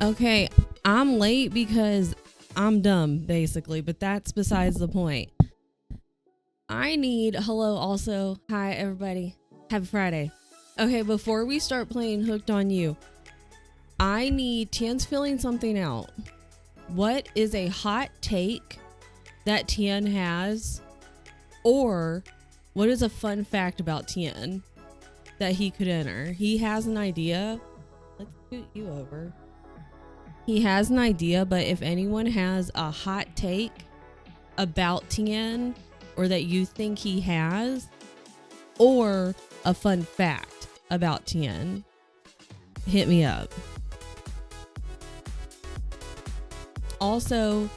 Okay, I'm late because I'm dumb, basically, but that's besides the point. I need hello also. Hi everybody. Happy Friday. Okay, before we start playing Hooked on You, I need Tien's filling something out. What is a hot take that Tien has? Or what is a fun fact about Tien that he could enter? He has an idea. Let's scoot you over. He has an idea, but if anyone has a hot take about Tien or that you think he has, or a fun fact about Tien, hit me up. Also,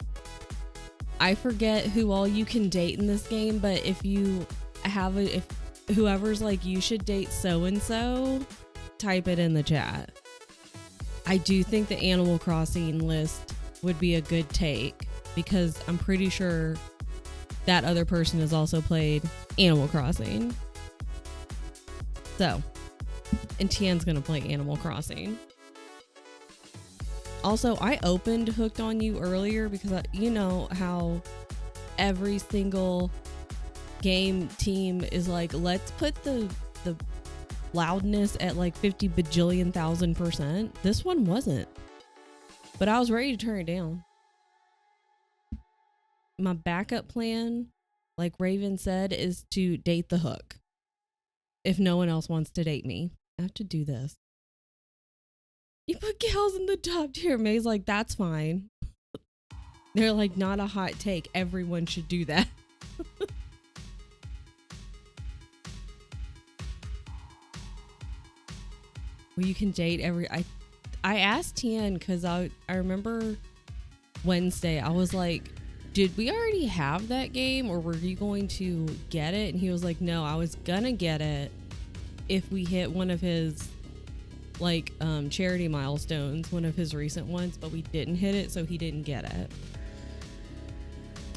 I forget who all you can date in this game, but if you have if whoever's like, you should date so-and-so, type it in the chat. I do think the Animal Crossing list would be a good take because I'm pretty sure that other person has also played Animal Crossing. So, and Tien's gonna play Animal Crossing. Also, I opened Hooked on You earlier because you know how every single game team is like, let's put the loudness at like 50 bajillion thousand %. This one wasn't, but I was ready to turn it down. My backup plan, like Raven said, is to date the hook. If no one else wants to date me, I have to do this. You put gals in the top tier. May's like, that's fine. They're like, not a hot take. Everyone should do that. Well, you can date I asked Tien because I remember Wednesday, I was like, did we already have that game or were you going to get it? And he was like, no, I was gonna get it if we hit one of his like charity milestones, one of his recent ones, but we didn't hit it, so he didn't get it.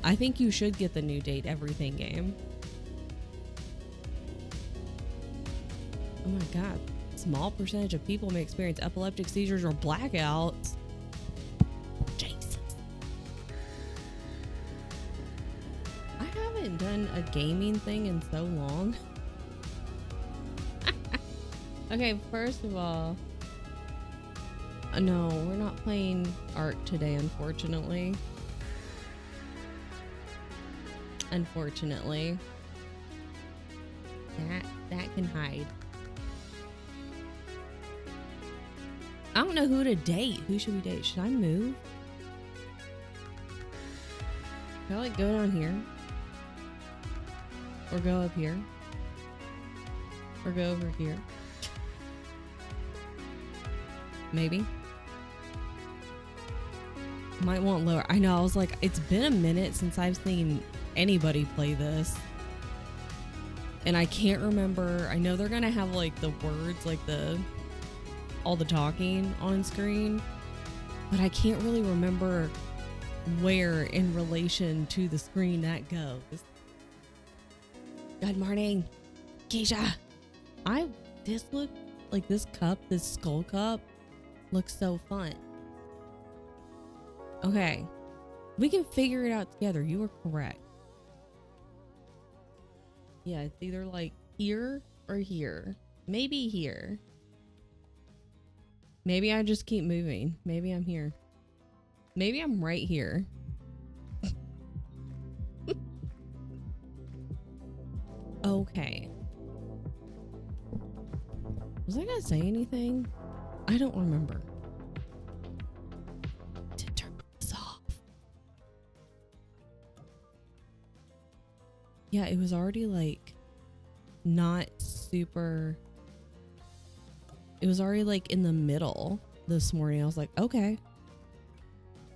I think you should get the new Date Everything game. Oh my god. Small percentage of people may experience epileptic seizures or blackouts. Jesus. I haven't done a gaming thing in so long. Okay, first of all, no, we're not playing art today, unfortunately. Unfortunately. That can hide. I don't know who to date. Who should we date? Should I move? Should I like go down here? Or go up here? Or go over here? Maybe. Might want lower. I know, I was like, it's been a minute since I've seen anybody play this. And I can't remember. I know they're gonna have like the words, like all the talking on screen, but I can't really remember where in relation to the screen that goes. Good morning, Keisha. This look like this cup, this skull cup, looks so fun. Okay, we can figure it out together. You were correct. Yeah, it's either like here or here. Maybe here. Maybe I just keep moving. Maybe I'm here. Maybe I'm right here. Okay. Was I gonna say anything? I don't remember. To turn this off. Yeah, it was already like not super. It was already like in the middle this morning. I was like, okay.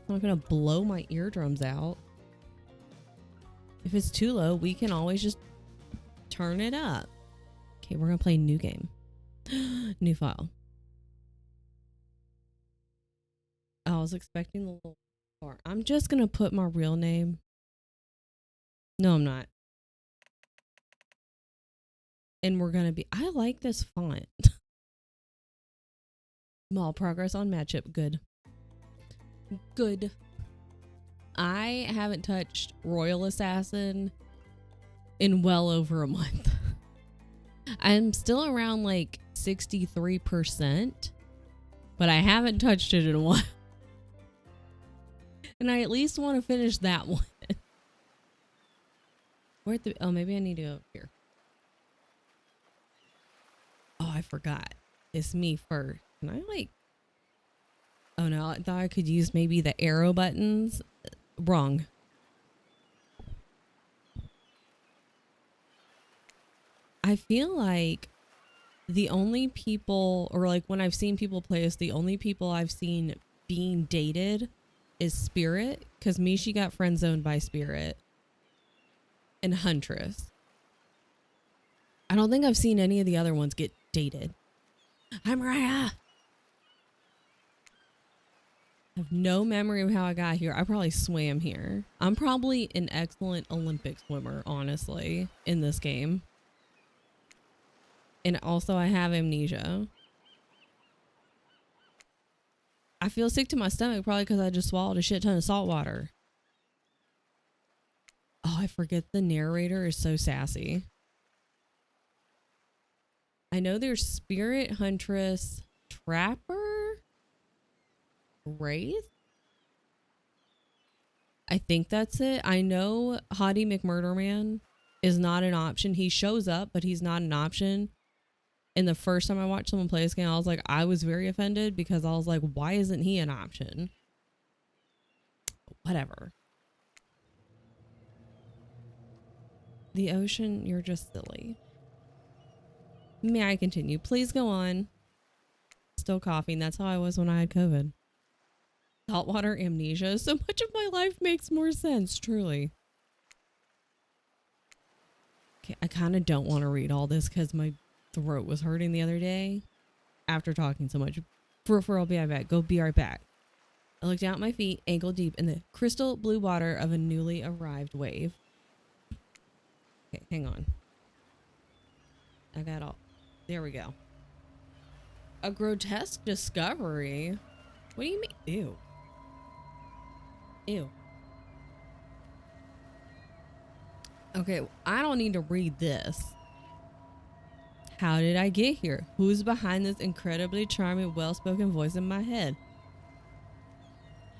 I'm not gonna blow my eardrums out. If it's too low, we can always just turn it up. Okay, we're gonna play a new game. New file. I was expecting the little bar. I'm just gonna put my real name. No, I'm not. And we're gonna be, I like this font. Small progress on matchup. Good. Good. I haven't touched Royal Assassin in well over a month. I'm still around like 63%, but I haven't touched it in a while. And I at least want to finish that one. Oh, maybe I need to go up here. Oh, I forgot. It's me first. Can I like... Oh no, I thought I could use maybe the arrow buttons. Wrong. I feel like the only people, or like when I've seen people play this, the only people I've seen being dated is Spirit, because Mishi got friend zoned by Spirit, and Huntress. I don't think I've seen any of the other ones get dated. Hi, Mariah. I have no memory of how I got here. I probably swam here. I'm probably an excellent Olympic swimmer, honestly, in this game. And also I have amnesia. I feel sick to my stomach probably because I just swallowed a shit ton of salt water. Oh, I forget the narrator is so sassy. I know there's Spirit, Huntress, Trapper, Wraith. I think that's it. I know Hottie McMurderman is not an option. He shows up, but he's not an option. And the first time I watched someone play this game, I was like, I was very offended because I was like, why isn't he an option? Whatever. The ocean, you're just silly. May I continue? Please go on. Still coughing. That's how I was when I had COVID. Saltwater amnesia. So much of my life makes more sense, truly. Okay, I kind of don't want to read all this because my throat was hurting the other day after talking so much. For I'll be right back. Go be right back. I looked down at my feet, ankle deep in the crystal blue water of a newly arrived wave. Okay, hang on. I got all... There we go. A grotesque discovery? What do you mean? Ew. Ew. Okay, I don't need to read this. How did I get here? Who's behind this incredibly charming, well-spoken voice in my head?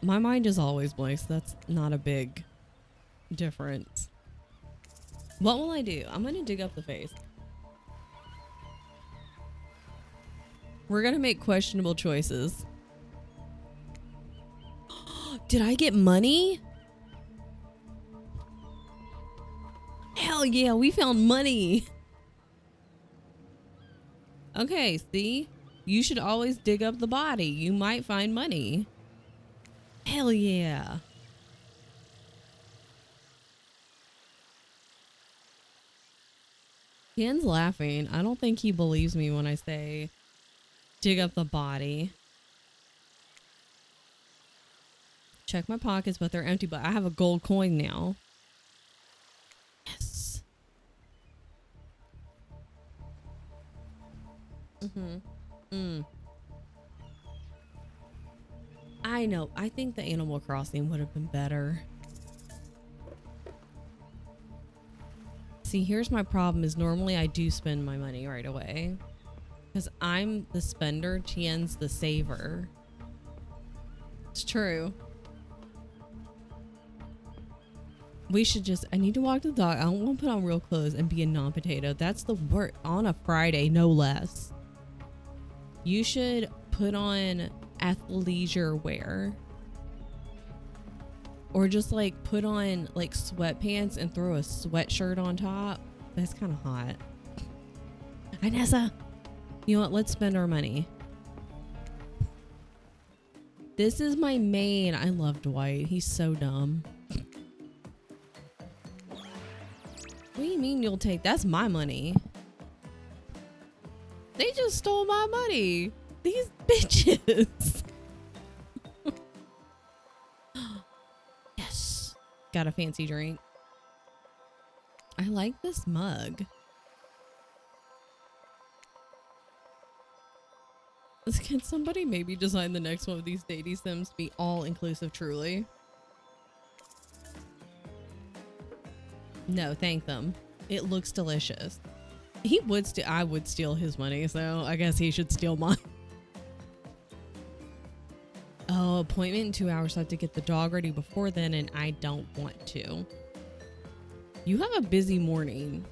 My mind is always blank, so that's not a big difference. What will I do? I'm gonna dig up the face. We're gonna make questionable choices. Did I get money? Hell yeah, we found money. Okay, see? You should always dig up the body. You might find money. Hell yeah. Ken's laughing. I don't think he believes me when I say dig up the body. Check my pockets, but they're empty, but I have a gold coin now. Yes. I know. I think the Animal Crossing would have been better. See, here's my problem is normally I do spend my money right away. Because I'm the spender, Tien's the saver. It's true. We should just... I need to walk the dog. I don't want to put on real clothes and be a non-potato. That's the worst. On a Friday, no less. You should put on athleisure wear. Or just like put on like sweatpants and throw a sweatshirt on top. That's kind of hot. Inessa, you know what? Let's spend our money. This is my main. I love Dwight. He's so dumb. What do you mean you'll take? That's my money. They just stole my money. These bitches. Yes. Got a fancy drink. I like this mug. Can somebody maybe design the next one of these dating sims to be all inclusive truly? No, thank them. It looks delicious. He would I would steal his money, so I guess he should steal mine. Oh, appointment in 2 hours, so I have to get the dog ready before then, and I don't want to. You have a busy morning,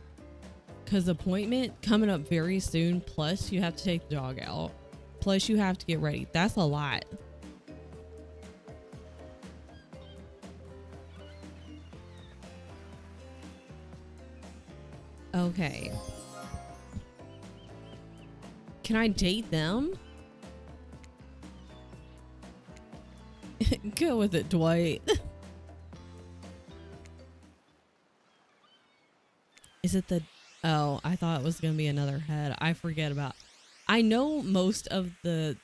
because appointment coming up very soon, plus you have to take the dog out, plus you have to get ready. That's a lot. Okay. Can I date them? Go with it, Dwight. Is it the... Oh, I thought it was going to be another head. I forget about... I know most of the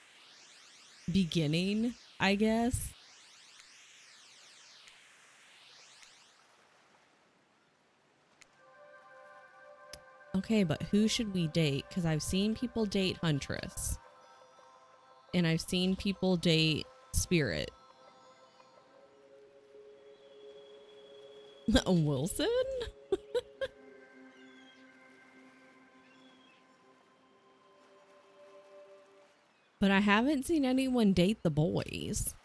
beginning, I guess. Okay, but who should we date? Because I've seen people date Huntress. And I've seen people date Spirit. Wilson? But I haven't seen anyone date the boys.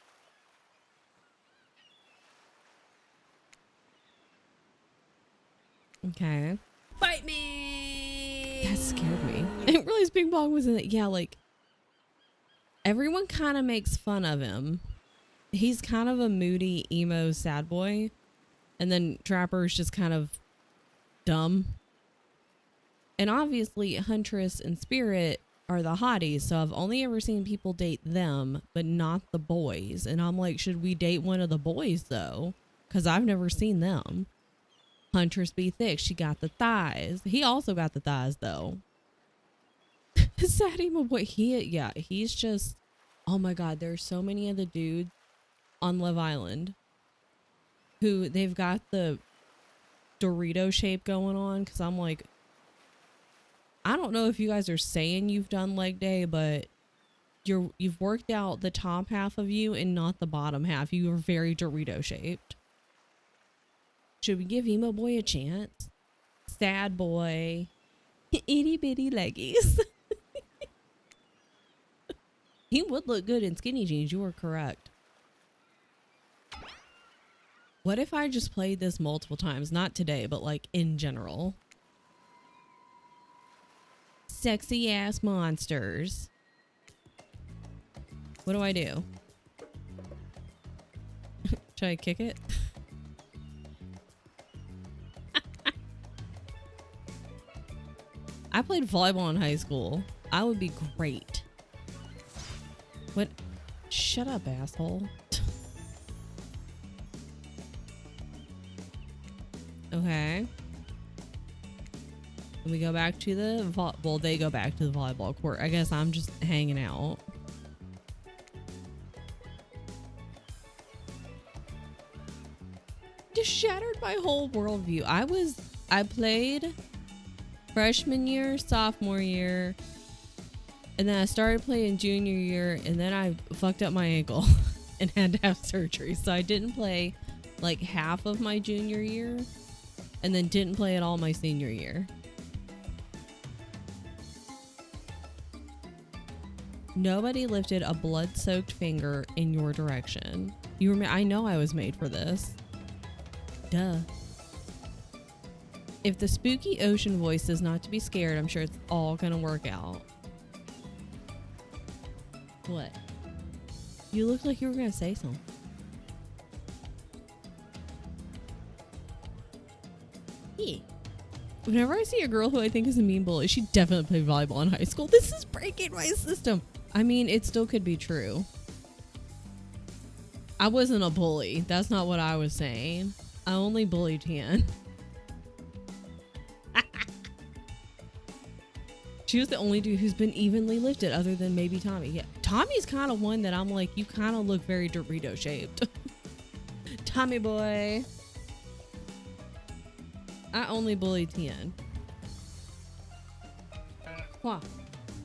Okay. Fight me! That scared me. I didn't realize Bing Bong was in it. Yeah, like, everyone kind of makes fun of him. He's kind of a moody, emo, sad boy. And then Trapper's just kind of dumb. And obviously, Huntress and Spirit are the hotties. So I've only ever seen people date them, but not the boys. And I'm like, should we date one of the boys, though? Because I've never seen them. Huntress be thick. She got the thighs. He also got the thighs, though. Sad emo boy. He's just... Oh my god, there's so many of the dudes on Love Island who they've got the Dorito shape going on, because I'm like, I don't know if you guys are saying you've done leg day, but you've worked out the top half of you and not the bottom half. You are very Dorito shaped. Should we give emo boy a chance? Sad boy. Itty bitty leggies. He would look good in skinny jeans. You were correct. What if I just played this multiple times? Not today, but like in general. Sexy ass monsters. What do I do? Should I kick it? I played volleyball in high school. I would be great. What? Shut up, asshole. Okay. And we go back to the well, they go back to the volleyball court. I guess I'm just hanging out. Just shattered my whole worldview. I played freshman year, sophomore year, and then I started playing junior year, and then I fucked up my ankle and had to have surgery. So I didn't play like half of my junior year, and then didn't play at all my senior year. Nobody lifted a blood-soaked finger in your direction. I know I was made for this. Duh. If the spooky ocean voice is not to be scared, I'm sure it's all gonna work out. What? You look like you were gonna say something. Yeah. Whenever I see a girl who I think is a mean bully, she definitely played volleyball in high school. This is breaking my system. I mean, it still could be true. I wasn't a bully. That's not what I was saying. I only bullied Han. She was the only dude who's been evenly lifted other than maybe Tommy. Yeah, Tommy's kind of one that I'm like, you kind of look very Dorito shaped. Tommy boy. I only bullied Tian. What?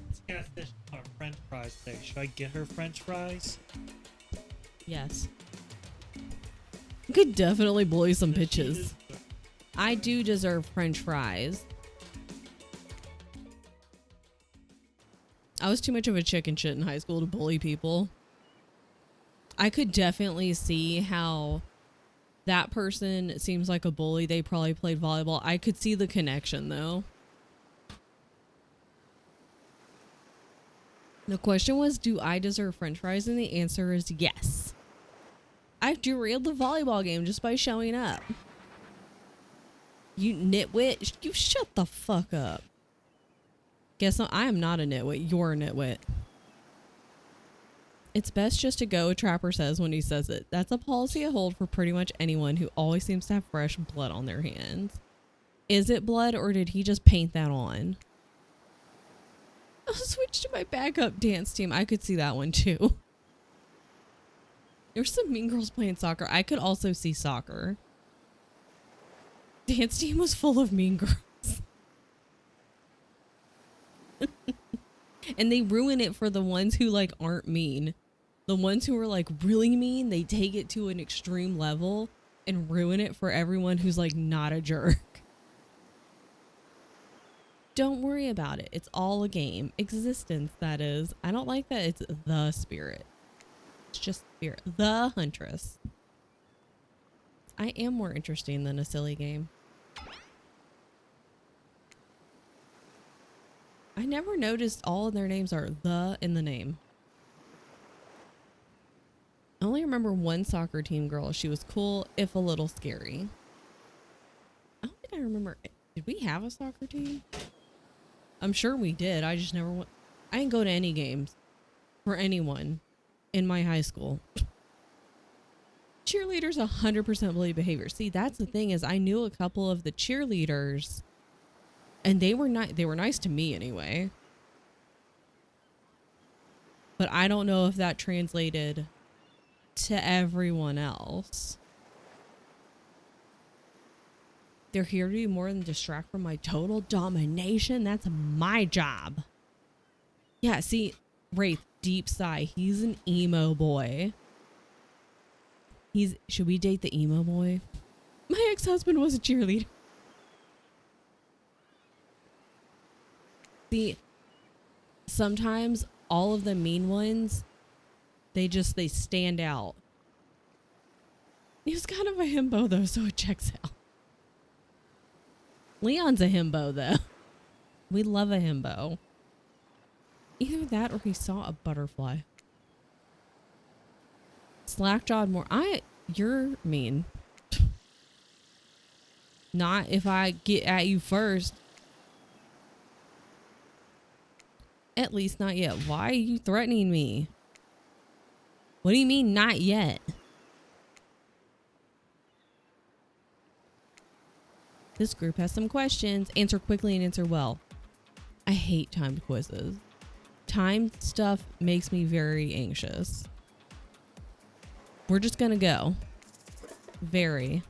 Let's cast this Our French fries day. Should I get her French fries? Yes. You could definitely blow some pitches. I do deserve French fries. I was too much of a chicken shit in high school to bully people. I could definitely see how that person seems like a bully. They probably played volleyball. I could see the connection though. The question was, do I deserve French fries? And the answer is yes. I derailed the volleyball game just by showing up. You nitwit. You shut the fuck up. Guess I am not a nitwit. You're a nitwit. It's best just to go, Trapper says when he says it. That's a policy I hold for pretty much anyone who always seems to have fresh blood on their hands. Is it blood or did he just paint that on? I'll switch to my backup dance team. I could see that one too. There's some mean girls playing soccer. I could also see soccer. Dance team was full of mean girls. And they ruin it for the ones who like aren't mean. The ones who are like really mean, they take it to an extreme level and ruin it for everyone who's like not a jerk. Don't worry about it. It's all a game. Existence, that is. I don't like that it's the spirit. It's just spirit. The huntress. I am more interesting than a silly game. I never noticed all of their names are the in the name. I only remember one soccer team girl. She was cool, if a little scary. I don't think I remember. Did we have a soccer team? I'm sure we did. I just never went. I didn't go to any games for anyone in my high school. Cheerleaders 100% bully behavior. See, that's the thing is I knew a couple of the cheerleaders and they were nice to me anyway. But I don't know if that translated to everyone else. They're here to do more than distract from my total domination. That's my job. Yeah, see, Wraith, deep sigh. He's an emo boy. Should we date the emo boy? My ex-husband was a cheerleader. See, sometimes all of the mean ones, they stand out. He was kind of a himbo though, so it checks out. Leon's a himbo though. We love a himbo. Either that or he saw a butterfly. Slack-jawed more. You're mean. Not if I get at you first. At least not yet. Why are you threatening me? What do you mean not yet? This group has some questions. Answer quickly and answer well. I hate timed quizzes. Timed stuff makes me very anxious. We're just gonna go. Very.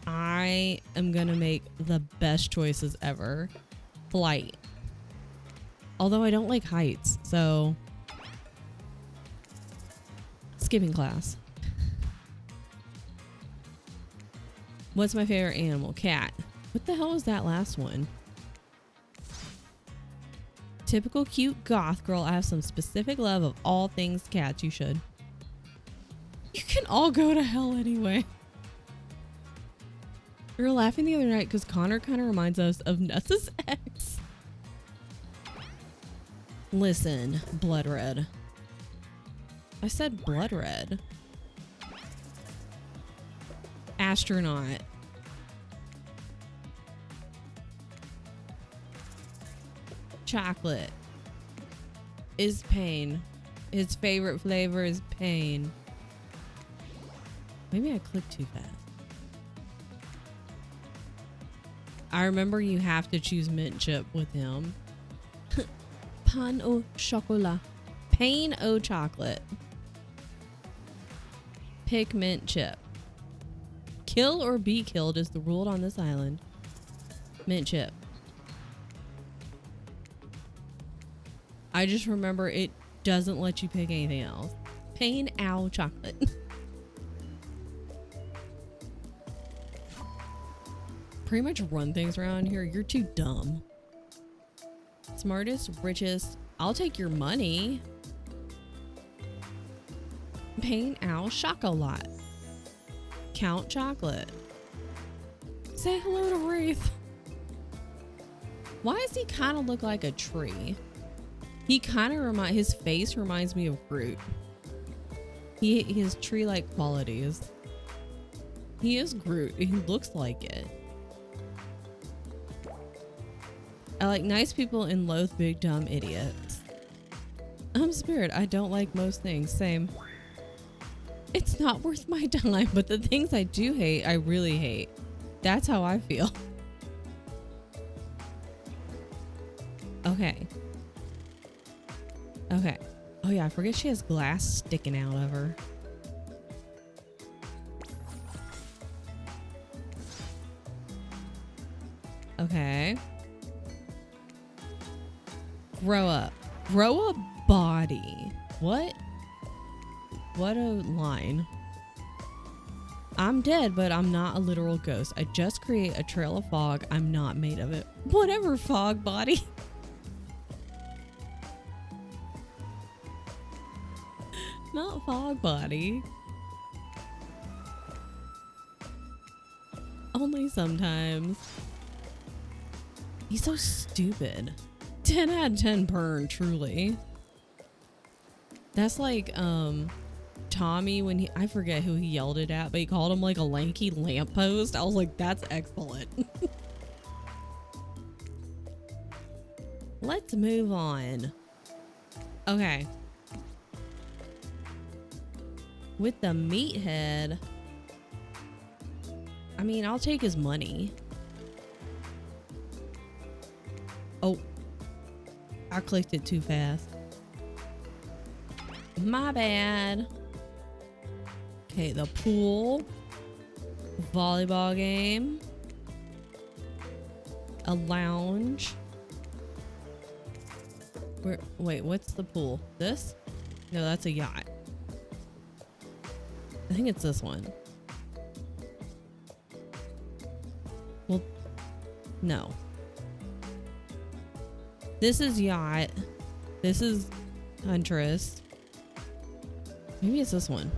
I am gonna make the best choices ever. Flight. Although I don't like heights, so skipping class. What's my favorite animal? Cat. What the hell was that last one? Typical cute goth girl. I have some specific love of all things cats. You should. You can all go to hell anyway. We were laughing the other night because Connor kind of reminds us of Nuss's ex. Listen, blood red. I said blood red. Astronaut. Chocolate is pain. His favorite flavor is pain. Maybe I clicked too fast. I remember you have to choose mint chip with him. Pain au chocolat. Pain au chocolate. Pick mint chip. Kill or be killed is the rule on this island. Mint chip. I just remember it doesn't let you pick anything else. Pain, owl, chocolate. Pretty much run things around here. You're too dumb. Smartest, richest. I'll take your money. Pain, owl, chocolate. Count chocolate. Say hello to Wraith. Why does he kind of look like a tree? He kind of his face reminds me of Groot. He has tree-like qualities. He is Groot. He looks like it. I like nice people and loathe big dumb idiots. I'm Spirit. I don't like most things. Same. It's not worth my time, but the things I do hate, I really hate. That's how I feel. Okay. Okay. Oh yeah, I forget she has glass sticking out of her. Okay. Grow up. Grow a body. What? What a line. I'm dead, but I'm not a literal ghost. I just create a trail of fog. I'm not made of it. Whatever, fog body. Not fog body. Only sometimes. He's so stupid. 10 out of 10 burn, truly. That's like Tommy when I forget who he yelled it at, but he called him like a lanky lamppost. I was like, that's excellent. Let's move on. Okay. With the meathead, I mean, I'll take his money. Oh, I clicked it too fast. My bad. Okay, the pool, volleyball game, a lounge. Wait, what's the pool? This? No, that's a yacht. I think it's this one. Well, no. This is yacht. This is Huntress. Maybe it's this one.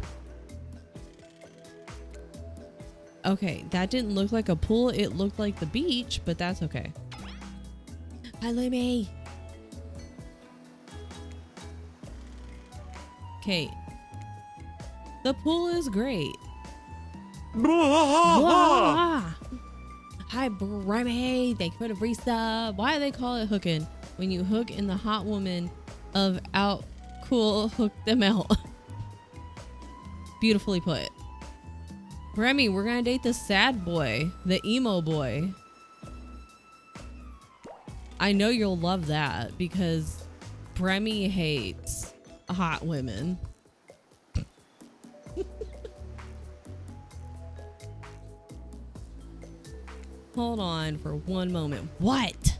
Okay, that didn't look like a pool. It looked like the beach, but that's okay. Hi, Lummy. Okay. The pool is great. Hi, Bremy. Thank you for the resub. Why do they call it hooking? When you hook in the hot woman of out cool, hook them out. Beautifully put. Remy, we're gonna date the sad boy, the emo boy. I know you'll love that because Bremy hates hot women. Hold on for one moment. What?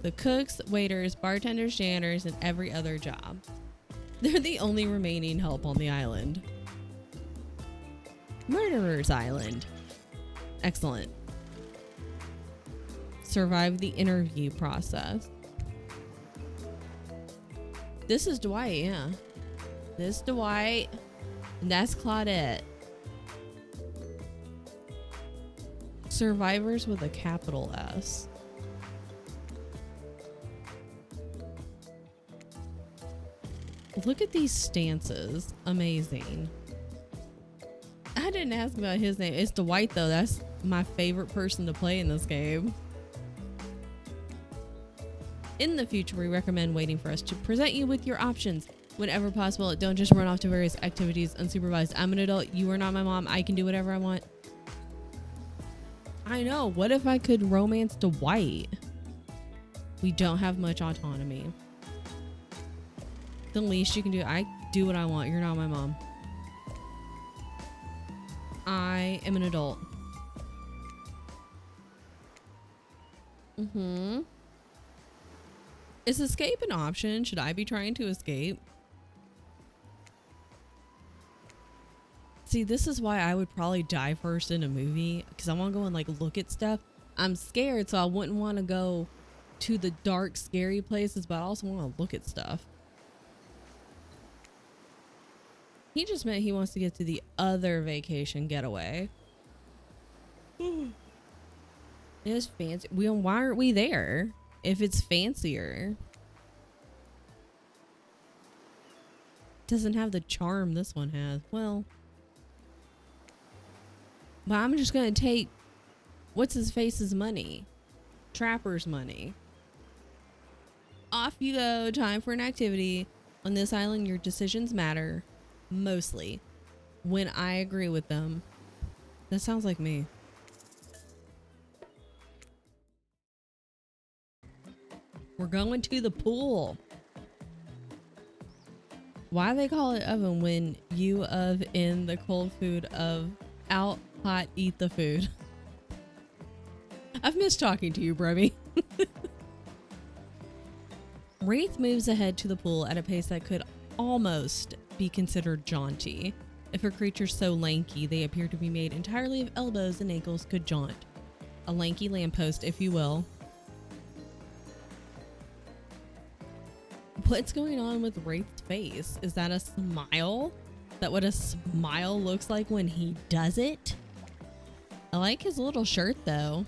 The cooks, waiters, bartenders, janitors, and every other job. They're the only remaining help on the island. Murderer's Island. Excellent. Survive the interview process. This is Dwight, yeah. This is Dwight. And that's Claudette. Survivors with a capital S. Look at these stances. Amazing. I didn't ask about his name. It's Dwight though. That's my favorite person to play in this game. In the future, we recommend waiting for us to present you with your options. Whenever possible, don't just run off to various activities unsupervised. I'm an adult. You are not my mom. I can do whatever I want. I know. What if I could romance Dwight? We don't have much autonomy. The least you can do, I do what I want. You're not my mom. I am an adult. Is escape an option? Should I be trying to escape? See, this is why I would probably die first in a movie, because I want to go and like look at stuff. I'm scared, so I wouldn't want to go to the dark, scary places, but I also want to look at stuff. He just meant he wants to get to the other vacation getaway. It is fancy. Why aren't we there if it's fancier? Doesn't have the charm this one has. Well, but I'm just gonna take what's his face's money, Trapper's money. Off you go. Time for an activity. On this island, your decisions matter. Mostly when I agree with them. That sounds like me. We're going to the pool. Why they call it oven when you of in the cold food of out hot eat the food? I've missed talking to you, Brummy. Wraith moves ahead to the pool at a pace that could almost be considered jaunty. If a creature's so lanky, they appear to be made entirely of elbows and ankles could jaunt. A lanky lamppost, if you will. What's going on with Wraith's face? Is that a smile? Is that what a smile looks like when he does it? I like his little shirt though.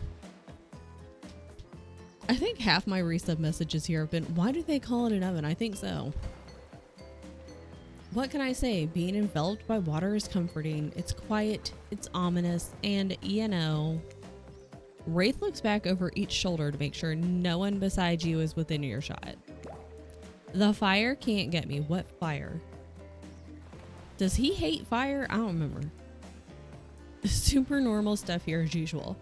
I think half my resub messages here have been, why do they call it an oven? I think so. What can I say? Being enveloped by water is comforting. It's quiet, it's ominous, and you know. Wraith looks back over each shoulder to make sure no one beside you is within earshot. The fire can't get me. What fire? Does he hate fire? I don't remember. Super normal stuff here as usual.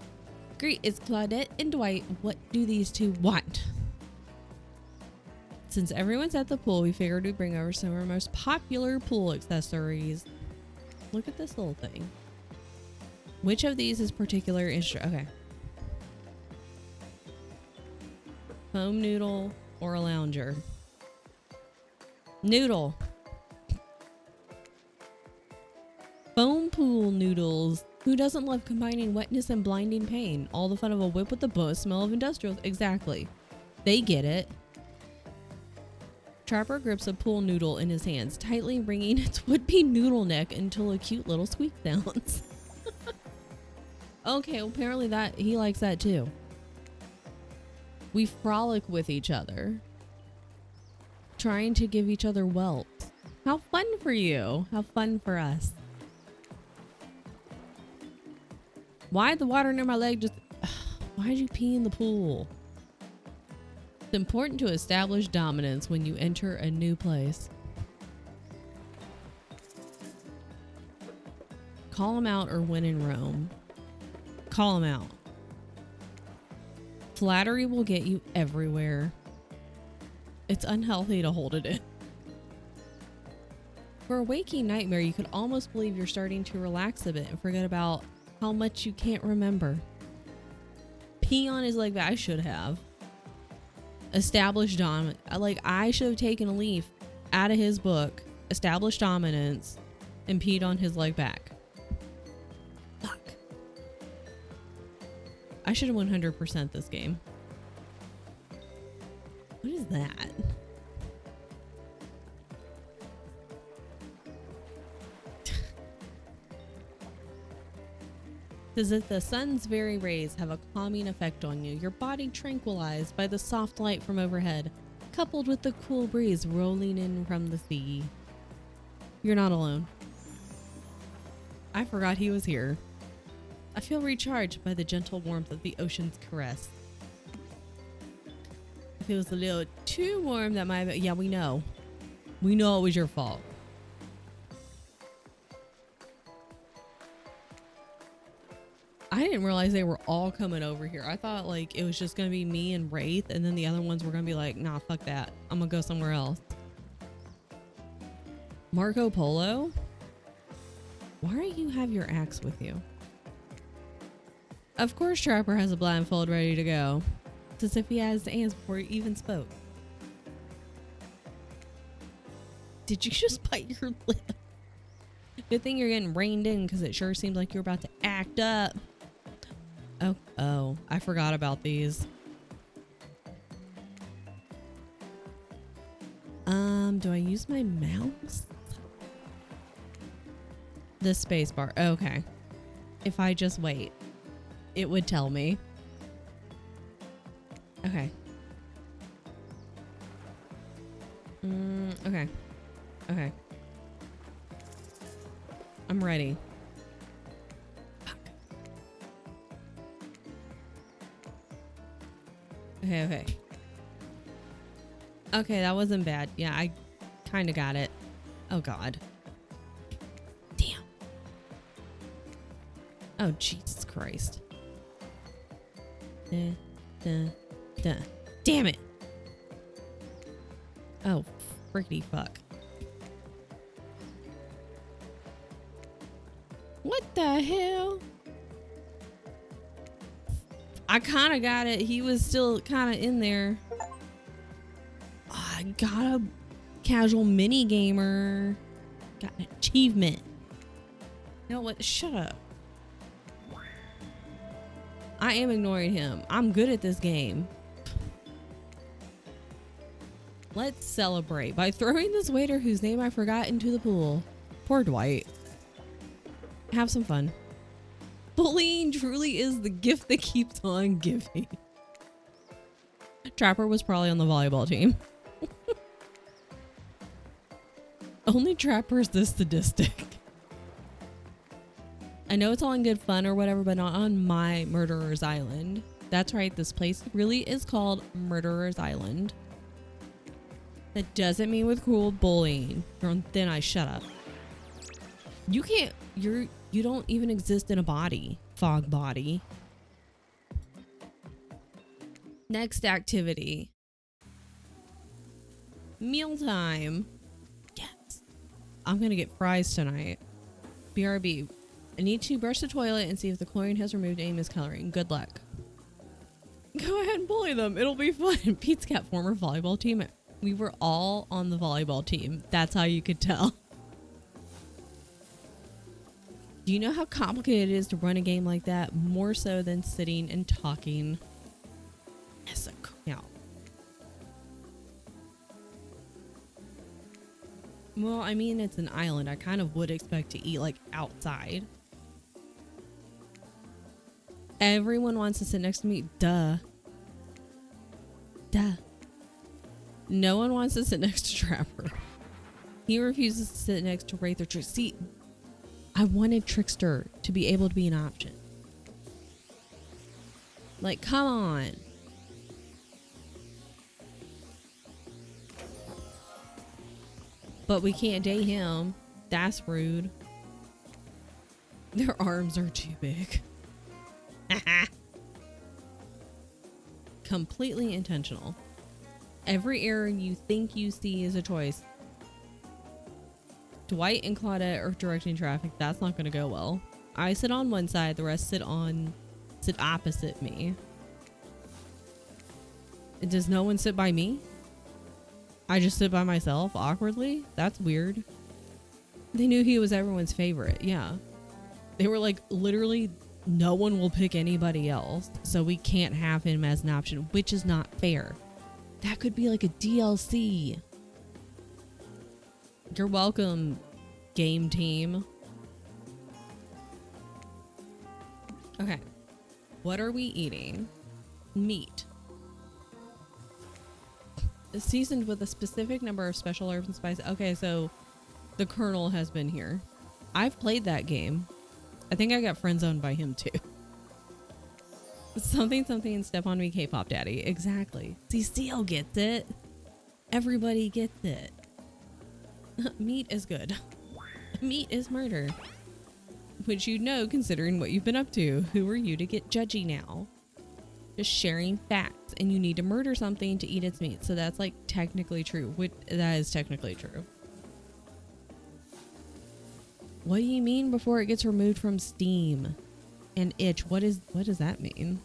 Great, it's Claudette and Dwight. What do these two want? Since everyone's at the pool, we figured we'd bring over some of our most popular pool accessories. Look at this little thing. Which of these is particular interest? Okay. Foam noodle or a lounger? Noodle. Foam pool noodles. Who doesn't love combining wetness and blinding pain? All the fun of a whip with the smell of industrials. Exactly. They get it. Trapper grips a pool noodle in his hands, tightly wringing its would-be noodle neck until a cute little squeak sounds. Okay, well, apparently that he likes that too. We frolic with each other, trying to give each other whelps. How fun for you. How fun for us. Why'd the water near my leg just... Why'd you pee in the pool? It's important to establish dominance when you enter a new place. Call him out or win in Rome. Call him out. Flattery will get you everywhere. It's unhealthy to hold it in. For a waking nightmare, you could almost believe you're starting to relax a bit and forget about how much you can't remember. Pee on his leg, I should have. Established dominance. Like, I should have taken a leaf out of his book, established dominance, and peed on his leg back. Fuck. I should have 100% this game. What is that? Says that the sun's very rays have a calming effect on you, your body tranquilized by the soft light from overhead, coupled with the cool breeze rolling in from the sea. You're not alone. I forgot he was here. I feel recharged by the gentle warmth of the ocean's caress. If it was a little too warm, that might have... Yeah, we know. We know it was your fault. I didn't realize they were all coming over here. I thought like it was just gonna be me and Wraith, and then the other ones were gonna be like, nah, fuck that. I'm gonna go somewhere else. Marco Polo? Why do you have your axe with you? Of course Trapper has a blindfold ready to go. It's as if he has the hands before he even spoke. Did you just bite your lip? Good thing you're getting reined in because it sure seemed like you're about to act up. Oh, I forgot about these. Do I use my mouse? The space bar. Okay. If I just wait, it would tell me. Okay. Okay. Okay. I'm ready. Fuck. Okay. Okay, that wasn't bad. Yeah, I kind of got it. Oh, God. Damn. Oh, Jesus Christ. Damn it. Oh, frickety fuck. What the hell? I kind of got it. He was still kind of in there. Oh, I got a casual mini gamer. Got an achievement. You know what? Shut up. I am ignoring him. I'm good at this game. Let's celebrate by throwing this waiter whose name I forgot into the pool. Poor Dwight. Have some fun. Bullying truly is the gift that keeps on giving. Trapper was probably on the volleyball team. Only Trapper is this sadistic. I know it's all in good fun or whatever, but not on my Murderer's Island. That's right, this place really is called Murderer's Island. That doesn't mean with cruel bullying. You're on thin ice, shut up. You can't, you don't even exist in a body. Fog body. Next activity. Mealtime. Yes. I'm gonna get fries tonight. BRB. I need to brush the toilet and see if the chlorine has removed any miscoloring. Good luck. Go ahead and bully them. It'll be fun. Pete's got former volleyball team. We were all on the volleyball team. That's how you could tell. Do you know how complicated it is to run a game like that? More so than sitting and talking. As a cookout. Well, I mean, it's an island. I kind of would expect to eat like outside. Everyone wants to sit next to me. Duh. Duh. No one wants to sit next to Trapper. He refuses to sit next to Wraith or Trickster. See, I wanted Trickster to be able to be an option. Like, come on. But we can't date him. That's rude. Their arms are too big. Completely intentional. Every error you think you see is a choice. Dwight and Claudette are directing traffic. That's not going to go well. I sit on one side. The rest sit opposite me. Does no one sit by me? I just sit by myself awkwardly? That's weird. They knew he was everyone's favorite. Yeah. They were like, literally, no one will pick anybody else. So we can't have him as an option, which is not fair. That could be like a DLC. You're welcome, game team. Okay. What are we eating? Meat. Seasoned with a specific number of special herbs and spices. Okay, so the Colonel has been here. I've played that game. I think I got friend zoned by him too. Something step on me, K-pop daddy. Exactly. See, Seal gets it. Everybody gets it. Meat is good. Meat is murder. Which you know, considering what you've been up to. Who are you to get judgy now? Just sharing facts, and you need to murder something to eat its meat. So that's like technically true. That is technically true. What do you mean before it gets removed from Steam? And itch. What does that mean?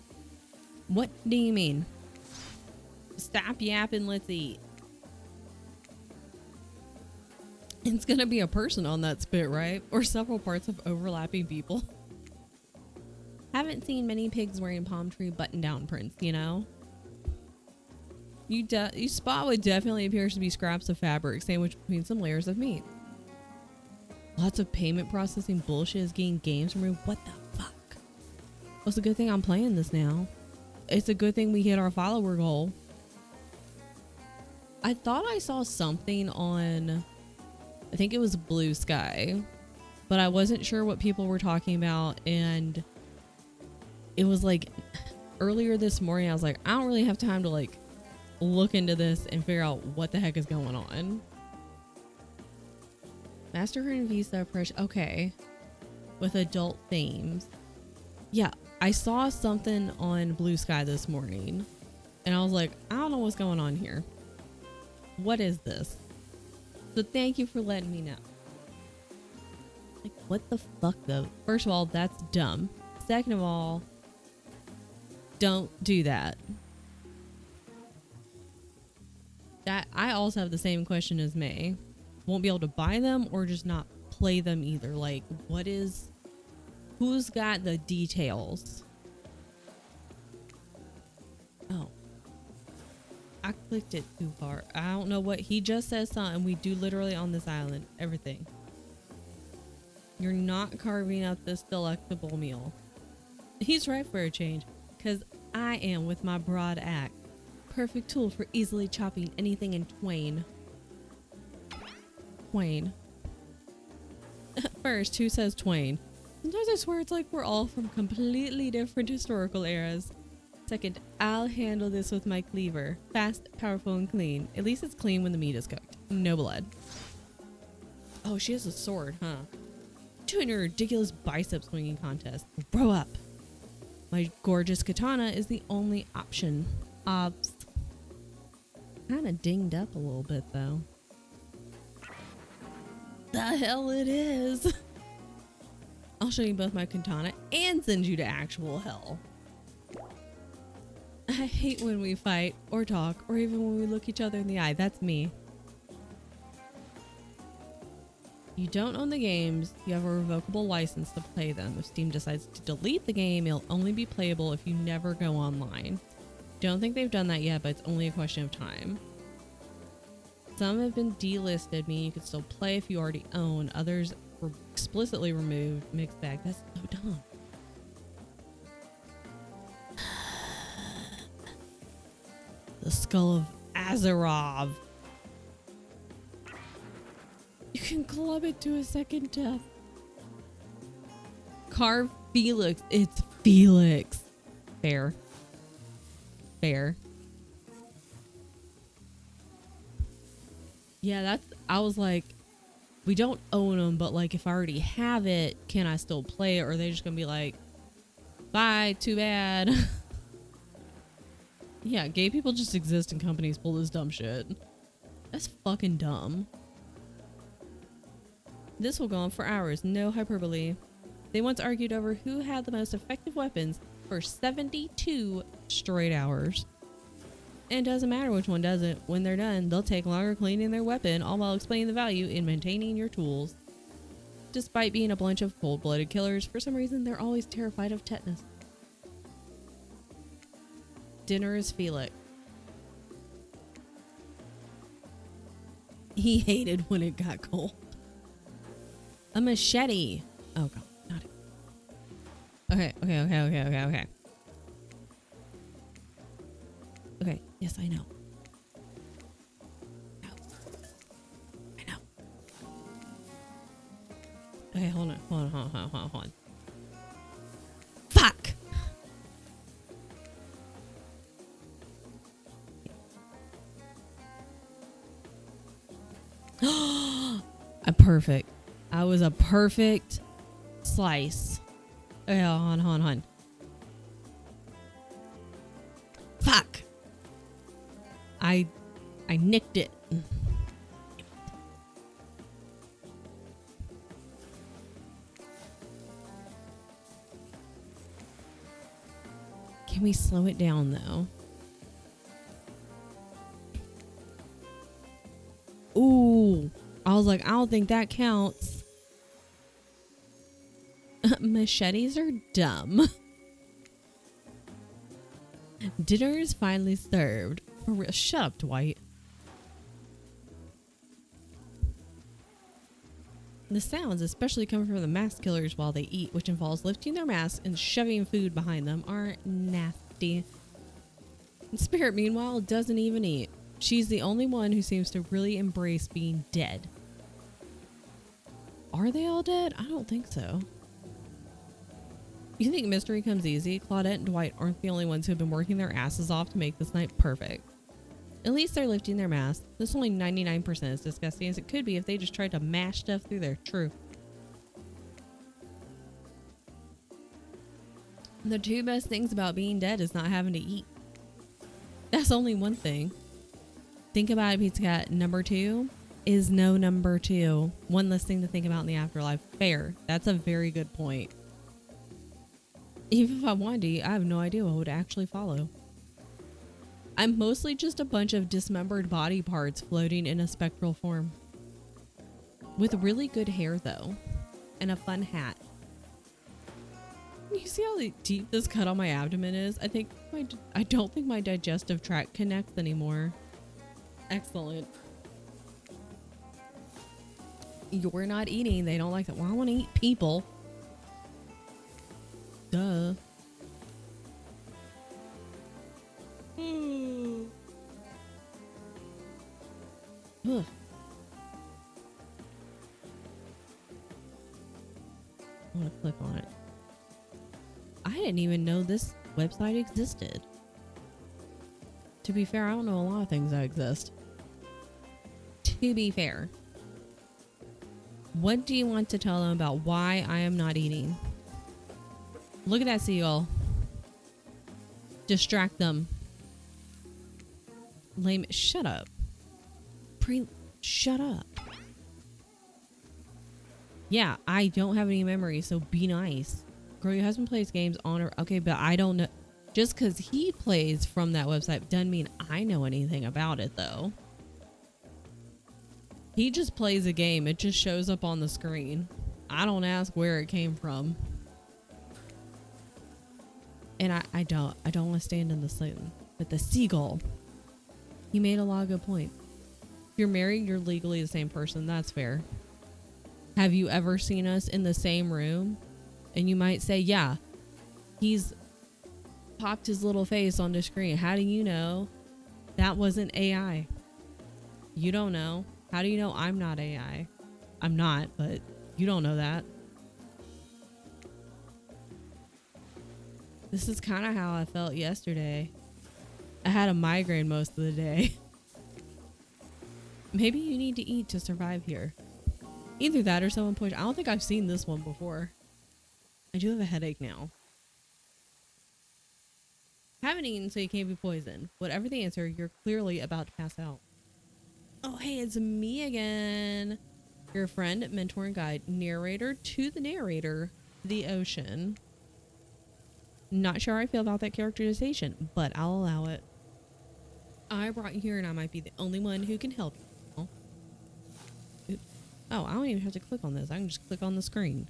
What do you mean? Stop yapping, let's eat. It's gonna be a person on that spit, right? Or several parts of overlapping people. Haven't seen many pigs wearing palm tree button-down prints, you know? You spot what definitely appears to be scraps of fabric sandwiched between some layers of meat. Lots of payment processing bullshit is getting games removed. What the fuck? Well, it's a good thing I'm playing this now. It's a good thing we hit our follower goal. I thought I saw something on, I think it was Blue Sky, but I wasn't sure what people were talking about. And it was like earlier this morning, I was like, I don't really have time to like look into this and figure out what the heck is going on. MasterCard and Visa approach. Okay. With adult themes. Yeah. I saw something on Blue Sky this morning and I was like, I don't know what's going on here. What is this? So thank you for letting me know. Like, what the fuck though? First of all, that's dumb. Second of all, don't do that. That I also have the same question as May. Won't be able to buy them or just not play them either. Like, who's got the details? Oh. I clicked it too far. I don't know what he just says something. We do literally on this island. Everything. You're not carving up this delectable meal. He's right for a change. Because I am with my broad axe. Perfect tool for easily chopping anything in twain. Twain. First, who says twain? Sometimes I swear it's like we're all from completely different historical eras. Second, I'll handle this with my cleaver. Fast, powerful, and clean. At least it's clean when the meat is cooked. No blood. Oh, she has a sword, huh? Doing her ridiculous bicep swinging contest. Grow up. My gorgeous katana is the only option. Obs. Kind of dinged up a little bit, though. The hell it is. I'll show you both my katana and send you to actual hell. I hate when we fight or talk or even when we look each other in the eye. That's me. You don't own the games. You have a revocable license to play them. If Steam decides to delete the game, it'll only be playable if you never go online. Don't think they've done that yet, but it's only a question of time. Some have been delisted, meaning you can still play if you already own. Others were explicitly removed. Mixed bag. That's so dumb. The Skull of Azarov. You can club it to a second death. Carve Felix. It's Felix. Fair. Fair. Yeah, I was like, we don't own them, but like if I already have it, can I still play it? Or are they just gonna be like, bye, too bad. Yeah, gay people just exist and companies pull this dumb shit. That's fucking dumb. This will go on for hours, no hyperbole. They once argued over who had the most effective weapons for 72 straight hours. And it doesn't matter which one does it. When they're done, they'll take longer cleaning their weapon, all while explaining the value in maintaining your tools. Despite being a bunch of cold-blooded killers, for some reason they're always terrified of tetanus. Dinner is Felix. He hated when it got cold. A machete. Oh god, not it. Okay. Okay, yes, I know. I know. Okay, hold on. Fuck! A perfect. I was a perfect slice. Okay, hold on. Fuck! I nicked it. Can we slow it down though? Ooh, I was like, I don't think that counts. Machetes are dumb. Dinner is finally served. For real. Shut up, Dwight. The sounds, especially coming from the mask killers while they eat, which involves lifting their masks and shoving food behind them, are nasty. And Spirit, meanwhile, doesn't even eat. She's the only one who seems to really embrace being dead. Are they all dead? I don't think so. You think mystery comes easy? Claudette and Dwight aren't the only ones who have been working their asses off to make this night perfect. At least they're lifting their masks. This is only 99% as disgusting as it could be if they just tried to mash stuff through there. True. The two best things about being dead is not having to eat. That's only one thing. Think about it, Pizza Cat. Number 2 is no number 2. One less thing to think about in the afterlife. Fair. That's a very good point. Even if I wanted to eat, I have no idea what would actually follow. I'm mostly just a bunch of dismembered body parts floating in a spectral form. With really good hair, though. And a fun hat. You see how deep this cut on my abdomen is? I don't think my digestive tract connects anymore. Excellent. You're not eating. They don't like that. Well, I want to eat people. Duh. Ugh. I want to click on it. I didn't even know this website existed. To be fair, I don't know a lot of things that exist. To be fair. What do you want to tell them about why I am not eating? Look at that seagull. Distract them. Lame. Shut up. Shut up. Yeah, I don't have any memories, so be nice. Girl, your husband plays games on or okay, but I don't know. Just because he plays from that website doesn't mean I know anything about it, though. He just plays a game. It just shows up on the screen. I don't ask where it came from. And I don't want to stand in the sun. But the seagull, he made a lot of good points. If you're married, you're legally the same person. That's fair. Have you ever seen us in the same room? And you might say, yeah, he's popped his little face on the screen. How do you know that wasn't AI? You don't know. How do you know I'm not AI? I'm not, but you don't know that. This is kind of how I felt yesterday. I had a migraine most of the day. Maybe you need to eat to survive here. Either that or someone push. I don't think I've seen this one before. I do have a headache now. Haven't eaten so you can't be poisoned. Whatever the answer, you're clearly about to pass out. Oh, hey, it's me again. Your friend, mentor, and guide. Narrator to the narrator. The ocean. Not sure how I feel about that characterization, but I'll allow it. I brought you here and I might be the only one who can help you. Oops. Oh, I don't even have to click on this. I can just click on the screen.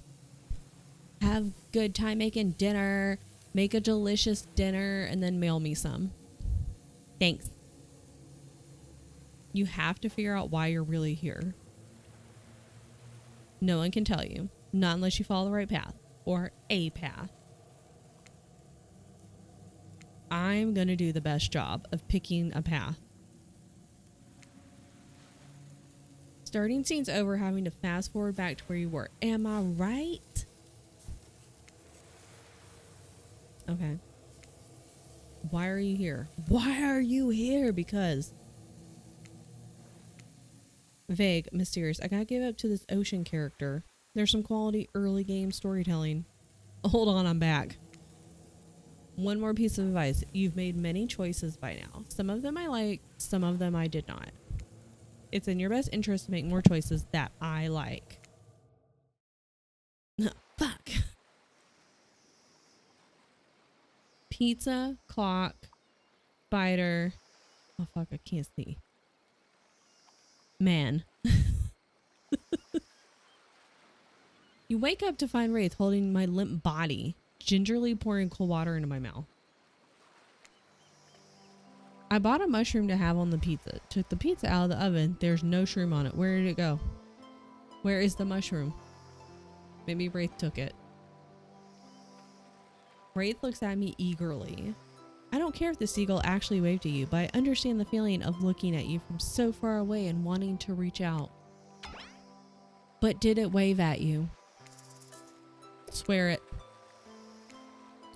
Have good time making dinner. Make a delicious dinner and then mail me some. Thanks. You have to figure out why you're really here. No one can tell you. Not unless you follow the right path. Or a path. I'm going to do the best job of picking a path. Starting scene's over, having to fast forward back to where you were. Am I right? Okay. Why are you here? Why are you here? Because vague, mysterious. I gotta give up to this ocean character. There's some quality early game storytelling. Hold on, I'm back. One more piece of advice. You've made many choices by now. Some of them I like, some of them I did not. It's in your best interest to make more choices that I like. Fuck. Pizza, clock, spider. Oh fuck, I can't see. Man. You wake up to find Wraith holding my limp body, gingerly pouring cold water into my mouth. I bought a mushroom to have on the pizza. Took the pizza out of the oven. There's no shroom on it. Where did it go? Where is the mushroom? Maybe Wraith took it. Wraith looks at me eagerly. I don't care if the seagull actually waved to you, but I understand the feeling of looking at you from so far away and wanting to reach out. But did it wave at you? Swear it.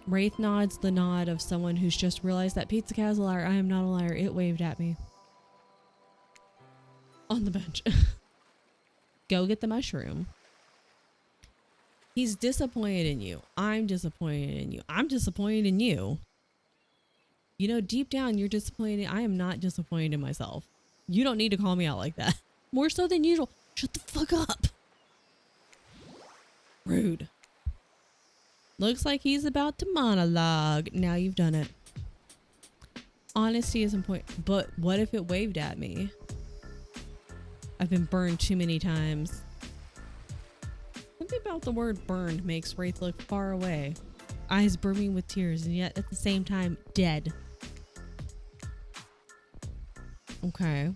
Wraith nods the nod of someone who's just realized that Pizza Cow's a liar. I am not a liar. It waved at me. On the bench. Go get the mushroom. He's disappointed in you. I'm disappointed in you. I'm disappointed in you. You know, deep down, you're disappointed. I am not disappointed in myself. You don't need to call me out like that. More so than usual. Shut the fuck up. Rude. Looks like he's about to monologue. Now you've done it. Honesty is important. But what if it waved at me? I've been burned too many times. Something about the word burned makes Wraith look far away. Eyes brimming with tears and yet at the same time dead. Okay.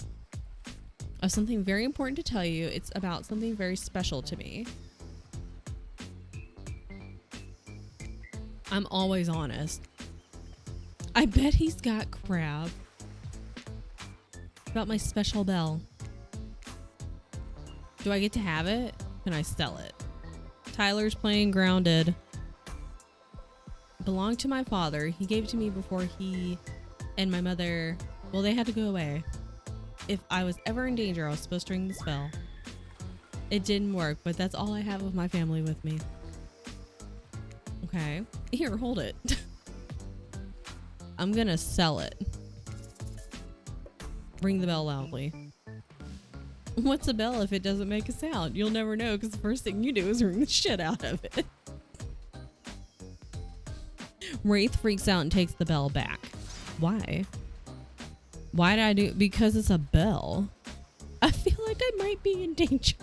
I have something very important to tell you. It's about something very special to me. I'm always honest. I bet he's got crab. About my special bell. Do I get to have it? Can I sell it? Tyler's playing grounded. Belonged to my father. He gave it to me before he and my mother, well, they had to go away. If I was ever in danger, I was supposed to ring the spell. It didn't work, but that's all I have of my family with me. Okay. Here, hold it. I'm gonna sell it. Ring the bell loudly. What's a bell if it doesn't make a sound? You'll never know because the first thing you do is ring the shit out of it. Wraith freaks out and takes the bell back. Why? Why did I do it? Because it's a bell. I feel like I might be in danger.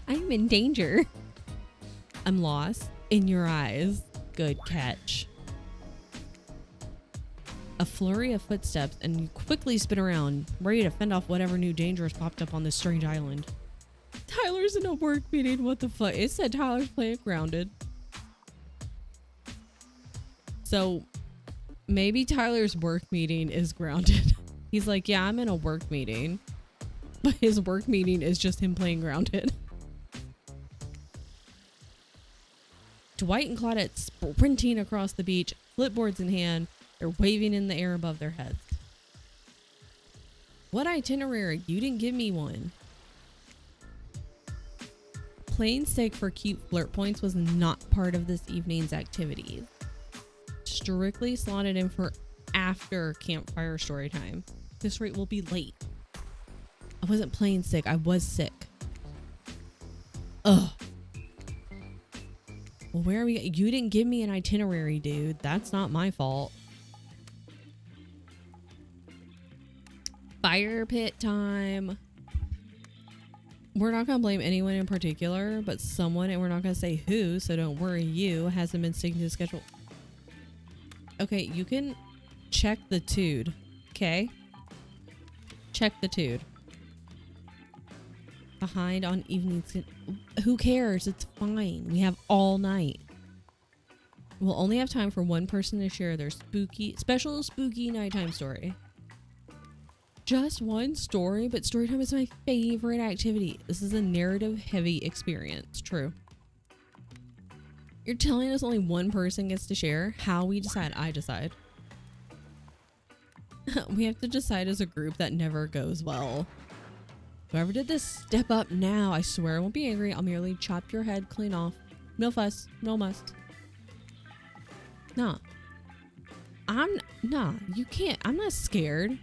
I'm in danger. I'm lost in your eyes. Good catch. A flurry of footsteps and you quickly spin around, ready to fend off whatever new danger has popped up on this strange island. Tyler's in a work meeting. What the fuck? It said Tyler's playing grounded. So maybe Tyler's work meeting is grounded. He's like, yeah, I'm in a work meeting. But his work meeting is just him playing grounded. Dwight and Claudette sprinting across the beach, flipboards in hand. They're waving in the air above their heads. What itinerary? You didn't give me one. Playing sick for cute flirt points was not part of this evening's activities. Strictly slotted in for after campfire story time. This rate will be late. I wasn't playing sick. I was sick. Ugh. Well, where are we? You didn't give me an itinerary, dude. That's not my fault. Fire pit time. We're not going to blame anyone in particular, but someone, and we're not going to say who, so don't worry, you hasn't been sticking to the schedule. Okay, you can check the tude, okay? Check the tude. Behind on evenings. Who cares? It's fine. We have all night. We'll only have time for one person to share their special spooky nighttime story. Just one story, but story time is my favorite activity. This is a narrative heavy experience. True. You're telling us only one person gets to share? How we decide? I decide. We have to decide as a group. That never goes well. Whoever did this, step up now. I swear I won't be angry. I'll merely chop your head clean off. No fuss. No must. Nah. Nah, you can't. I'm not scared.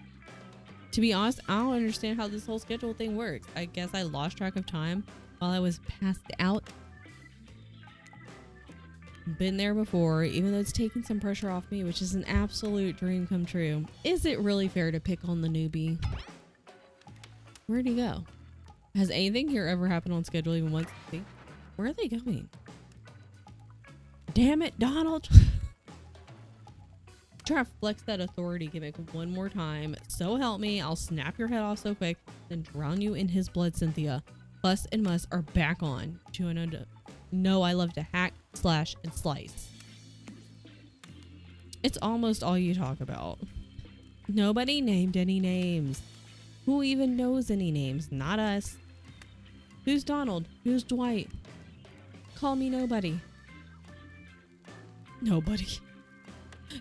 To be honest, I don't understand how this whole schedule thing works. I guess I lost track of time while I was passed out. Been there before, even though it's taking some pressure off me, which is an absolute dream come true. Is it really fair to pick on the newbie? Where'd he go? Has anything here ever happened on schedule even once? See? Where are they going? Damn it, Donald. Try to flex that authority gimmick one more time. So help me, I'll snap your head off so quick, then drown you in his blood, Cynthia. Fuss and Muss are back on. No, I love to hack, slash, and slice. It's almost all you talk about. Nobody named any names. Who even knows any names? Not us. Who's Donald? Who's Dwight? Call me nobody. Nobody.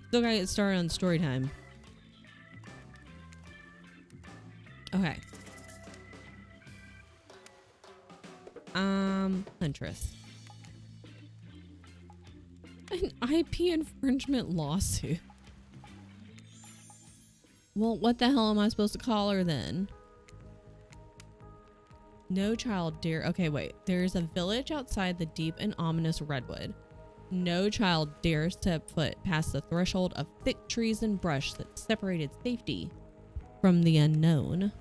Still gotta get started on story time. Okay. Huntress. An IP infringement lawsuit. Well, what the hell am I supposed to call her then? No child dare. Okay, wait. There's a village outside the deep and ominous redwood. No child dares step foot past the threshold of thick trees and brush that separated safety from the unknown.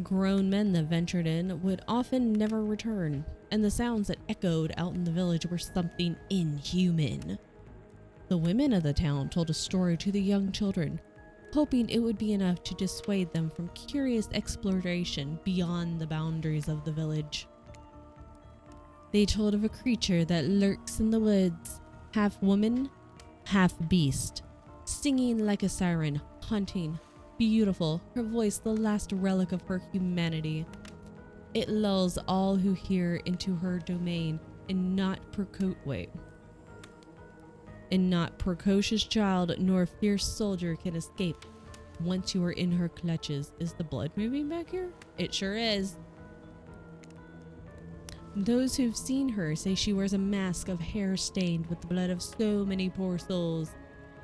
Grown men that ventured in would often never return, and the sounds that echoed out in the village were something inhuman. The women of the town told a story to the young children, hoping it would be enough to dissuade them from curious exploration beyond the boundaries of the village. They told of a creature that lurks in the woods, half woman, half beast, singing like a siren, haunting, beautiful, her voice the last relic of her humanity. It lulls all who hear into her domain, and not precocious child nor fierce soldier can escape once you are in her clutches. Is the blood moving back here? It sure is. Those who've seen her say she wears a mask of hair stained with the blood of so many poor souls.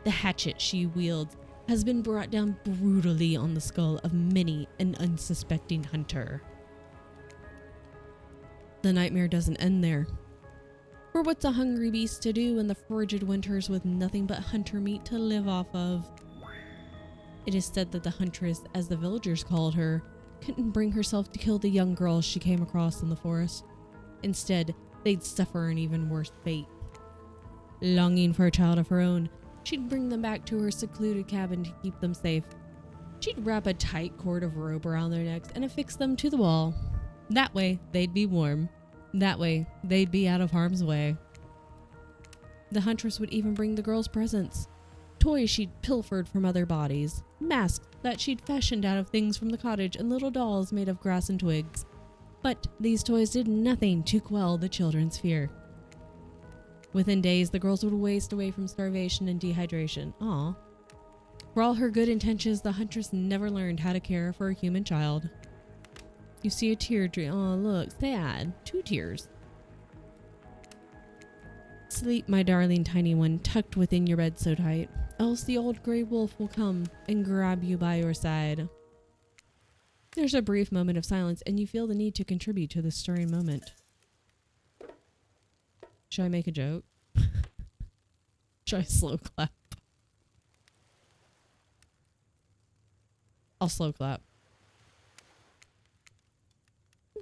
The hatchet she wields has been brought down brutally on the skull of many an unsuspecting hunter. The nightmare doesn't end there. For what's a hungry beast to do in the frigid winters with nothing but hunter meat to live off of? It is said that the huntress, as the villagers called her, couldn't bring herself to kill the young girls she came across in the forest. Instead, they'd suffer an even worse fate. Longing for a child of her own, she'd bring them back to her secluded cabin to keep them safe. She'd wrap a tight cord of rope around their necks and affix them to the wall. That way, they'd be warm. That way, they'd be out of harm's way. The huntress would even bring the girls presents. Toys she'd pilfered from other bodies. Masks that she'd fashioned out of things from the cottage, and little dolls made of grass and twigs. But these toys did nothing to quell the children's fear. Within days, the girls would waste away from starvation and dehydration. Aw. For all her good intentions, the huntress never learned how to care for a human child. You see a tear drip. Oh, look, sad. 2 tears. Sleep, my darling tiny one, tucked within your bed so tight, else the old gray wolf will come and grab you by your side. There's a brief moment of silence, and you feel the need to contribute to this stirring moment. Should I make a joke? Should I slow clap? I'll slow clap.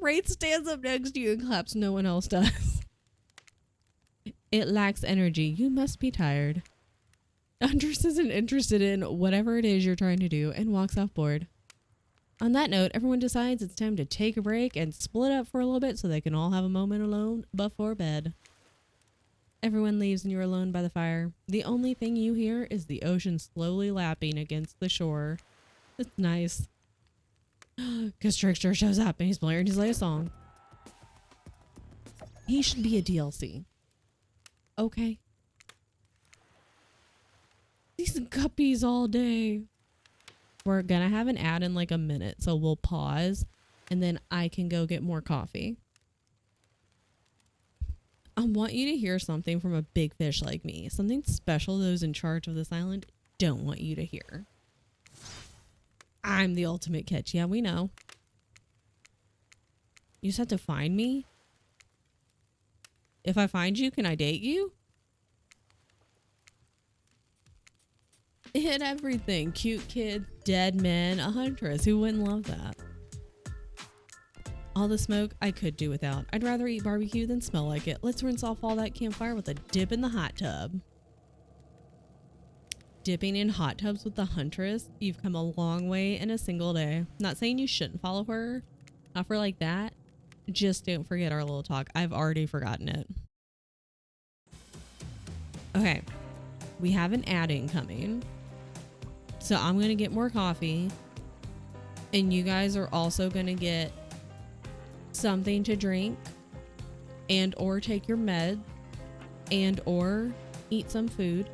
Wraith stands up next to you and claps. No one else does. It lacks energy. You must be tired. Huntress isn't interested in whatever it is you're trying to do and walks off board. On that note, everyone decides it's time to take a break and split up for a little bit so they can all have a moment alone before bed. Everyone leaves and you're alone by the fire. The only thing you hear is the ocean slowly lapping against the shore. It's nice. Because Trickster shows up and he's blaring his latest song. He should be a DLC. Okay. These guppies all day. We're gonna have an ad in like a minute, so we'll pause and then I can go get more coffee. I want you to hear something from a big fish like me. Something special those in charge of this island don't want you to hear. I'm the ultimate catch. Yeah, we know. You just have to find me. If I find you, can I date you? Hit everything. Cute kid, dead man, a huntress. Who wouldn't love that? All the smoke I could do without. I'd rather eat barbecue than smell like it. Let's rinse off all that campfire with a dip in the hot tub. Dipping in hot tubs with the Huntress? You've come a long way in a single day. Not saying you shouldn't follow her. Not for like that. Just don't forget our little talk. I've already forgotten it. Okay. We have an ad-in coming. So I'm going to get more coffee. And you guys are also going to get something to drink and or take your med and or eat some food.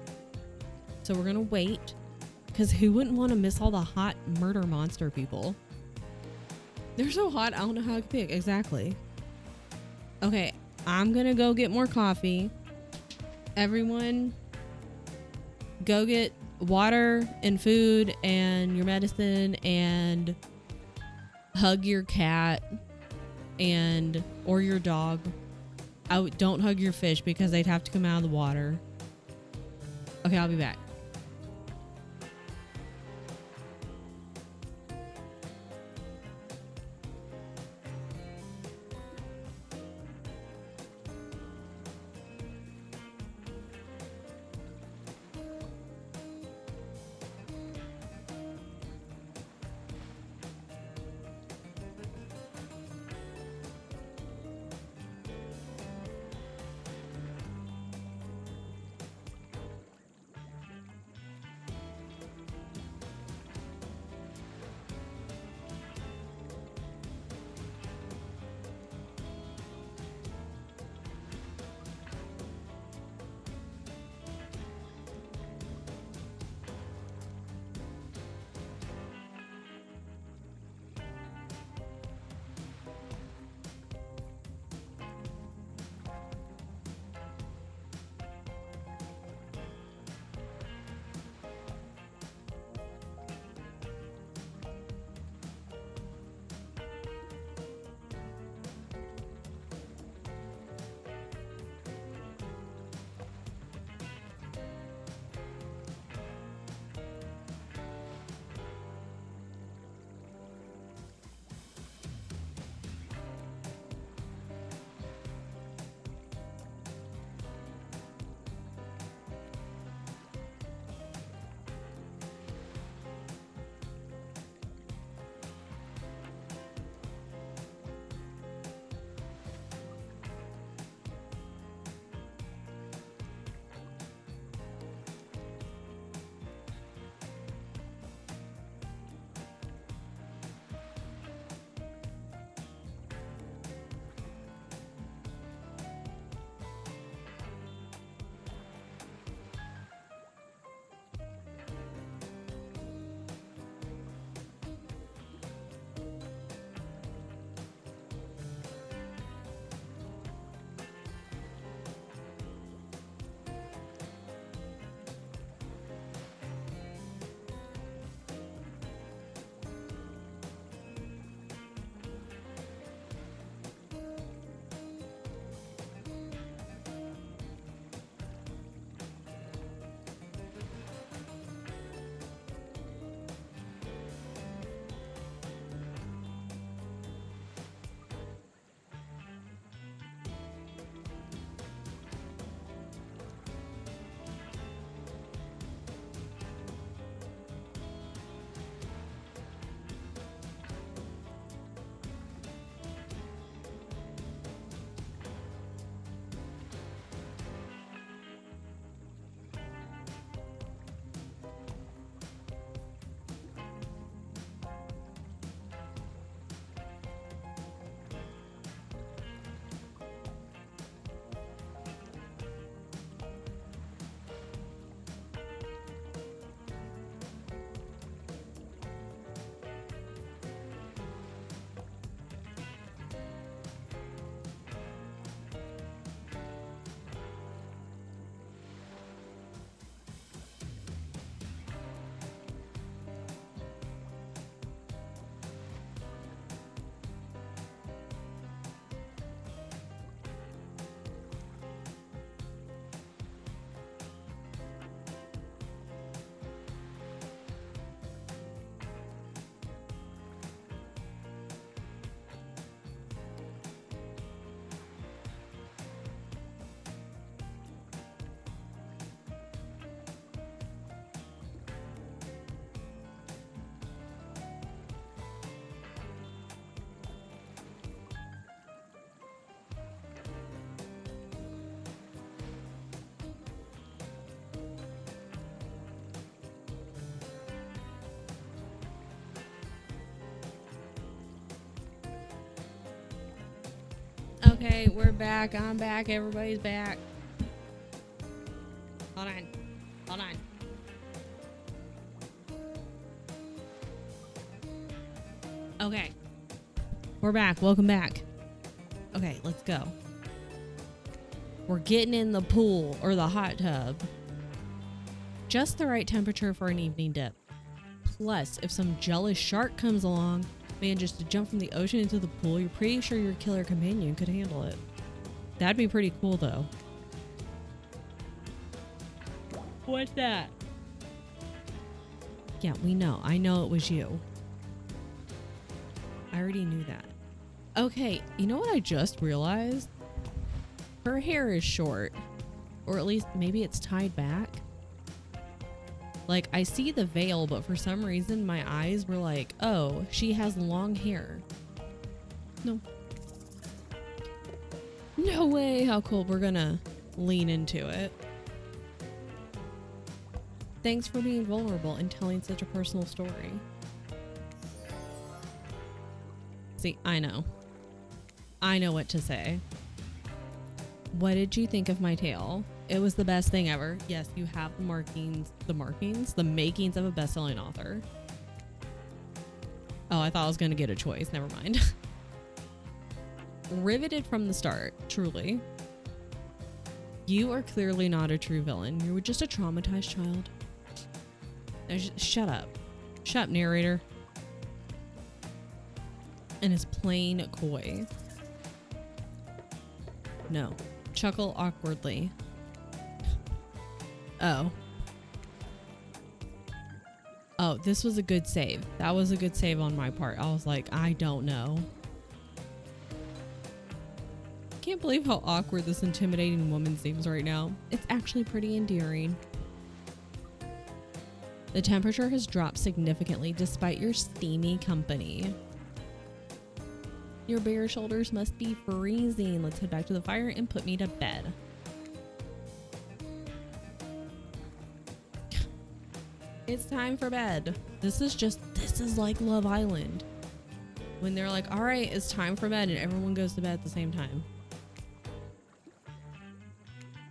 So we're gonna wait, because who wouldn't want to miss all the hot murder monster people? They're so hot, I don't know how to pick. Exactly. Okay, I'm gonna go get more coffee. Everyone go get water and food and your medicine, and hug your cat and or your dog. Don't hug your fish because they'd have to come out of the water. Okay, I'll be back. Okay, we're back. I'm back. Everybody's back. Hold on. Hold on. Okay. We're back. Welcome back. Okay, let's go. We're getting in the pool or the hot tub. Just the right temperature for an evening dip. Plus, if some jealous shark comes along, man, just to jump from the ocean into the pool, you're pretty sure your killer companion could handle it. That'd be pretty cool, though. What's that? Yeah, we know. I know it was you. I already knew that. Okay, you know what I just realized? Her hair is short. Or at least maybe it's tied back. Like, I see the veil, but for some reason my eyes were like, oh, she has long hair. No. No way. How cool. We're gonna lean into it. Thanks for being vulnerable and telling such a personal story. See, I know. I know what to say. What did you think of my tale? It was the best thing ever. Yes, you have the makings of a best-selling author. Oh, I thought I was going to get a choice. Never mind. Riveted from the start, truly. You are clearly not a true villain. You were just a traumatized child. Shut up. Shut up, narrator. And is plain coy. No. Chuckle awkwardly. Oh. Oh, this was a good save. That was a good save on my part. I was like, I don't know. Can't believe how awkward this intimidating woman seems right now. It's actually pretty endearing. The temperature has dropped significantly despite your steamy company. Your bare shoulders must be freezing. Let's head back to the fire and put me to bed. It's time for bed. This is like Love Island. When they're like, all right, it's time for bed, and everyone goes to bed at the same time.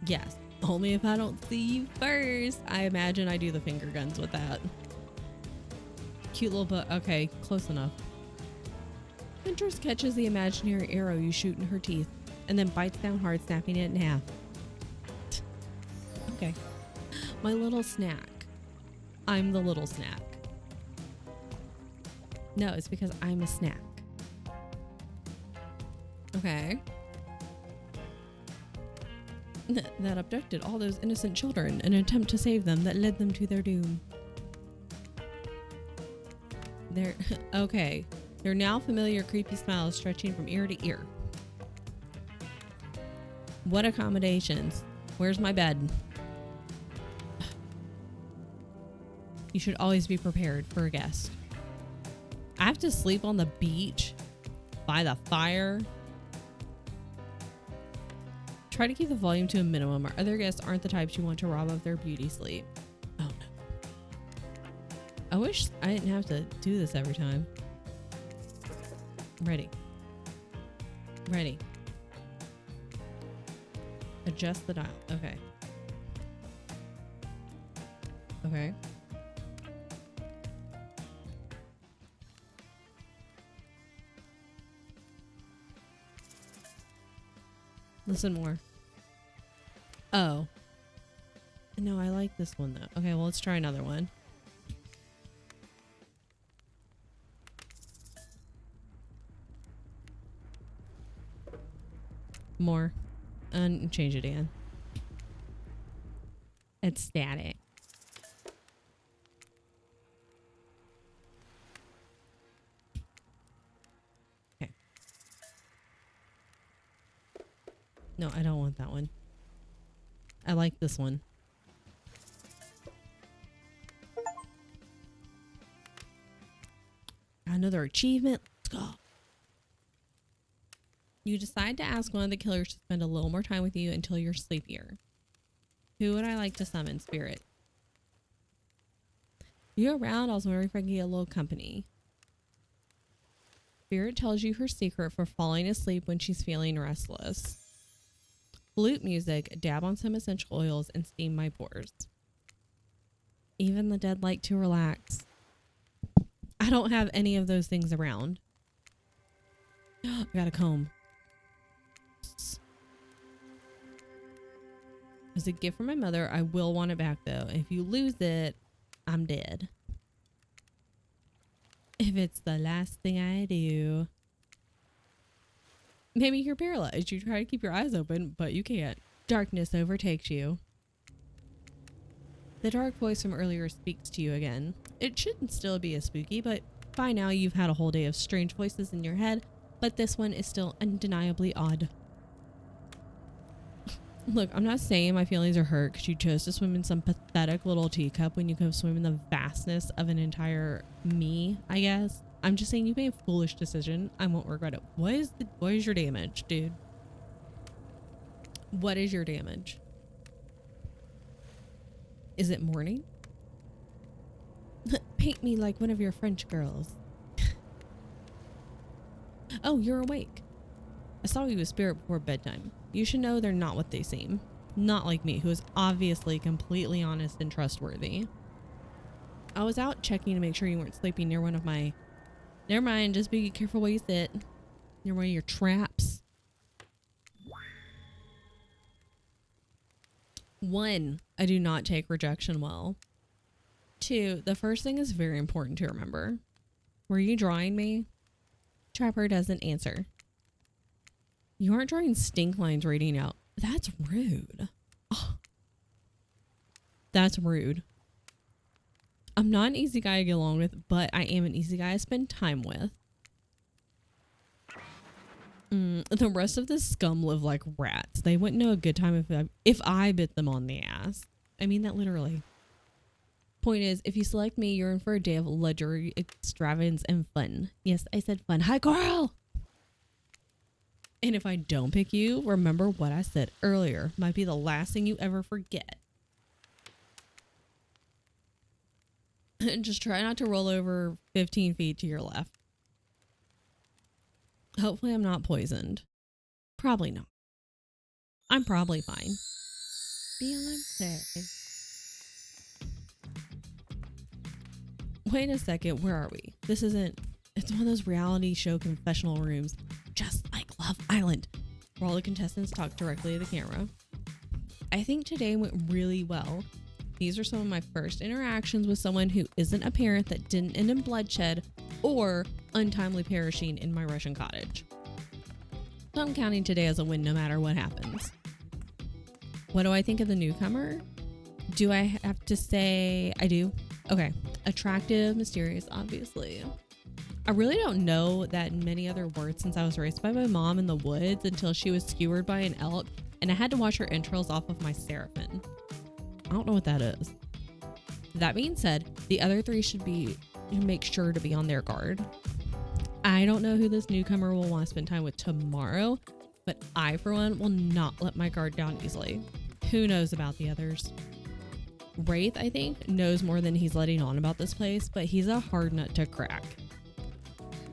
Yes, only if I don't see you first. I imagine I do the finger guns with that. Cute little butt. Okay, close enough. Pinterest catches the imaginary arrow you shoot in her teeth and then bites down hard, snapping it in half. Okay. My little snack. I'm the little snack. No, it's because I'm a snack. Okay. That abducted all those innocent children in an attempt to save them that led them to their doom. Okay. Their now familiar creepy smile is stretching from ear to ear. What accommodations? Where's my bed? You should always be prepared for a guest. I have to sleep on the beach by the fire. Try to keep the volume to a minimum. Our other guests aren't the types you want to rob of their beauty sleep. Oh no. I wish I didn't have to do this every time. Ready. Ready. Adjust the dial. Okay. Okay. Listen more. Oh. No, I like this one though. Okay, well, let's try another one. More. And change it again. It's static. Okay. No, I don't want that one. I like this one. Another achievement. Let's go. You decide to ask one of the killers to spend a little more time with you until you're sleepier. Who would I like to summon, Spirit? You around? I was wondering if I could get a little company. Spirit tells you her secret for falling asleep when she's feeling restless. Flute music, dab on some essential oils, and steam my pores. Even the dead like to relax. I don't have any of those things around. I got a comb. As a gift from my mother, I will want it back though. If you lose it, I'm dead. If it's the last thing I do. Maybe you're paralyzed. You try to keep your eyes open, but you can't. Darkness overtakes you. The dark voice from earlier speaks to you again. It shouldn't still be as spooky, but by now you've had a whole day of strange voices in your head, but this one is still undeniably odd. Look, I'm not saying my feelings are hurt because you chose to swim in some pathetic little teacup when you could have swum in the vastness of an entire me, I guess. I'm just saying you made a foolish decision. I won't regret it. What is your damage, dude? What is your damage? Is it morning? Paint me like one of your French girls. Oh, you're awake. I saw you with Spirit before bedtime. You should know they're not what they seem. Not like me, who is obviously completely honest and trustworthy. I was out checking to make sure you weren't sleeping near one of my... Never mind, just be careful where you sit. Near one of your traps. 1, I do not take rejection well. 2, the first thing is very important to remember. Were you drawing me? Trapper doesn't answer. You aren't drawing stink lines reading out. That's rude. Oh, that's rude. I'm not an easy guy to get along with, but I am an easy guy to spend time with. The rest of the scum live like rats. They wouldn't know a good time if I bit them on the ass. I mean that literally. Point is, if you select me, you're in for a day of luxury, extravagance, and fun. Yes, I said fun. Hi, Coral! And if I don't pick you, remember what I said earlier. Might be the last thing you ever forget. And just try not to roll over 15 feet to your left. Hopefully I'm not poisoned. Probably not. I'm probably fine. Feeling safe. Wait a second, where are we? This isn't... It's one of those reality show confessional rooms. Just like Love Island, where all the contestants talk directly to the camera. I think today went really well. These are some of my first interactions with someone who isn't a parent that didn't end in bloodshed or untimely perishing in my Russian cottage. So I'm counting today as a win no matter what happens. What do I think of the newcomer? Do I have to say I do? Okay. Attractive, mysterious, obviously. I really don't know that many other words since I was raised by my mom in the woods until she was skewered by an elk and I had to watch her entrails off of my seraphim. I don't know what that is. That being said, the other 3 should make sure to be on their guard. I don't know who this newcomer will want to spend time with tomorrow, but I, for one, will not let my guard down easily. Who knows about the others? Wraith, I think, knows more than he's letting on about this place, but he's a hard nut to crack.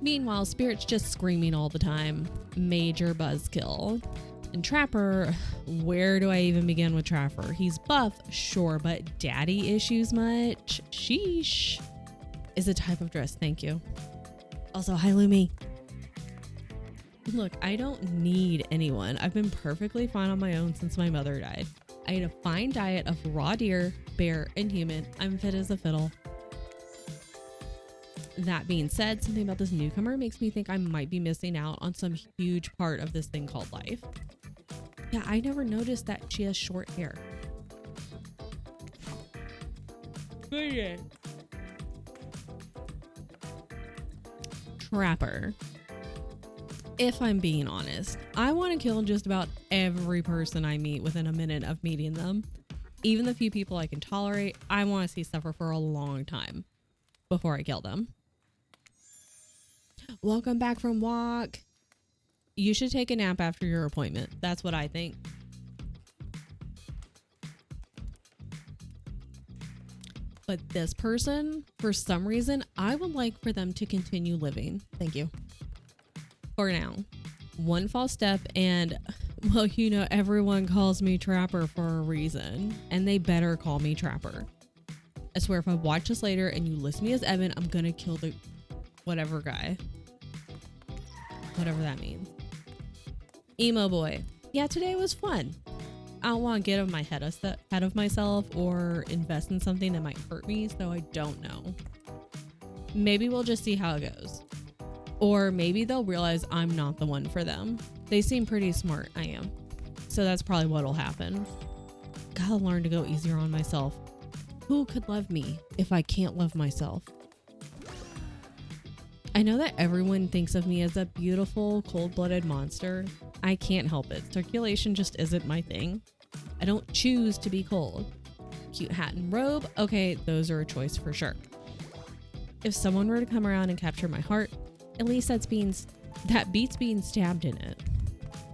Meanwhile, Spirit's just screaming all the time. Major buzzkill. And Trapper, where do I even begin with Trapper? He's buff, sure, but daddy issues much? Sheesh. Is a type of dress, thank you. Also, hi Lumi. Look, I don't need anyone. I've been perfectly fine on my own since my mother died. I eat a fine diet of raw deer, bear, and human. I'm fit as a fiddle. That being said, something about this newcomer makes me think I might be missing out on some huge part of this thing called life. Yeah, I never noticed that she has short hair. Trapper. If I'm being honest, I want to kill just about every person I meet within a minute of meeting them. Even the few people I can tolerate, I want to see suffer for a long time before I kill them. Welcome back from walk. You should take a nap after your appointment. That's what I think. But this person, for some reason, I would like for them to continue living. Thank you. for now. One false step and, well, you know, everyone calls me Trapper for a reason, and they better call me Trapper. I swear if I watch this later and you list me as Evan, I'm gonna kill the whatever guy. Whatever that means. Emo boy. Yeah, today was fun. I don't want to get ahead of myself or invest in something that might hurt me, so I don't know. Maybe we'll just see how it goes. Or maybe they'll realize I'm not the one for them. They seem pretty smart, I am. So that's probably what'll happen. Gotta learn to go easier on myself. Who could love me if I can't love myself? I know that everyone thinks of me as a beautiful, cold-blooded monster. I can't help it. Circulation just isn't my thing. I don't choose to be cold. Cute hat and robe, okay, those are a choice for sure. If someone were to come around and capture my heart, at least that beats being stabbed in it.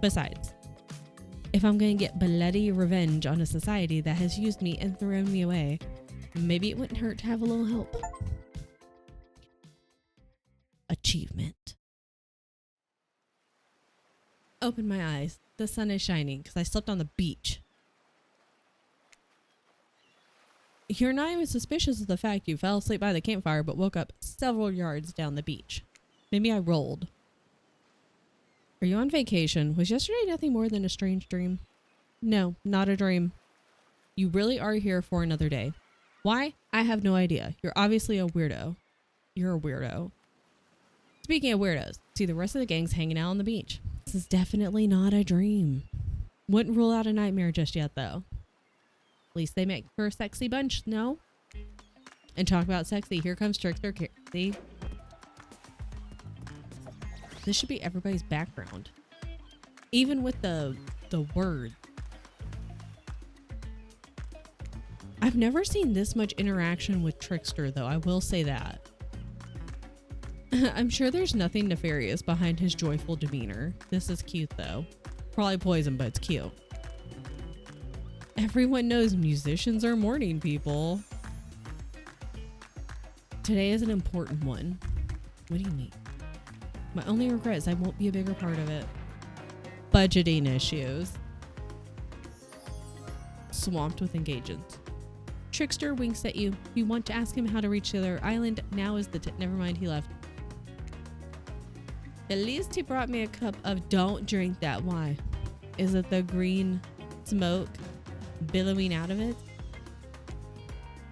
Besides, if I'm gonna get bloody revenge on a society that has used me and thrown me away, maybe it wouldn't hurt to have a little help. Achievement. Open my eyes. The sun is shining because I slept on the beach. You're not even suspicious of the fact you fell asleep by the campfire but woke up several yards down the beach. Maybe I rolled. Are you on vacation? Was yesterday nothing more than a strange dream? No, not a dream. You really are here for another day. Why? I have no idea. You're obviously a weirdo. You're a weirdo. Speaking of weirdos, see the rest of the gang's hanging out on the beach. This is definitely not a dream. Wouldn't rule out a nightmare just yet, though. At least they make for a sexy bunch, no? And talk about sexy. Here comes Trickster. See? This should be everybody's background. Even with the word. I've never seen this much interaction with Trickster, though. I will say that. I'm sure there's nothing nefarious behind his joyful demeanor. This is cute, though. Probably poison, but it's cute. Everyone knows musicians are morning people. Today is an important one. What do you mean? My only regret is I won't be a bigger part of it. Budgeting issues. Swamped with engagements. Trickster winks at you. You want to ask him how to reach the other island. Now is the never mind, he left. At least he brought me a cup of don't drink that. Why? Is it the green smoke billowing out of it?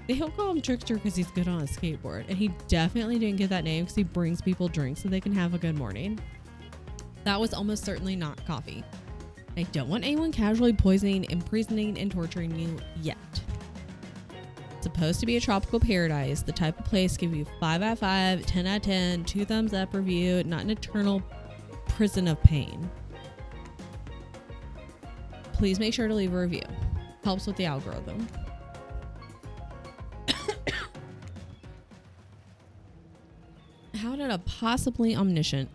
He'll call him Trickster because he's good on a skateboard. And he definitely didn't get that name because he brings people drinks so they can have a good morning. That was almost certainly not coffee. I don't want anyone casually poisoning, imprisoning, and torturing you yet. It's supposed to be a tropical paradise, the type of place give you 5 out of 5, 10 out of 10, 2 thumbs up review, not an eternal prison of pain. Please make sure to leave a review. Helps with the algorithm. How did a possibly omniscient,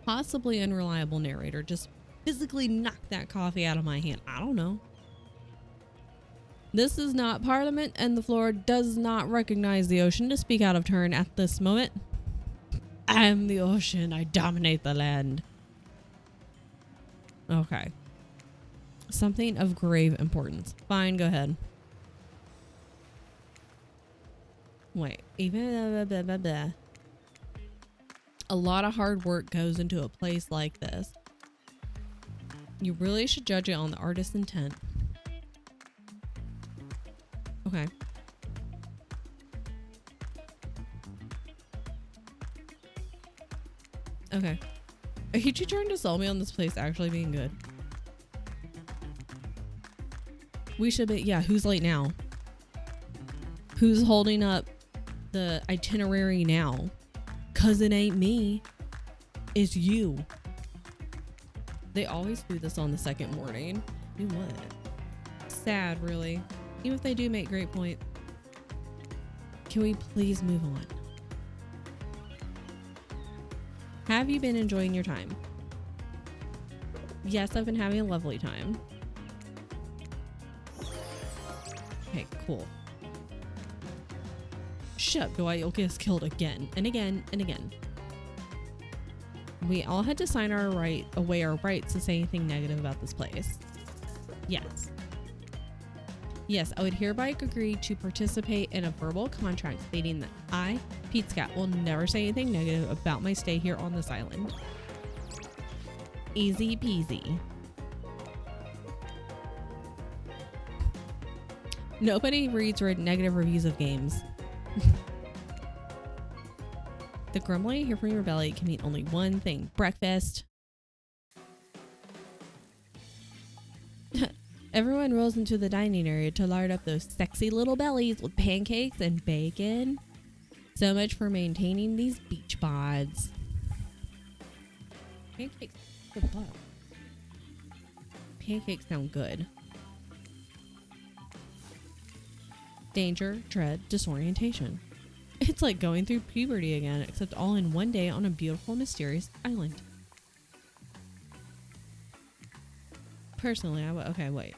possibly unreliable narrator just physically knock that coffee out of my hand? I don't know. This is not Parliament, and the floor does not recognize the ocean to speak out of turn at this moment. I am the ocean. I dominate the land. Okay. Something of grave importance. Fine, go ahead. Wait. Even blah, blah, blah. A lot of hard work goes into a place like this. You really should judge it on the artist's intent. Okay. Okay. Are you trying to sell me on this place actually being good? We should be, yeah, who's late now? Who's holding up the itinerary now? 'Cause it ain't me. It's you. They always do this on the second morning. Do what? Sad, really. Even if they do make great points. Can we please move on? Have you been enjoying your time? Yes, I've been having a lovely time. Okay, cool. Shit, do I get us killed again and again and again? We all had to sign away our rights to say anything negative about this place. Yes. Yes, I would hereby agree to participate in a verbal contract stating that I, Pete Scat, will never say anything negative about my stay here on this island. Easy peasy. Nobody reads negative reviews of games. The grumbling you hear from your belly can mean only one thing: breakfast. Everyone rolls into the dining area to lard up those sexy little bellies with pancakes and bacon. So much for maintaining these beach bods. Pancakes are the butt. Pancakes sound good. Danger, dread, disorientation. It's like going through puberty again, except all in one day on a beautiful, mysterious island. Personally, okay, wait.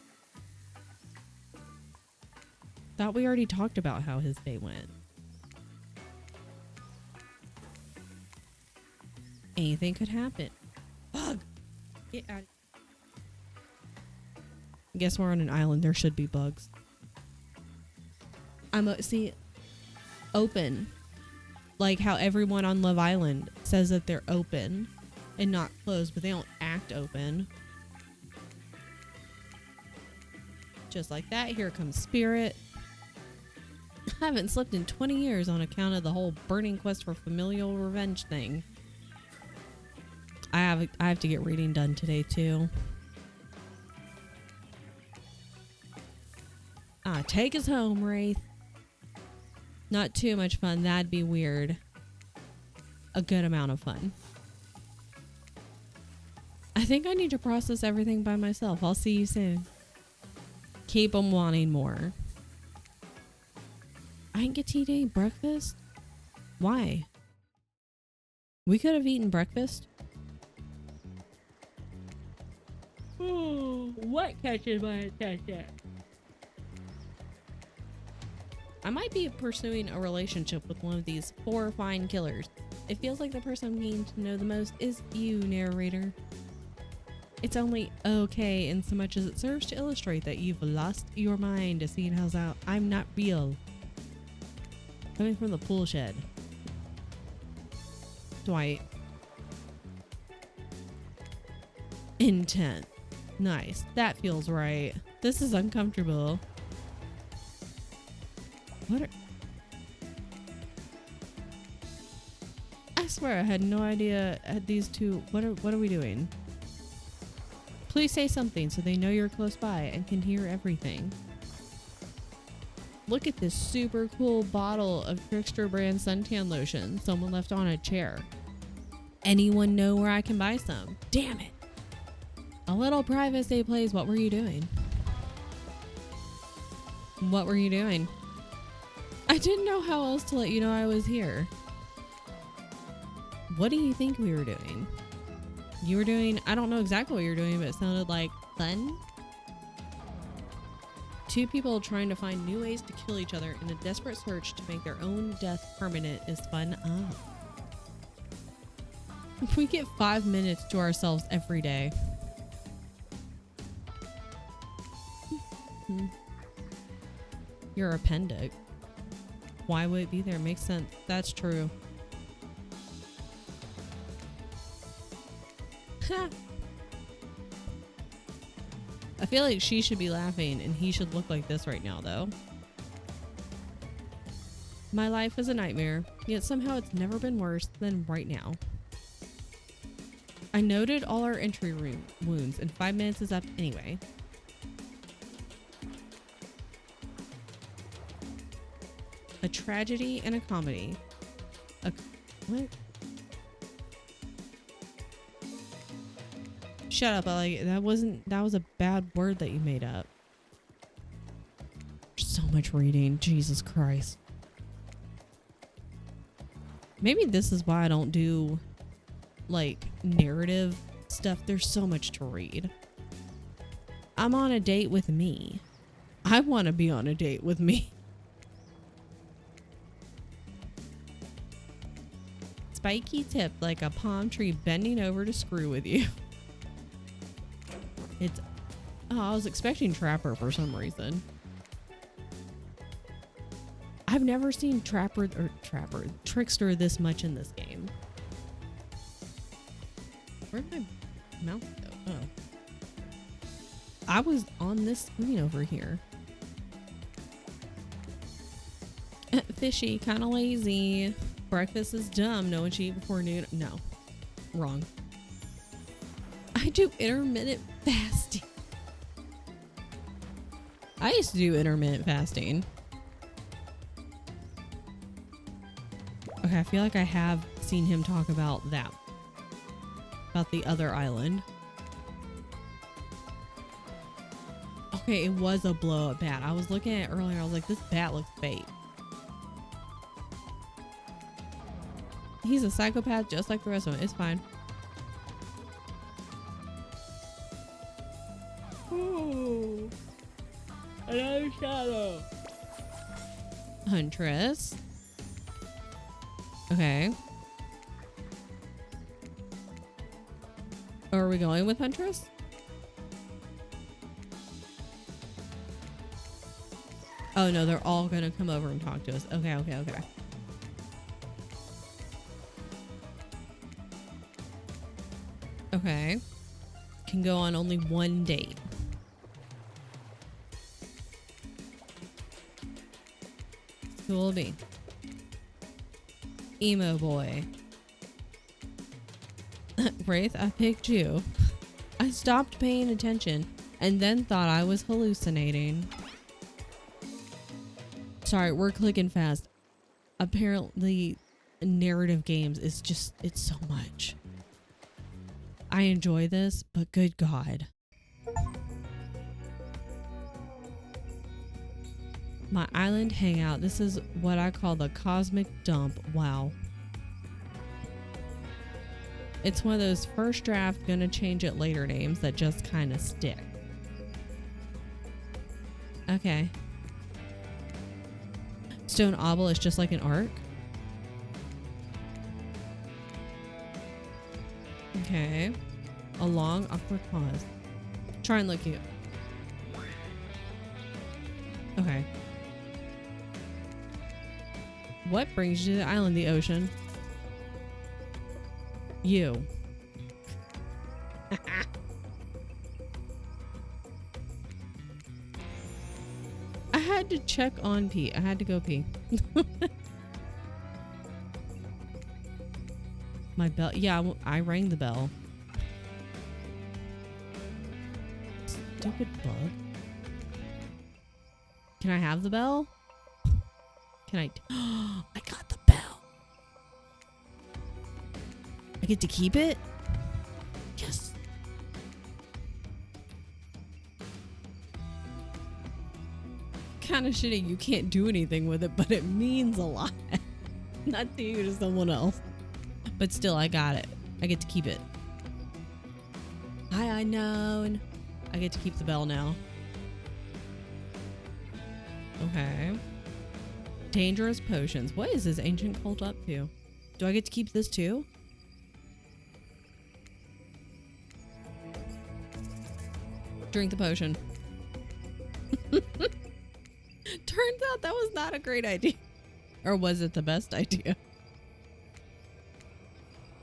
Thought we already talked about how his day went. Anything could happen. Bug! Get out. Guess we're on an island. There should be bugs. See, open. Like how everyone on Love Island says that they're open and not closed, but they don't act open. Just like that, here comes Spirit. I haven't slept in 20 years on account of the whole burning quest for familial revenge thing. I have to get reading done today too. Take us home, Wraith. Not too much fun. That'd be weird. A good amount of fun. I think I need to process everything by myself. I'll see you soon. Keep them wanting more. I didn't get to eat breakfast? Why? We could have eaten breakfast. What catches my attention? I might be pursuing a relationship with one of these 4 fine killers. It feels like the person I'm getting to know the most is you, narrator. It's only okay in so much as it serves to illustrate that you've lost your mind to seeing how I'm not real. Coming from the pool shed. Dwight. Intent. Nice. That feels right. This is uncomfortable. I swear I had no idea these two. What are we doing? Please say something so they know you're close by and can hear everything. Look at this super cool bottle of Trickster brand suntan lotion someone left on a chair. Anyone know where I can buy some? Damn it. A little privacy, please. What were you doing? What were you doing? I didn't know how else to let you know I was here. What do you think we were doing? You were doing, I don't know exactly what you were doing, but it sounded like fun. 2 people trying to find new ways to kill each other in a desperate search to make their own death permanent is fun. If we get 5 minutes to ourselves every day. Your appendix. Why would it be there? Makes sense. That's true. I feel like she should be laughing and he should look like this right now, though. My life is a nightmare, yet somehow it's never been worse than right now. I noted all our entry room wounds and 5 minutes is up anyway. A tragedy and a comedy. What? Shut up. That was a bad word that you made up. So much reading. Jesus Christ. Maybe this is why I don't do like narrative stuff. There's so much to read. I'm on a date with me. I want to be on a date with me. spiky tip like a palm tree bending over to screw with you. It's... Oh, I was expecting Trapper for some reason. I've never seen Trickster this much in this game. Where'd my mouse go? Oh. I was on this screen over here. Fishy, kind of lazy. Breakfast is dumb. No one should eat before noon. No, wrong. I do intermittent fasting. I used to do intermittent fasting. Okay, I feel like I have seen him talk about that. About the other island. Okay, it was a blow up bat. I was looking at it earlier. I was like, this bat looks fake. He's a psychopath just like the rest of them. It's fine. Ooh. Another shadow. Huntress. Okay. Are we going with Huntress? Oh no, they're all gonna come over and talk to us. Okay, okay, okay. Okay. Can go on only one date. Who will it be? Emo boy. Wraith, I picked you. I stopped paying attention and then thought I was hallucinating. Sorry, we're clicking fast. Apparently, narrative games is just, it's so much. I enjoy this, but good God. My island hangout. This is what I call the cosmic dump. Wow. It's one of those first draft, gonna change it later names that just kind of stick. Okay. Stone obelisk just like an arc. Okay. A long awkward pause. Try and look cute. Okay. What brings you to the island? The ocean. You. I had to check on pee. I had to go pee. My bell. Yeah, I rang the bell. Stupid bug. Can I have the bell? Can I? I got the bell. I get to keep it? Yes. Kind of shitty. You can't do anything with it, but it means a lot. Not to you, to someone else. But still, I got it. I get to keep it. Hi, unknown. I get to keep the bell now. Okay. Dangerous potions. What is this ancient cult up to? Do I get to keep this too? Drink the potion. Turns out that was not a great idea. Or was it the best idea?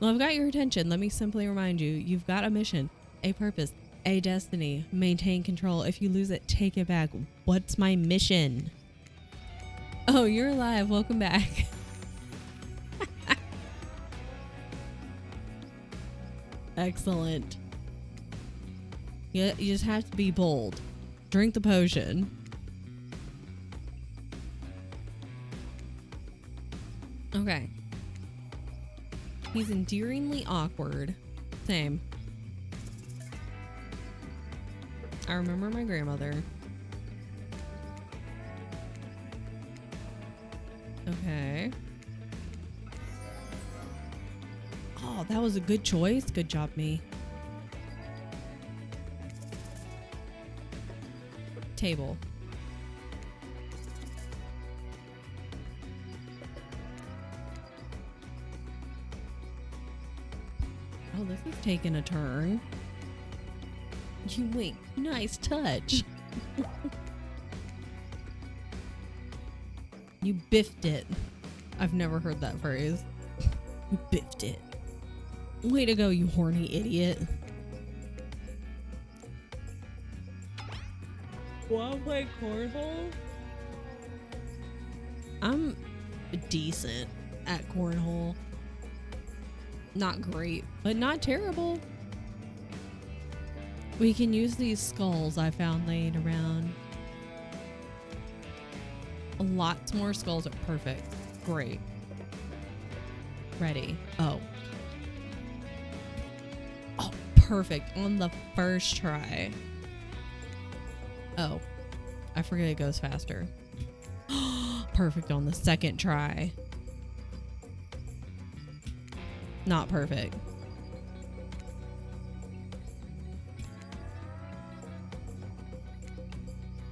Well, I've got your attention. Let me simply remind you, you've got a mission, a purpose, a destiny. Maintain control. If you lose it, take it back. What's my mission? Oh, you're alive. Welcome back. Excellent. You just have to be bold. Drink the potion. Okay. He's endearingly awkward. Same. I remember my grandmother. Okay. Oh, that was a good choice. Good job, me. Table. Oh, this is taking a turn. You wink. Nice touch. You biffed it. I've never heard that phrase. You biffed it. Way to go, you horny idiot. Wanna play cornhole? I'm decent at cornhole. Not great, but not terrible. We can use these skulls I found laying around. Lots more skulls are perfect. Great. Ready. Oh. Oh, perfect. On the first try. Oh. I forget it goes faster. Perfect on the second try. Not perfect.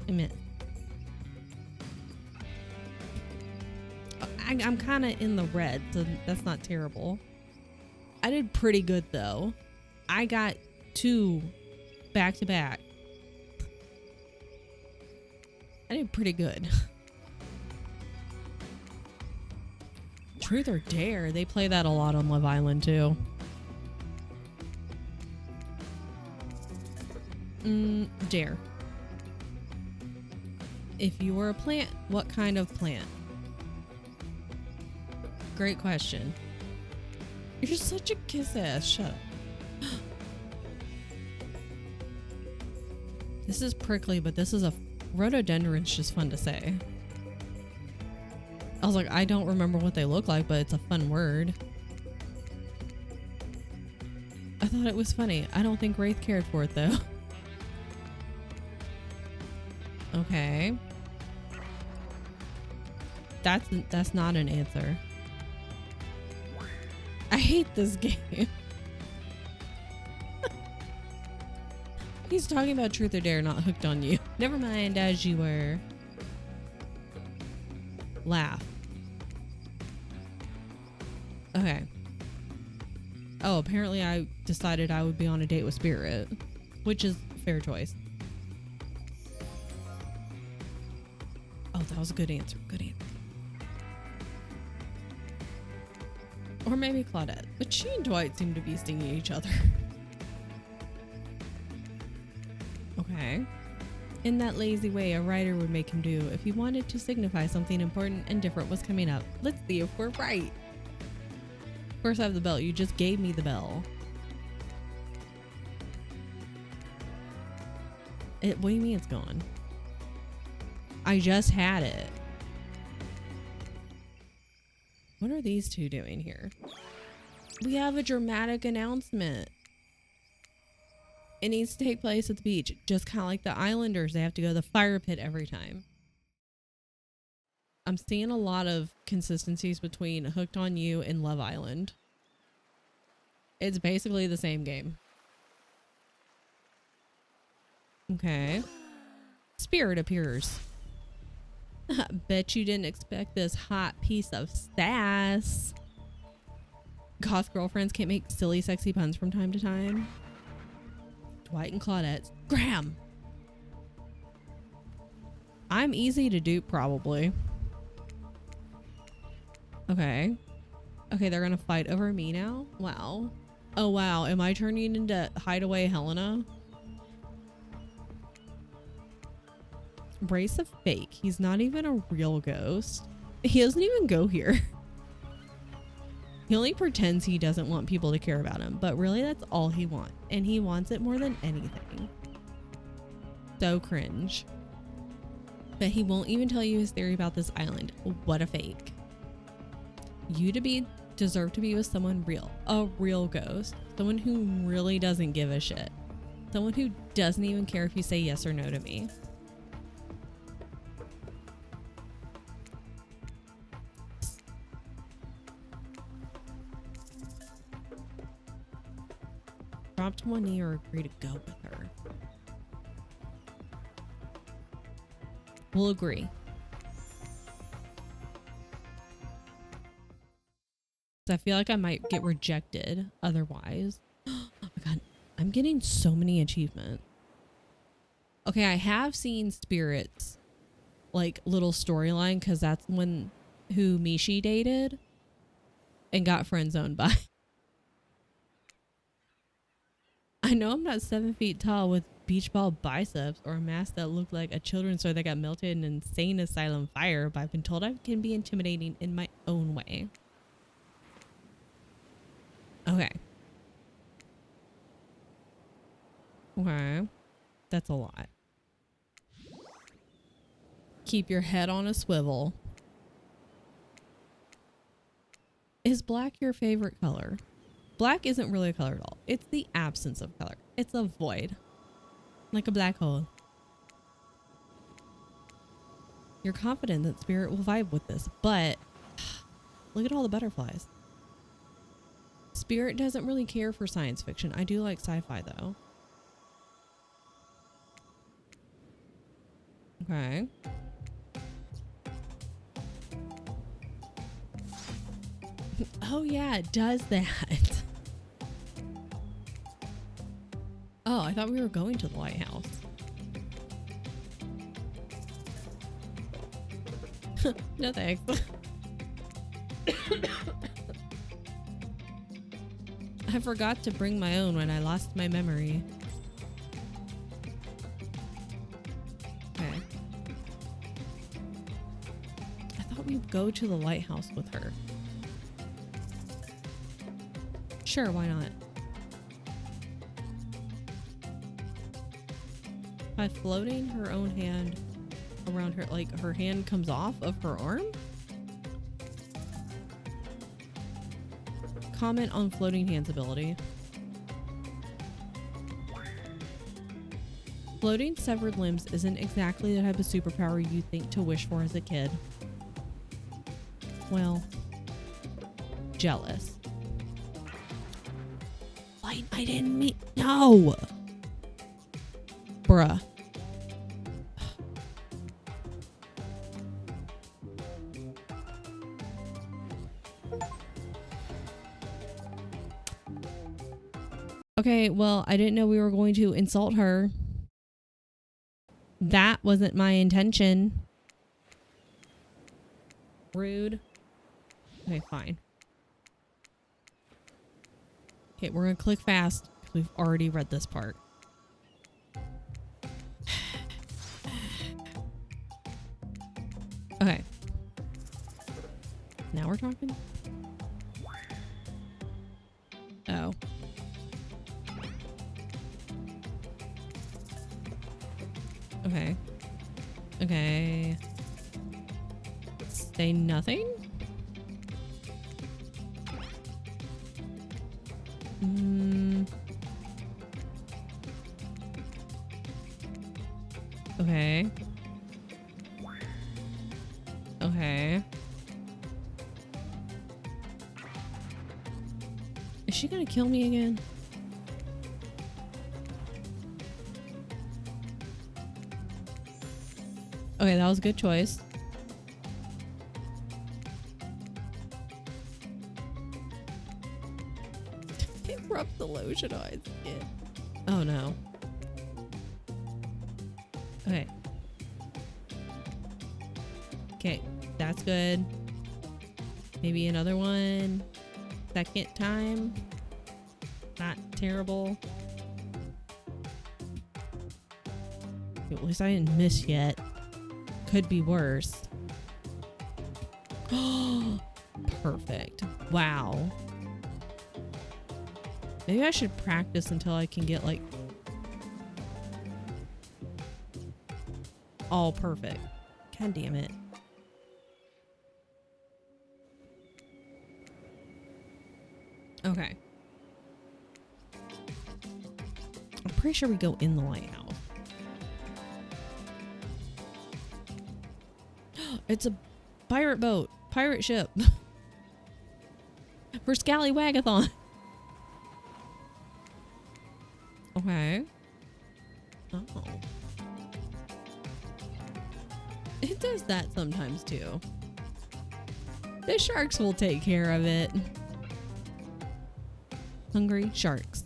I mean, I'm kind of in the red, so that's not terrible. I did pretty good though. I got 2 back to back. I did pretty good. Truth or Dare, they play that a lot on Love Island too. Dare. If you were a plant, what kind of plant? Great question. You're such a kiss ass. Shut up. This is prickly, but this is a rhododendron's just fun to say. I was like, I don't remember what they look like, but it's a fun word. I thought it was funny. I don't think Wraith cared for it though. Okay. That's not an answer. I hate this game. He's talking about Truth or Dare, not Hooked on You. Never mind, as you were. Laugh. Okay. Oh, apparently I decided I would be on a date with Spirit, which is a fair choice. Oh, that was a good answer. Good answer. Or maybe Claudette. But she and Dwight seem to be stinging each other. Okay. In that lazy way a writer would make him do if he wanted to signify something important and different was coming up. Let's see if we're right. Of course I have the bell. You just gave me the bell. What do you mean it's gone? I just had it. What are these two doing here? We have a dramatic announcement. It needs to take place at the beach, just kind of like the Islanders. They have to go to the fire pit every time. I'm seeing a lot of consistencies between Hooked on You and Love Island. It's basically the same game. Okay. Spirit appears. Bet you didn't expect this hot piece of sass. Goth girlfriends can't make silly, sexy puns from time to time. Dwight and Claudette. Graham! I'm easy to dupe, probably. Okay. Okay, they're gonna fight over me now? Wow. Oh, wow. Am I turning into Hideaway Helena? Brace a fake. He's not even a real ghost. He doesn't even go here. He only pretends he doesn't want people to care about him, but really that's all he wants. And he wants it more than anything. So cringe. But he won't even tell you his theory about this island. What a fake. You deserve to be with someone real. A real ghost. Someone who really doesn't give a shit. Someone who doesn't even care if you say yes or no to me. Drop to one knee or agree to go with her. We'll agree. I feel like I might get rejected otherwise. I'm getting so many achievements. Okay, I have seen Spirits, like, little storyline, because that's who Mishi dated and got friend zoned by. I know I'm not 7 feet tall with beach ball biceps or a mask that looked like a children's toy that got melted in an insane asylum fire, but I've been told I can be intimidating in my own way. Okay. Okay. That's a lot. Keep your head on a swivel. Is black your favorite color? Black isn't really a color at all. It's the absence of color. It's a void. Like a black hole. You're confident that Spirit will vibe with this, but look at all the butterflies. Spirit doesn't really care for science fiction. I do like sci-fi though. Okay. Oh yeah, it does that. Oh, I thought we were going to the lighthouse. No thanks. I forgot to bring my own when I lost my memory. Okay. I thought we'd go to the lighthouse with her. Sure, why not? By floating her own hand around her, like her hand comes off of her arm? Comment on floating hands ability. Floating severed limbs isn't exactly the type of superpower you think to wish for as a kid. Well, jealous. I didn't mean, no! Bruh. Okay, well, I didn't know we were going to insult her. That wasn't my intention. Rude. Okay, fine. Okay, we're gonna click fast because we've already read this part. Okay. Now we're talking? Oh. Okay. Okay. Say nothing? Okay. Okay. Is she gonna kill me again? Okay, that was a good choice. It rubs the lotion on its skin. Oh no. Okay. Okay, that's good. Maybe another one. Second time. Not terrible. Okay, at least I didn't miss yet. Could be worse. Perfect. Wow. Maybe I should practice until I can get like all perfect. God damn it. Okay. I'm pretty sure we go in the lighthouse. It's a pirate boat. Pirate ship. For Scallywagathon. Okay. Oh. It does that sometimes too. The sharks will take care of it. Hungry sharks.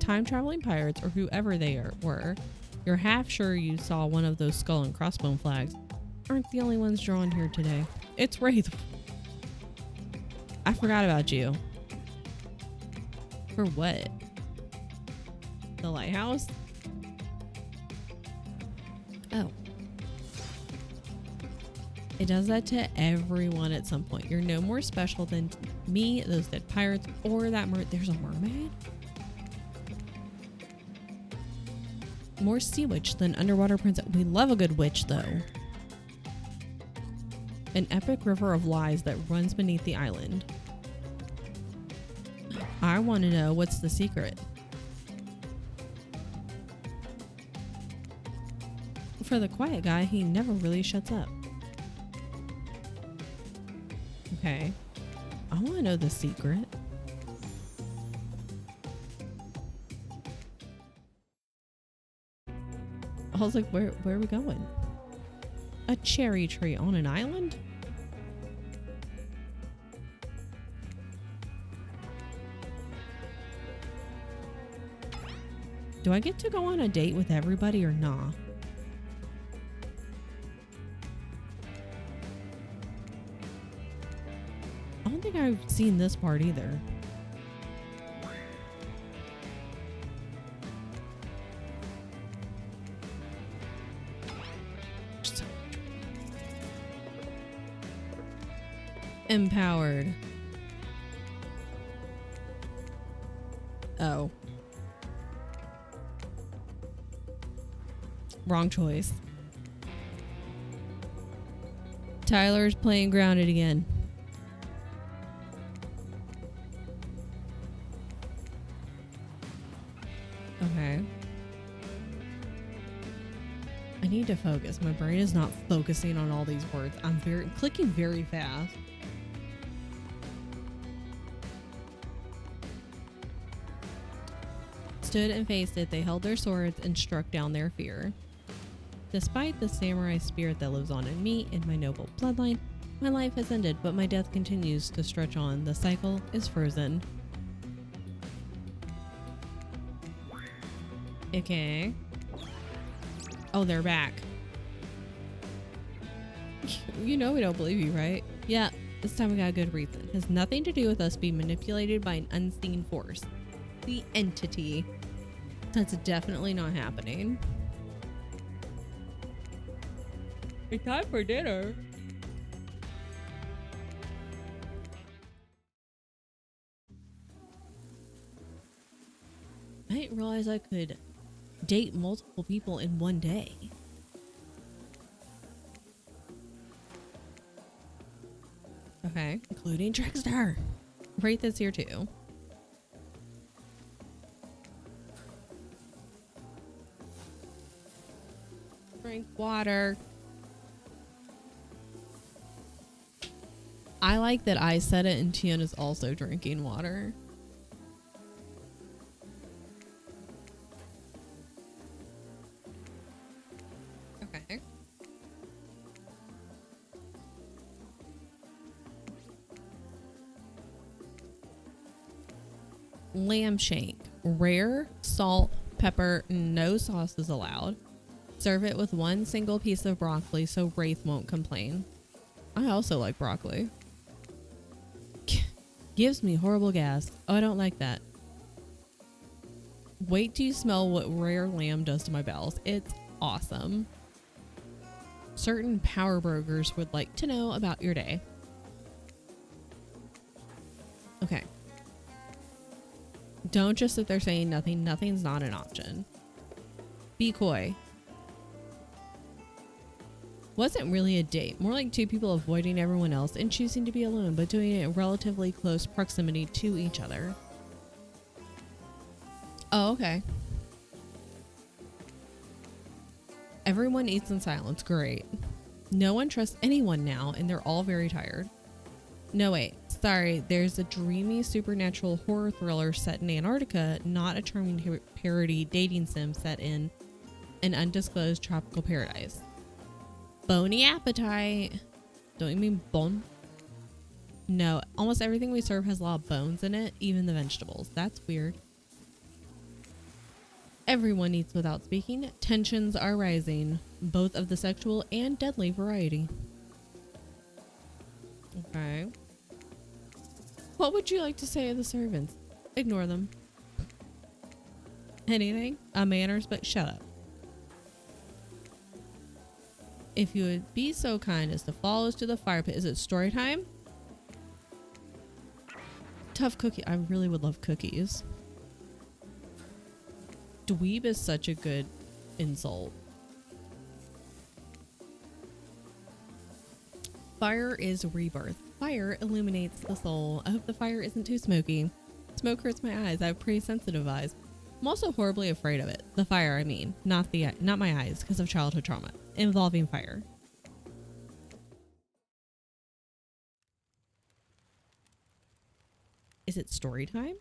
time traveling pirates or whoever they were. You're half sure you saw one of those skull and crossbone flags. Aren't the only ones drawn here today. It's Wraith. I forgot about you. For what? The lighthouse? Oh. It does that to everyone at some point. You're no more special than me, those dead pirates, or that there's a mermaid? More sea witch than underwater princess. We love a good witch, though. An epic river of lies that runs beneath the island. I want to know what's the secret. For the quiet guy, he never really shuts up. Okay. I want to know the secret. I was like, where are we going? A cherry tree on an island? Do I get to go on a date with everybody or nah? I don't think I've seen this part either. Empowered. Oh. Wrong choice. Tyler's playing grounded again. Okay. I need to focus. My brain is not focusing on all these words. I'm clicking very fast. Stood and faced it, they held their swords and struck down their fear. Despite the samurai spirit that lives on in me and my noble bloodline, my life has ended, but my death continues to stretch on. The cycle is frozen. Okay. Oh, they're back. You know we don't believe you, right? Yeah, this time we got a good reason. It has nothing to do with us being manipulated by an unseen force. The entity. That's definitely not happening. It's time for dinner. I didn't realize I could date multiple people in one day. Okay, including Trickster. Wraith is here too. Drink water. I like that I said it and Tiana's also drinking water. Okay. Lamb shank. Rare, salt, pepper, no sauce is allowed. Serve it with one single piece of broccoli so Wraith won't complain. I also like broccoli. Gives me horrible gas. Oh, I don't like that. Wait till you smell what rare lamb does to my bowels. It's awesome. Certain power burgers would like to know about your day. Okay. Don't just sit there saying nothing. Nothing's not an option. Be coy. Wasn't really a date, more like two people avoiding everyone else and choosing to be alone, but doing it in relatively close proximity to each other. Oh, okay. Everyone eats in silence. Great. No one trusts anyone now, and they're all very tired. No, wait. Sorry, there's a dreamy supernatural horror thriller set in Antarctica, not a charming parody dating sim set in an undisclosed tropical paradise. Bony appetite. Don't you mean bone? No, almost everything we serve has a lot of bones in it, even the vegetables. That's weird. Everyone eats without speaking. Tensions are rising, both of the sexual and deadly variety. Okay. What would you like to say to the servants? Ignore them. Anything? Manners, but shut up. If you would be so kind as to follow us to the fire pit. Is it story time? Tough cookie. I really would love cookies. Dweeb is such a good insult. Fire is rebirth. Fire illuminates the soul. I hope the fire isn't too smoky. Smoke hurts my eyes. I have pretty sensitive eyes. I'm also horribly afraid of it. The fire, I mean. Not my eyes, because of childhood trauma involving fire. Is it story time?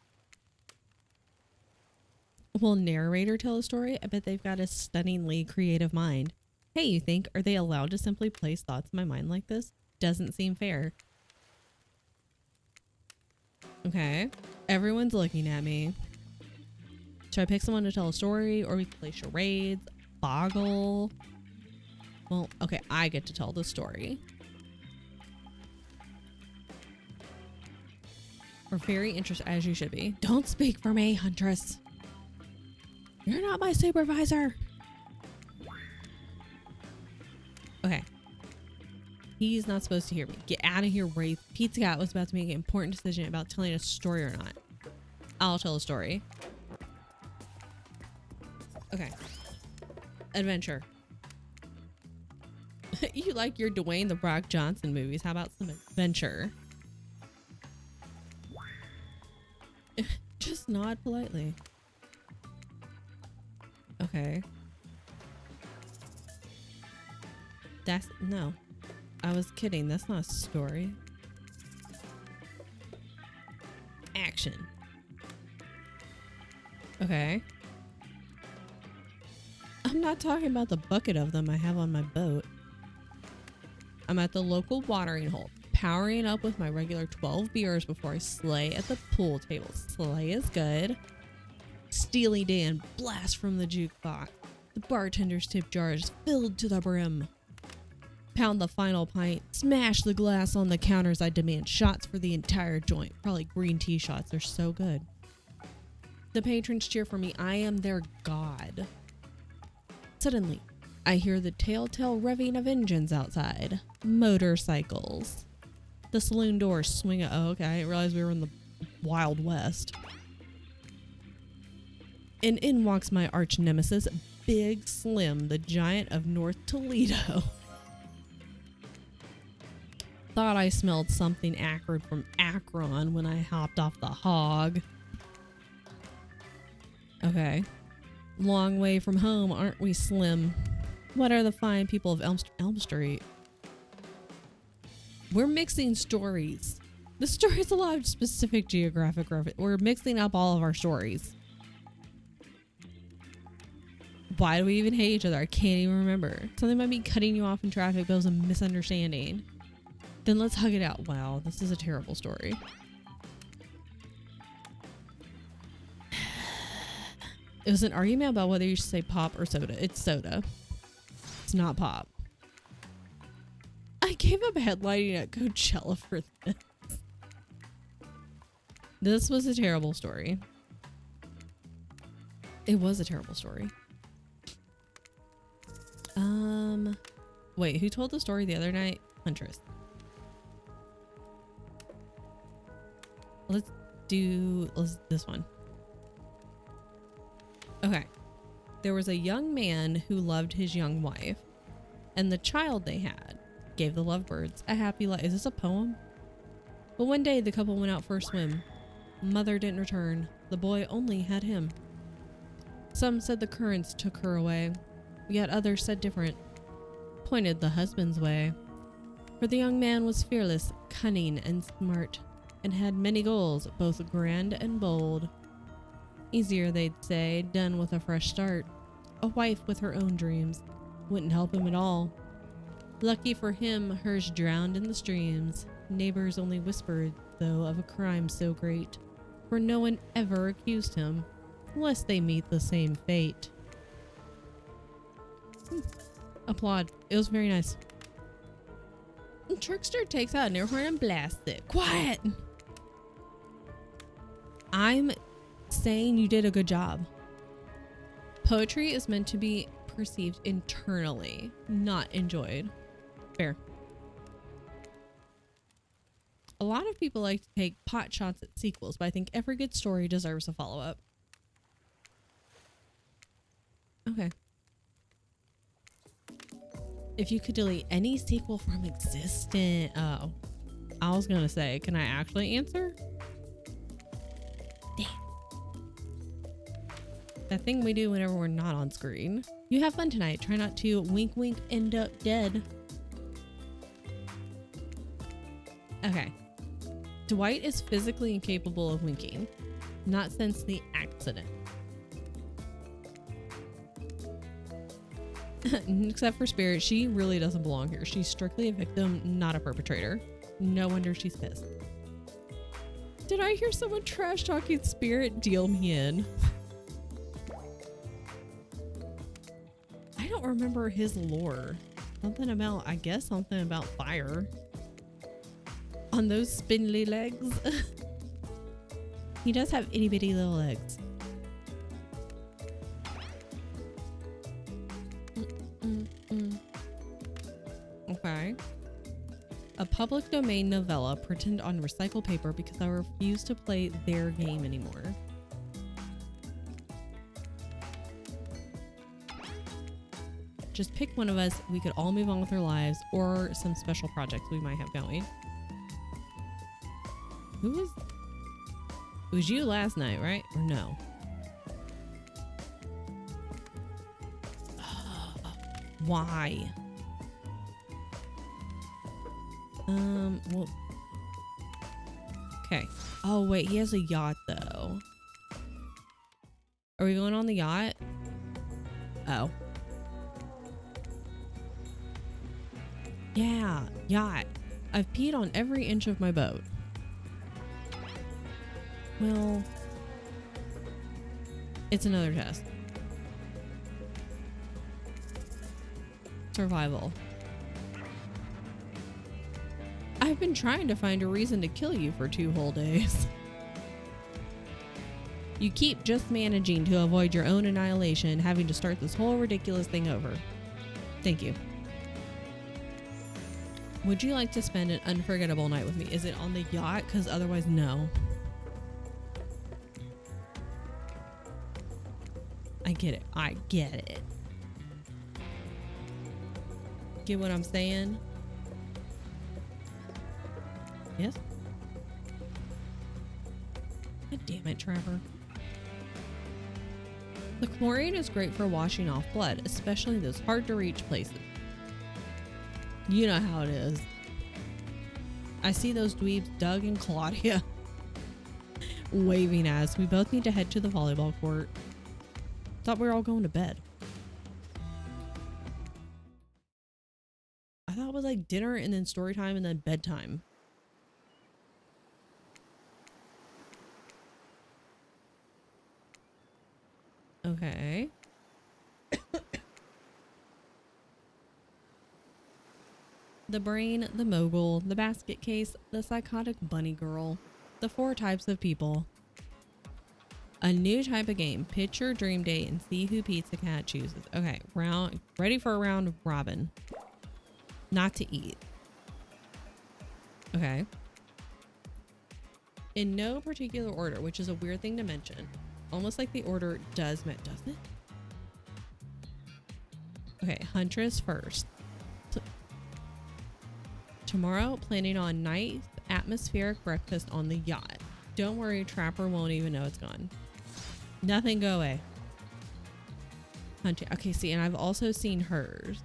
Will narrator tell a story? I bet they've got a stunningly creative mind. Hey, you think, are they allowed to simply place thoughts in my mind like this? Doesn't seem fair. Okay. Everyone's looking at me. Should I pick someone to tell a story, or we can play charades, boggle? Well, okay, I get to tell the story. We're very interested, as you should be. Don't speak for me, Huntress. You're not my supervisor. Okay. He's not supposed to hear me. Get out of here, Wraith. Pizza Cat was about to make an important decision about telling a story or not. I'll tell a story. Okay. Adventure. You like your Dwayne The Rock Johnson movies. How about some adventure? Just nod politely. Okay. No. I was kidding. That's not a story. Action. Okay. I'm not talking about the bucket of them I have on my boat. I'm at the local watering hole, powering up with my regular 12 beers before I slay at the pool table. Slay is good. Steely Dan blast from the jukebox. The bartender's tip jar is filled to the brim. Pound the final pint. Smash the glass on the counters. I demand shots for the entire joint. Probably green tea shots. They're so good. The patrons cheer for me. I am their god. Suddenly, I hear the telltale revving of engines outside. Motorcycles. The saloon doors swing. Oh, okay. I didn't realize we were in the Wild West. And in walks my arch nemesis, Big Slim, the giant of North Toledo. Thought I smelled something acrid from Akron when I hopped off the hog. Okay. Long way from home, aren't we, Slim? What are the fine people of Elm Street? We're mixing stories. The story's a lot of specific geographic reference. We're mixing up all of our stories. Why do we even hate each other? I can't even remember. Something about me cutting you off in traffic, but it was a misunderstanding. Then let's hug it out. Wow, this is a terrible story. It was an argument about whether you should say pop or soda. It's soda. It's not pop. I gave up headlighting at Coachella for this. This was a terrible story. It was a terrible story. Wait, who told the story the other night? Huntress. Let's do this one. Okay. There was a young man who loved his young wife, and the child they had gave the lovebirds a happy life. Is this a poem? But one day the couple went out for a swim. Mother didn't return. The boy only had him. Some said the currents took her away, yet others said different. Pointed the husband's way. For the young man was fearless, cunning, and smart, and had many goals, both grand and bold. Easier, they'd say, done with a fresh start. A wife with her own dreams wouldn't help him at all. Lucky for him, hers drowned in the streams. Neighbors only whispered, though, of a crime so great, for no one ever accused him. Unless they meet the same fate. Applaud. It was very nice. Trickster takes out an air horn and blasts it. Quiet! I'm saying you did a good job. Poetry is meant to be perceived internally, not enjoyed. Fair. A lot of people like to take pot shots at sequels, but I think every good story deserves a follow-up. Okay. If you could delete any sequel from existence... Oh. I was gonna say, can I actually answer? Damn. That thing we do whenever we're not on screen. You have fun tonight. Try not to wink wink end up dead. Okay. Dwight is physically incapable of winking. Not since the accident. Except for Spirit, she really doesn't belong here. She's strictly a victim, not a perpetrator. No wonder she's pissed. Did I hear someone trash talking Spirit? Deal me in. I don't remember his lore. Something about, I guess something about fire. On those spindly legs. He does have itty bitty little legs. Okay. A public domain novella printed on recycled paper because I refuse to play their game anymore. Just pick one of us. We could all move on with our lives or some special projects we might have going. Who was... It was you last night, right? Or no? Why? Well... Okay. Oh, wait. He has a yacht, though. Are we going on the yacht? Oh. Yeah, yacht. I've peed on every inch of my boat. Well, it's another test. Survival. I've been trying to find a reason to kill you for 2 whole days. You keep just managing to avoid your own annihilation, having to start this whole ridiculous thing over. Thank you. Would you like to spend an unforgettable night with me? Is it on the yacht? Because otherwise, no. I get it. I get it. Get what I'm saying? Yes? God damn it, Trevor. The chlorine is great for washing off blood, especially those hard to reach places. You know how it is. I see those dweebs, Doug and Claudia, waving at us. We both need to head to the volleyball court. Thought we were all going to bed. I thought it was like dinner and then story time and then bedtime. Okay. The brain, the mogul, the basket case, the psychotic bunny girl, the 4 types of people. A new type of game. Pitch your dream date and see who Pizza Cat chooses. Okay, ready for a round robin. Not to eat. Okay. In no particular order, which is a weird thing to mention. Almost like the order doesn't it? Okay, Huntress first. Tomorrow, planning on nice atmospheric breakfast on the yacht. Don't worry, Trapper won't even know it's gone. Nothing, go away. Hunting. Okay, see, and I've also seen hers.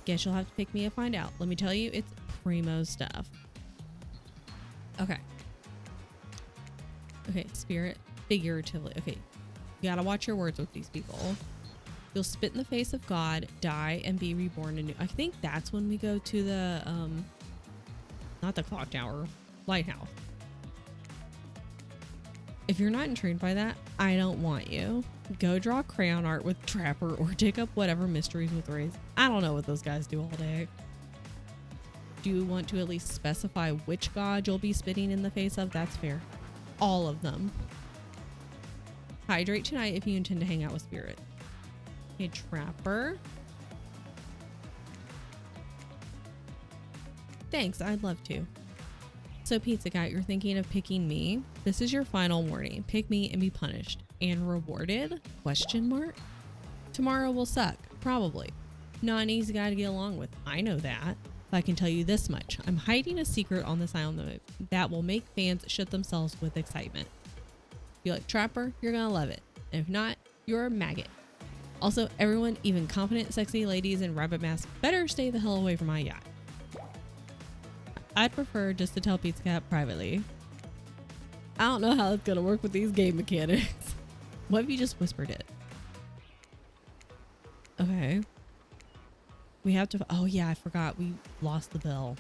Guess you'll have to pick me to find out. Let me tell you, it's primo stuff. Okay. Okay, spirit, figuratively. Okay, you gotta watch your words with these people. You'll spit in the face of God, die, and be reborn anew. I think that's when we go to the, not the clock tower, lighthouse. If you're not intrigued by that, I don't want you. Go draw crayon art with Trapper or dig up whatever mysteries with Rays. I don't know what those guys do all day. Do you want to at least specify which god you'll be spitting in the face of? That's fair. All of them. Hydrate tonight if you intend to hang out with Spirit. Okay, Trapper. Thanks, I'd love to. So Pizza Cat, you're thinking of picking me. This is your final warning. Pick me and be punished. And rewarded? Question mark? Tomorrow will suck. Probably. Not an easy guy to get along with. I know that. But I can tell you this much. I'm hiding a secret on this island that will make fans shit themselves with excitement. If you like Trapper, you're gonna love it. And if not, you're a maggot. Also, everyone, even confident, sexy ladies in rabbit masks, better stay the hell away from my yacht. I'd prefer just to tell Pizza Cat privately. I don't know how it's gonna work with these game mechanics. What if you just whispered it? Okay. We have to, oh yeah, I forgot. We lost the bell.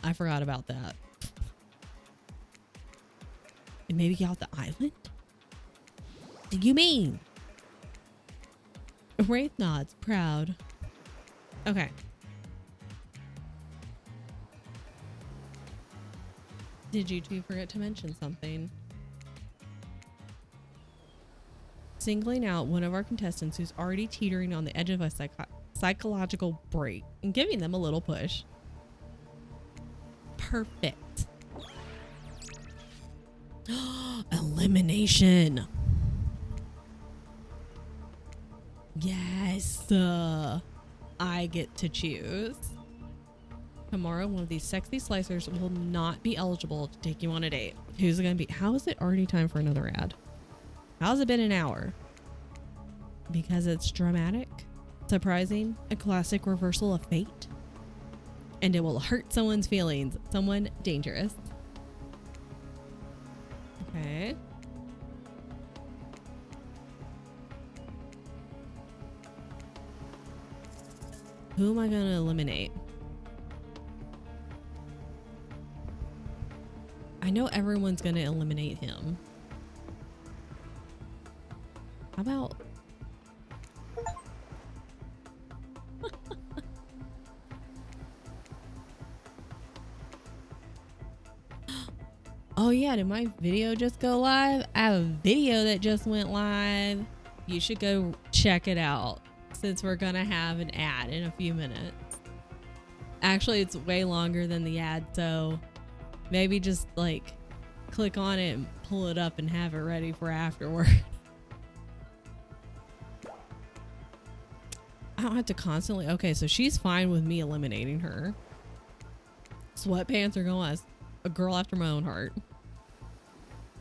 I forgot about that. And maybe get out the island? What do you mean? Wraith nods, proud. Okay. Did you two forget to mention something? Singling out one of our contestants who's already teetering on the edge of a psychological break and giving them a little push. Perfect. Elimination. Yes. I get to choose. Tomorrow, one of these sexy slicers will not be eligible to take you on a date. Who's it gonna be? How is it already time for another ad? How's it been an hour? Because it's dramatic, surprising, a classic reversal of fate, and it will hurt someone's feelings. Someone dangerous. Okay. Who am I gonna eliminate? I know everyone's gonna eliminate him. How about... Oh yeah, did my video just go live? I have a video that just went live. You should go check it out since we're gonna have an ad in a few minutes. Actually, it's way longer than the ad, so maybe just like click on it and pull it up and have it ready for afterward. I don't have to constantly. Okay, so she's fine with me eliminating her. Sweatpants are going as a girl after my own heart.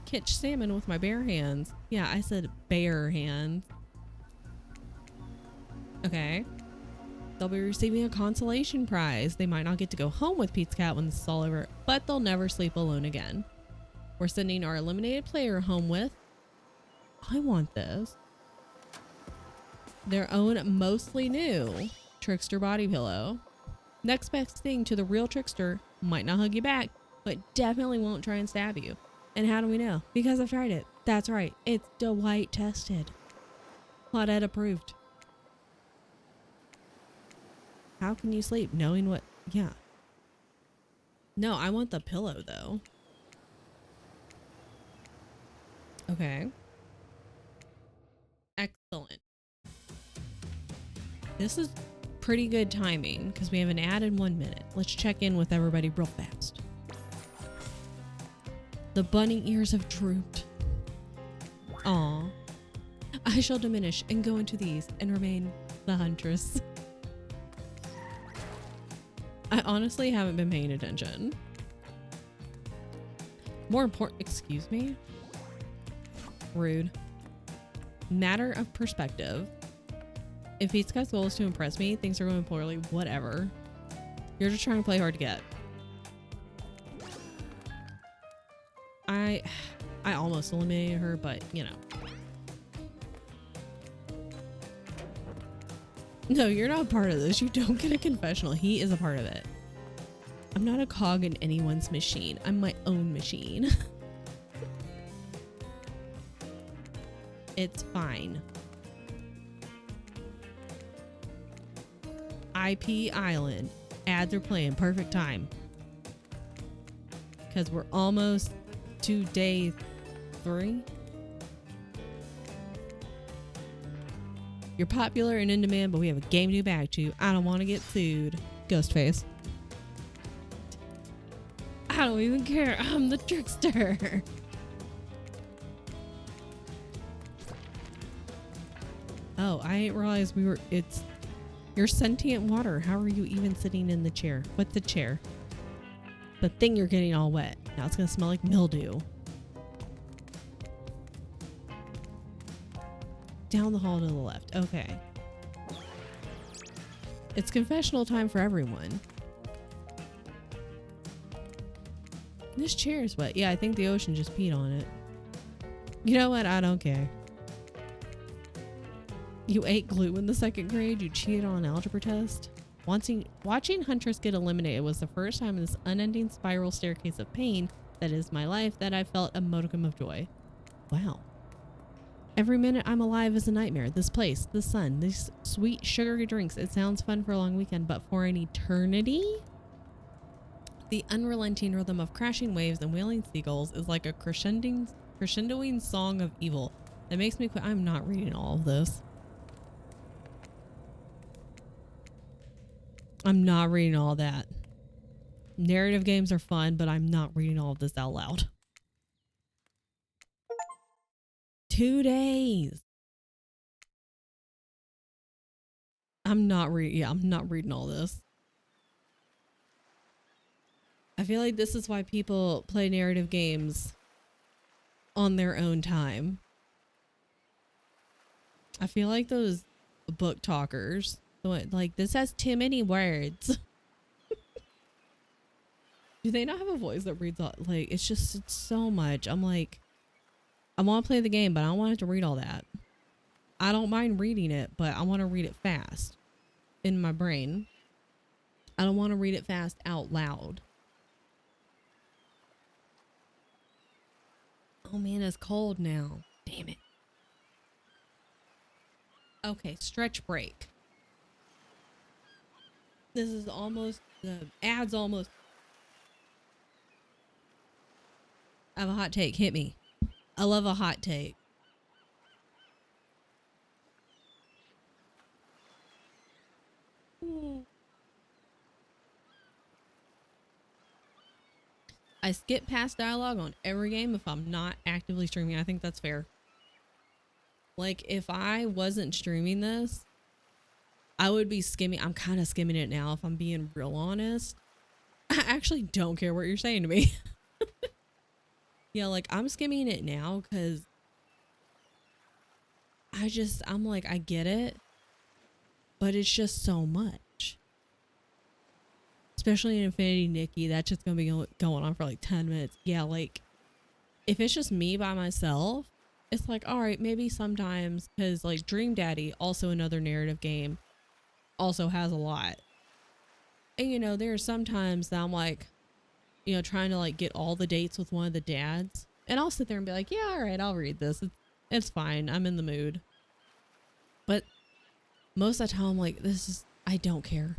Catch salmon with my bare hands. Yeah, I said bare hands. Okay. They'll be receiving a consolation prize. They might not get to go home with Pizza Cat when this is all over, but they'll never sleep alone again. We're sending our eliminated player home with, I want this, their own mostly new Trickster body pillow. Next best thing to the real Trickster. Might not hug you back, but definitely won't try and stab you. And how do we know? Because I've tried it. That's right. It's Dwight tested. Claudette approved. How can you sleep knowing what? Yeah. No, I want the pillow though. Okay. Excellent. This is pretty good timing because we have an ad in 1 minute. Let's check in with everybody real fast. The bunny ears have drooped. Aw. I shall diminish and go into these and remain the huntress. I honestly haven't been paying attention. More important, excuse me? Rude. Matter of perspective. If Pizza Cat's goal is to impress me, things are going poorly, whatever. You're just trying to play hard to get. I almost eliminated her, but you know. No, you're not part of this. You don't get a confessional. He is a part of it. I'm not a cog in anyone's machine. I'm my own machine. It's fine. IP Island. Ads are playing. Perfect time. Because we're almost to day 3. You're popular and in demand, but we have a game to do back to. I don't want to get sued. Ghostface. I don't even care. I'm the trickster. Oh, I didn't realize you're sentient water. How are you even sitting in the chair? What's the chair? The thing you're getting all wet. Now it's gonna smell like mildew. Down the hall to the left. Okay. It's confessional time for everyone. This chair is wet. Yeah, I think the ocean just peed on it. You know what? I don't care. You ate glue in the 2nd grade. You cheated on an algebra test. Watching Huntress get eliminated was the first time in this unending spiral staircase of pain that is my life that I felt a modicum of joy. Wow. Every minute I'm alive is a nightmare. This place, the sun, these sweet sugary drinks. It sounds fun for a long weekend, but for an eternity? The unrelenting rhythm of crashing waves and wailing seagulls is like a crescendoing song of evil that makes me quit. I'm not reading all of this. I'm not reading all that. Narrative games are fun, but I'm not reading all of this out loud. 2 days. I'm not reading all this. I feel like this is why people play narrative games on their own time. I feel like those book talkers, like, this has too many words. Do they not have a voice that reads all, like, it's so much. I'm like, I want to play the game, but I don't want to have to read all that. I don't mind reading it, but I want to read it fast in my brain. I don't want to read it fast out loud. Oh man, it's cold now. Damn it. Okay, stretch break. This is almost, the ad's almost. I have a hot take. Hit me. I love a hot take. I skip past dialogue on every game if I'm not actively streaming. I think that's fair. Like, if I wasn't streaming this, I would be skimming. I'm kind of skimming it now, if I'm being real honest. I actually don't care what you're saying to me. Yeah, like, I'm skimming it now because I'm like, I get it, but it's just so much. Especially in Infinity Nikki, that's just gonna be going on for like 10 minutes. Yeah, like, if it's just me by myself, it's like, all right, maybe sometimes, because like Dream Daddy, also another narrative game, also has a lot. And you know, there are sometimes that I'm like, you know, trying to like get all the dates with one of the dads, and I'll sit there and be like, yeah, all right, I'll read this. It's fine. I'm in the mood. But most of the time, I'm like, I don't care.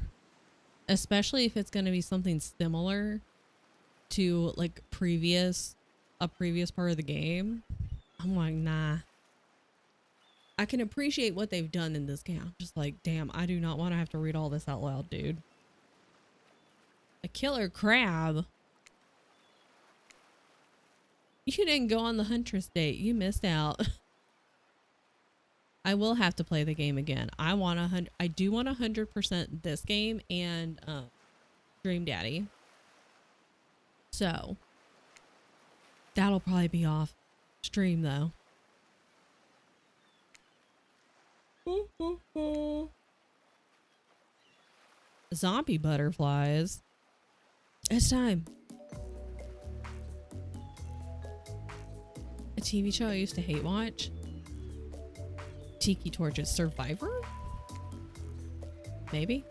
Especially if it's going to be something similar to like a previous part of the game. I'm like, nah. I can appreciate what they've done in this game. I'm just like, damn, I do not want to have to read all this out loud, dude. A killer crab? You didn't go on the Huntress date. You missed out. I will have to play the game again. I do want 100% this game and Dream Daddy. So that'll probably be off stream though. Zombie butterflies. It's time. A TV show I used to hate watch. Tiki Torches. Survivor? Maybe.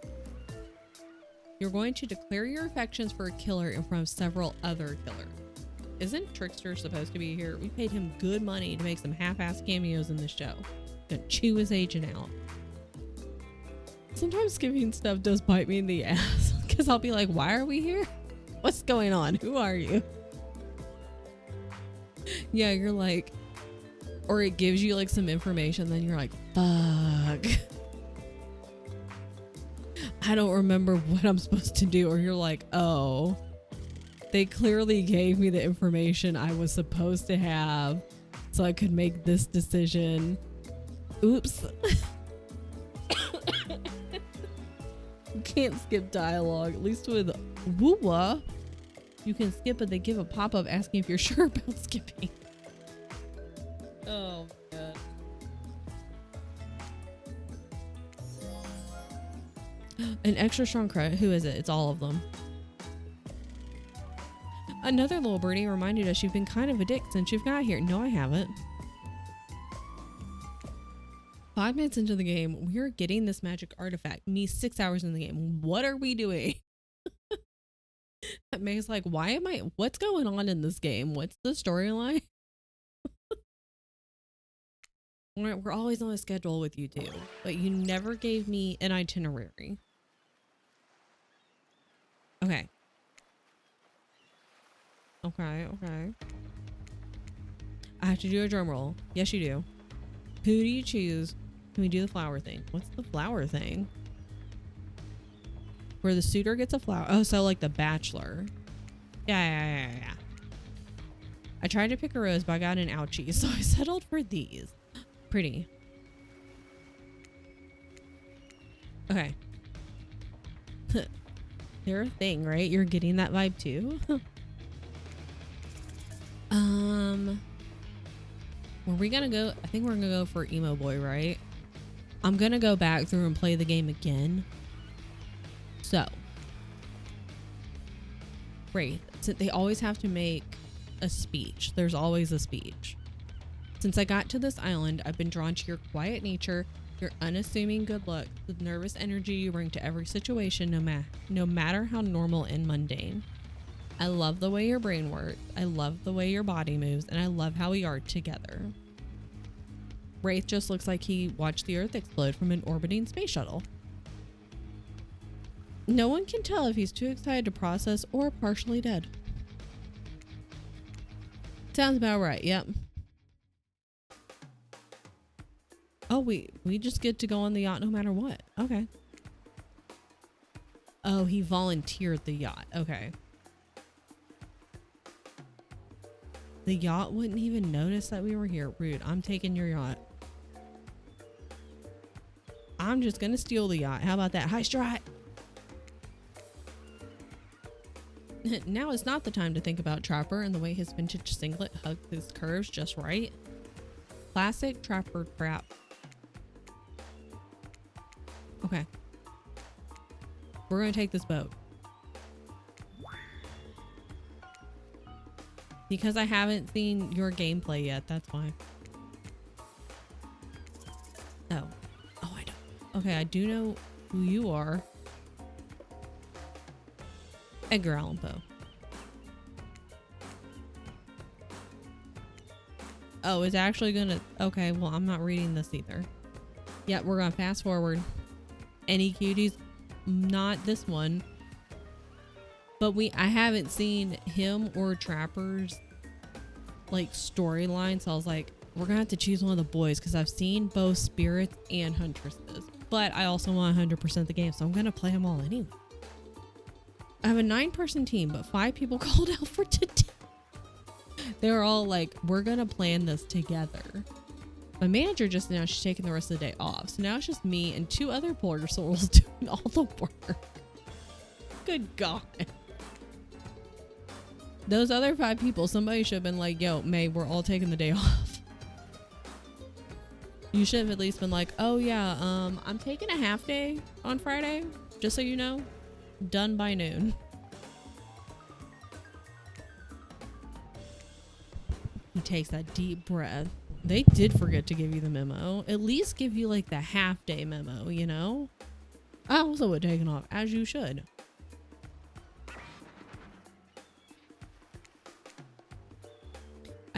You're going to declare your affections for a killer in front of several other killers. isn't Trickster supposed to be here? We paid him good money to make some half-ass cameos in this show. Gonna chew his agent out. Sometimes skipping stuff does bite me in the ass because I'll be like, why are we here? What's going on? Who are you? Yeah, you're like, or it gives you like some information, then you're like, fuck. I don't remember what I'm supposed to do. Or you're like, oh, they clearly gave me the information I was supposed to have so I could make this decision. Oops. You can't skip dialogue, at least with Woowa. You can skip it, they give a pop-up asking if you're sure about skipping. Oh my god. An extra strong credit. Who is it? It's all of them. Another little birdie reminded us you've been kind of a dick since you've got here. No, I haven't. 5 minutes into the game, we're getting this magic artifact. Me 6 hours in the game. What are we doing? May's like, what's going on in this game? What's the storyline? We're always on a schedule with you two, but you never gave me an itinerary. Okay. Okay. I have to do a drum roll. Yes, you do. Who do you choose? Can we do the flower thing? What's the flower thing? Where the suitor gets a flower. Oh, so like the bachelor. Yeah. I tried to pick a rose, but I got an ouchie, so I settled for these. Pretty. Okay. They're a thing, right? You're getting that vibe too? Were we gonna go? I think we're gonna go for Emo Boy, right? I'm gonna go back through and play the game again. So, Wraith, since they always have to make a speech. There's always a speech. Since I got to this island, I've been drawn to your quiet nature, your unassuming good luck, the nervous energy you bring to every situation, no matter how normal and mundane. I love the way your brain works, I love the way your body moves, and I love how we are together. Wraith just looks like he watched the Earth explode from an orbiting space shuttle. No one can tell if he's too excited to process or partially dead. Sounds about right, yep. Oh, we just get to go on the yacht no matter what. Okay. Oh, he volunteered the yacht. Okay. The yacht wouldn't even notice that we were here. Rude. I'm taking your yacht. I'm just gonna steal the yacht. How about that? High strike. Now is not the time to think about Trapper and the way his vintage singlet hugs his curves just right. Classic Trapper trap. Okay. We're gonna take this boat. Because I haven't seen your gameplay yet, that's why. Oh. Oh, I don't. Okay, I do know who you are. Edgar Allan Poe. Oh, it's actually gonna... Okay, well, I'm not reading this either. Yeah, we're gonna fast forward. Any cuties? Not this one. But I haven't seen him or Trapper's like storyline, so I was like, we're gonna have to choose one of the boys because I've seen both spirits and huntresses. But I also want 100% the game, so I'm gonna play them all anyway. I have a 9-person team, but 5 people called out for today. They were all like, we're gonna plan this together. My manager just announced she's taking the rest of the day off, so now it's just me and 2 other porter souls doing all the work. Good God. Those other 5 people, somebody should have been like, yo, May, we're all taking the day off. You should have at least been like, oh yeah, I'm taking a half day on Friday, just so you know. Done by noon. He takes that deep breath. They did forget to give you the memo. At least give you like the half day memo, you know? I also would have taken off, as you should.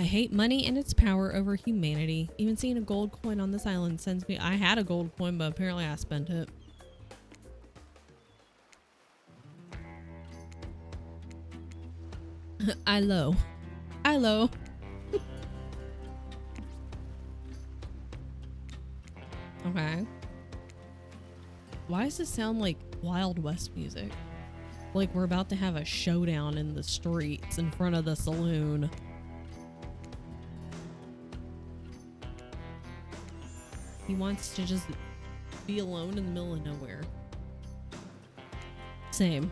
I hate money and its power over humanity. Even seeing a gold coin on this island sends me. I had a gold coin, but apparently I spent it. I low. Okay. Why does this sound like Wild West music? Like we're about to have a showdown in the streets in front of the saloon. He wants to just be alone in the middle of nowhere. Same.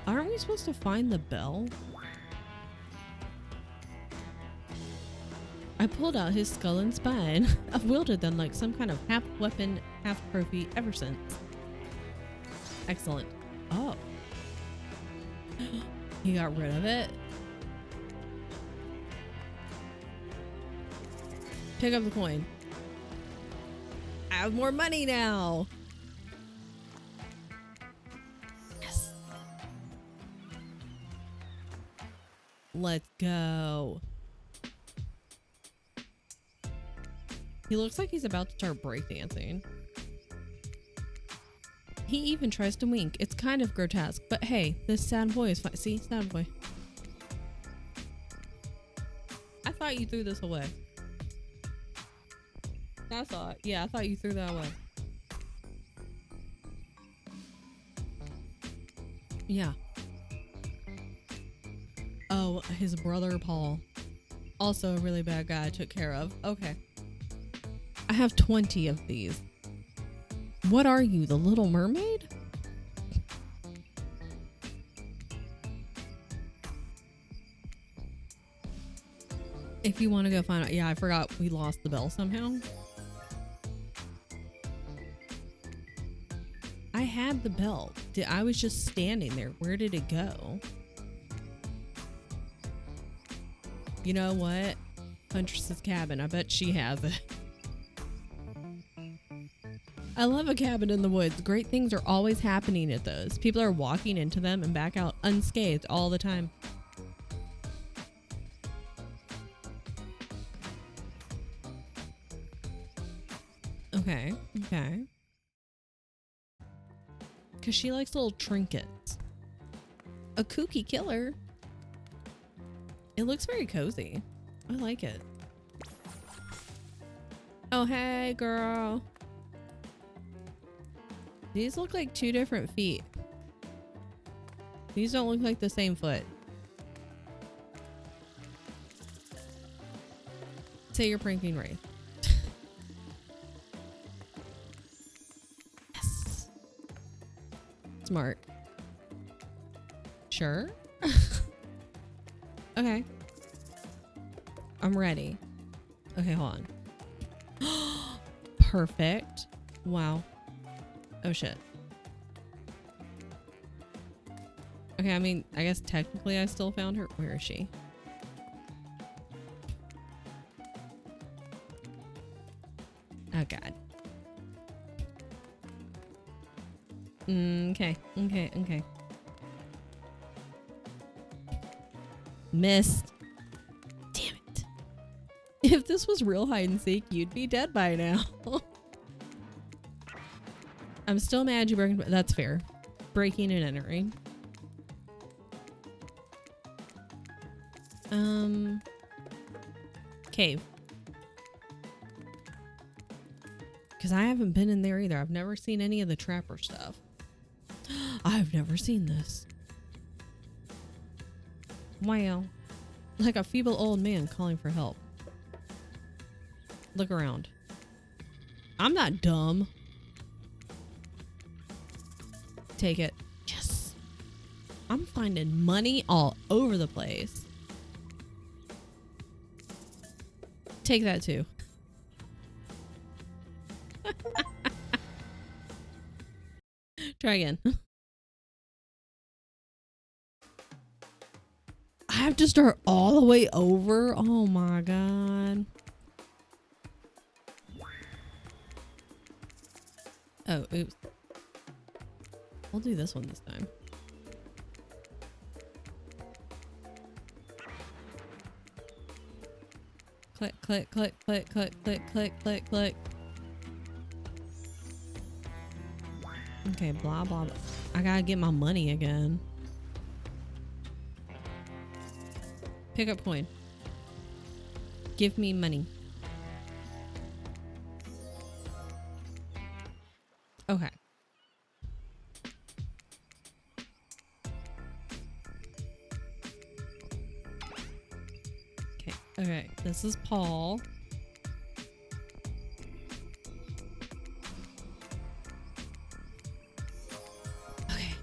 Aren't we supposed to find the bell? I pulled out his skull and spine. I've wielded them like some kind of half weapon, half trophy ever since. Excellent. Oh. He got rid of it. Pick up the coin. I have more money now. Yes. Let's go. He looks like he's about to start breakdancing. He even tries to wink. It's kind of grotesque, but hey, this sad boy is fine. See, sad boy. I thought you threw this away. I thought, yeah, I thought you threw that away. Yeah. Oh, his brother Paul. Also a really bad guy I took care of. Okay. I have 20 of these. What are you, the Little Mermaid? If you want to go find out. Yeah, I forgot we lost the bell somehow. I had the bell. I was just standing there. Where did it go? You know what? Huntress's cabin. I bet she has it. I love a cabin in the woods. Great things are always happening at those. People are walking into them and back out unscathed all the time. Okay, okay. Because she likes little trinkets. A kooky killer. It looks very cozy. I like it. Oh, hey, girl. These look like two different feet. These don't look like the same foot. Say you're pranking Wraith. Yes. Smart. Sure. Okay. I'm ready. Okay, hold on. Perfect. Wow. Oh shit. Okay, I mean, I guess technically I still found her. Where is she? Oh god. Okay, okay. Missed. Damn it. If this was real hide and seek, you'd be dead by now. I'm still mad you broke. That's fair. Breaking and entering. Cave. Because I haven't been in there either. I've never seen any of the trapper stuff. I've never seen this. Wow. Like a feeble old man calling for help. Look around. I'm not dumb. Take it. Yes. I'm finding money all over the place. Take that too. Try again. I have to start all the way over. Oh my god. Oh, oops. We'll do this one this time. Click, click, click, click, click, click, click, click, click. Okay, blah, blah, blah. I gotta get my money again. Pick up coin. Give me money. Okay. Okay, okay. This is Paul. Okay,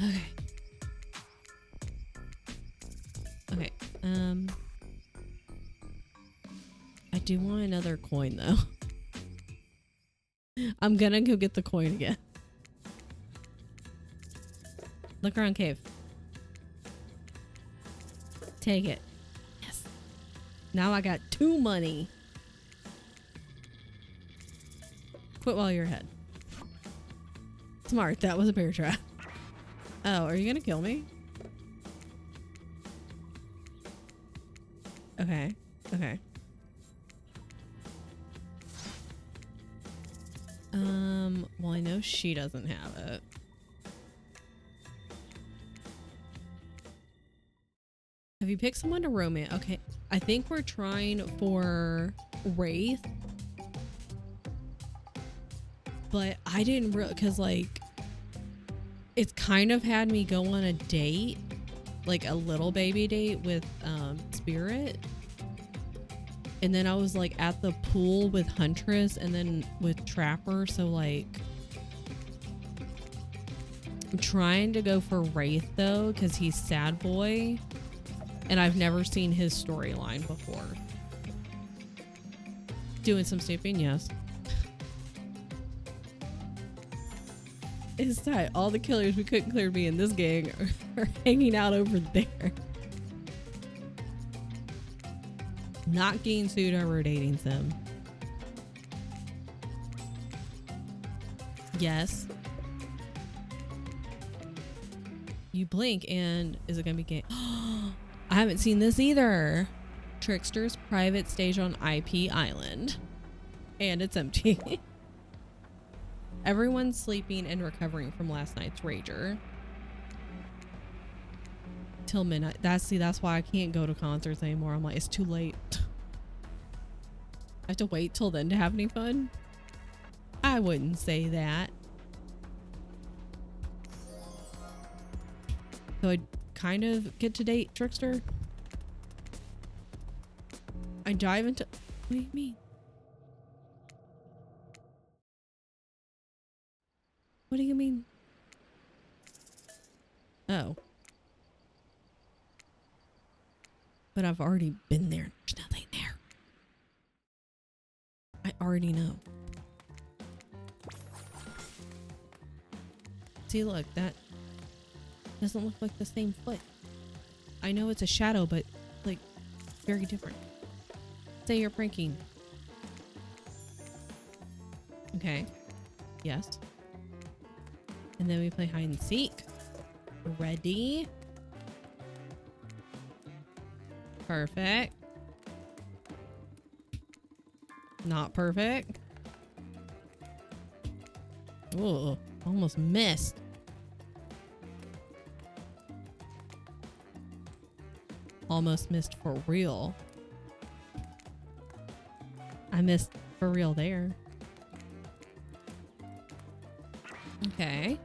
okay. Okay, I do want another coin though. I'm gonna go get the coin again. Look around cave. Take it. Yes. Now I got 2 money. Quit while you're ahead. Smart. That was a bear trap. Oh, are you gonna kill me? Okay. Okay. Well, I know she doesn't have it. Have you picked someone to romance? Okay. I think we're trying for Wraith. But I didn't really, because like, it's kind of had me go on a date, like a little baby date with Spirit. And then I was like at the pool with Huntress and then with Trapper. So like, I'm trying to go for Wraith though, because he's sad boy. And I've never seen his storyline before. Doing some snooping, yes. It's tight. All the killers we couldn't clear me in this gang are hanging out over there. Not getting sued over a dating sim. Yes. You blink and is it gonna be game? I haven't seen this either. Trickster's private stage on IP Island. And it's empty. Everyone's sleeping and recovering from last night's rager. Till midnight. That's why I can't go to concerts anymore. I'm like, it's too late. I have to wait till then to have any fun. I wouldn't say that. So I kind of get to date Trickster. I dive into. What do you mean? What do you mean? Oh. But I've already been there. There's nothing there. I already know. See, look, that doesn't look like the same foot. I know it's a shadow, but like very different. Say you're pranking. Okay. Yes. And then we play hide and seek. Ready? Perfect. Not perfect. Oh, almost missed. Almost missed for real. I missed for real there. Okay.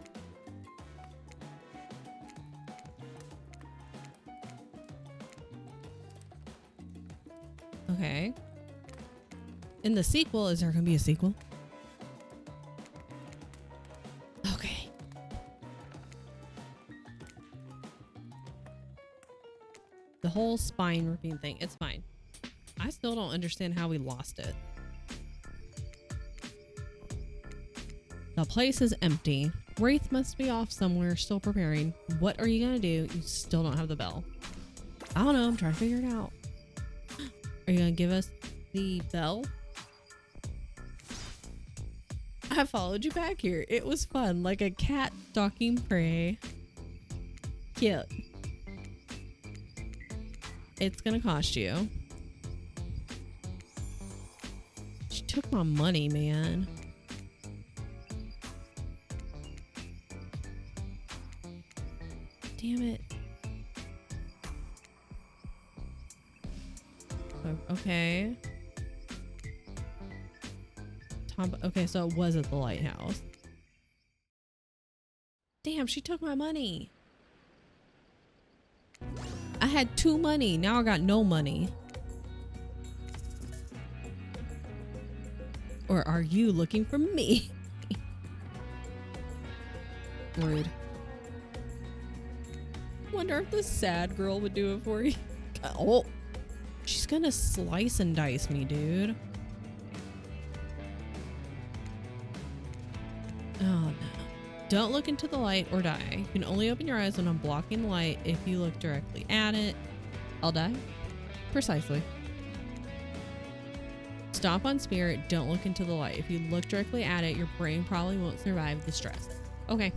Okay. In the sequel, is there going to be a sequel? Okay. The whole spine ripping thing, it's fine. I still don't understand how we lost it. The place is empty. Wraith must be off somewhere, still preparing. What are you going to do? You still don't have the bell. I don't know. I'm trying to figure it out. Are you going to give us the bell? I followed you back here. It was fun, like a cat stalking prey. Cute. It's gonna cost you. took my money, man. Damn it. Okay. Okay, so it was at the lighthouse. Damn, she took my money. I had 2 money. Now I got no money. Or are you looking for me? Rude. Wonder if the sad girl would do it for you. Oh, she's gonna slice and dice me, dude. Oh no. Don't look into the light or die. You can only open your eyes when I'm blocking the light. If you look directly at it, I'll die. Precisely. Stop on spirit. Don't look into the light. If you look directly at it, your brain probably won't survive the stress. Okay.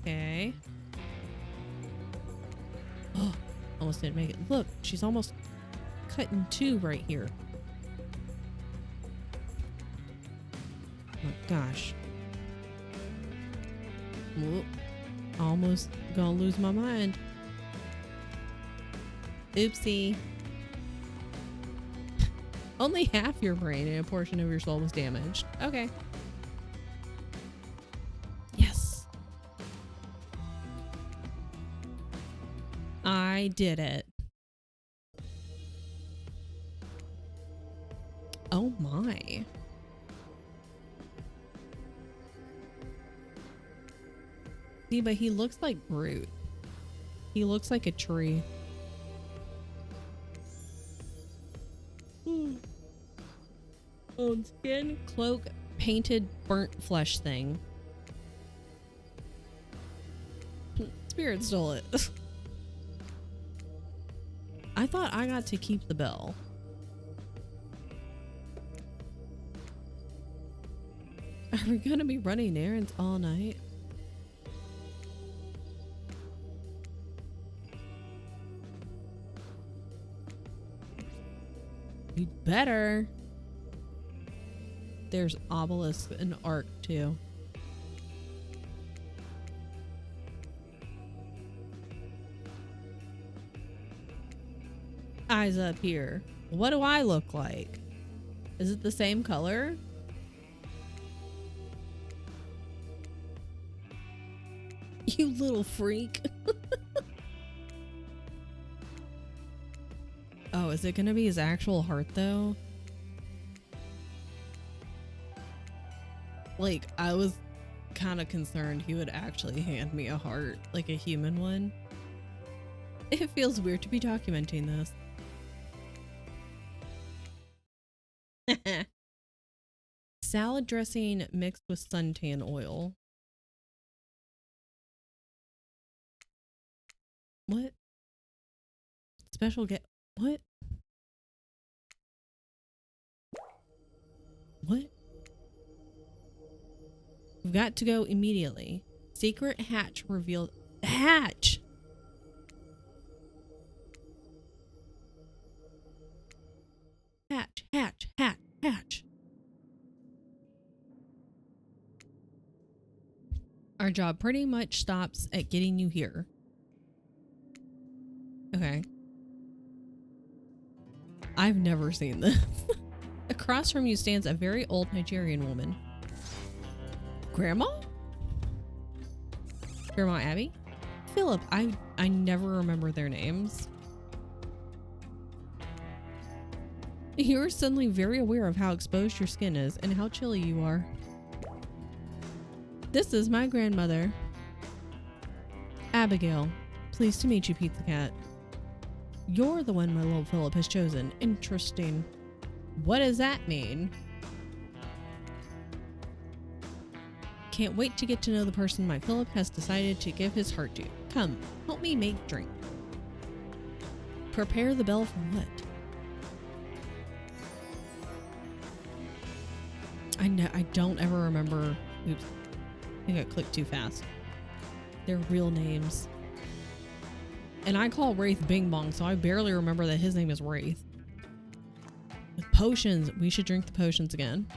Okay. Oh, almost didn't make it. Look, she's almost cut in 2 right here. Oh gosh. Whoop. Almost gonna lose my mind. Oopsie. Only half your brain and a portion of your soul was damaged. Okay. Yes. I did it. Oh my. See, but he looks like Groot. He looks like a tree. Old skin, cloak, painted, burnt flesh thing. Spirit stole it. I thought I got to keep the bell. Are we gonna be running errands all night? You better. There's obelisk and arc too. Eyes up here. What do I look like? Is it the same color? You little freak. Oh, is it gonna be his actual heart though? Like, I was kind of concerned he would actually hand me a heart, like a human one. It feels weird to be documenting this. Salad dressing mixed with suntan oil. What? Special get what? What? We've got to go immediately. Secret hatch revealed. Hatch! Hatch, hatch, hatch, hatch. Our job pretty much stops at getting you here. Okay. I've never seen this. Across from you stands a very old Nigerian woman. Grandma? Grandma Abby? Philip, I never remember their names. You're suddenly very aware of how exposed your skin is and how chilly you are. This is my grandmother. Abigail. Pleased to meet you, Pizza Cat. You're the one my little Philip has chosen. Interesting. What does that mean? Can't wait to get to know the person my Philip has decided to give his heart to. Come, help me make drink. Prepare the bell for what? I don't ever remember. Oops. I think I clicked too fast. Their real names. And I call Wraith Bing Bong, so I barely remember that his name is Wraith. With potions, we should drink the potions again.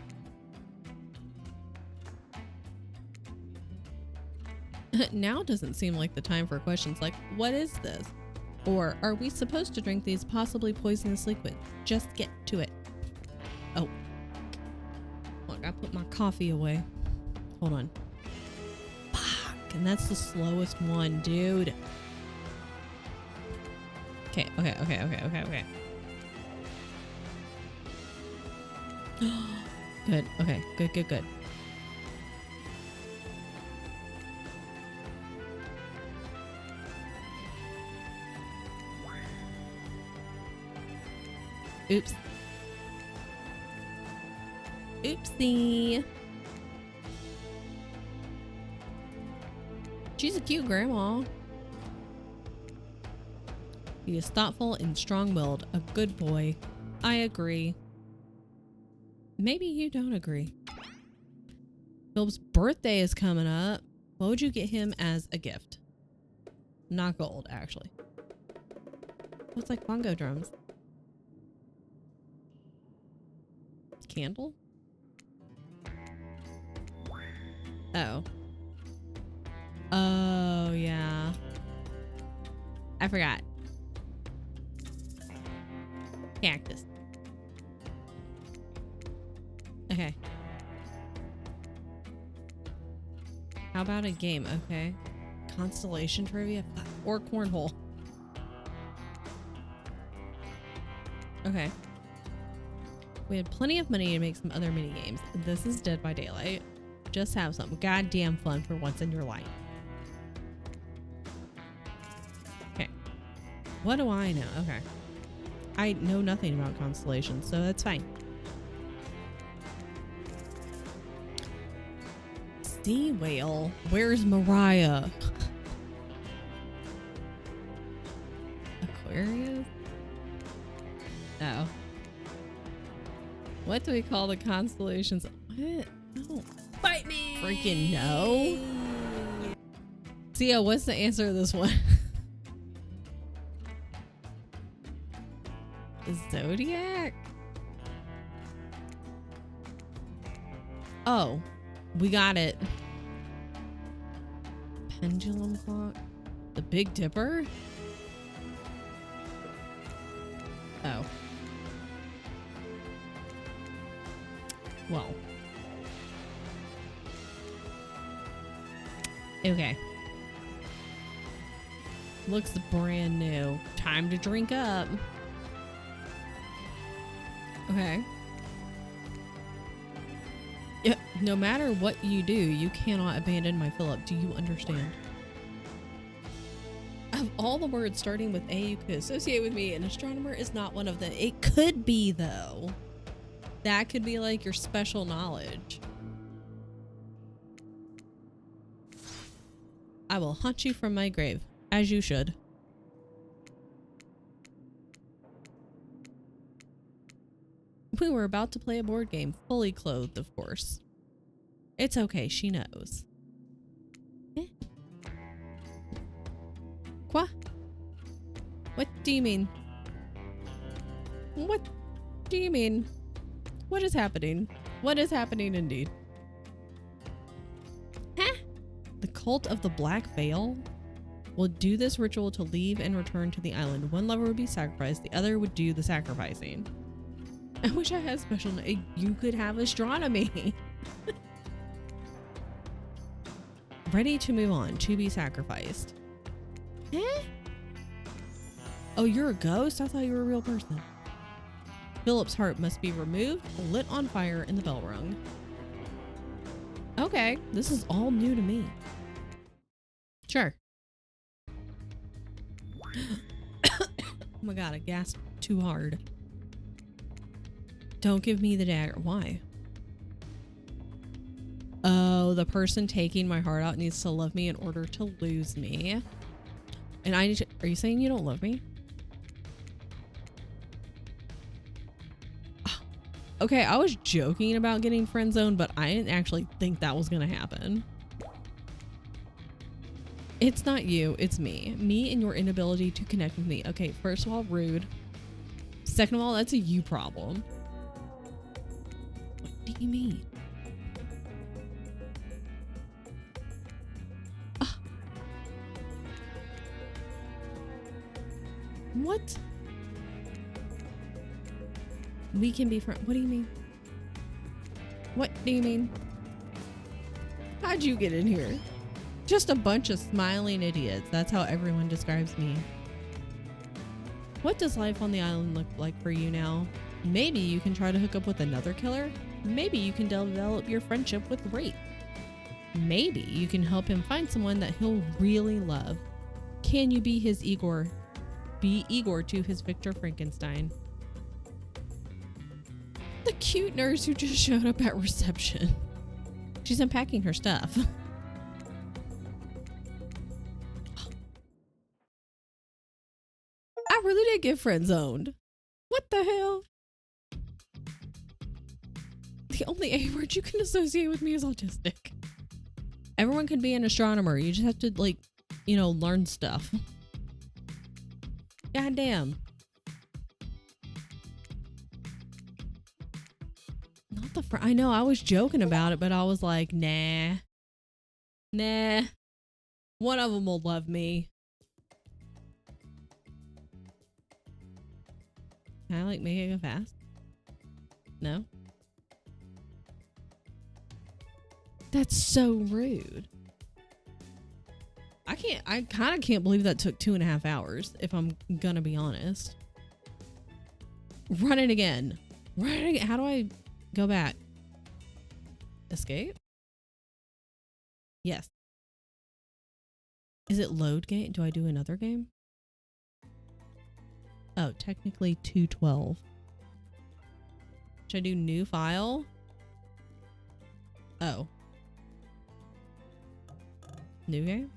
Now doesn't seem like the time for questions like, what is this? Or, are we supposed to drink these possibly poisonous liquids? Just get to it. Oh. Look, I put my coffee away. Hold on. Fuck, and that's the slowest one, dude. Okay. Good, okay, good. Oops. Oopsie. She's a cute grandma. He is thoughtful and strong-willed. A good boy. I agree. Maybe you don't agree. Philip's birthday is coming up. What would you get him as a gift? Not gold, actually. Looks like bongo drums. Candle? Oh. Oh, yeah. I forgot. Cactus. Okay. How about a game? Okay. Constellation trivia or cornhole. Okay. We had plenty of money to make some other mini games. This is Dead by Daylight. Just have some goddamn fun for once in your life. Okay. What do I know? Okay. I know nothing about constellations, so that's fine. Sea whale. Where's Mariah? Aquarius? Oh. What do we call the constellations? What? No. Fight me! Freaking no. Sia, what's the answer to this one? The Zodiac? Oh, we got it. Pendulum clock? The Big Dipper? Oh. Well. Okay. Looks brand new. Time to drink up. Okay. Yeah, no matter what you do, you cannot abandon my Philip. Do you understand? Of all the words starting with A you could associate with me, an astronomer is not one of them. It could be, though. That could be like your special knowledge. I will hunt you from my grave, as you should. We were about to play a board game, fully clothed, of course. It's okay, she knows. Eh? Quoi? What do you mean? What do you mean? What is happening? What is happening indeed? Huh? The cult of the Black Veil will do this ritual to leave and return to the island. One lover would be sacrificed, the other would do the sacrificing. I wish I had special. You could have astronomy. Ready to move on, to be sacrificed. Eh? Oh, you're a ghost? I thought you were a real person. Philip's heart must be removed, lit on fire, and the bell rung. Okay, this is all new to me. Sure. Oh my god, I gasped too hard. Don't give me the dagger. Why? Oh, the person taking my heart out needs to love me in order to lose me. And I need to, are you saying you don't love me? Okay, I was joking about getting friend zoned, but I didn't actually think that was gonna happen. It's not you, it's me. Me and your inability to connect with me. Okay, first of all, rude. Second of all, that's a you problem. What do you mean? What? We can be friends. What do you mean? What do you mean? How'd you get in here? Just a bunch of smiling idiots. That's how everyone describes me. What does life on the island look like for you now? Maybe you can try to hook up with another killer. Maybe you can develop your friendship with Rape. Maybe you can help him find someone that he'll really love. Can you be his Igor? Be Igor to his Victor Frankenstein. The cute nurse who just showed up at reception. She's unpacking her stuff. I really did get friend zoned. What the hell? The only A word you can associate with me is autistic. Everyone can be an astronomer. You just have to, like, you know, learn stuff. God damn. Not the I know I was joking about it, but I was like, nah. Nah. One of them will love me. Can I like make it go fast? No? That's so rude. I kind of can't believe that took 2.5 hours, if I'm gonna be honest. Run it again. Run it again. How do I go back? Escape? Yes. Is it load game? Do I do another game? Oh, technically 212. Should I do new file? Oh. New game?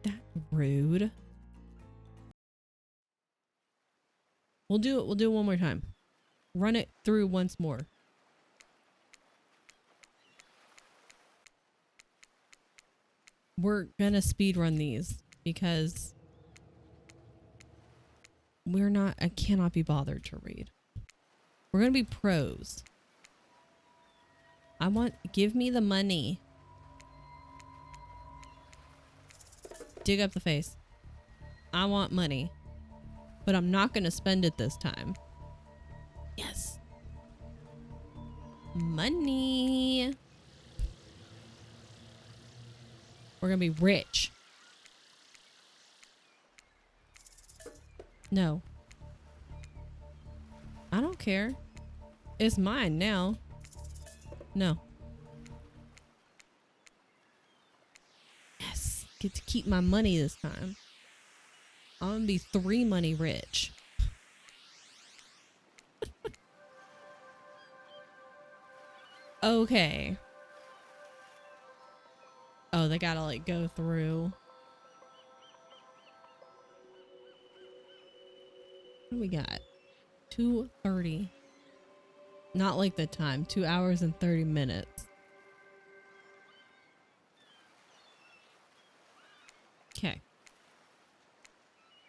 That's rude. We'll do it. We'll do it one more time. Run it through once more. We're gonna speed run these because I cannot be bothered to read. We're gonna be pros. Give me the money. Dig up the face. I want money. But I'm not gonna spend it this time. Yes. Money. We're gonna be rich. No. I don't care. It's mine now. No. Yes. Get to keep my money this time. I'm gonna be 3 money rich. Okay. Oh, they gotta like go through. What do we got? 2:30. Not like the time. 2 hours and 30 minutes. Okay.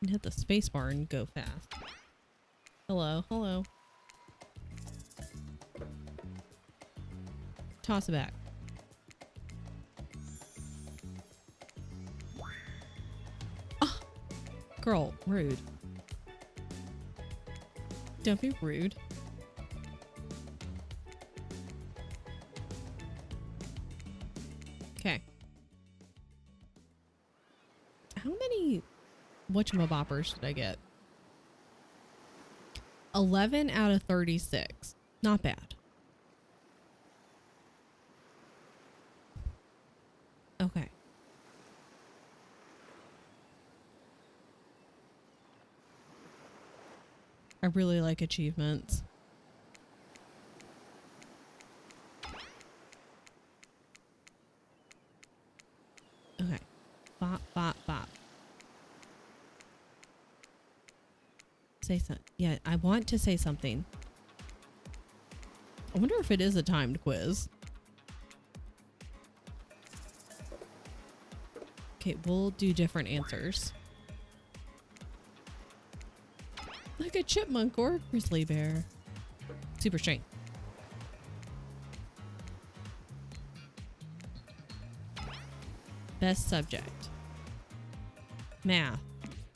Hit the space bar and go fast. Hello, hello. Toss it back. Oh, girl, rude. Don't be rude. Okay. How many whatchamaboppers did I get? 11 out of 36. Not bad. Okay. I really like achievements. Okay. Bop, bop, bop. Say something. Yeah, I want to say something. I wonder if it is a timed quiz. Okay, we'll do different answers. Like a chipmunk or a grizzly bear. Super strength. Best subject. Math.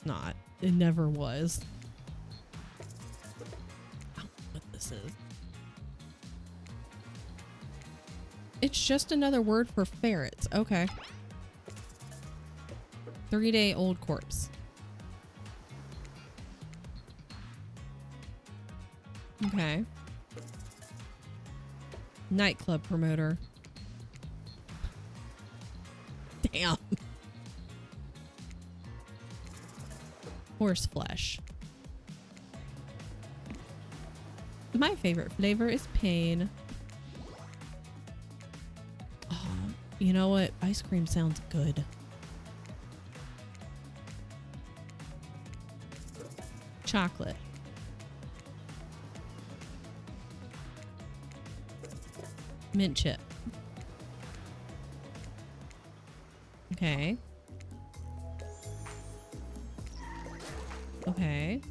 Not. It never was. I don't know what this is. It's just another word for ferrets. Okay. 3-day-old corpse. Okay. Nightclub promoter. Damn. Horse flesh. My favorite flavor is pain. Oh, you know what? Ice cream sounds good. Chocolate. Mint chip. Okay. Okay.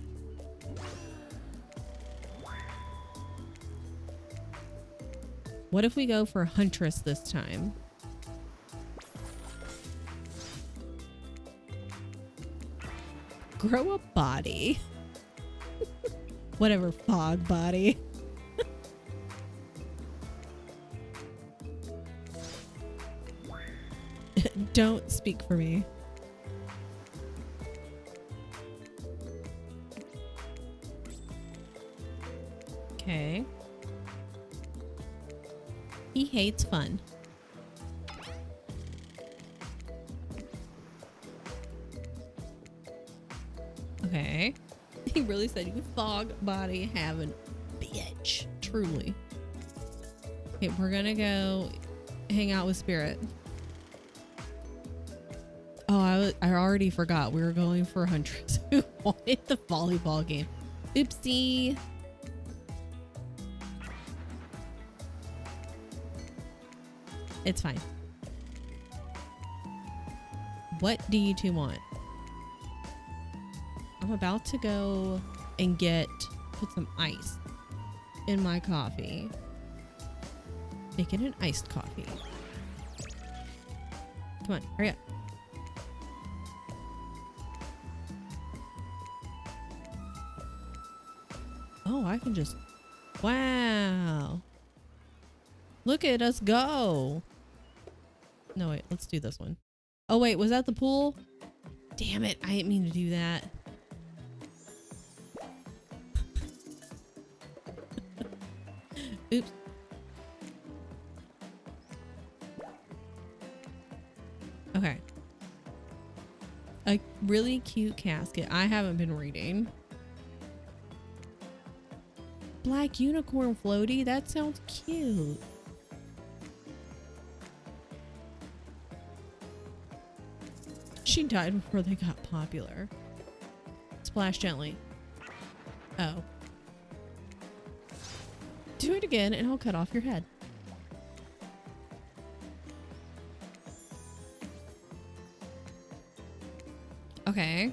What if we go for huntress this time? Grow a body. Whatever, fog body. Don't speak for me. Okay. He hates fun. Okay. He really said you fog body having bitch. Truly. Okay, we're gonna go hang out with Spirit. Oh, I already forgot we were going for Huntress who wanted the volleyball game. Oopsie. It's fine. What do you two want? I'm about to go and put some ice in my coffee. Make it an iced coffee. Come on, hurry up. Oh, I can just... Wow. Look at us go. No, wait, let's do this one. Oh, wait, was that the pool? Damn it, I didn't mean to do that. Oops. Okay. A really cute casket. I haven't been reading. Black unicorn floaty? That sounds cute. She died before they got popular. Splash gently. Oh. Do it again and I'll cut off your head. Okay.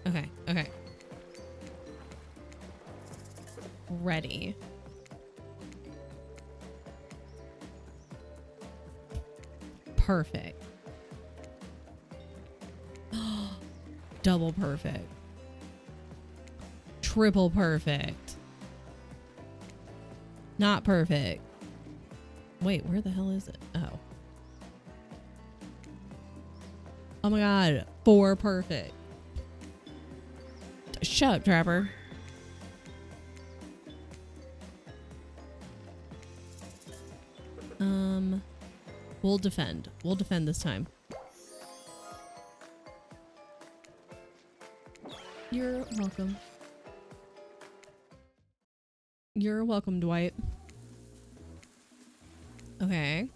Okay, okay. Ready. Perfect. Double perfect. Triple perfect. Not perfect. Wait, where the hell is it? Oh. Oh my god. 4 perfect. Shut up, Trapper. We'll defend. We'll defend this time. You're welcome. You're welcome, Dwight. Okay.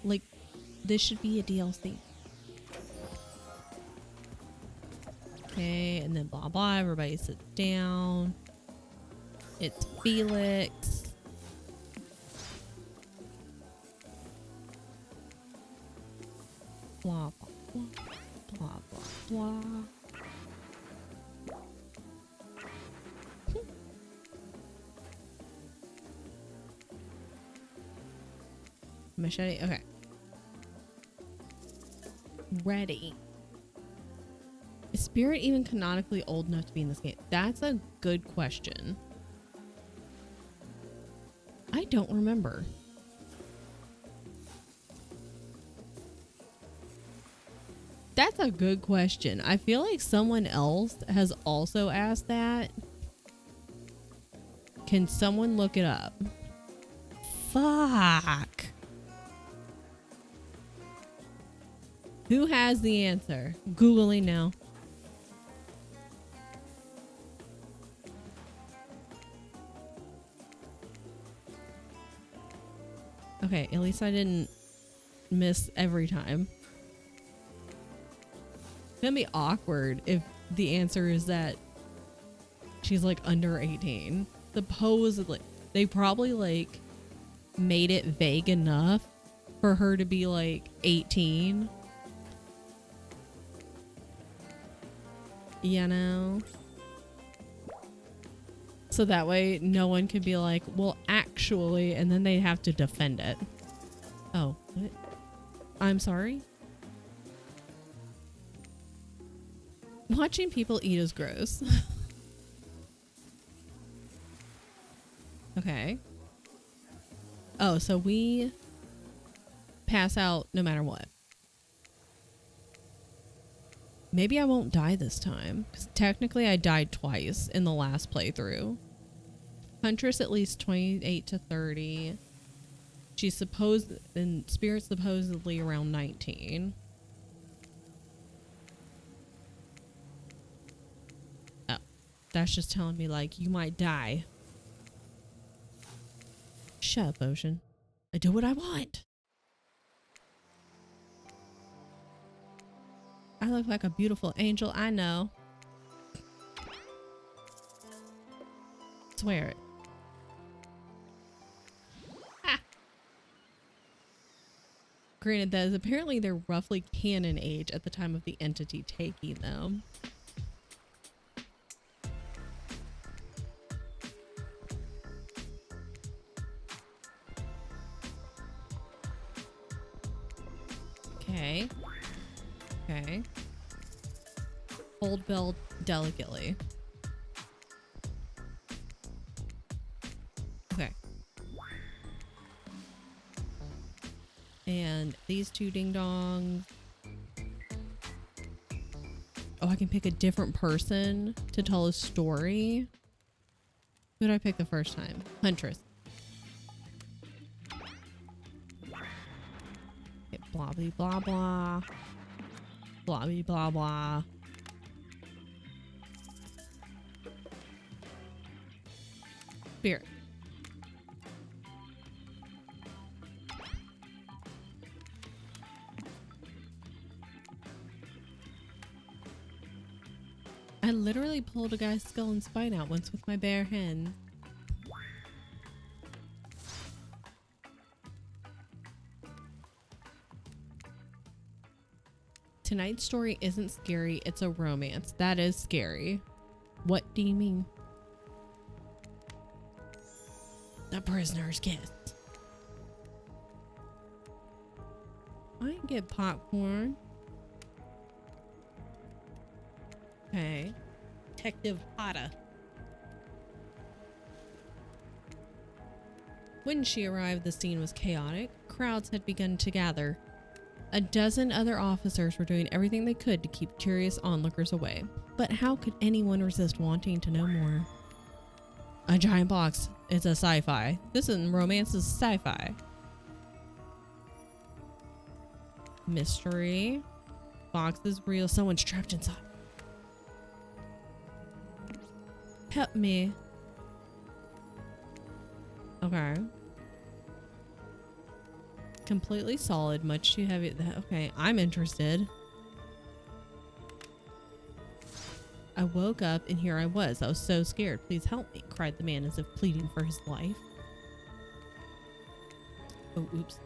Like, this should be a DLC. Okay, and then blah blah. Everybody sits down. It's Felix. Blah blah blah blah blah blah. Machete. Okay. Ready. Is Spirit even canonically old enough to be in this game? That's a good question. I don't remember. That's a good question. I feel like someone else has also asked that. Can someone look it up? Fuck. Who has the answer? Googling now. Okay, at least I didn't miss every time. It's gonna be awkward if the answer is that she's like under 18. Supposedly. They probably like made it vague enough for her to be like 18. You know? So that way no one could be like, well, actually, and then they'd have to defend it. Oh, what? I'm sorry? Watching people eat is gross. Okay. Oh, so we pass out no matter what. Maybe I won't die this time, because technically I died twice in the last playthrough. Huntress at least 28 to 30. She's and Spirit's supposedly around 19. Oh, that's just telling me like you might die. Shut up, Ocean. I do what I want. I look like a beautiful angel, I know. Swear it. Ah. Granted, that is apparently their roughly canon age at the time of the entity taking them. Okay. Okay. Hold bell delicately. Okay. And these two ding dongs. Oh, I can pick a different person to tell a story. Who did I pick the first time? Huntress. Okay, blah, blah, blah, blah. Blah, blah, blah, blah. Spirit. I literally pulled a guy's skull and spine out once with my bare hands. Tonight's story isn't scary, it's a romance. That is scary. What do you mean? The prisoner's kiss. I didn't get popcorn. Okay. Detective Hada. When she arrived, the scene was chaotic. Crowds had begun to gather. A dozen other officers were doing everything they could to keep curious onlookers away. But how could anyone resist wanting to know more? A giant box. It's a sci-fi. This isn't romance, is sci-fi. Mystery. Box is real. Someone's trapped inside. Help me. Okay. Completely solid, much too heavy. Okay, I'm interested. I woke up and here I was. I was so scared. Please help me, cried the man as if pleading for his life. Oh, oops.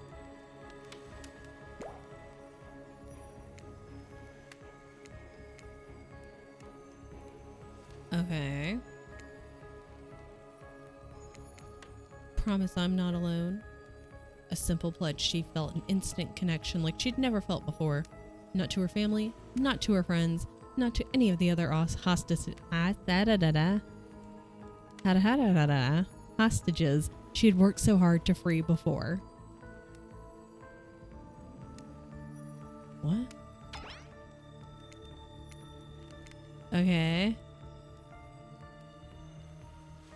Okay. Promise I'm not alone. A simple pledge. She felt an instant connection like she'd never felt before. Not to her family, not to her friends, not to any of the other hostages she had worked so hard to free before. What? Okay.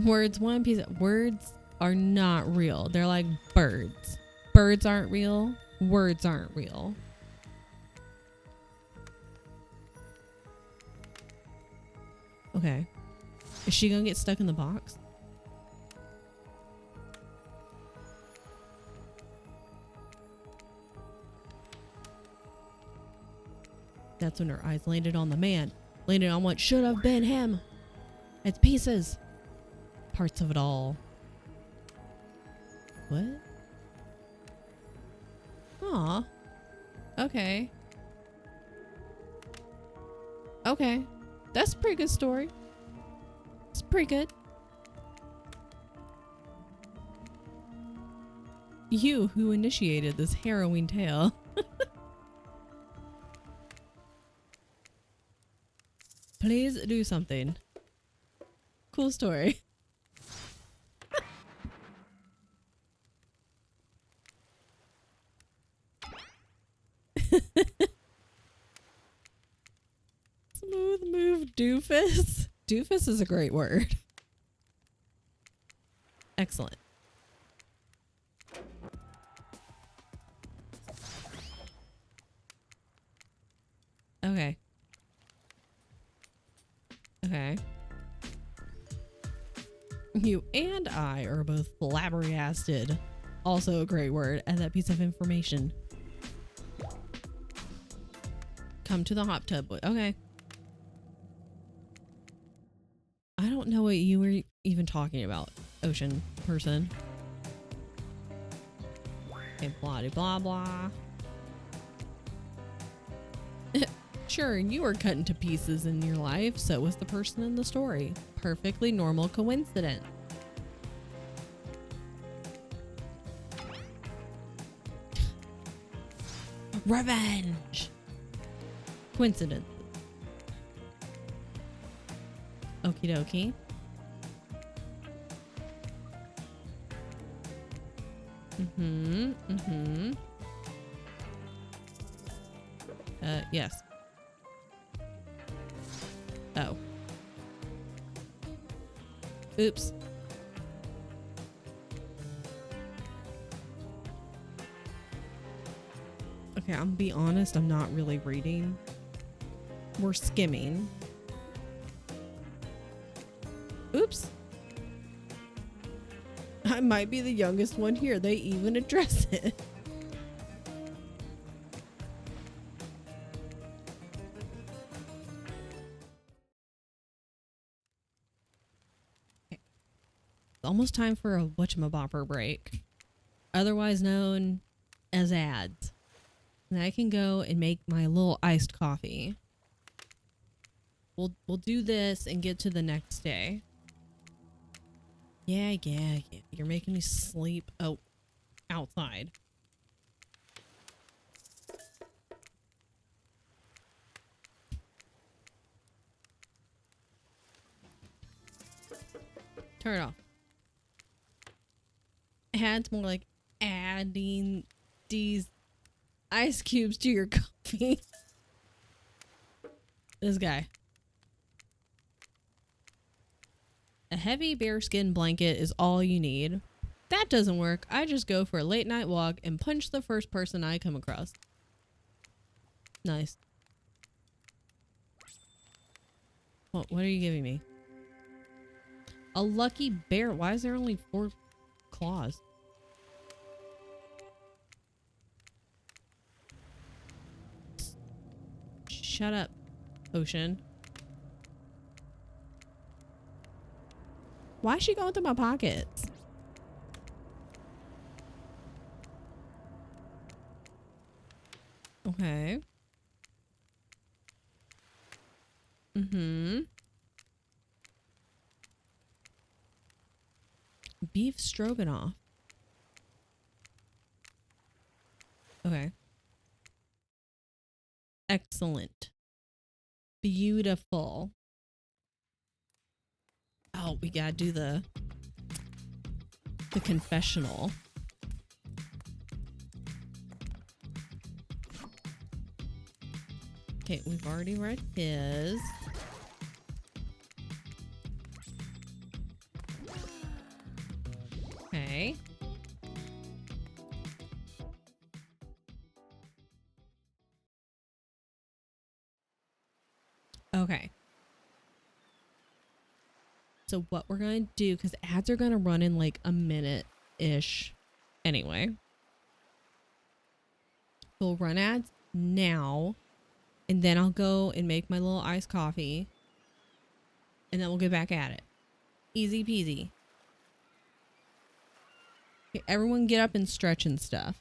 Words, one piece of words are not real. They're like birds. Birds aren't real. Words aren't real. Okay. Is she gonna get stuck in the box? That's when her eyes landed on the man. Landed on what should have been him. It's pieces. Parts of it all. What? Aw. Okay. Okay. That's a pretty good story. It's pretty good. You who initiated this harrowing tale. Please do something. Cool story. Smooth move doofus. Doofus is a great word. Excellent. Okay. Okay. You and I are both flabbergasted. Also a great word. And that piece of information. Come to the hot tub. Okay. I don't know what you were even talking about, ocean person. Okay, blah blah blah. Sure, you were cut into pieces in your life, so was the person in the story. Perfectly normal coincidence. Revenge. Coincidence. Okie dokie. Yes. Oh. Oops. Okay, I'm gonna be honest, I'm not really reading. We're skimming. Oops. I might be the youngest one here. They even address it. Okay. It's almost time for a whatchamabopper break. Otherwise known as ads. And I can go and make my little iced coffee. We'll do this and get to the next day. Yeah. You're making me sleep. Oh, outside. Turn it off. Ads more like adding these ice cubes to your coffee. This guy. A heavy bearskin blanket is all you need. That doesn't work. I just go for a late night walk and punch the first person I come across. Nice. What are you giving me? A lucky bear. Why is there only 4 claws? Shut up, ocean. Why is she going through my pockets? Okay. Mm-hmm. Beef stroganoff. Okay. Excellent. Beautiful. Oh, we gotta do the confessional. Okay, we've already read his. Okay. Okay. So what we're going to do, because ads are going to run in like a minute-ish anyway. We'll run ads now, and then I'll go and make my little iced coffee, and then we'll get back at it. Easy peasy. Okay, everyone get up and stretch and stuff.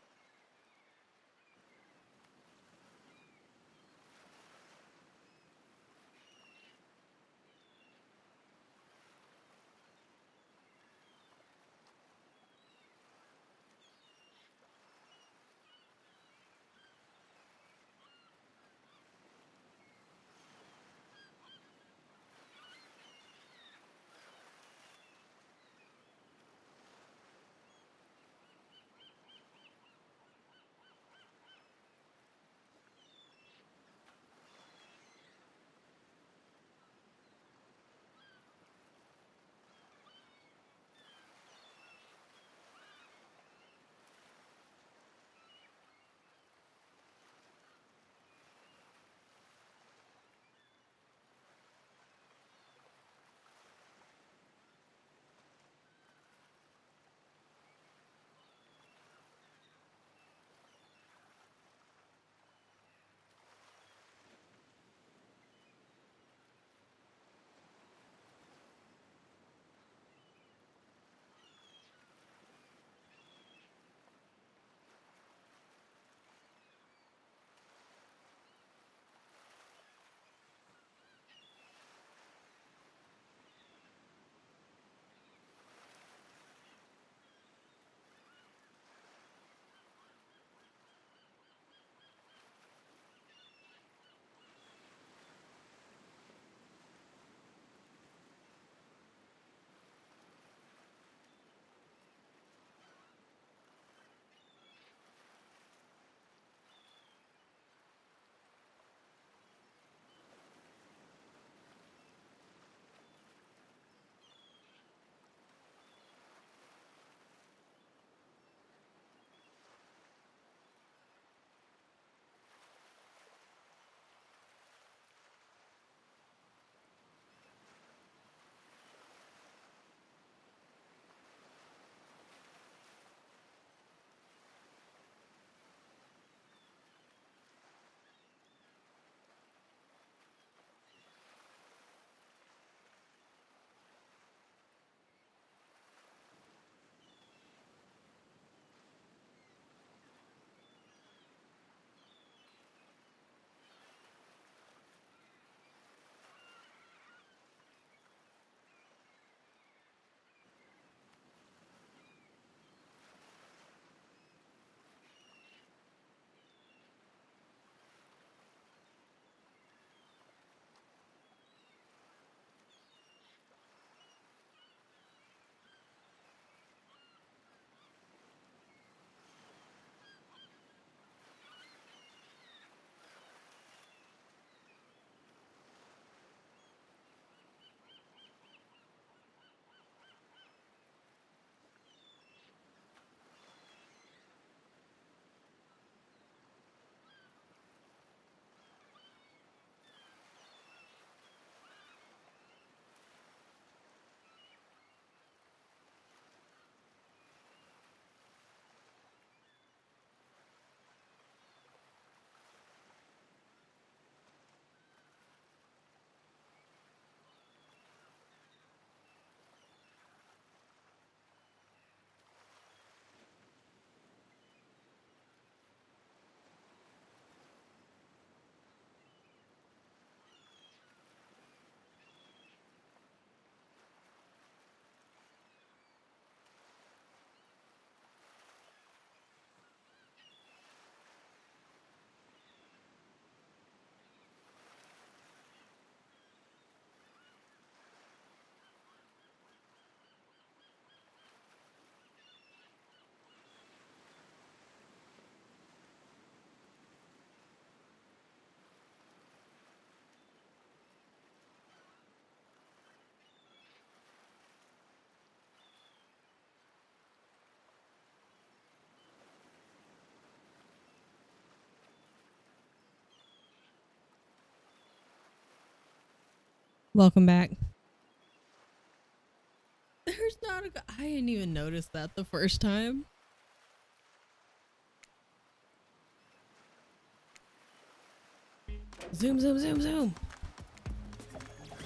Welcome back. There's not a... I didn't even notice that the first time. Zoom, zoom, zoom, zoom.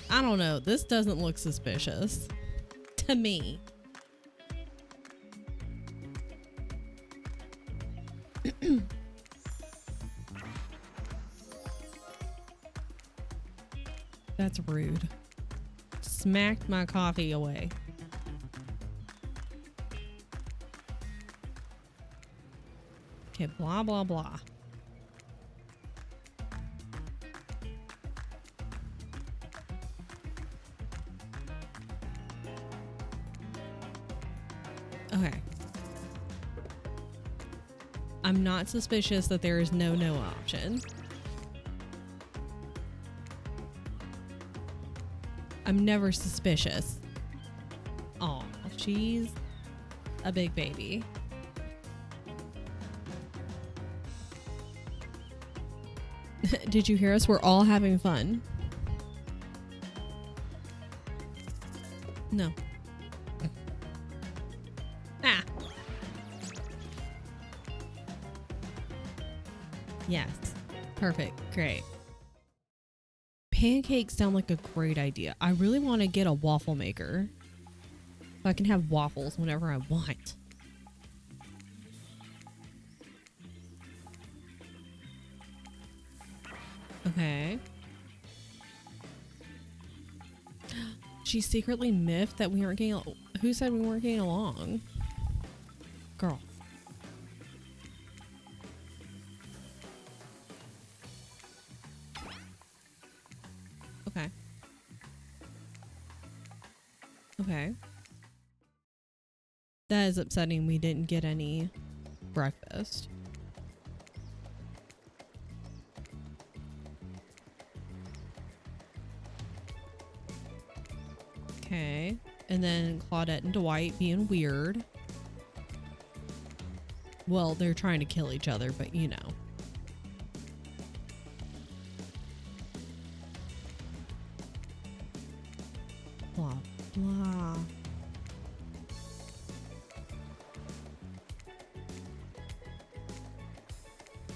I don't know. This doesn't look suspicious to me. That's rude. Smacked my coffee away. Okay, blah, blah, blah. Okay. I'm not suspicious that there is no option. I'm never suspicious. Oh, she's a big baby. Did you hear us? We're all having fun. No. Ah. Yes. Perfect. Great. Pancakes sound like a great idea. I really want to get a waffle maker so I can have waffles whenever I want. Okay. She secretly miffed that we weren't getting... Who said we weren't getting along? Girl. Okay. Okay. That is upsetting. We didn't get any breakfast. Okay. And then Claudette and Dwight being weird. Well, they're trying to kill each other, but you know. Blah, blah.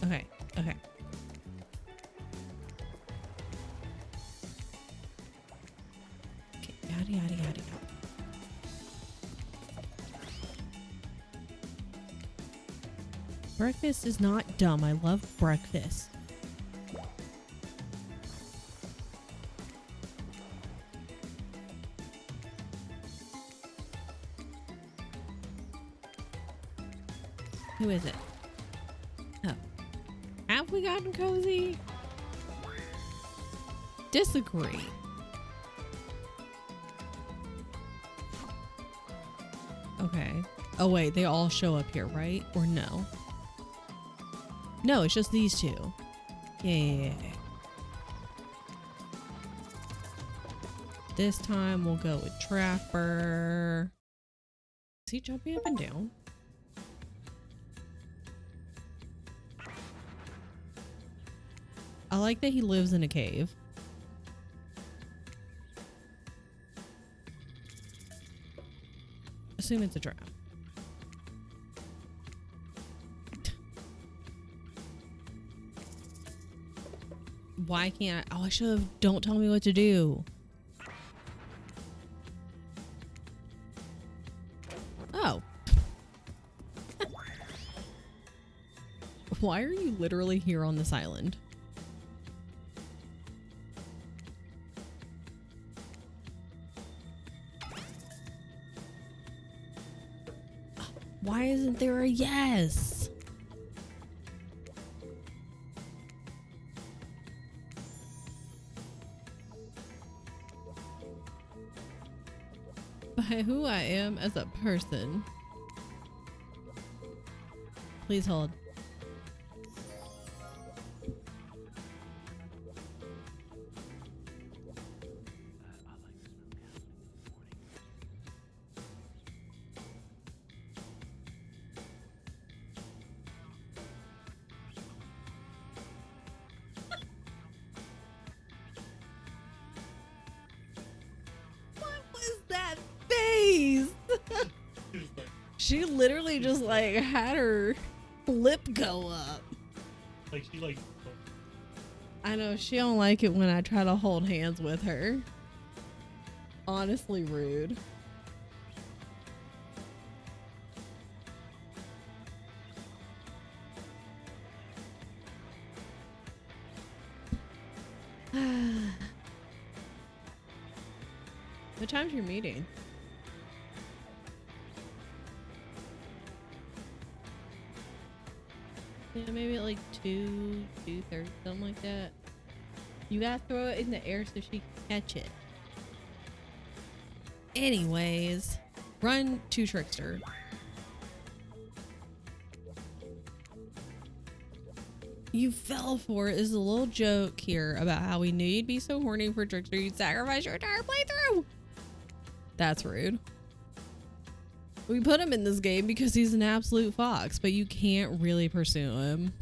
Okay, okay. Okay, yada, yada, yada, yada. Breakfast is not dumb. I love breakfast. Who is it? Oh. Have we gotten cozy? Disagree. Okay. Oh wait, they all show up here, right? Or no? No, it's just these two. Yeah. This time we'll go with Trapper. Is he jumping up and down? I like that he lives in a cave. Assume it's a trap. Why can't I? Oh, I should have. Don't tell me what to do. Oh. Why are you literally here on this island? Why isn't there a yes? By who I am as a person. Please hold. She literally just like had her lip go up. Like she like. I know she don't like it when I try to hold hands with her. Honestly rude. What time's your meeting? Yeah, maybe at like 2:30, something like that. You gotta throw it in the air so she can catch it. Anyways, run to Trickster. You fell for it is a little joke here about how we knew you'd be so horny for Trickster you'd sacrifice your entire playthrough. That's rude. We put him in this game because he's an absolute fox, but you can't really pursue him.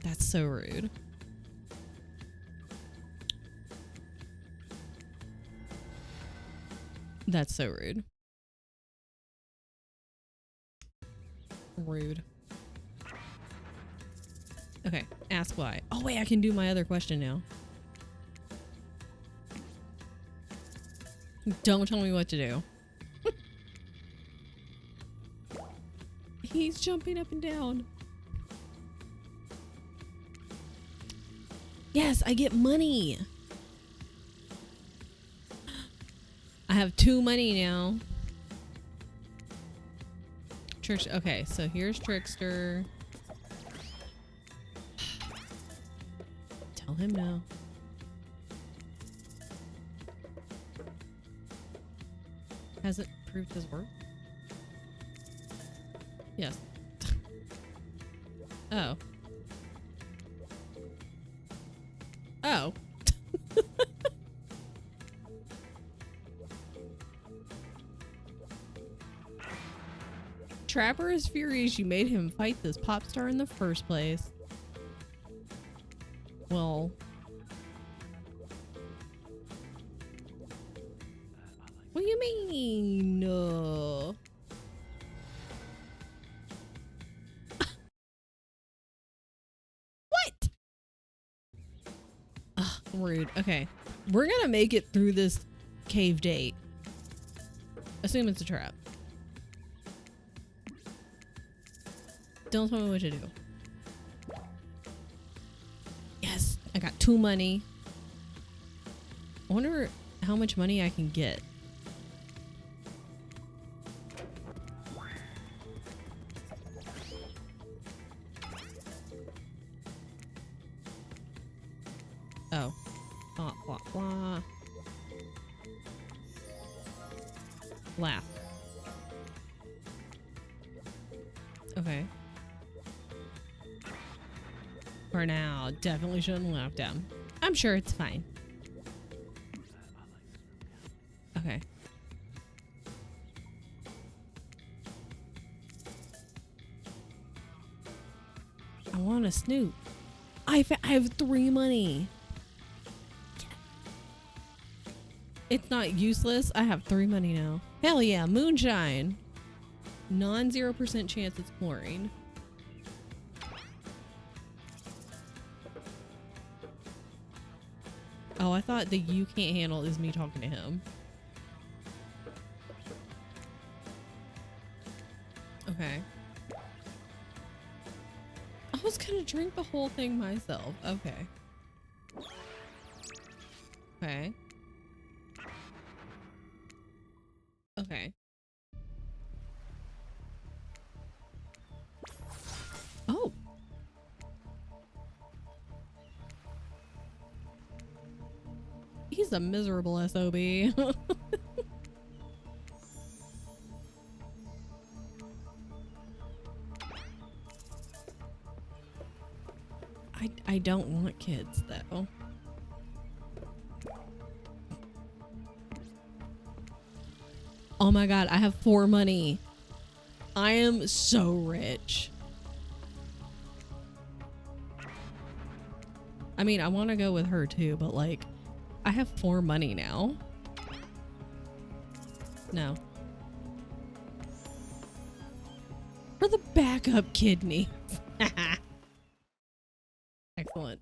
That's so rude. That's so rude. Rude. Okay, ask why. Oh wait, I can do my other question now. Don't tell me what to do. He's jumping up and down. Yes, I get money. I have 2 money now. Okay, so here's Trickster. Tell him no. Has it proved his worth? Yes. Oh. Oh. Trapper is furious you made him fight this pop star in the first place. Well. What do you mean? No. What? Ugh, rude. Okay. We're gonna make it through this cave date. Assume it's a trap. Don't tell me what to do. Yes, I got 2 money. I wonder how much money I can get. Oh. Blah, blah, blah. Laugh. Okay. For now, definitely shouldn't laugh down. I'm sure it's fine. Okay. I want to snoop. I have 3 money. It's not useless. I have 3 money now. Hell yeah, moonshine. Non-0% chance it's chlorine. Oh, I thought the you can't handle is me talking to him. Okay. I was gonna drink the whole thing myself. Okay. Okay. Okay. Oh. He's a miserable SOB. I don't want kids though. Oh my god, I have 4 money. I am so rich. I mean, I want to go with her too, but like, I have 4 money now. No. backup kidney. Excellent.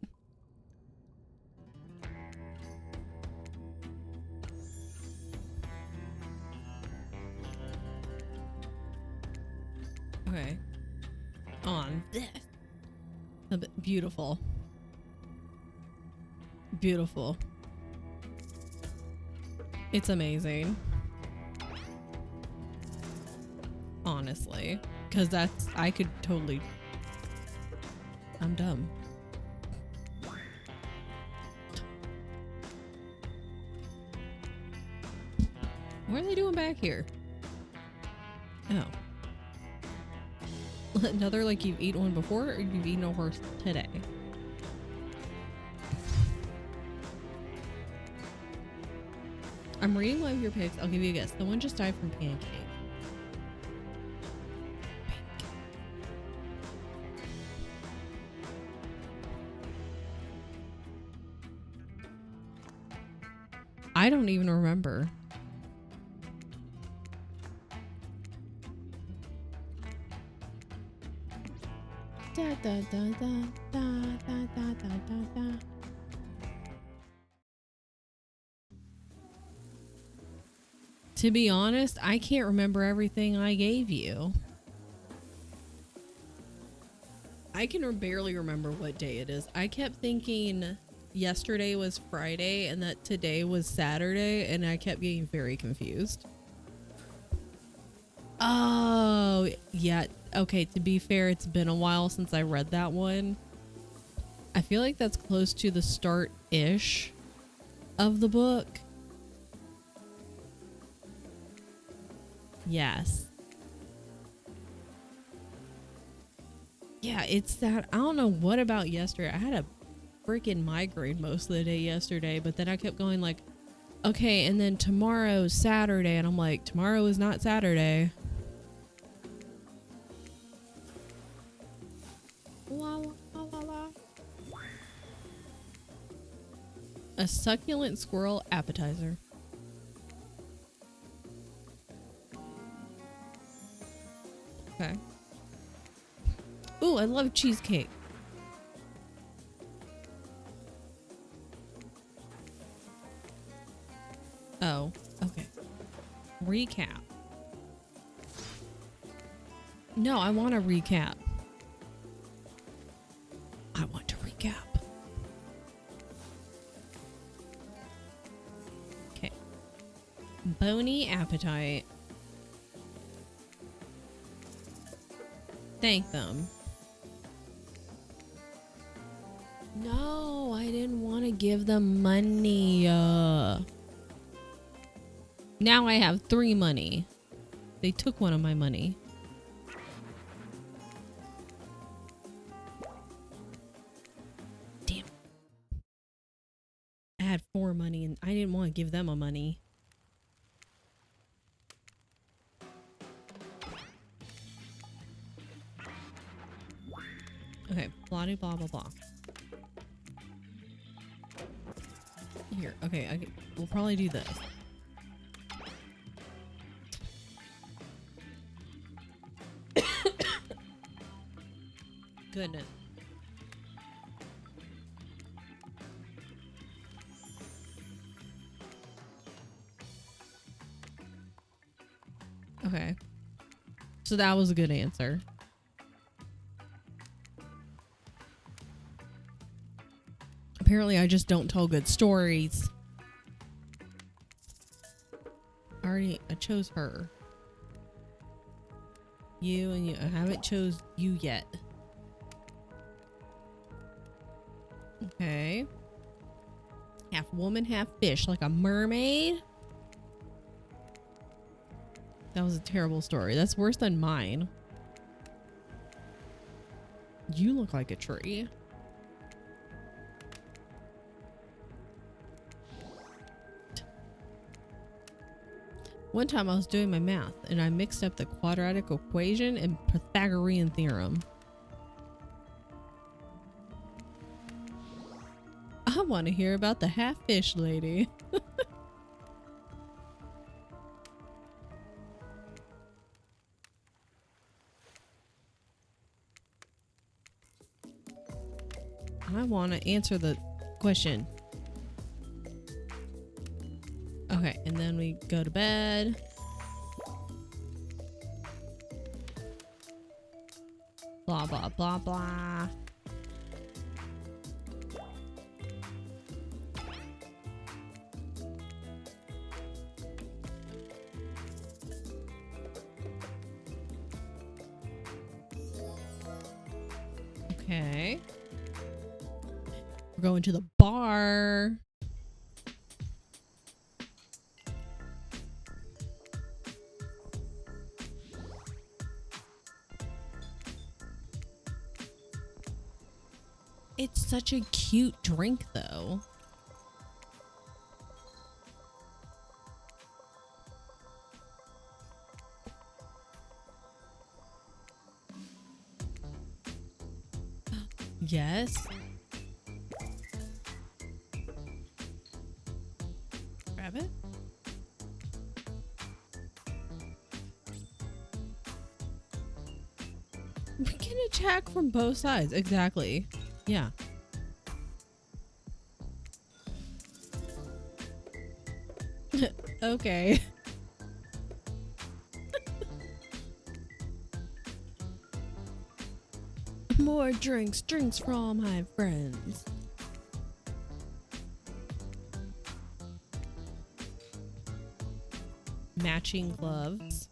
Okay. On this. Beautiful. Beautiful. It's amazing. Honestly. Because I could totally... I'm dumb. What are they doing back here? Oh. Another like you've eaten one before, or you've eaten a horse today? I'm reading one of your pics. I'll give you a guess. The one just died from pancake. I don't even remember. Da, da, da, da, da, da, da, da, da. To be honest, I can't remember everything I gave you. I can barely remember what day it is. I kept thinking yesterday was Friday and that today was Saturday, and I kept getting very confused. Oh, yeah. Okay, to be fair, it's been a while since I read that one. I feel like that's close to the start-ish of the book. Yes. Yeah, it's that. I don't know what about yesterday. I had a freaking migraine most of the day yesterday, but then I kept going like, okay, and then tomorrow's Saturday, and I'm like, tomorrow is not Saturday. La, la, la, la, la. A succulent squirrel appetizer. Okay. Ooh, I love cheesecake. Oh, okay. Recap. No, I want to recap. I want to recap. Okay. Bony appetite. Thank them. No, I didn't want to give them money. Now I have 3 money. They took one of my money. Damn. I had 4 money and I didn't want to give them a money. Okay, blah blah blah blah. Here, okay, we'll probably do this. Goodness. Okay. So that was a good answer. Apparently I just don't tell good stories. I chose her. You and you. I haven't chose you yet. Okay. Half woman, half fish, like a mermaid. That was a terrible story. That's worse than mine. You look like a tree. One time I was doing my math and I mixed up the quadratic equation and Pythagorean theorem. I want to hear about the half fish lady. I want to answer the question. Okay, and then we go to bed. Blah, blah, blah, blah. Okay. We're going to the bar. It's such a cute drink, though. Yes. Grab it. We can attack from both sides. Exactly. Yeah. Okay. More drinks from my friends. Matching gloves.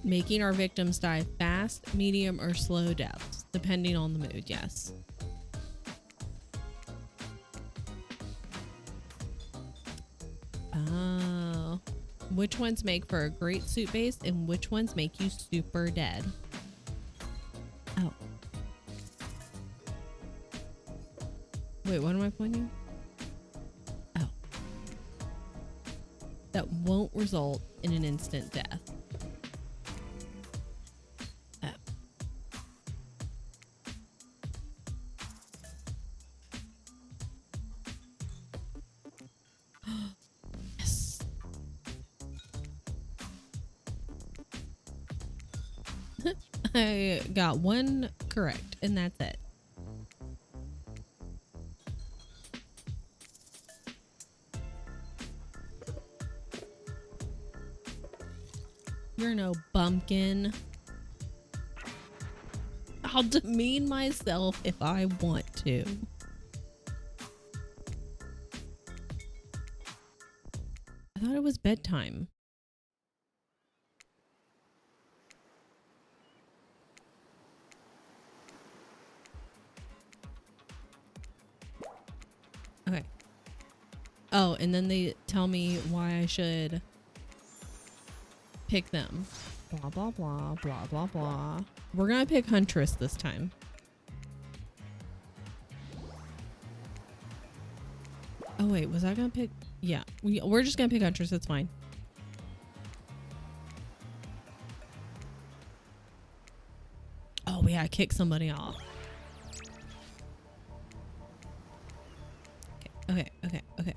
Making our victims die fast, medium, or slow deaths, depending on the mood. Yes. Oh. Which ones make for a great suit base and which ones make you super dead? Oh. Wait, what am I pointing? Oh. That won't result in an instant death. Yes. I got one correct, and that's it. You're no bumpkin. I'll demean myself if I want to. I thought it was bedtime. Okay. Oh, and then they tell me why I should pick them. Blah, blah, blah, blah, blah, blah. We're gonna pick Huntress this time. Oh, wait, was I gonna pick? Yeah, we're just gonna pick Huntress. It's fine. Oh, we gotta kick somebody off. Okay, okay, okay.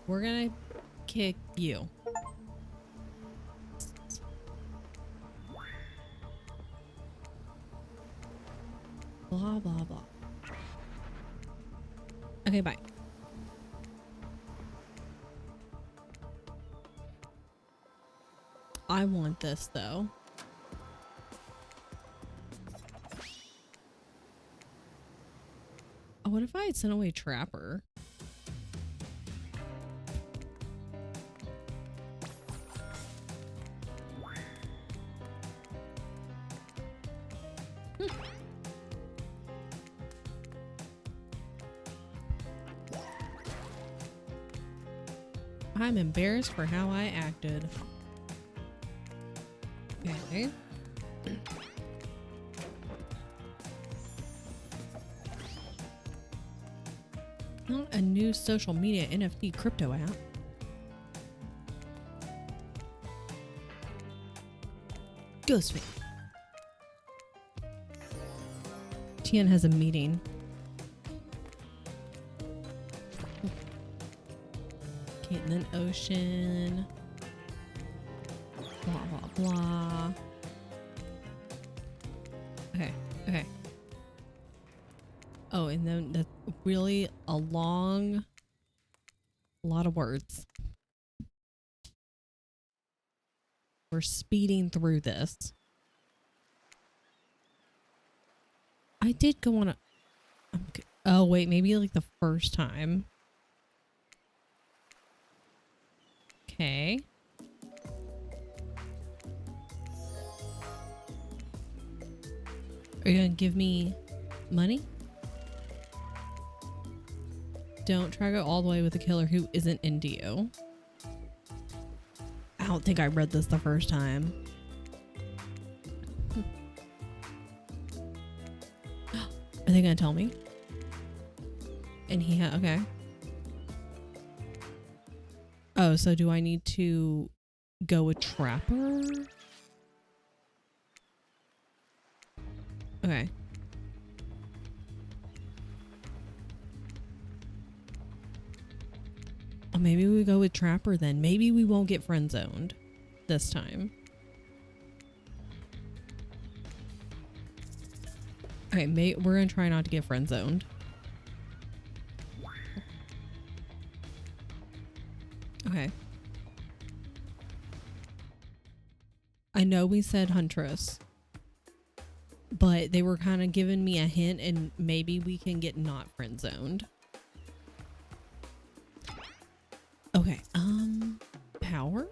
We're gonna kick you. Blah, blah, blah. Okay, bye. I want this, though. Oh, what if I had sent away Trapper? I'm embarrassed for how I acted. Okay. Not a new social media NFT crypto app. Ghostface. Tian has a meeting. Okay, and then Ocean. Blah, blah, blah. Okay. Okay. Oh, and then that's really a lot of words. We're speeding through this. I did go on a... Oh, wait, maybe like the first time. Okay. Are you gonna give me money? Don't try to go all the way with a killer who isn't into you. I don't think I read this the first time. Are they gonna tell me? And okay. Oh, so do I need to go with Trapper? Okay. Oh, maybe we go with Trapper then. Maybe we won't get friend zoned this time. Okay, we're gonna try not to get friend zoned. Okay. I know we said Huntress, but they were kind of giving me a hint, and maybe we can get not friend zoned. Okay, power?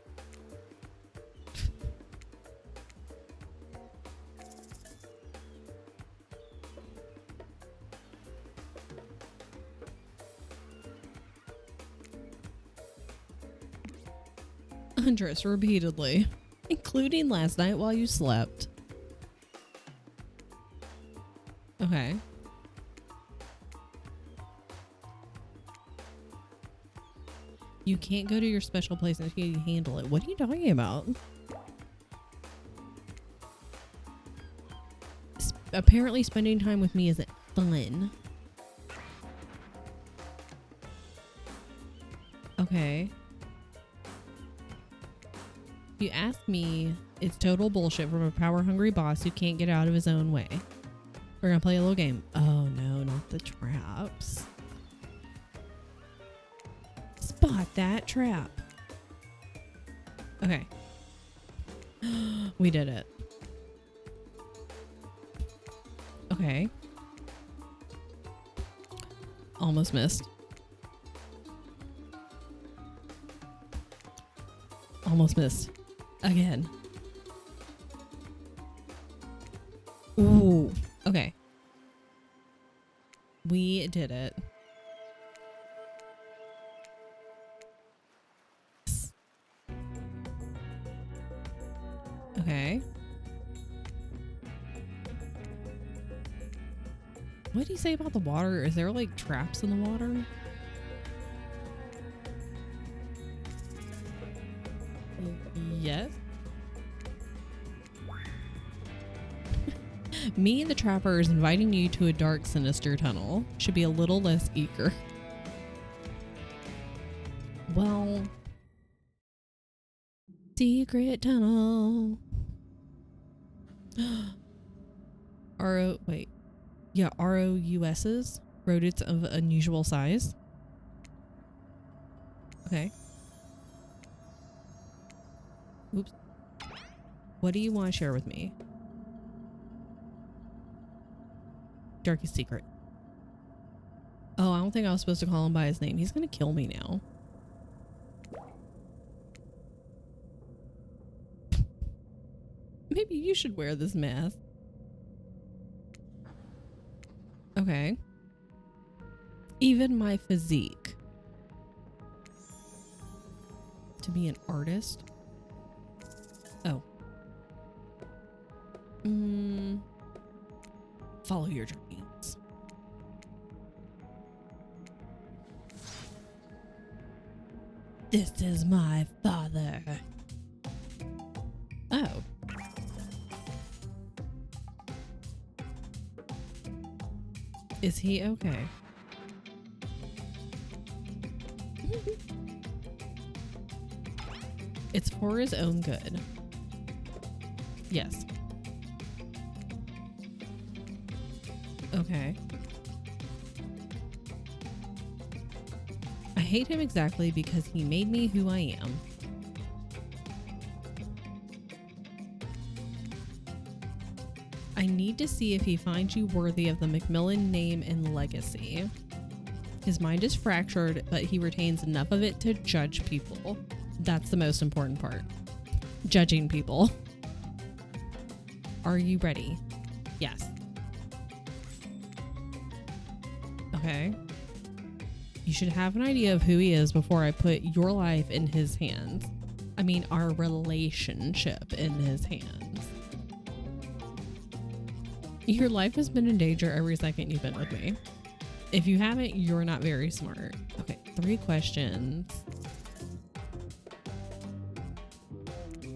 Huntress repeatedly, including last night while you slept. Okay. You can't go to your special place until you handle it. What are you talking about? Apparently spending time with me isn't fun. Okay. If you ask me, it's total bullshit from a power-hungry boss who can't get out of his own way. We're gonna play a little game. Oh no, not the traps. Spot that trap. Okay. We did it. Okay. Almost missed. Almost missed. Again. Ooh. Okay. We did it. Okay. What do you say about the water? Is there like traps in the water? Yes. Me and the trapper is inviting you to a dark, sinister tunnel. Should be a little less eager. Well, secret tunnel. Wait. Yeah, ROUSs. Rodents of unusual size. Okay. Oops. What do you want to share with me? Darkest secret. Oh, I don't think I was supposed to call him by his name. He's gonna kill me now. Maybe you should wear this mask. Okay. Even my physique. To be an artist? Oh. Follow your dreams. This is my father. Oh. Is he okay? It's for his own good. Yes. Okay. I hate him exactly because he made me who I am. I need to see if he finds you worthy of the Macmillan name and legacy. His mind is fractured, but he retains enough of it to judge people. That's the most important part. Judging people. Are you ready? Yes. Okay. You should have an idea of who he is before I put your life in his hands. I mean, our relationship in his hands. Your life has been in danger every second you've been with me. If you haven't, you're not very smart. Okay, 3 questions.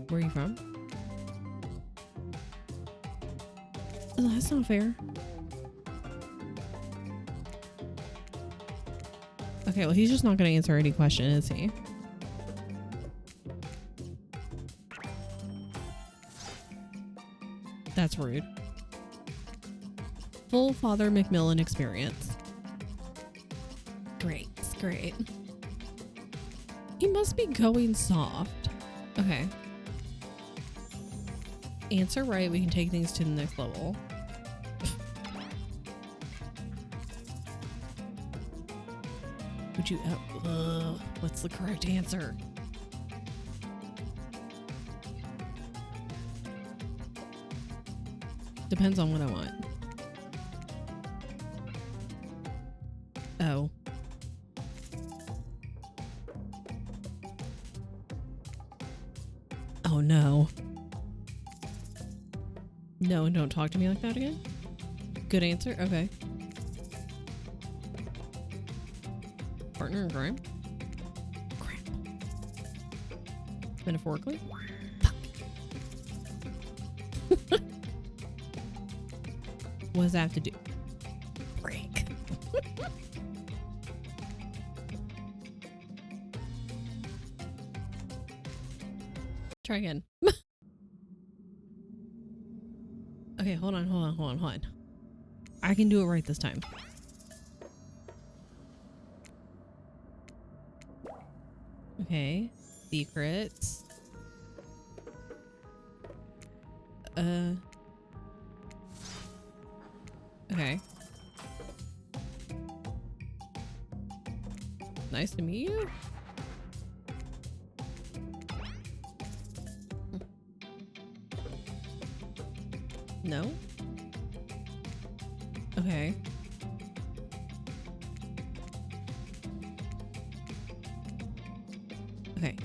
Where are you from? Oh, that's not fair. Okay, well, he's just not going to answer any question, is he? That's rude. Full Father Macmillan experience. Great, great. He must be going soft. Okay. Answer right, we can take things to the next level. Would you, what's the correct answer? Depends on what I want. Oh. Oh no. No, and don't talk to me like that again. Good answer. Okay. Partner in crime. Crap. Metaphorically. Fuck. What does that have to do? Break. Try again. Okay, hold on. I can do it right this time. Okay. Secrets. Okay. Nice to meet you. No? Okay. Okay.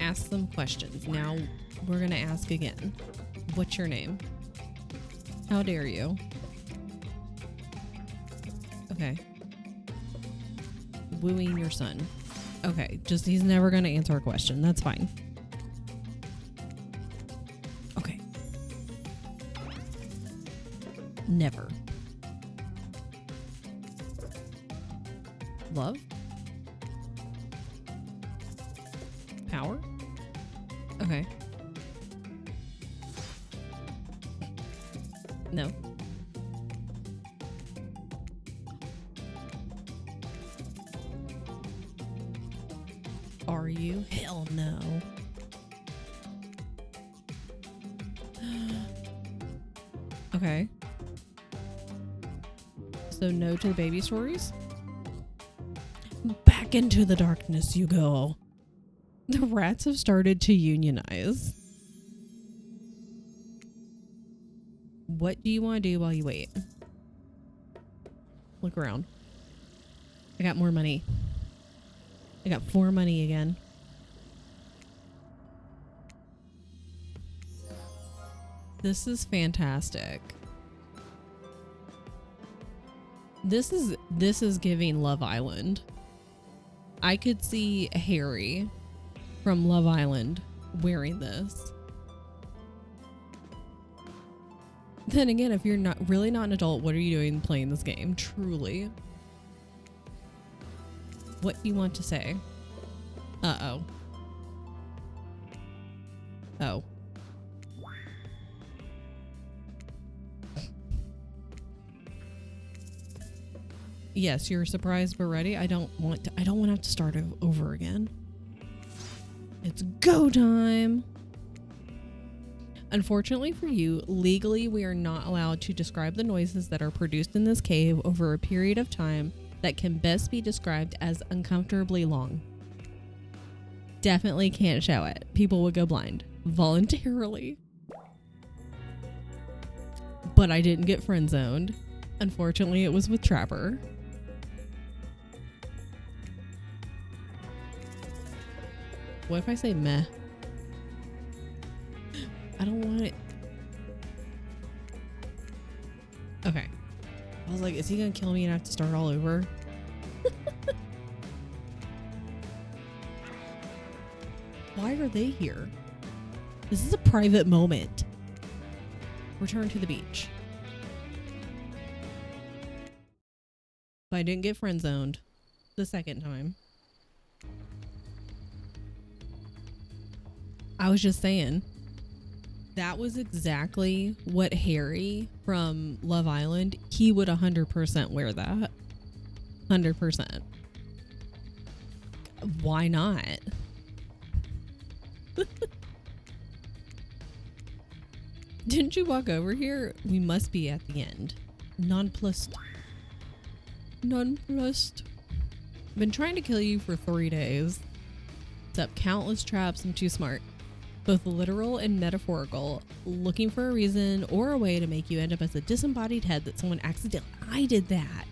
Ask them questions. Now we're gonna ask again. What's your name? How dare you? Okay. Wooing your son. Okay, just he's never gonna answer a question. That's fine. Okay. Never. Love? Power? Okay. No. Are you? Hell no. Okay. So no to the baby stories? Back into the darkness you go. The rats have started to unionize. What do you want to do while you wait? Look around. I got more money. I got 4 money again. This is fantastic. This is giving Love Island. I could see Harry from Love Island wearing this. Then again, if you're not an adult, what are you doing playing this game? Truly. What do you want to say? Uh-oh. Oh. Yes, you're surprised but ready. I don't want to have to start over again. It's go time. Unfortunately for you, legally we are not allowed to describe the noises that are produced in this cave over a period of time that can best be described as uncomfortably long. Definitely can't show it. People would go blind voluntarily. But I didn't get friend zoned. Unfortunately, it was with Trapper. What if I say meh? I don't want it. Okay. I was like, is he gonna kill me and I have to start all over? Why are they here? This is a private moment. Return to the beach. But I didn't get friend zoned the second time. I was just saying. That was exactly what Harry from Love Island, he would 100% wear that. 100%. Why not? Didn't you walk over here? We must be at the end. Nonplussed. Nonplussed. Been trying to kill you for 3 days. Set up countless traps. I'm too smart. Both literal and metaphorical, looking for a reason or a way to make you end up as a disembodied head that someone accidentally... I did that.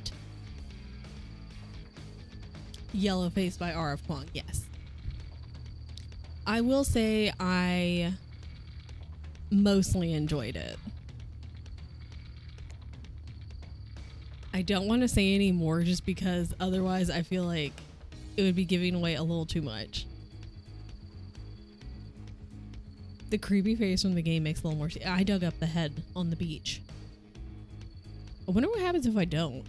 Yellow Face by R.F. Kwong, yes. I will say I mostly enjoyed it. I don't want to say any more just because otherwise I feel like it would be giving away a little too much. The creepy face from the game makes a little more sense. I dug up the head on the beach. I wonder what happens if I don't.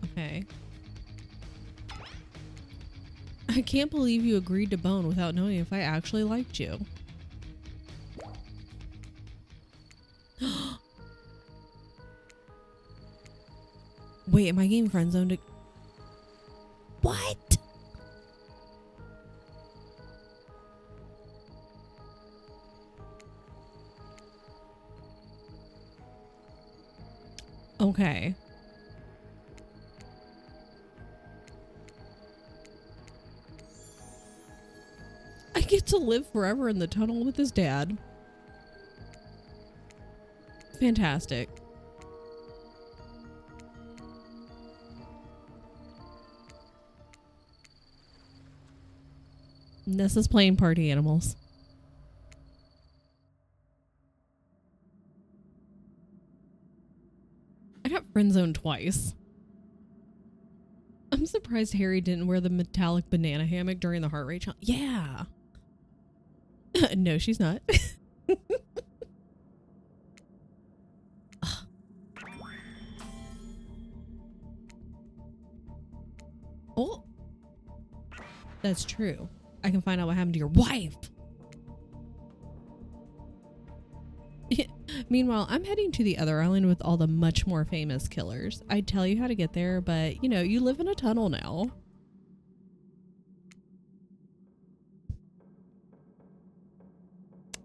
Okay. I can't believe you agreed to bone without knowing if I actually liked you. Wait, am I getting friend zoned? What? Okay. I get to live forever in the tunnel with his dad. Fantastic. Nessa's playing party animals. I got friend zoned twice. I'm surprised Harry didn't wear the metallic banana hammock during the heart rate challenge. Yeah. No, she's not. Oh. That's true. I can find out what happened to your wife. Meanwhile, I'm heading to the other island with all the much more famous killers. I'd tell you how to get there, but you know, you live in a tunnel now.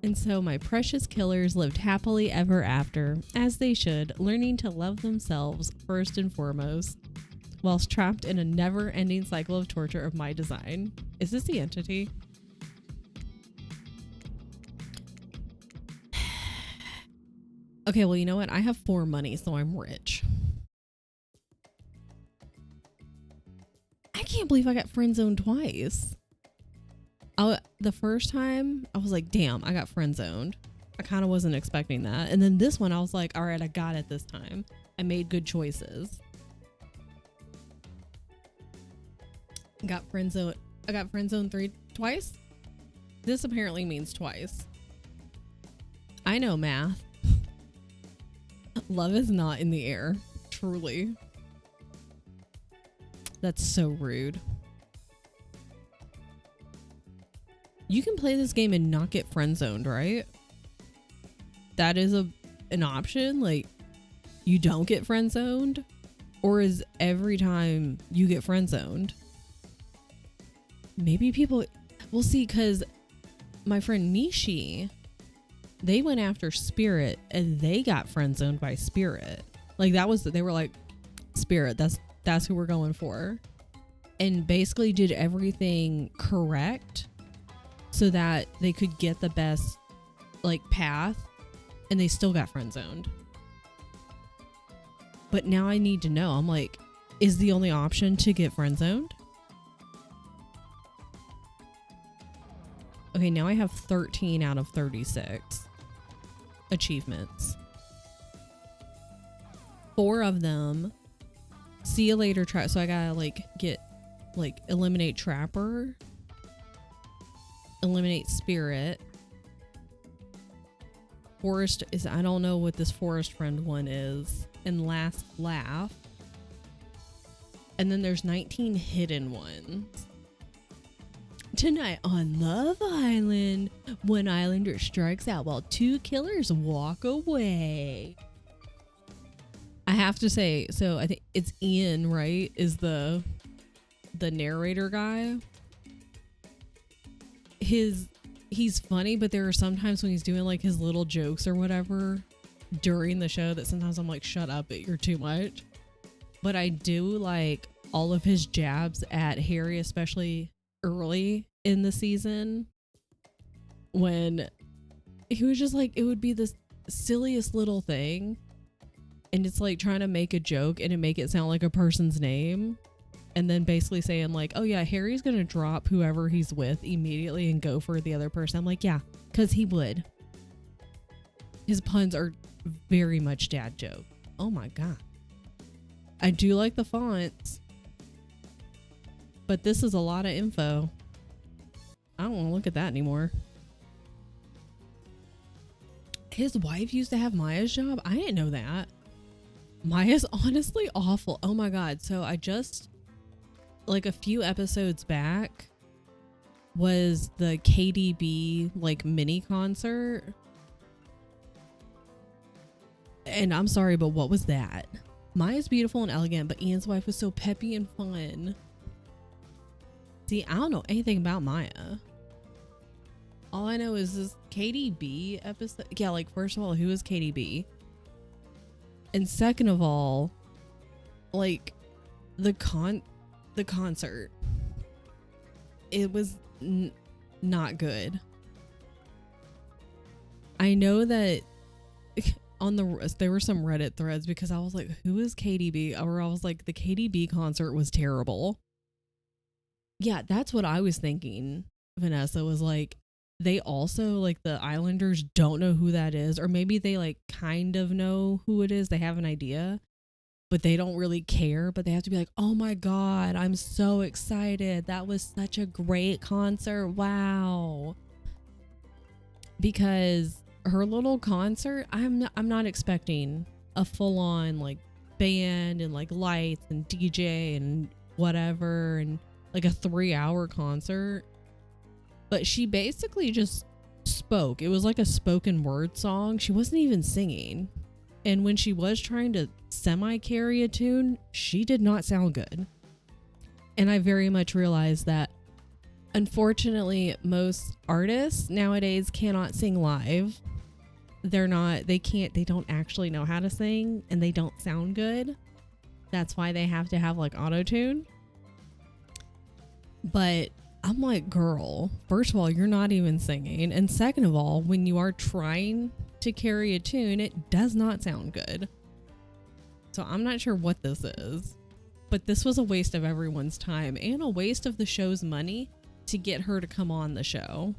And so my precious killers lived happily ever after, as they should, learning to love themselves first and foremost, whilst trapped in a never-ending cycle of torture of my design. Is this the entity? Okay, well, you know what? I have 4 money, so I'm rich. I can't believe I got friend zoned twice. The first time, I was like, damn, I got friend zoned. I kind of wasn't expecting that. And then this one, I was like, all right, I got it this time. I made good choices. I got friend zoned twice. This apparently means twice. I know math. Love is not in the air. Truly. That's so rude. You can play this game and not get friend zoned, right? That is an option. Like, you don't get friend zoned, or is every time you get friend zoned? Maybe people, we'll see, because my friend Nishi, they went after Spirit and they got friend zoned by Spirit. Like they were like, Spirit, that's who we're going for. And basically did everything correct so that they could get the best like path, and they still got friend zoned. But now I need to know, I'm like, is the only option to get friend zoned? Okay, now I have 13 out of 36 achievements. 4 of them, see you later trap. So I gotta like get like eliminate Trapper, eliminate Spirit. Forest is, I don't know what this forest friend one is. And last laugh. And then there's 19 hidden ones. Tonight on Love Island, one islander strikes out while 2 killers walk away. I have to say, so I think it's Ian, right? Is the narrator guy. He's funny, but there are sometimes when he's doing like his little jokes or whatever during the show that sometimes I'm like, shut up, you're too much. But I do like all of his jabs at Harry, especially early in the season, when he was just like, it would be this silliest little thing and it's like trying to make a joke and it make it sound like a person's name, and then basically saying like, oh yeah, Harry's gonna drop whoever he's with immediately and go for the other person. I'm like, yeah, because he would. His puns are very much dad joke. Oh my god. I do like the fonts, but this is a lot of info. I don't want to look at that anymore. His wife used to have Maya's job. I didn't know that. Maya's honestly awful. Oh my god. So I just, like a few episodes back, was the KDB like mini concert. And I'm sorry, but what was that? Maya's beautiful and elegant, but Ian's wife was so peppy and fun. See, I don't know anything about Maya. All I know is this KDB episode. Yeah, like, first of all, who is KDB? And second of all, like, the concert. It was not good. I know that there were some Reddit threads because I was like, who is KDB? Or I was like, the KDB concert was terrible. Yeah, that's what I was thinking. Vanessa was like, they also, like, the Islanders don't know who that is, or maybe they like kind of know who it is. They have an idea, but they don't really care, but they have to be like, oh my god, I'm so excited. That was such a great concert. Wow. Because her little concert, I'm not expecting a full-on like band and like lights and DJ and whatever and like a 3-hour concert. But she basically just spoke. It was like a spoken word song. She wasn't even singing. And when she was trying to semi-carry a tune, she did not sound good. And I very much realized that, unfortunately, most artists nowadays cannot sing live. They don't actually know how to sing, and they don't sound good. That's why they have to have like auto-tune. But I'm like, girl, first of all, you're not even singing. And second of all, when you are trying to carry a tune, it does not sound good. So I'm not sure what this is, but this was a waste of everyone's time and a waste of the show's money to get her to come on the show.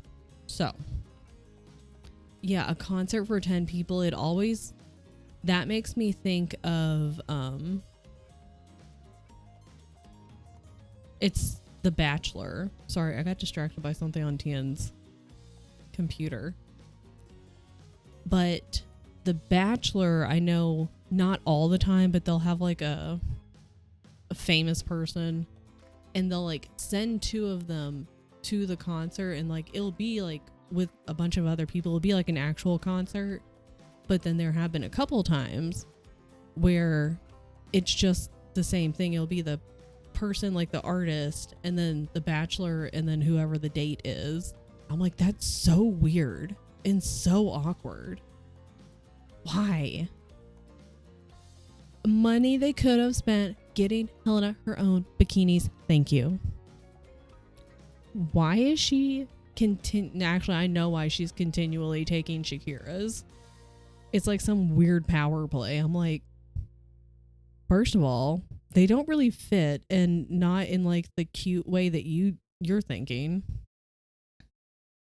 So yeah, a concert for 10 people, that makes me think of, it's The Bachelor. Sorry, I got distracted by something on Tian's computer. But The Bachelor, I know not all the time, but they'll have like a famous person and they'll like send 2 of them to the concert, and like it'll be like with a bunch of other people. It'll be like an actual concert. But then there have been a couple times where it's just the same thing. It'll be the person, like the artist, and then the bachelor, and then whoever the date is. I'm like, that's so weird and so awkward. Why? Money they could have spent getting Helena her own bikinis. Thank you. Why is she actually, I know why she's continually taking Shakira's. It's like some weird power play. I'm like, first of all, they don't really fit, and not in like the cute way that you're thinking.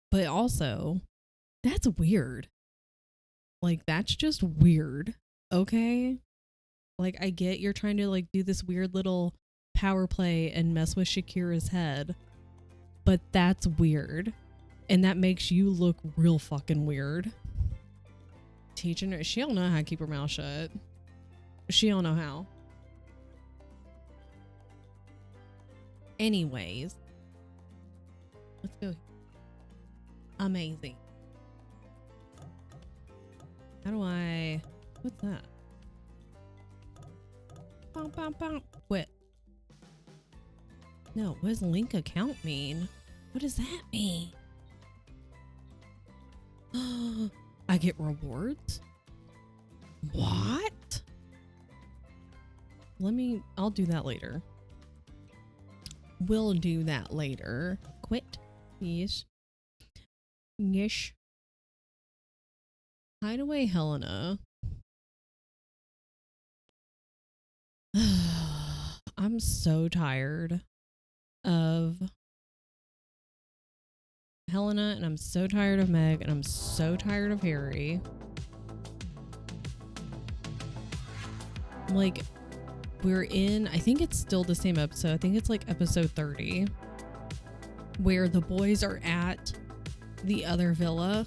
But also, that's weird. Like, that's just weird. Okay? Like, I get you're trying to like do this weird little power play and mess with Shakira's head, but that's weird. And that makes you look real fucking weird. Teaching her, she don't know how to keep her mouth shut. She don't know how. Anyways, let's go. Amazing. How do I... What's that? Bum, bum, bum. Quit. No, what does link account mean? What does that mean? I get rewards? What? I'll do that later. We'll do that later. Quit. Yes. Yes. Hideaway Helena. I'm so tired of Helena, and I'm so tired of Meg, and I'm so tired of Harry. Like, we're in, I think it's still the same episode. I think it's like episode 30, where the boys are at the other villa.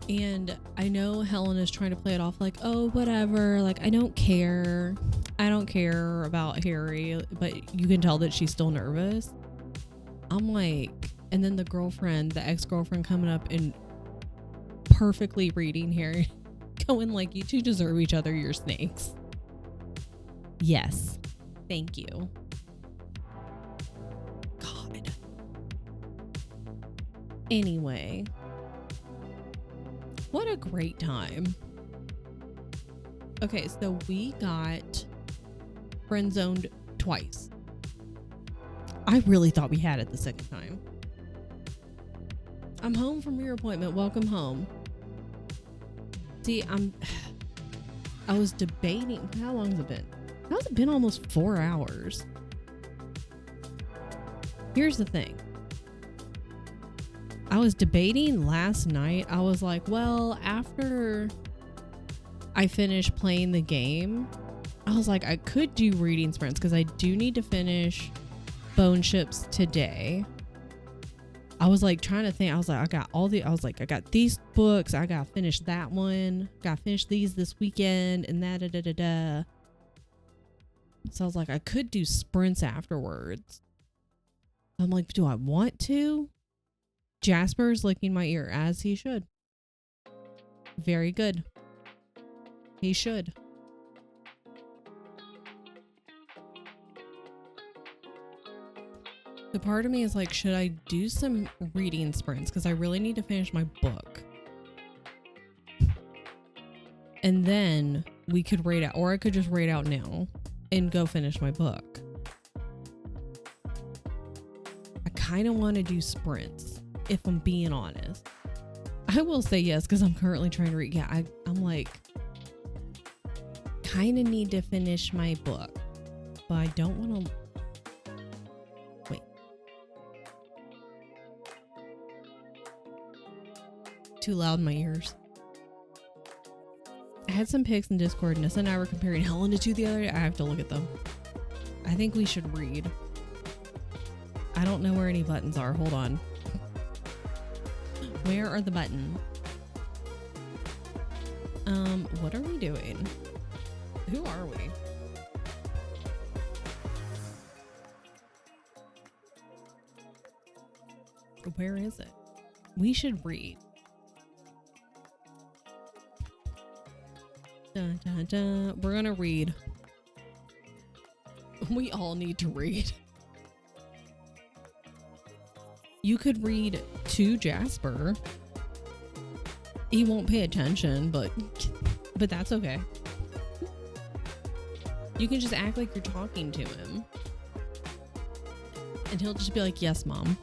And I know Helen is trying to play it off like, oh, whatever. Like, I don't care. I don't care about Harry. But you can tell that she's still nervous. I'm like, and then the girlfriend, the ex-girlfriend coming up and perfectly reading Harry, going like, you two deserve each other, you're snakes. Yes. Thank you. God. Anyway. What a great time. Okay, so we got friend zoned twice. I really thought we had it the second time. I'm home from your appointment. Welcome home. See, I was debating. How long has it been? How's it been? Almost 4 hours. Here's the thing. I was debating last night. I was like, well, after I finish playing the game, I was like, I could do reading sprints because I do need to finish Bone Ships today. I was like trying to think. I was like, I got these books. I got to finish that one. Got to finish these this weekend and that, da, da, da, da. So I was like, I could do sprints afterwards. I'm like, do I want to? Jasper's licking my ear, as he should. Very good. He should. The part of me is like, should I do some reading sprints? Because I really need to finish my book. And then we could raid out, or I could just raid out now and go finish my book. I kind of want to do sprints, if I'm being honest. I will say yes, because I'm currently trying to read. Yeah, I'm like, kind of need to finish my book, but I don't want to. Wait. Too loud in my ears. I had some pics in Discord. Nessa and I were comparing Helena to the other day. I have to look at them. I think we should read. I don't know where any buttons are. Hold on. Where are the buttons? What are we doing? Who are we? Where is it? We should read. Dun, dun, dun. We're gonna read. We all need to read. You could read to Jasper. He won't pay attention, but that's okay. You can just act like you're talking to him. And he'll just be like, yes, mom.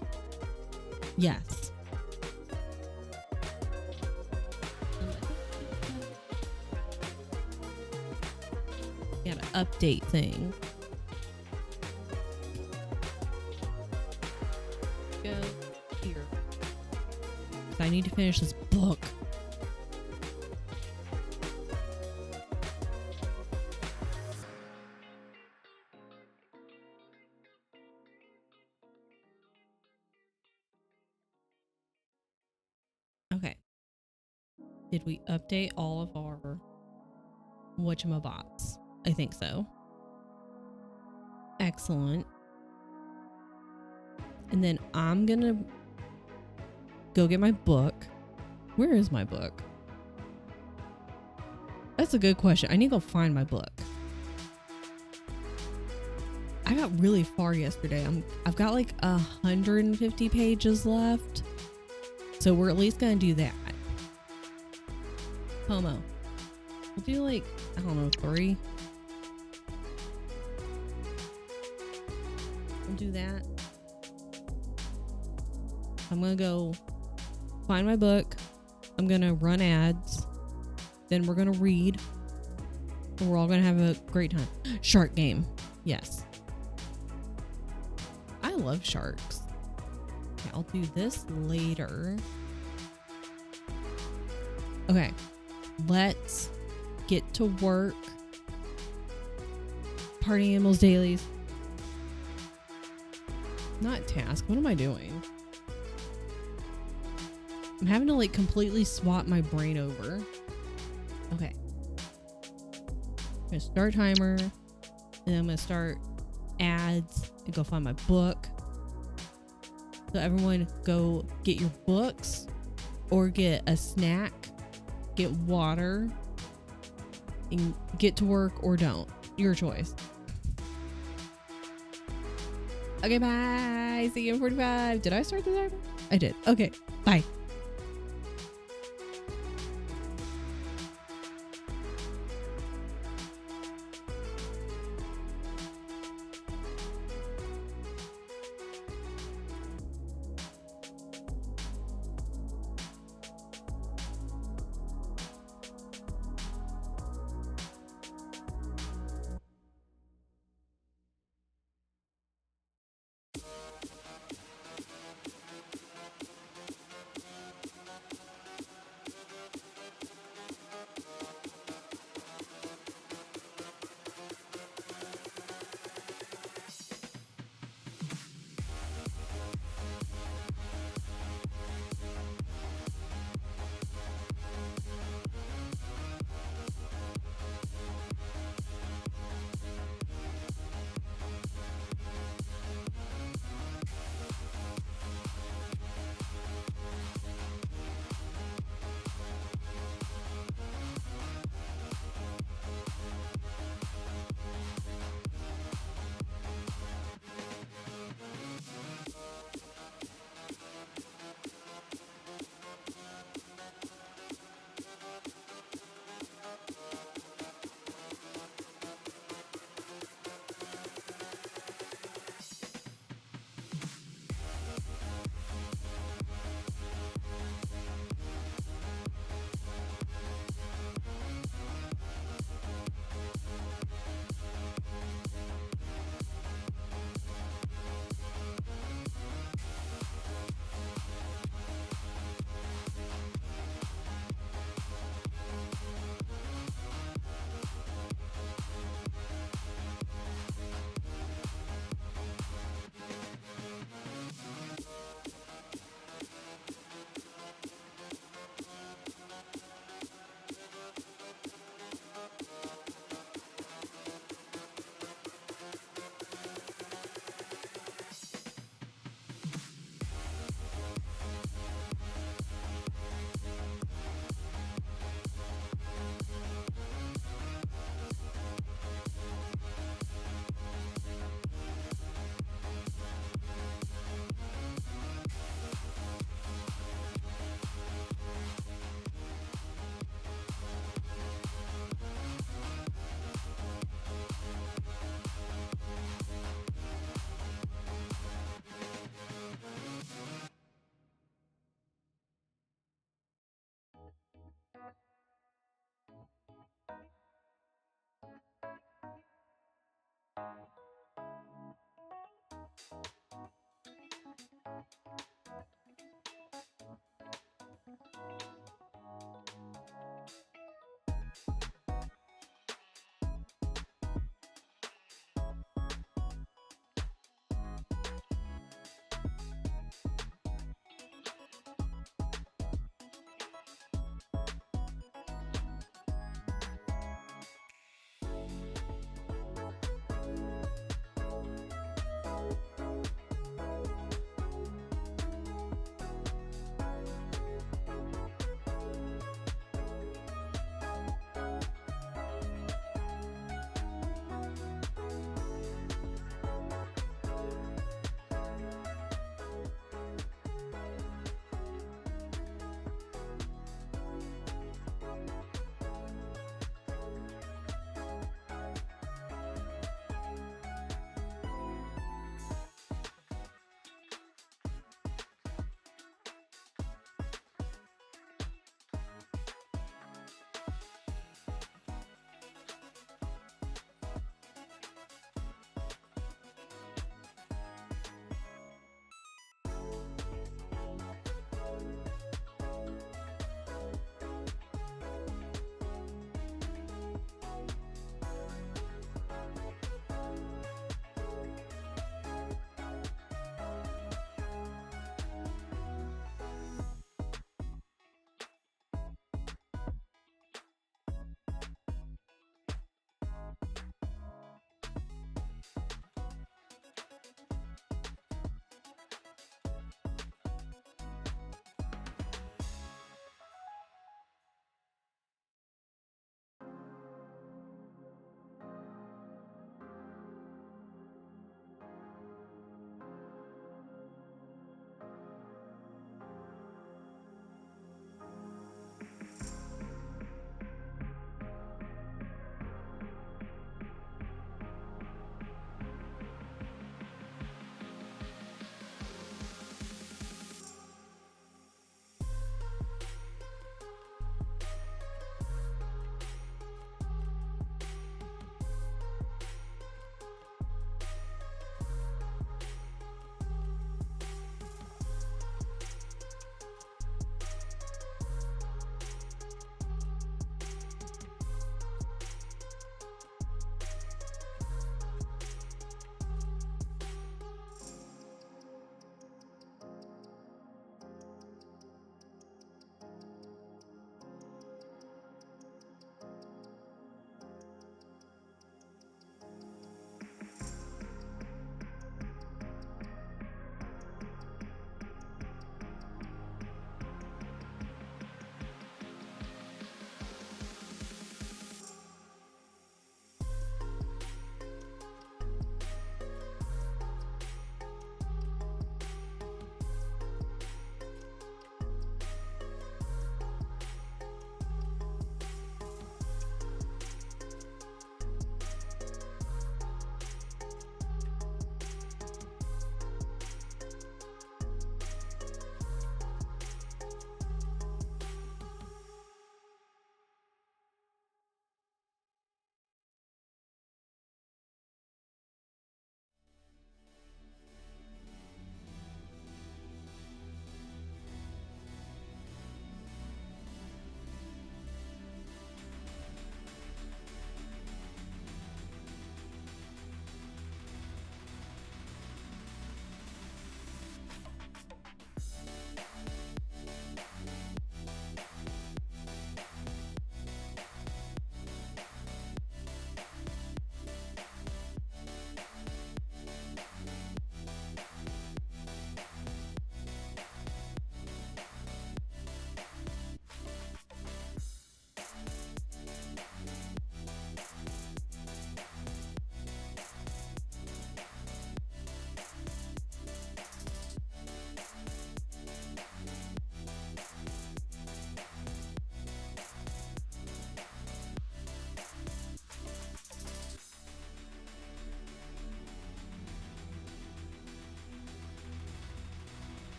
Yes. Got an update thing. Go here. 'Cause I need to finish this book. Okay. Did we update all of our whatchamabots? I think so. Excellent. And then I'm gonna go get my book. Where is my book? That's a good question. I need to go find my book. I got really far yesterday. I've got like 150 pages left. So we're at least gonna do that. Homo. We'll do like, I don't know, 3. We'll do that. I'm gonna go find my book. I'm gonna run ads. Then we're gonna read. And we're all gonna have a great time. Shark game. Yes. I love sharks. Okay, I'll do this later. Okay. Let's get to work. Party animals dailies. Not task. What am I doing? I'm having to like completely swap my brain over. Okay. I'm gonna start timer. And then I'm gonna start ads and go find my book. So everyone go get your books or get a snack, get water, and get to work or don't. Your choice. Okay, bye. See you in 45. Did I start the timer? I did. Okay, bye.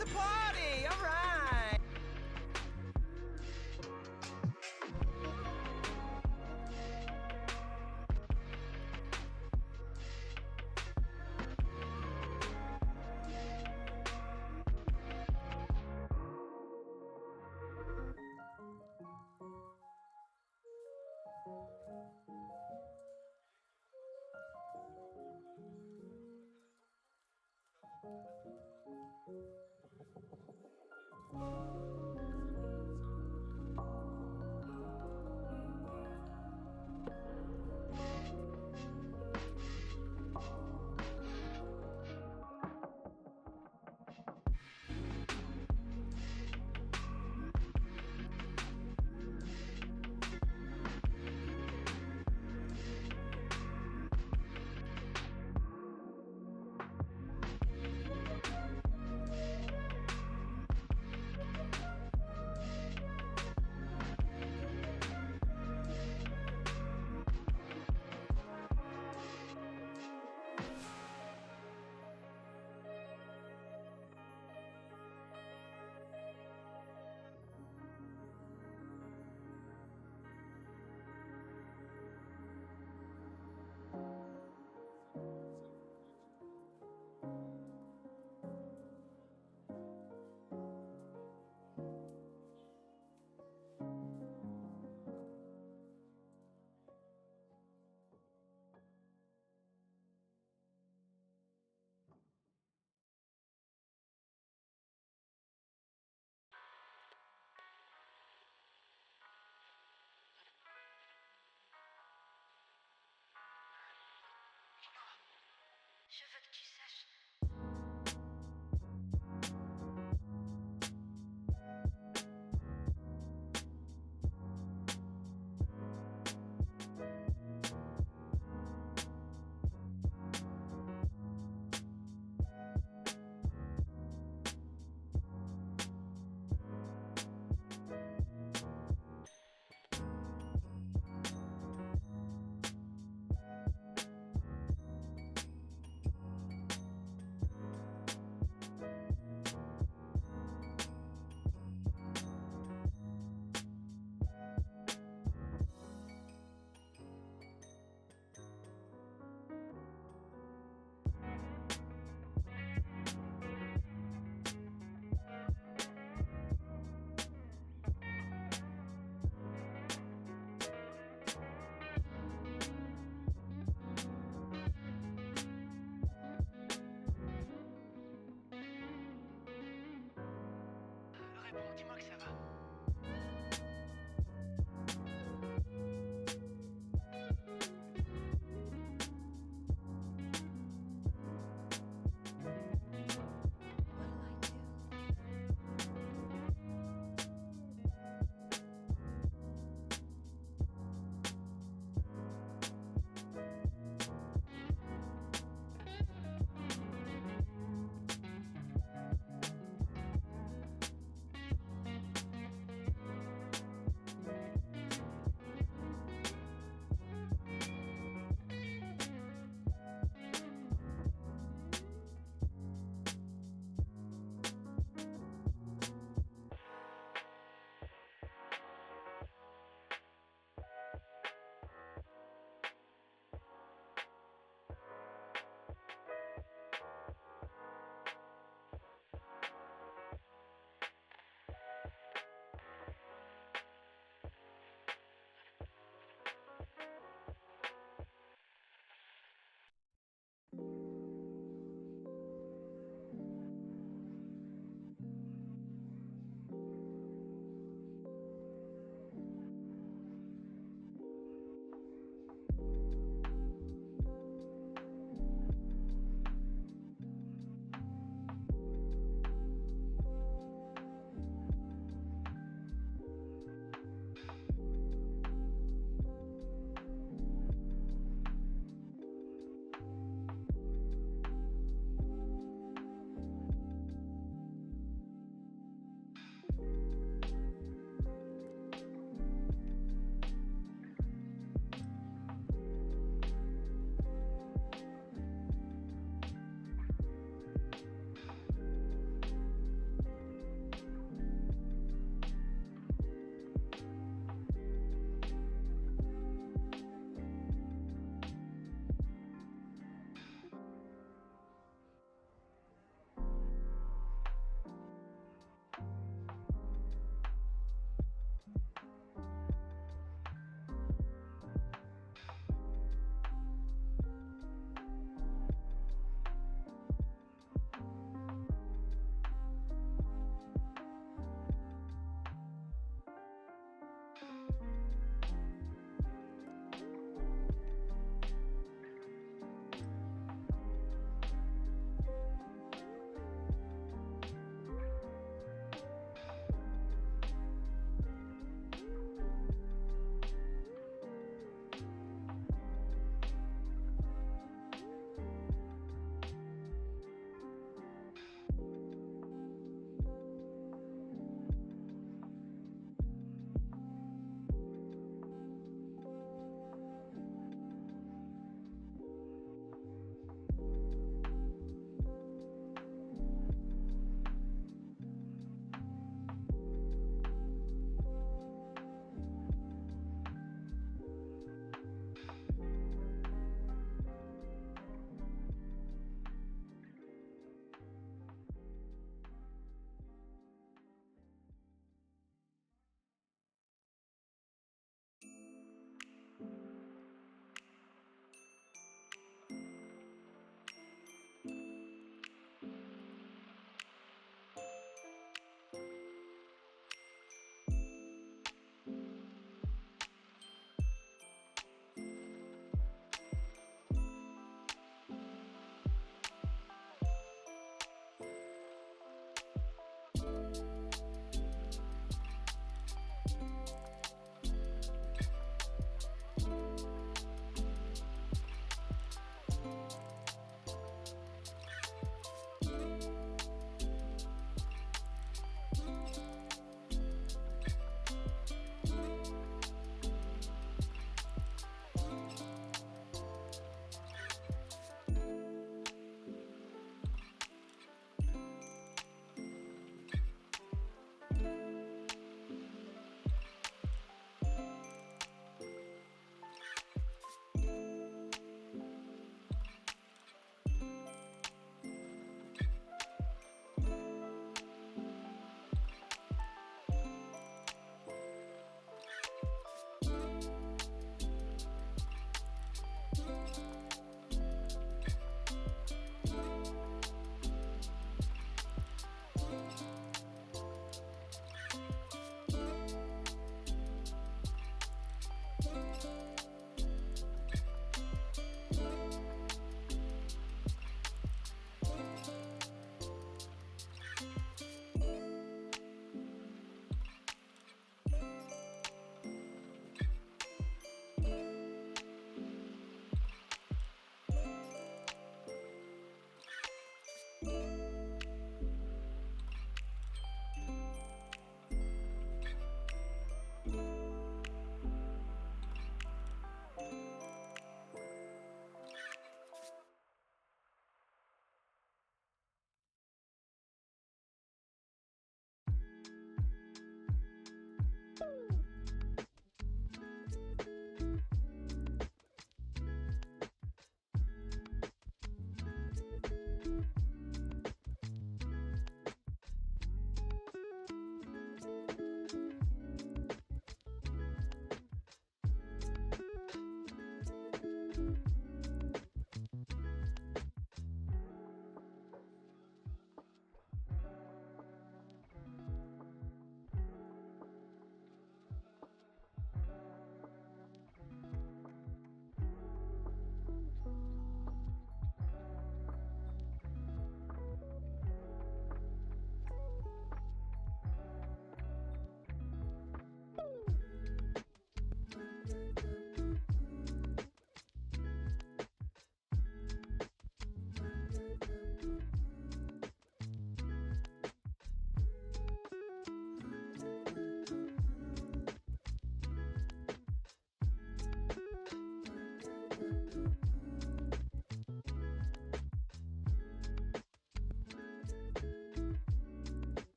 It's a party! All right! Je veux que tu saches. Réponds, dis-moi que ça va. What'll I do?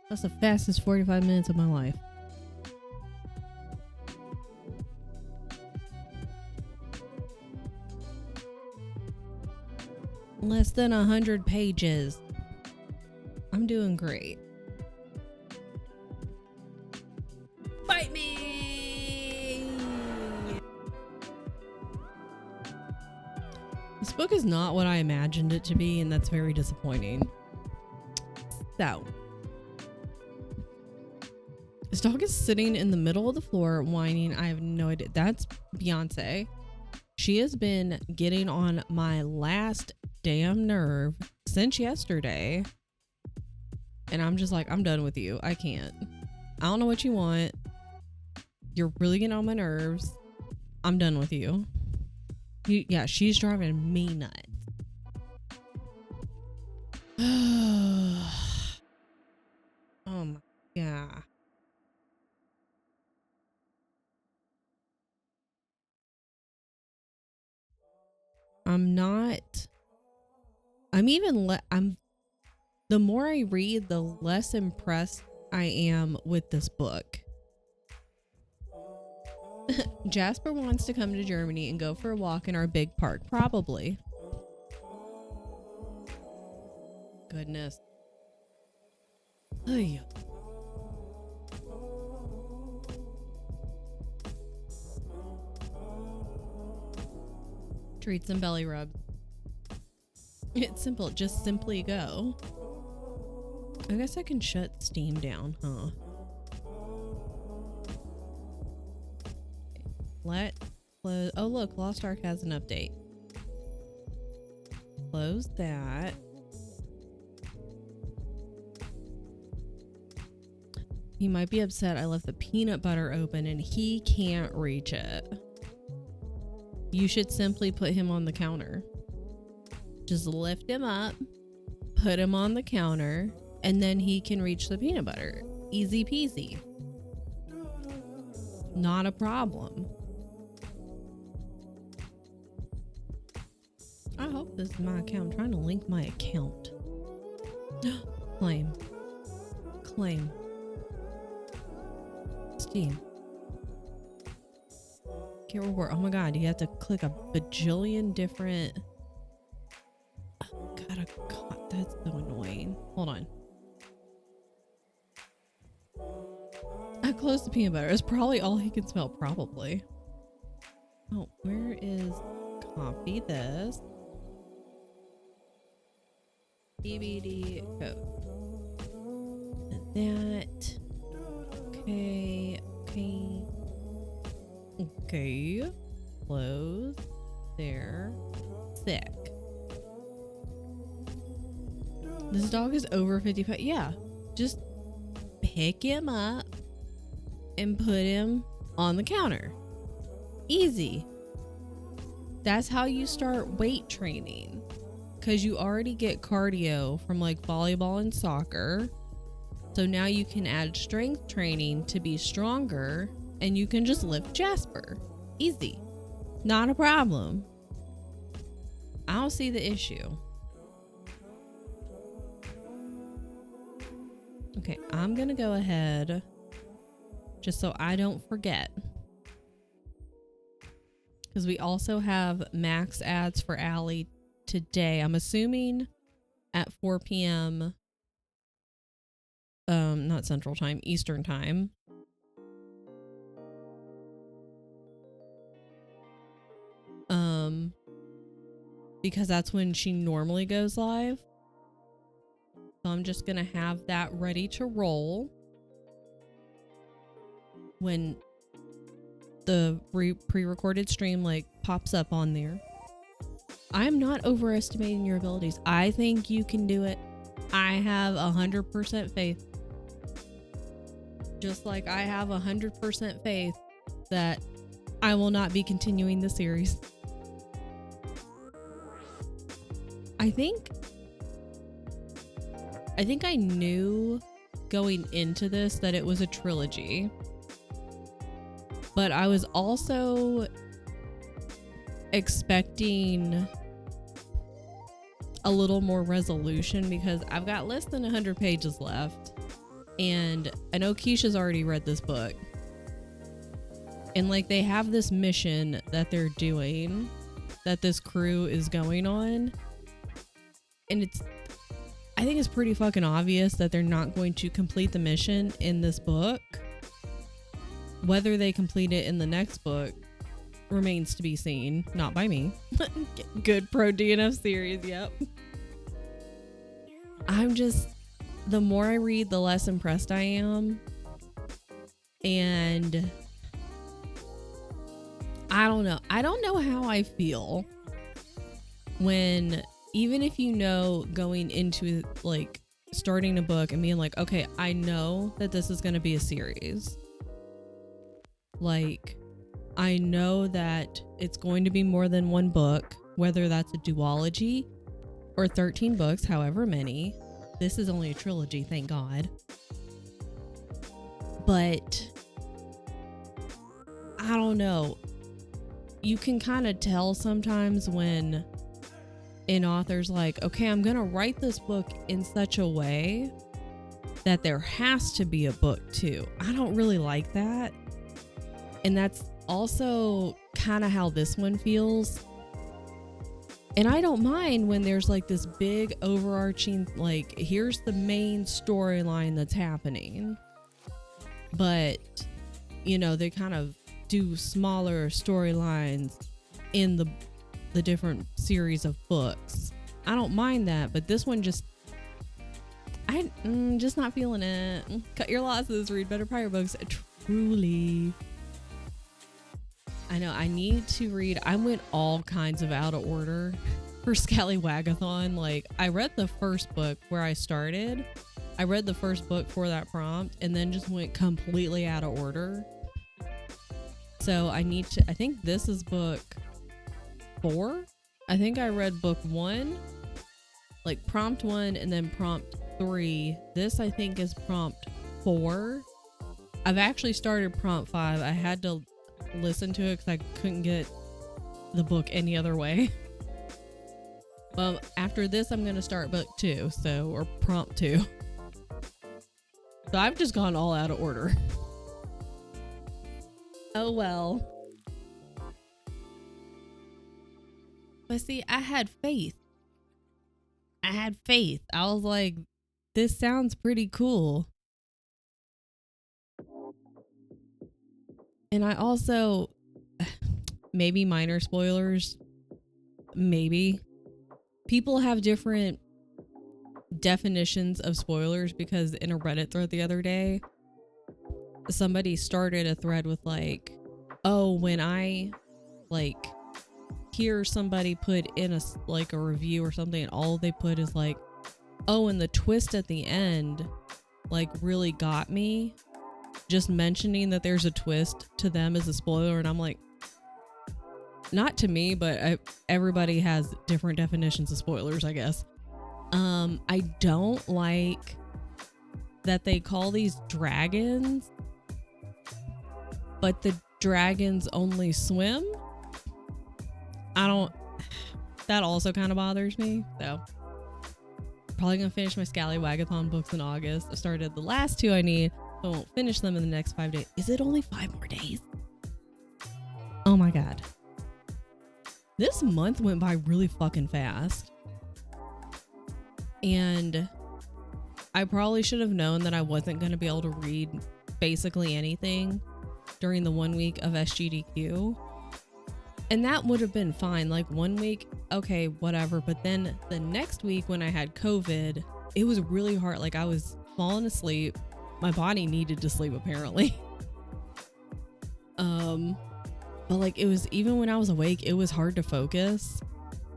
That's the fastest 45 minutes of my life. Less than 100 pages. I'm doing great. Bite me! This book is not what I imagined it to be, and that's very disappointing. So, this dog is sitting in the middle of the floor whining. I have no idea. That's Beyonce. She has been getting on my last damn nerve since yesterday. And I'm just like, I'm done with you. I can't. I don't know what you want. You're really getting on my nerves. I'm done with you. Yeah, she's driving me nuts. Oh my God. The more I read, the less impressed I am with this book. Jasper wants to come to Germany and go for a walk in our big park. Probably. Goodness. Ay. Treats and belly rub. It's simple. Just simply go. I guess I can shut Steam down, huh? Let close. Oh, look, Lost Ark has an update. Close that. He might be upset I left the peanut butter open and he can't reach it. You should simply put him on the counter. Just lift him up, put him on the counter, and then he can reach the peanut butter. Easy peasy. Not a problem. I hope this is my account. I'm trying to link my account. Claim. Claim. Steam. Get reward. Oh my god, you have to click a bajillion different... Oh god, that's so annoying. Hold on. I closed the peanut butter. It's probably all he can smell, probably. Oh, where is... Copy this. DVD code. And that. Okay. Okay. Close. There. Sick. This dog is over 50 pounds. Yeah. Just pick him up and put him on the counter. Easy. That's how you start weight training. Because you already get cardio from like volleyball and soccer. So now you can add strength training to be stronger and you can just lift Jasper. Easy. Not a problem. I don't see the issue. Okay, I'm going to go ahead just so I don't forget. Because we also have max ads for Allie today. I'm assuming at 4 p.m. Not Central Time, Eastern Time. Because that's when she normally goes live. So I'm just gonna have that ready to roll when the pre-recorded stream like pops up on there. I'm not overestimating your abilities. I think you can do it. I have 100% faith. Just like I have 100% faith that I will not be continuing the series. I think I knew going into this that it was a trilogy. But I was also expecting a little more resolution because I've got less than 100 pages left. And I know Keisha's already read this book. And like they have this mission that they're doing, that this crew is going on. And I think it's pretty fucking obvious that they're not going to complete the mission in this book. Whether they complete it in the next book remains to be seen. Not by me. Good pro DNF series, yep. The more I read, the less impressed I am. And I don't know. I don't know how I feel when, even if you know going into like starting a book and being like, okay, I know that this is going to be a series. Like, I know that it's going to be more than one book, whether that's a duology or 13 books, however many. This is only a trilogy, thank God. But I don't know. You can kind of tell sometimes when an author's like, okay, I'm going to write this book in such a way that there has to be a book too. I don't really like that. And that's also kind of how this one feels. And I don't mind when there's like this big overarching, like, here's the main storyline that's happening. But, you know, they kind of do smaller storylines in the different series of books. I don't mind that, but this one just, just not feeling it. Cut your losses, read better prior books. Truly. I know I need to read. I went all kinds of out of order for Scallywagathon. Like, I read the first book where I started. I read the first book for that prompt and then just went completely out of order. So I need to, I think this is book 4. I think I read book 1, like prompt 1 and then prompt 3. This I think is prompt 4. I've actually started prompt 5. I had to listen to it because I couldn't get the book any other way. Well, after this I'm gonna start book 2, so, or prompt 2. So I've just gone all out of order. Oh well. But see, I had faith. I was like, this sounds pretty cool. And I also, maybe minor spoilers, maybe. People have different definitions of spoilers because in a Reddit thread the other day, somebody started a thread with like, oh, when I like hear somebody put in a review or something and all they put is like, oh, and the twist at the end like really got me. Just mentioning that there's a twist to them is a spoiler, and I'm like, not to me, but everybody has different definitions of spoilers, I guess. I don't like that they call these dragons, but the dragons only swim. That also kind of bothers me. So probably gonna finish my Scallywagathon books in August. I started the last 2 I need. I won't finish them in the next 5 days. Is it only 5 more days? Oh my god. This month went by really fucking fast. And I probably should have known that I wasn't going to be able to read basically anything during the 1 week of SGDQ. And that would have been fine. Like 1 week, okay, whatever. But then the next week when I had COVID, it was really hard. Like I was falling asleep. My body needed to sleep apparently. But like it was, even when I was awake, it was hard to focus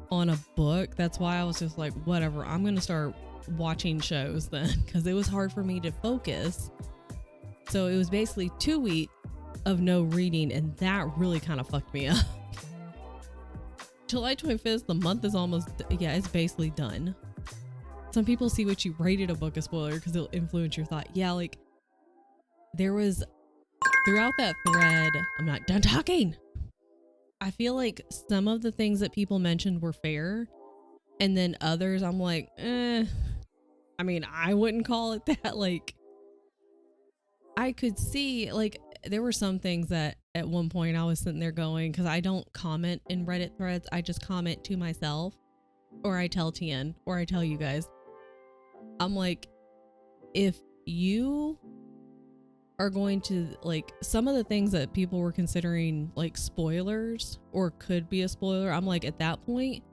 on a book. That's why I was just like, whatever, I'm gonna start watching shows then, because it was hard for me to focus. So it was basically 2 weeks of no reading, and that really kind of fucked me up. July 25th, the month is almost, yeah, it's basically done. Some people see what you rated a book a spoiler because it'll influence your thought. Yeah, like there was, throughout that thread, I'm not done talking. I feel like some of the things that people mentioned were fair, and then others I'm like, I mean, I wouldn't call it that. Like I could see, like, there were some things that at one point I was sitting there going, because I don't comment in Reddit threads, I just comment to myself, or I tell TN, or I tell you guys. I'm like, if you are going to, like, some of the things that people were considering like spoilers or could be a spoiler, I'm like, at that point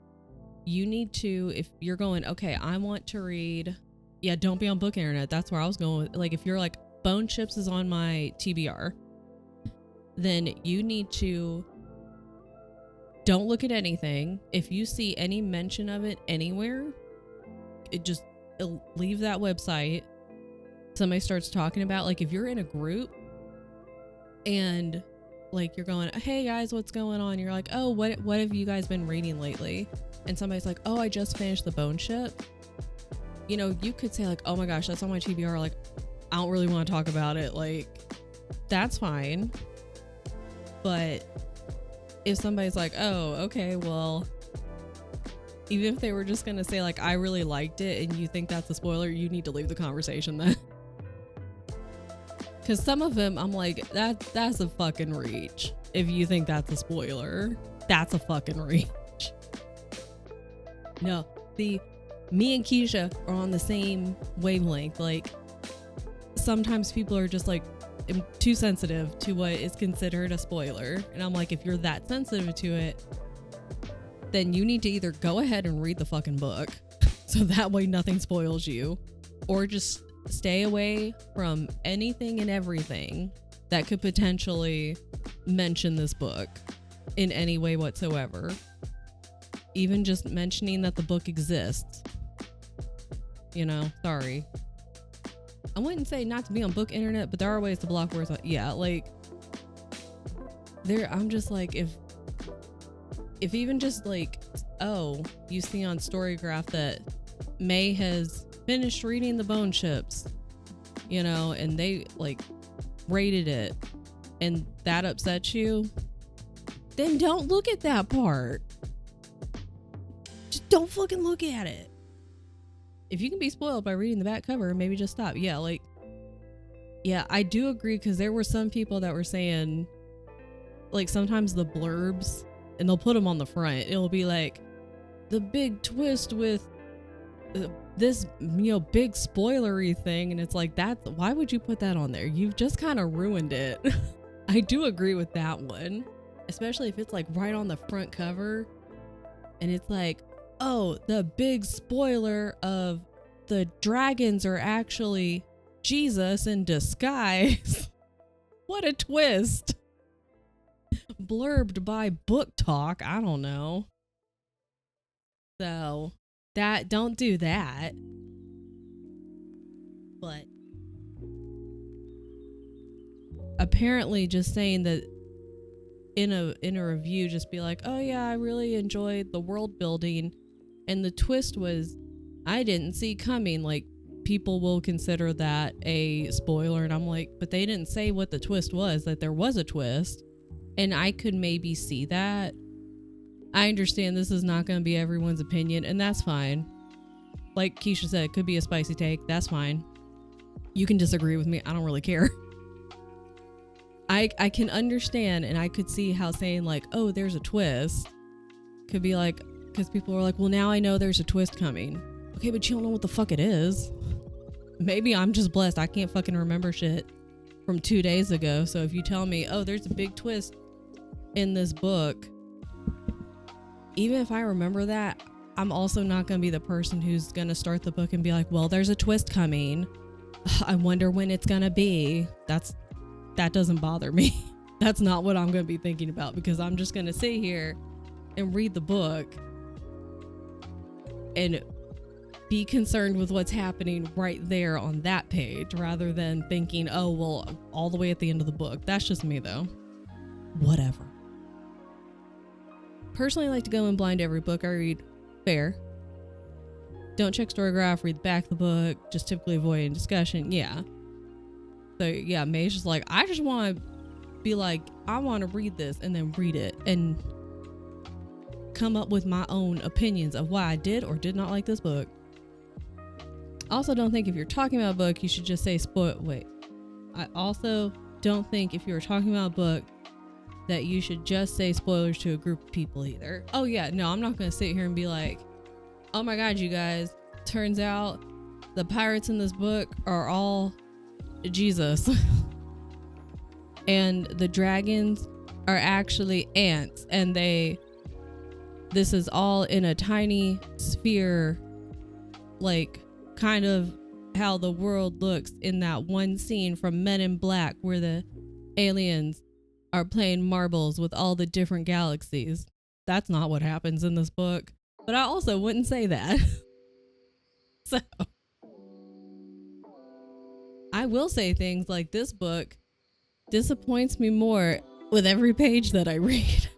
you need to, if you're going, okay, I want to read, yeah, don't be on book internet. That's where I was going with, like, if you're like, Bone Chips is on my TBR, then you need to don't look at anything. If you see any mention of it anywhere, leave that website. Somebody starts talking about, like, if you're in a group and like you're going, hey guys, what's going on? You're like, oh, what have you guys been reading lately? And somebody's like, oh, I just finished the Bone Chip. You know, you could say like, oh my gosh, that's on my TBR. Like, I don't really want to talk about it. Like, that's fine. But if somebody's like, oh, okay, well, even if they were just going to say like, I really liked it, and you think that's a spoiler, you need to leave the conversation then. Because some of them, I'm like, that's a fucking reach. if you think that's a spoiler. That's a fucking reach. No, me and Keisha are on the same wavelength. Like, sometimes people are just like too sensitive to what is considered a spoiler. And I'm like, if you're that sensitive to it, then you need to either go ahead and read the fucking book so that way nothing spoils you, or just stay away from anything and everything that could potentially mention this book in any way whatsoever. Even just mentioning that the book exists. You know, sorry. I wouldn't say not to be on book internet, but there are ways to block words. Yeah, like, I'm just like, if even just like, oh, you see on Storygraph that May has finished reading the Bone Ships, you know, and they like rated it, and that upsets you, then don't look at that part. Just don't fucking look at it. If you can be spoiled by reading the back cover, maybe just stop. Yeah, like, yeah, I do agree, because there were some people that were saying, like, sometimes the blurbs, and they'll put them on the front, it'll be like, the big twist with this, you know, big spoilery thing, and it's like, why would you put that on there? You've just kind of ruined it. I do agree with that one, especially if it's like right on the front cover, and it's like, oh, the big spoiler of the dragons are actually Jesus in disguise. What a twist. Blurbed by Book Talk. I don't know. So don't do that. But apparently just saying that in a review, just be like, oh yeah, I really enjoyed the world building, and the twist was I didn't see coming. Like, people will consider that a spoiler, and I'm like, but they didn't say what the twist was, that there was a twist, and I could maybe see that. I understand this is not going to be everyone's opinion, and that's fine. Like Keisha said, it could be a spicy take. That's fine. You can disagree with me. I don't really care. I can understand, and I could see how saying like, oh, there's a twist could be like, because people are like, well, now I know there's a twist coming. Okay, but you don't know what the fuck it is. Maybe I'm just blessed. I can't fucking remember shit from 2 days ago. So if you tell me, oh, there's a big twist in this book, even if I remember that, I'm also not going to be the person who's going to start the book and be like, well, there's a twist coming. I wonder when it's going to be. That doesn't bother me. That's not what I'm going to be thinking about, because I'm just going to sit here and read the book and be concerned with what's happening right there on that page, rather than thinking, oh, well, all the way at the end of the book. That's just me, though. Whatever. Personally, I like to go in blind every book I read. Fair. Don't check Storygraph, read the back of the book, just typically avoiding discussion. Yeah. So yeah, May's just like, I just want to be like, I want to read this, and then read it and come up with my own opinions of why I did or did not like this book. Also don't think if you're talking about a book, you should just say I also don't think if you're talking about a book that you should just say spoilers to a group of people either. Oh yeah, no, I'm not going to sit here and be like, oh my god, you guys, turns out the pirates in this book are all Jesus. And the dragons are actually ants, and this is all in a tiny sphere, like kind of how the world looks in that one scene from Men in Black where the aliens are playing marbles with all the different galaxies. That's not what happens in this book, but I also wouldn't say that. So I will say things like, this book disappoints me more with every page that I read.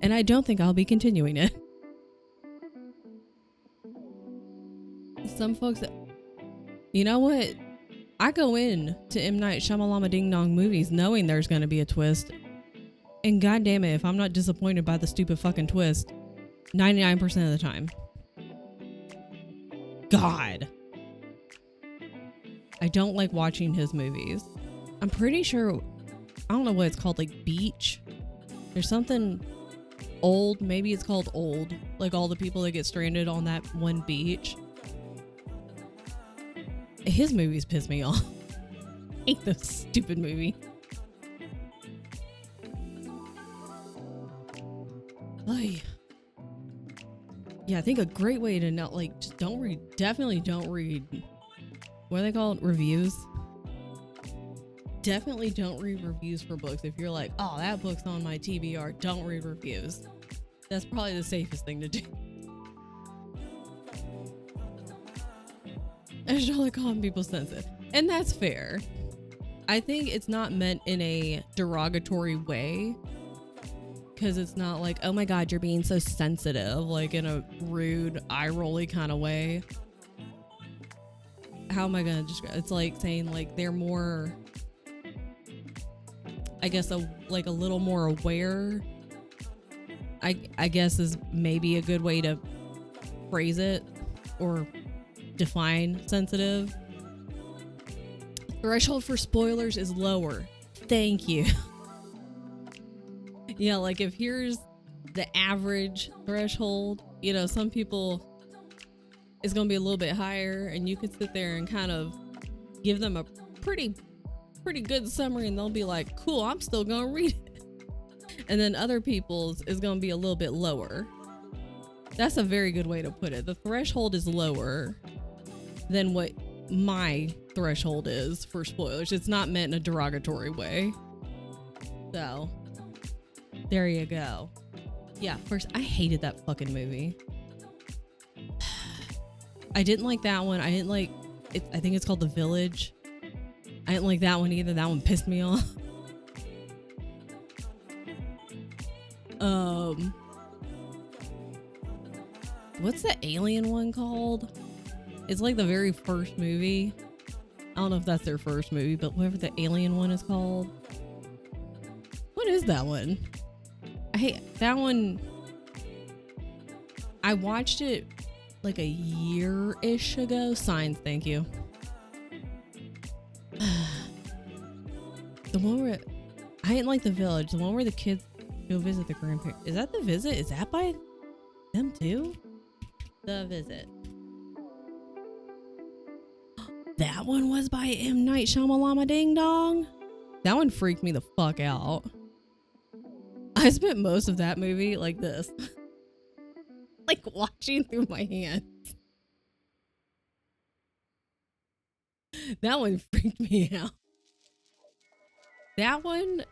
And I don't think I'll be continuing it. Some folks, you know what? I go in to M. Night Shyamalama Ding Dong movies knowing there's going to be a twist. And goddamn it, if I'm not disappointed by the stupid fucking twist 99% of the time. God. I don't like watching his movies. I'm pretty sure I don't know what it's called, like beach. There's something old. Maybe it's called Old. Like all the people that get stranded on that one beach. His movies piss me off. I hate this stupid movie. Ay. Yeah, I think a great way to not like just don't read. Definitely don't read. What are they called? Reviews. Definitely don't read reviews for books. If you're like, oh, that book's on my TBR, don't read reviews. That's probably the safest thing to do. It's really calling people sensitive. And that's fair. I think it's not meant in a derogatory way. Because it's not like, oh my God, you're being so sensitive. Like in a rude, eye-rolly kind of way. How am I going to describe? It's like saying like they're more... I guess a little more aware, I guess is maybe a good way to phrase it or define sensitive. Threshold for spoilers is lower. Thank you. Yeah, like if here's the average threshold, you know, some people it's going to be a little bit higher, and you could sit there and kind of give them a pretty good summary and they'll be like, cool, I'm still gonna read it. And then other people's is gonna be a little bit lower. That's a very good way to put it. The threshold is lower than what my threshold is for spoilers. It's not meant in a derogatory way. So there you go. Yeah, first, I hated that fucking movie. I didn't like that one. I didn't like it. I think it's called The Village. I didn't like that one either. That one pissed me off. What's the alien one called? It's like the very first movie. I don't know if that's their first movie, but whatever the alien one is called. What is that one? I hate that one. I watched it like a year-ish ago. Signs, thank you. The one where I didn't like The Village. The one where the kids go visit the grandparents. Is that The Visit? Is that by them too? The Visit. That one was by M. Night Shyamalan Ding Dong. That one freaked me the fuck out. I spent most of that movie like this. Like watching through my hands. That one freaked me out. That one,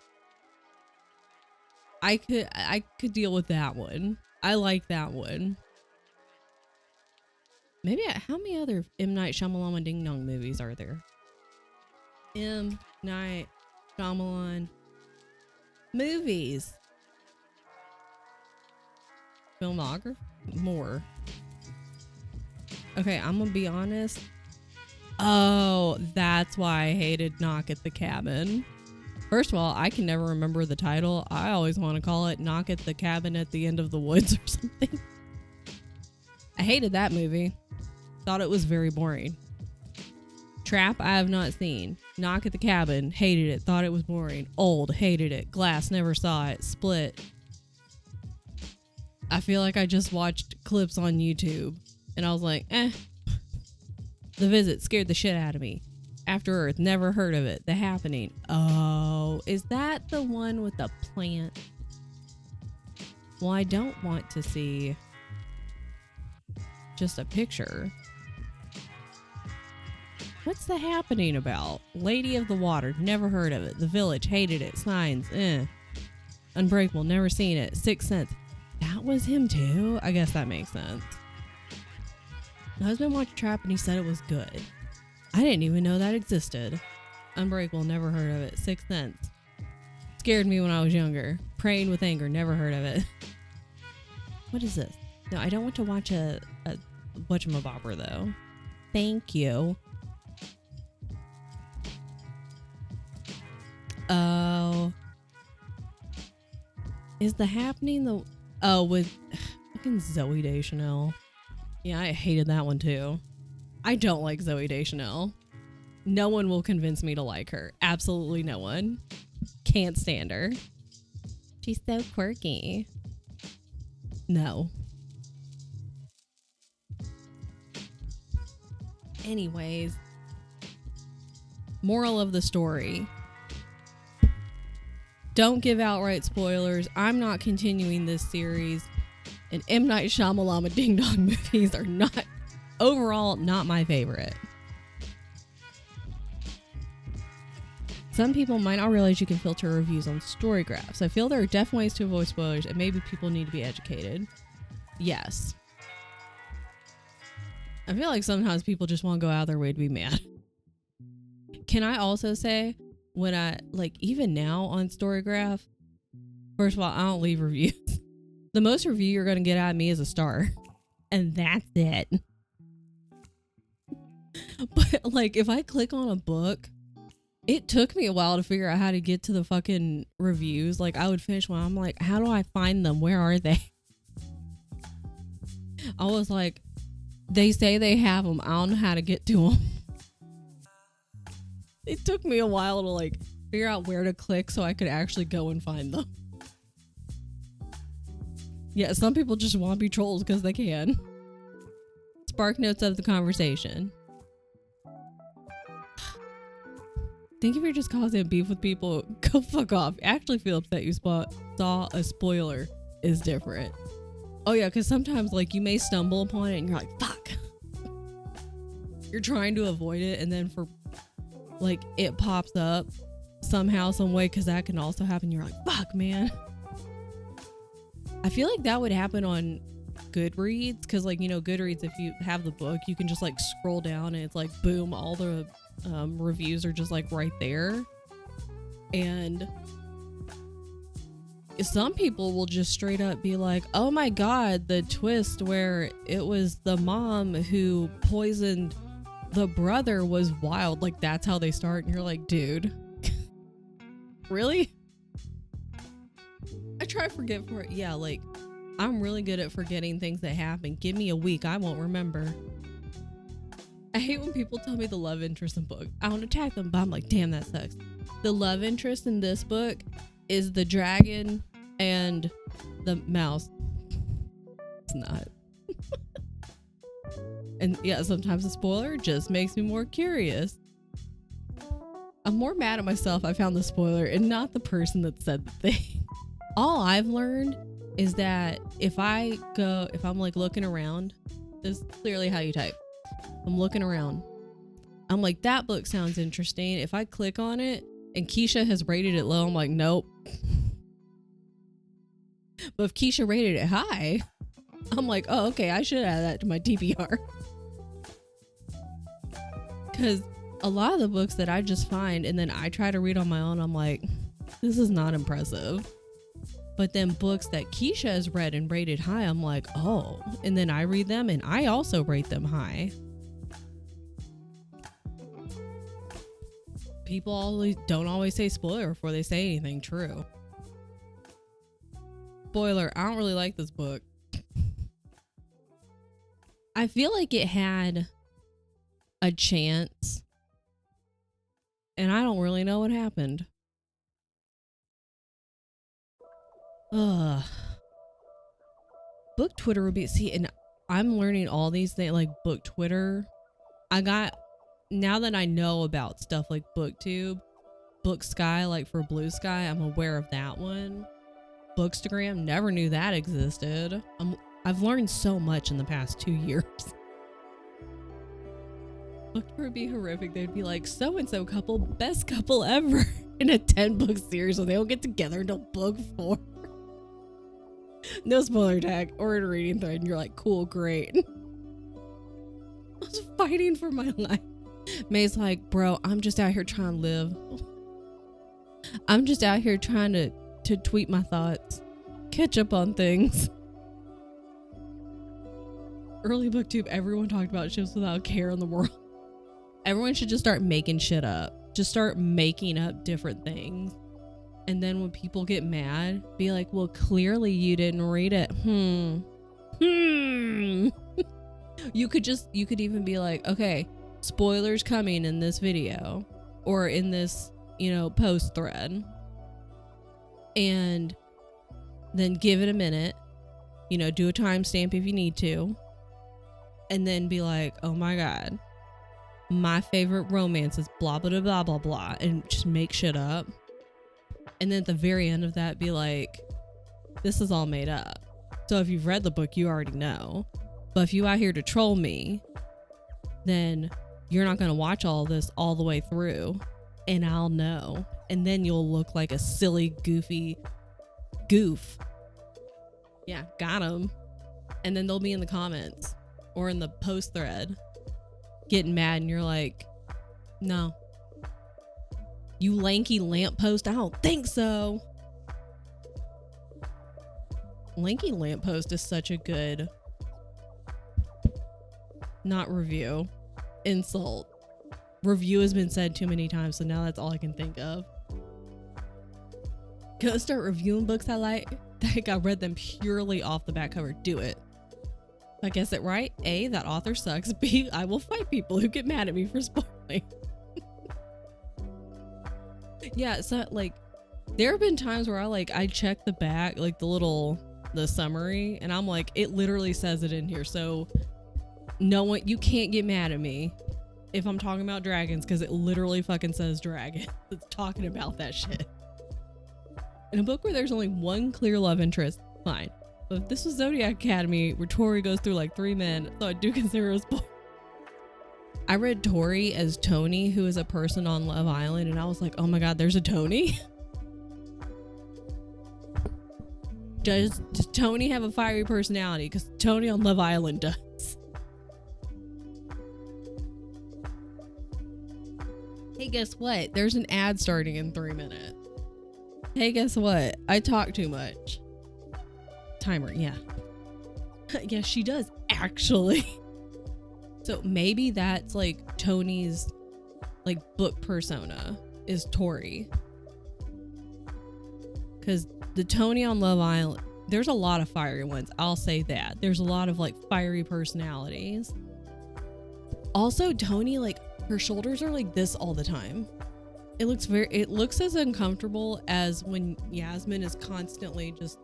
I could deal with that one. I like that one. Maybe how many other M. Night Shyamalan Ding Dong movies are there? M. Night Shyamalan movies. Filmography? More. Okay, I'm gonna be honest. Oh, that's why I hated Knock at the Cabin. First of all, I can never remember the title. I always want to call it Knock at the Cabin at the End of the Woods or something. I hated that movie. Thought it was very boring. Trap, I have not seen. Knock at the Cabin, hated it. Thought it was boring. Old, hated it. Glass, never saw it. Split. I feel like I just watched clips on YouTube and I was like, eh. The Visit scared the shit out of me. After Earth, never heard of it. The Happening. Oh, is that the one with the plant? Well, I don't want to see just a picture. What's The Happening about? Lady of the Water, never heard of it. The Village, hated it. Signs, eh. Unbreakable, never seen it. Sixth Sense. That was him too? I guess that makes sense. My husband watched Trap and he said it was good. I didn't even know that existed. Unbreakable, never heard of it. Sixth Sense. Scared me when I was younger. Praying with Anger, never heard of it. What is this? No, I don't want to watch a whatchamabobber though. Thank you. Oh. Is The Happening the... Oh, with fucking Zooey Deschanel. Yeah, I hated that one too. I don't like Zooey Deschanel. No one will convince me to like her. Absolutely no one. Can't stand her. She's so quirky. No. Anyways, moral of the story. Don't give outright spoilers. I'm not continuing this series. And M. Night Shyamalan Ding Dong movies are not, overall, not my favorite. Some people might not realize you can filter reviews on Storygraphs. I feel there are definitely ways to avoid spoilers, and maybe people need to be educated. Yes. I feel like sometimes people just want to go out of their way to be mad. Can I also say, when I, like, even now on Storygraph, first of all, I don't leave reviews. The most review you're going to get out of me is a star. And that's it. But, like, if I click on a book, it took me a while to figure out how to get to the fucking reviews. Like, I would finish one. I'm like, how do I find them? Where are they? I was like, they say they have them. I don't know how to get to them. It took me a while to, like, figure out where to click so I could actually go and find them. Yeah, some people just want to be trolls because they can. Spark notes of the conversation. Think if you're just causing beef with people, go fuck off. Actually feel upset you saw a spoiler is different. Oh yeah, because sometimes, like, you may stumble upon it and you're like, fuck. You're trying to avoid it, and then for, like, it pops up somehow, some way, because that can also happen. You're like, fuck, man. I feel like that would happen on Goodreads, because, like, you know, Goodreads, if you have the book, you can just, like, scroll down and it's like, boom, all the reviews are just, like, right there. And some people will just straight up be like, oh my god, the twist where it was the mom who poisoned the brother was wild. Like, that's how they start. And you're like, dude, really? I try to forget for it. Yeah, like, I'm really good at forgetting things that happen. Give me a week, I won't remember. I hate when people tell me the love interest in books. I don't attack them, but I'm like, damn, that sucks. The love interest in this book is the dragon and the mouse. It's not. And yeah, sometimes a spoiler just makes me more curious. I'm more mad at myself I found the spoiler and not the person that said the thing. All I've learned is that if I'm like looking around, this is clearly how you type. I'm looking around. I'm like, that book sounds interesting. If I click on it and Keisha has rated it low, I'm like, nope. But if Keisha rated it high, I'm like, oh, okay, I should add that to my TBR. Because a lot of the books that I just find and then I try to read on my own, I'm like, this is not impressive. But then books that Keisha has read and rated high, I'm like, oh. And then I read them and I also rate them high. People don't always say spoiler before they say anything true. Spoiler, I don't really like this book. I feel like it had a chance, and I don't really know what happened. Book Twitter would be, see, and I'm learning all these things, like book Twitter. Now that I know about stuff like BookTube, Book Sky, like for Blue Sky, I'm aware of that one. Bookstagram, never knew that existed. I've learned so much in the past 2 years. Book Twitter would be horrific. They'd be like, so-and-so couple, best couple ever in a 10-book series, so they don't get together until book 4. No spoiler tag or in a reading thread, and you're like, cool, great. I was fighting for my life. May's like, bro, I'm just out here trying to live. I'm just out here trying to tweet my thoughts, catch up on things. Early booktube, everyone talked about ships without care in the world. Everyone should just start making shit up. Just start making up different things. And then when people get mad, be like, well, clearly you didn't read it. You could even be like, okay, spoilers coming in this video or in this, post thread. and then give it a minute, you know, do a timestamp if you need to, and then be like, oh my God, my favorite romance is blah, blah, blah, blah, blah, blah, and just make shit up. And then at the very end of that, be like, this is all made up. So if you've read the book, you already know. But if you out here to troll me, then you're not going to watch all this all the way through, and I'll know. And then you'll look like a silly, goofy goof. Yeah, got him. And then they'll be in the comments or in the post thread getting mad, and you're like, no. You lanky lamppost, I don't think so. Lanky lamppost is such a good, not review, insult. Review has been said too many times, so now that's all I can think of. Gonna start reviewing books I like. Like I read them purely off the back cover. Do it. If I guess it right, A, that author sucks. B, I will fight people who get mad at me for spoiling. Yeah, so like there have been times where I check the back, like the summary, and I'm like, it literally says it in here, so no one, you can't get mad at me if I'm talking about dragons, because it literally fucking says dragon. It's talking about that shit. In a book where there's only one clear love interest, fine. But if this was Zodiac Academy, where Tori goes through like 3 men, so I do consider it a spoiler. I read Tori as Tony, who is a person on Love Island, and I was like, oh my God, there's a Tony? Does Tony have a fiery personality? Because Tony on Love Island does. Hey, guess what? There's an ad starting in 3 minutes. Hey, guess what? I talk too much. Timer, yeah. Yeah, she does, actually. So maybe that's like Tony's like book persona is Tori. Because the Tony on Love Island, there's a lot of fiery ones. I'll say that. There's a lot of like fiery personalities. Also, Tony, like her shoulders are like this all the time. It looks as uncomfortable as when Yasmin is constantly just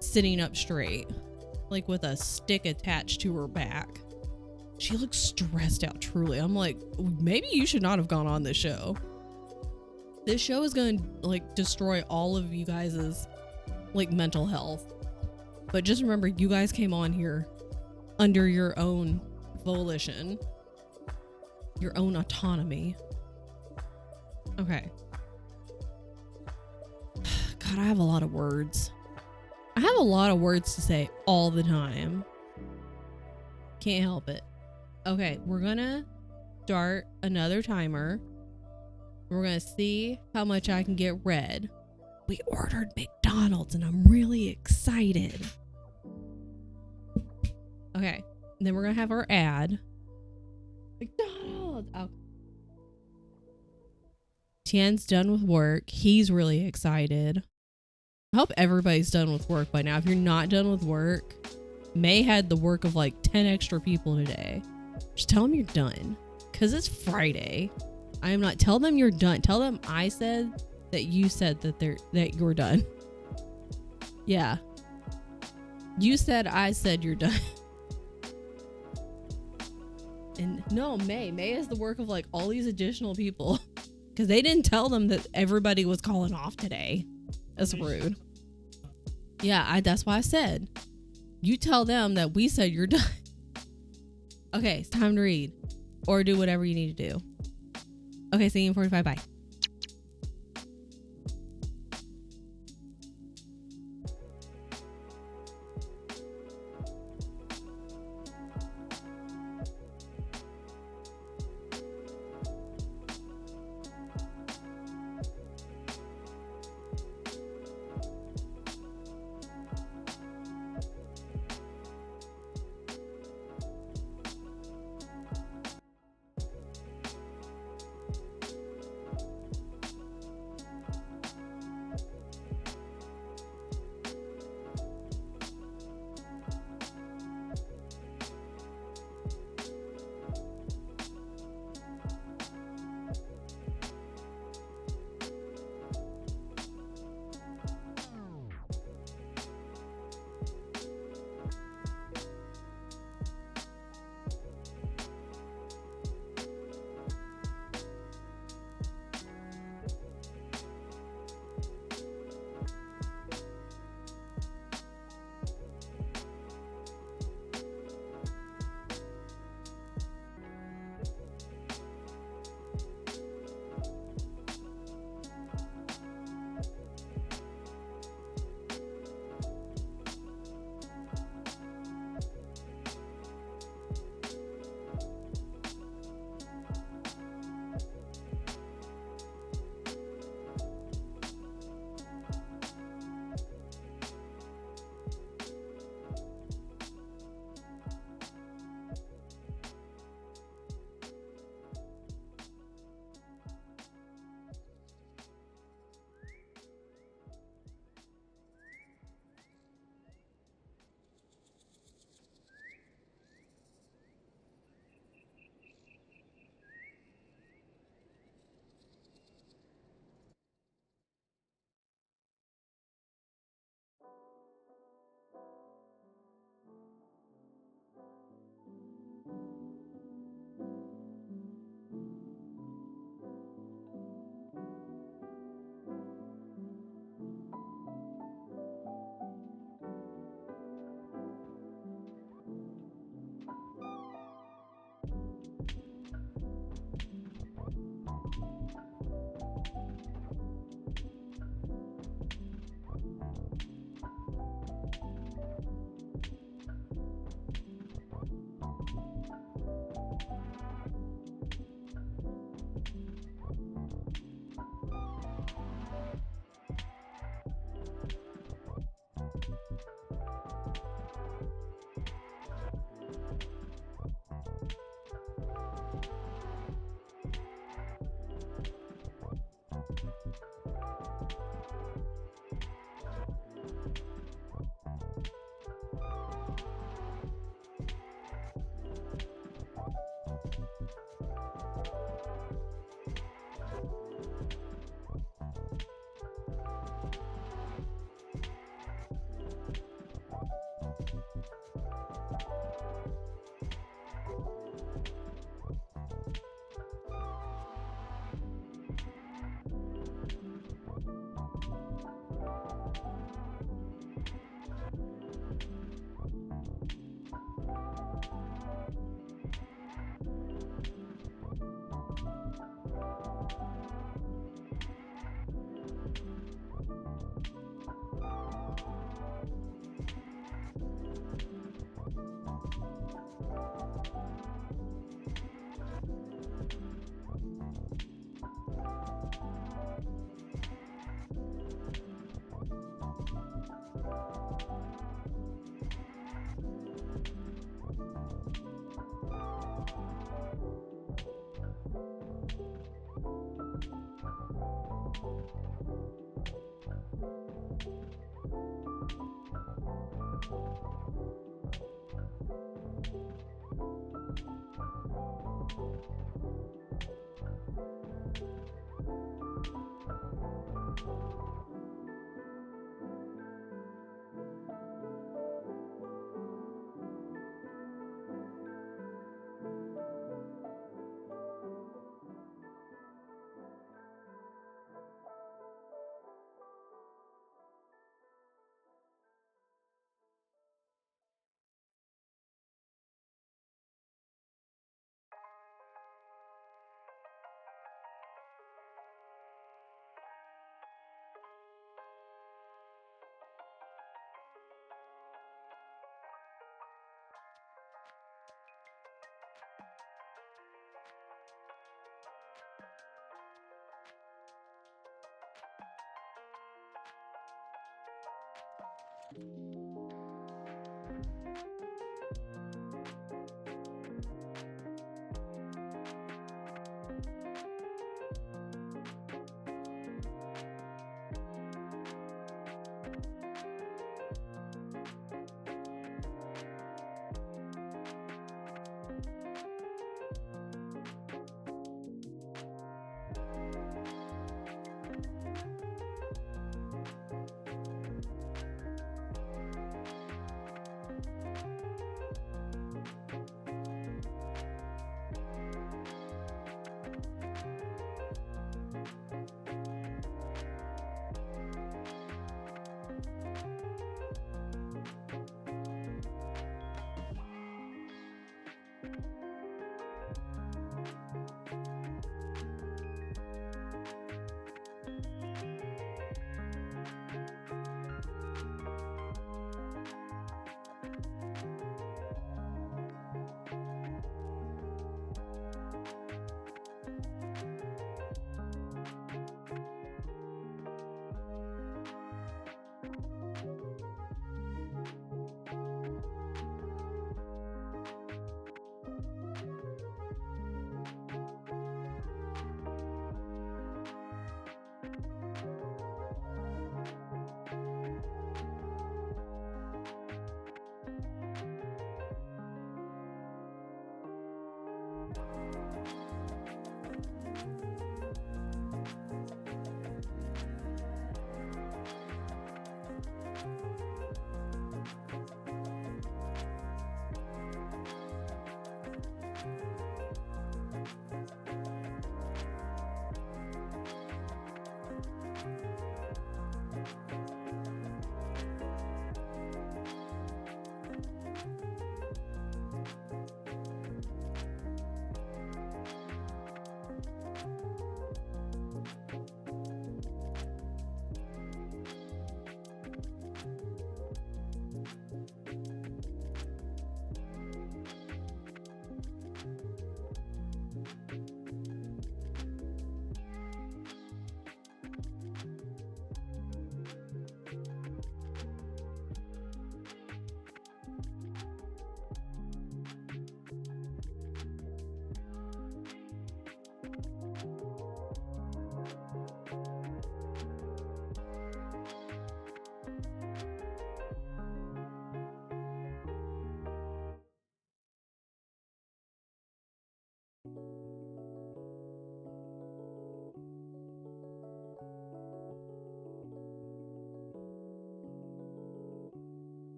sitting up straight, like with a stick attached to her back. She looks stressed out, truly. I'm like, maybe you should not have gone on this show. This show is going to like destroy all of you guys's like mental health. But just remember, you guys came on here under your own volition, your own autonomy. Okay. God, I have a lot of words. I have a lot of words to say all the time. Can't help it. Okay, we're gonna start another timer. We're gonna see how much I can get read. We ordered McDonald's and I'm really excited. Okay, and then we're gonna have our ad. McDonald's! Oh. Tien's done with work. He's really excited. I hope everybody's done with work by now. If you're not done with work, May had the work of like 10 extra people today. Just tell them you're done. Because it's Friday. I am not. Tell them you're done. Tell them I said that you said that you're done. Yeah. You said I said you're done. And no, May is the work of like all these additional people. Because they didn't tell them that everybody was calling off today. That's rude. Yeah, that's why I said. You tell them that we said you're done. Okay, it's time to read. Or do whatever you need to do. Okay, see you in 45. Bye.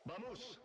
Vamos.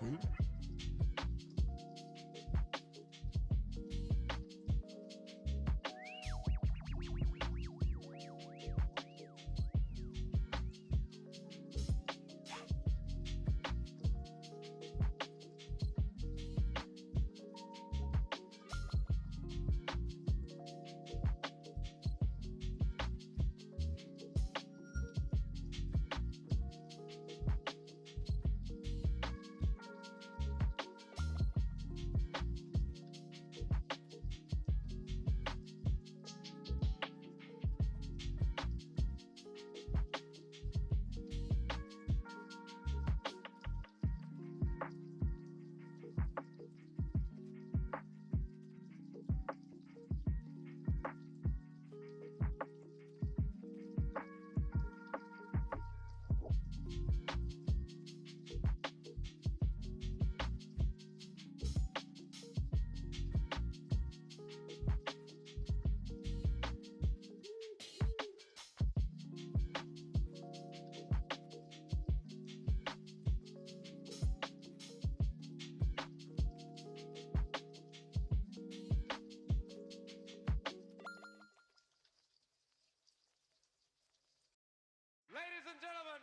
Ladies and gentlemen.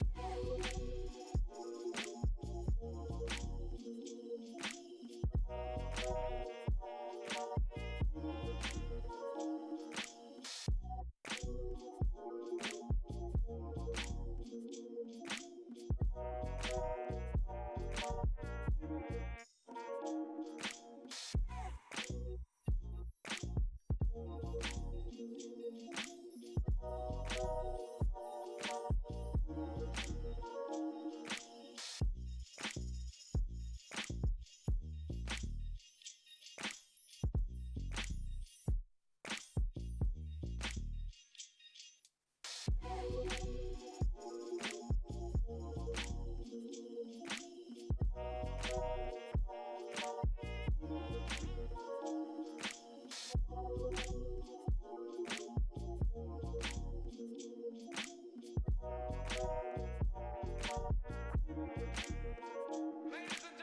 Ladies and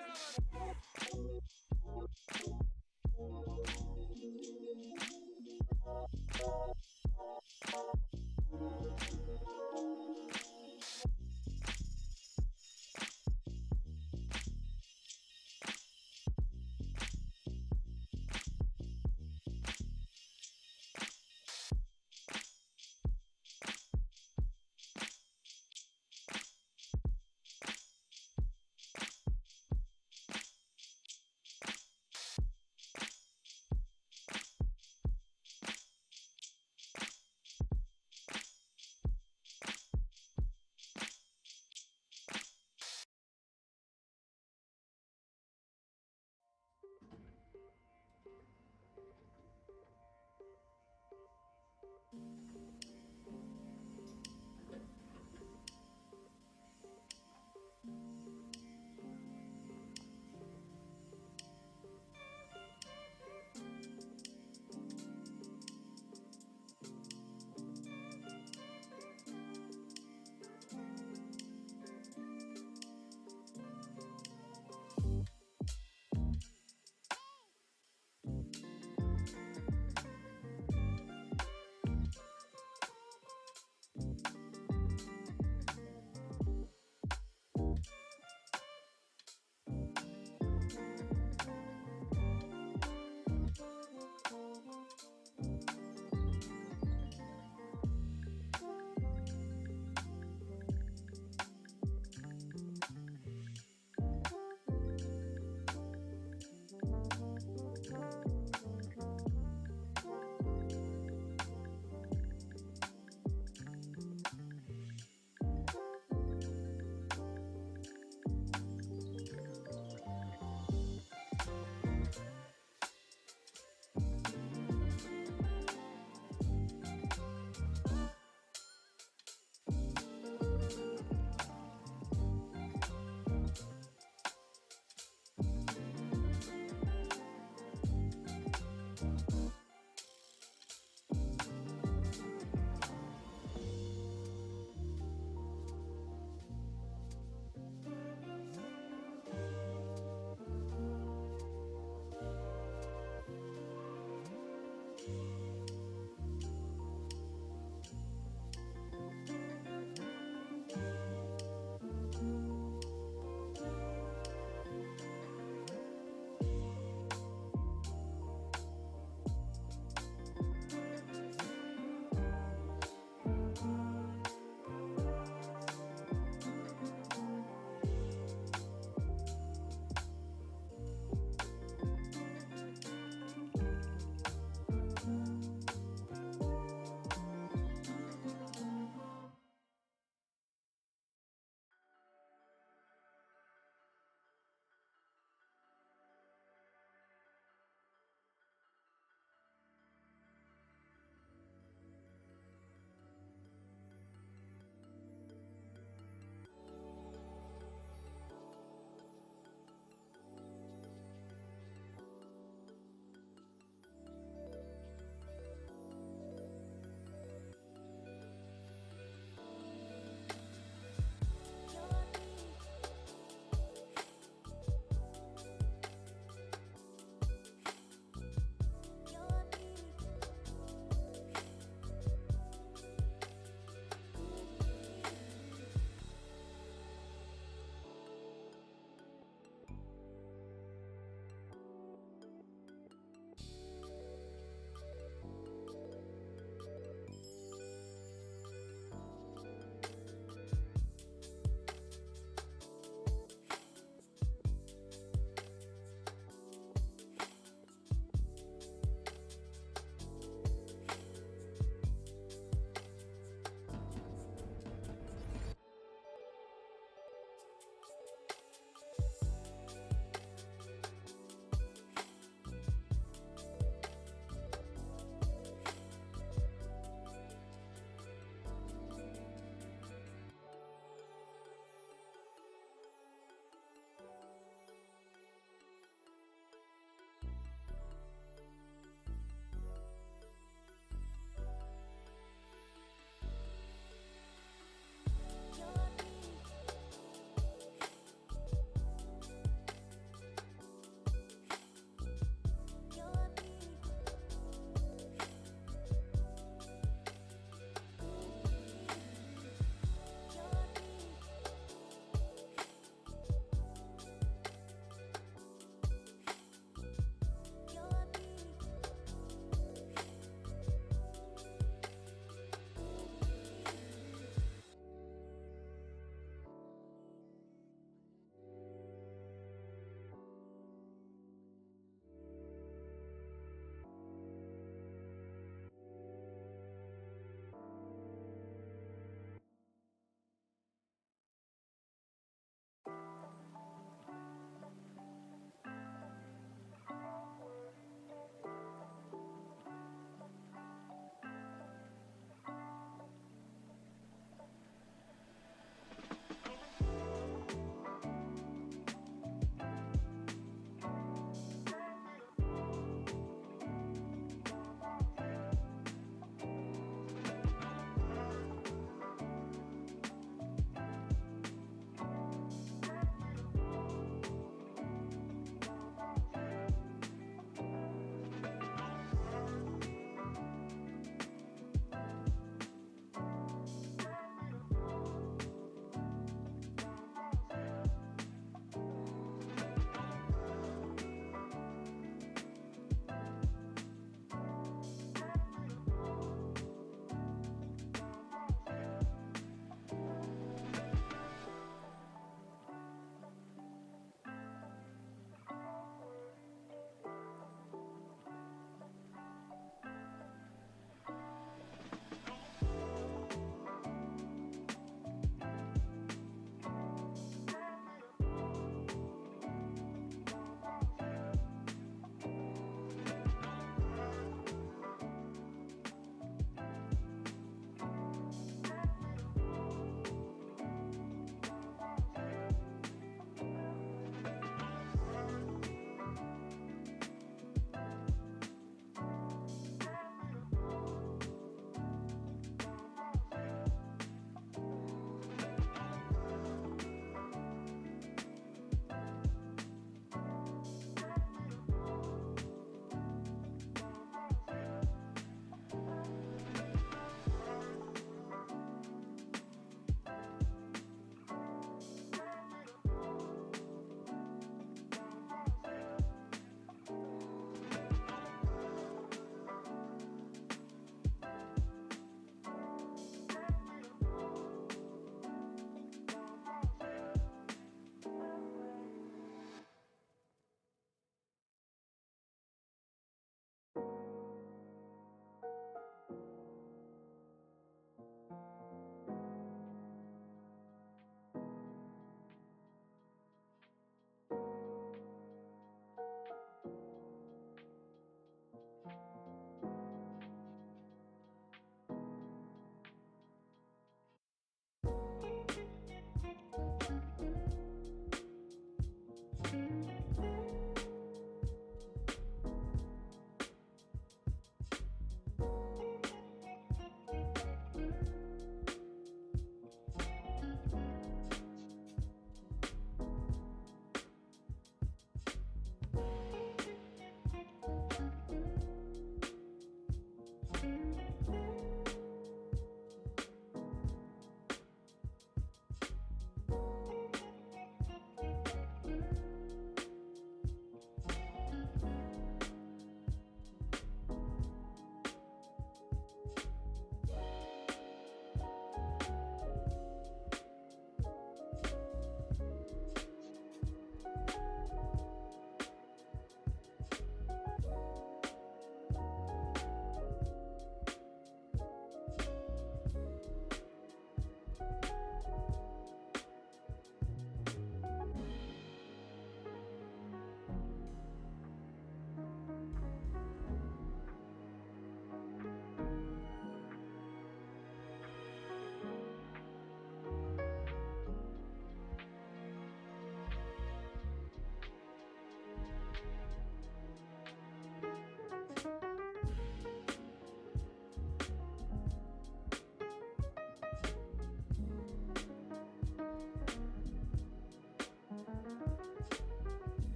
gentlemen.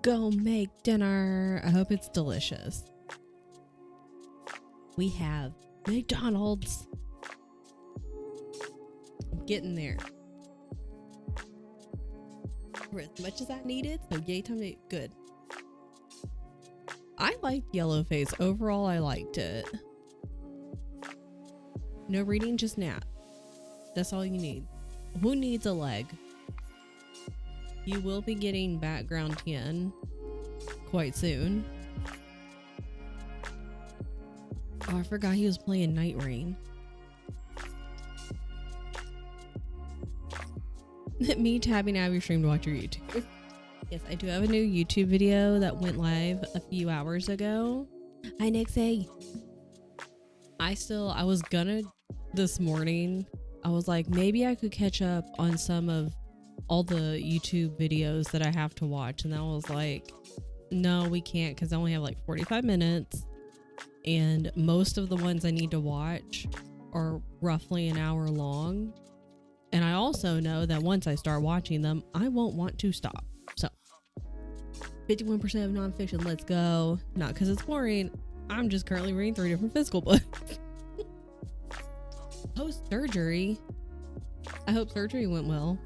go make dinner. I hope it's delicious. We have McDonald's. I'm getting there. For as much as I needed, so yay time to good. I liked Yellowface. Overall, I liked it. No reading, just nap. That's all you need. Who needs a leg? You will be getting background Tien quite soon. Oh, I forgot he was playing Night Rain. Me tabbing out of your stream to watch your YouTube. Yes, I do have a new YouTube video that went live a few hours ago. Hi, Nixie. I was gonna this morning. I was like, maybe I could catch up on some of all the YouTube videos that I have to watch. And I was like, no, we can't because I only have like 45 minutes. And most of the ones I need to watch are roughly an hour long. And I also know that once I start watching them, I won't want to stop. So 51% of nonfiction, let's go. Not because it's boring. I'm just currently reading 3 different physical books. Post surgery. I hope surgery went well.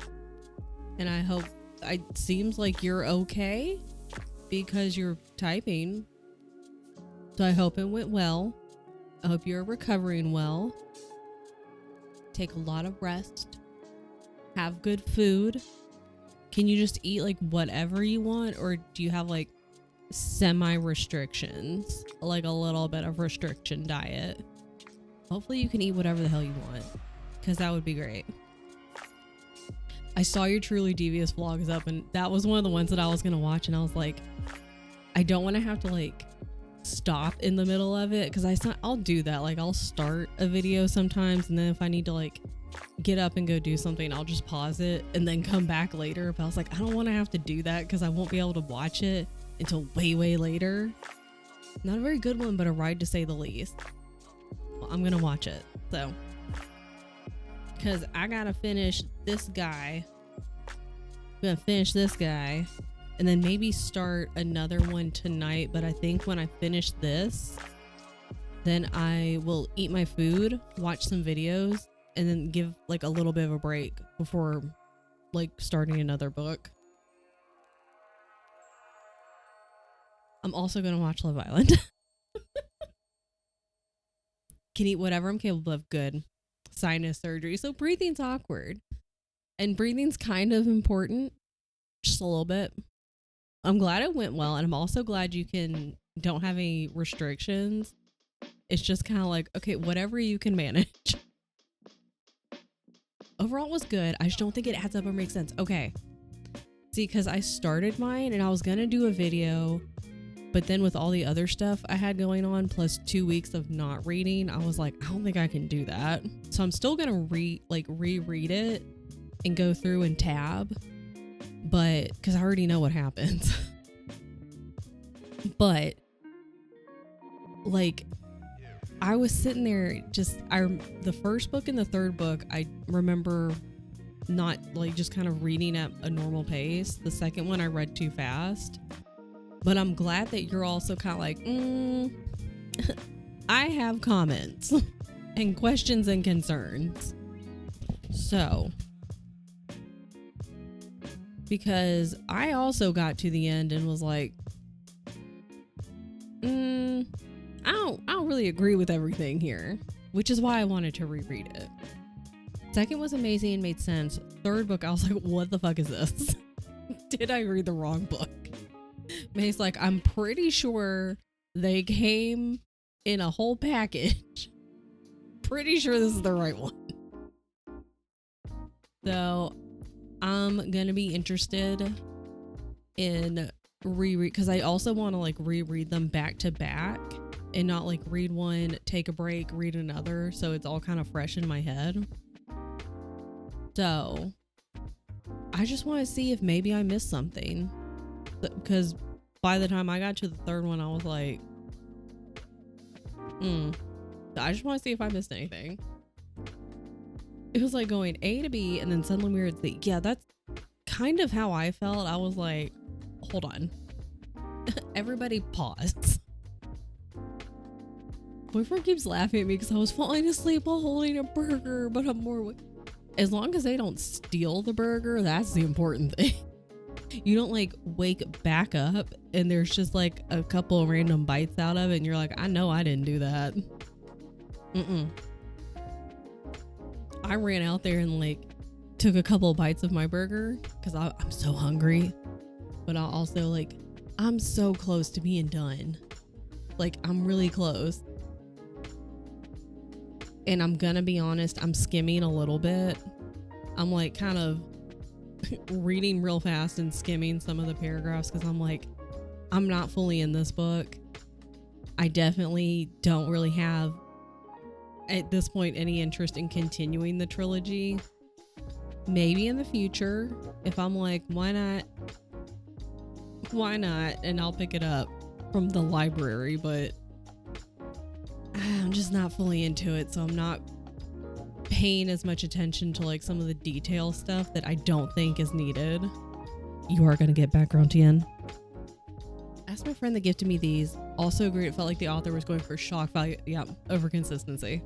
And I hope it seems like you're okay because you're typing. So I hope it went well. I hope you're recovering well. Take a lot of rest. Have good food. Can you just eat like whatever you want, or do you have like semi restrictions, like a little bit of restriction diet? Hopefully you can eat whatever the hell you want, because that would be great. I saw your Truly Devious vlogs up, and that was one of the ones that I was gonna watch, and I was like, I don't want to have to like stop in the middle of it, because I'll do that. Like I'll start a video sometimes, and then if I need to like get up and go do something, I'll just pause it and then come back later. But I was like, I don't want to have to do that because I won't be able to watch it until way later. Not a very good one, but a ride to say the least. Well, I'm gonna watch it, so because I gotta finish this guy. I'm gonna finish this guy and then maybe start another one tonight. But I think when I finish this, then I will eat my food, watch some videos, and then give like a little bit of a break before like starting another book. I'm also going to watch Love Island. Can eat whatever I'm capable of. Good. Sinus surgery. So breathing's awkward. And breathing's kind of important. Just a little bit. I'm glad it went well. And I'm also glad you don't have any restrictions. It's just kind of like, okay, whatever you can manage. Overall, it was good. I just don't think it adds up or makes sense. Okay. See, because I started mine and I was going to do a video, but then with all the other stuff I had going on, plus 2 weeks of not reading, I was like, I don't think I can do that. So I'm still going to reread it and go through and tab, but because I already know what happens. But like, I was sitting there the first book and the third book, I remember not like just kind of reading at a normal pace. The second one I read too fast, but I'm glad that you're also kind of like, I have comments and questions and concerns. So, because I also got to the end and was like, I don't really agree with everything here, which is why I wanted to reread it. Second was amazing and made sense. Third book, I was like, what the fuck is this? Did I read the wrong book? May's like, I'm pretty sure they came in a whole package. Pretty sure this is the right one. So I'm gonna be interested in reread, because I also want to like reread them back to back and not like read one, take a break, read another, so it's all kind of fresh in my head. So I just want to see if maybe I missed something, because by the time I got to the third one, I was like, I just want to see if I missed anything. It was like going A to B and then suddenly we were at Z. Yeah, that's kind of how I felt. I was like, hold on, Everybody pause. Boyfriend keeps laughing at me because I was falling asleep while holding a burger, but I'm more... As long as they don't steal the burger, that's the important thing. You don't like wake back up and there's just like a couple of random bites out of it and you're like, I know I didn't do that. I ran out there and like took a couple of bites of my burger because I'm so hungry, but I also like, I'm so close to being done. Like I'm really close. And I'm gonna be honest, I'm skimming a little bit. I'm like kind of reading real fast and skimming some of the paragraphs because I'm like, I'm not fully in this book. I definitely don't really have at this point any interest in continuing the trilogy. Maybe in the future, if I'm like, why not? And I'll pick it up from the library, but I'm just not fully into it, so I'm not paying as much attention to like some of the detail stuff that I don't think is needed. You are gonna get background TN. Asked my friend that gifted me these. Also agreed it felt like the author was going for shock value, over consistency.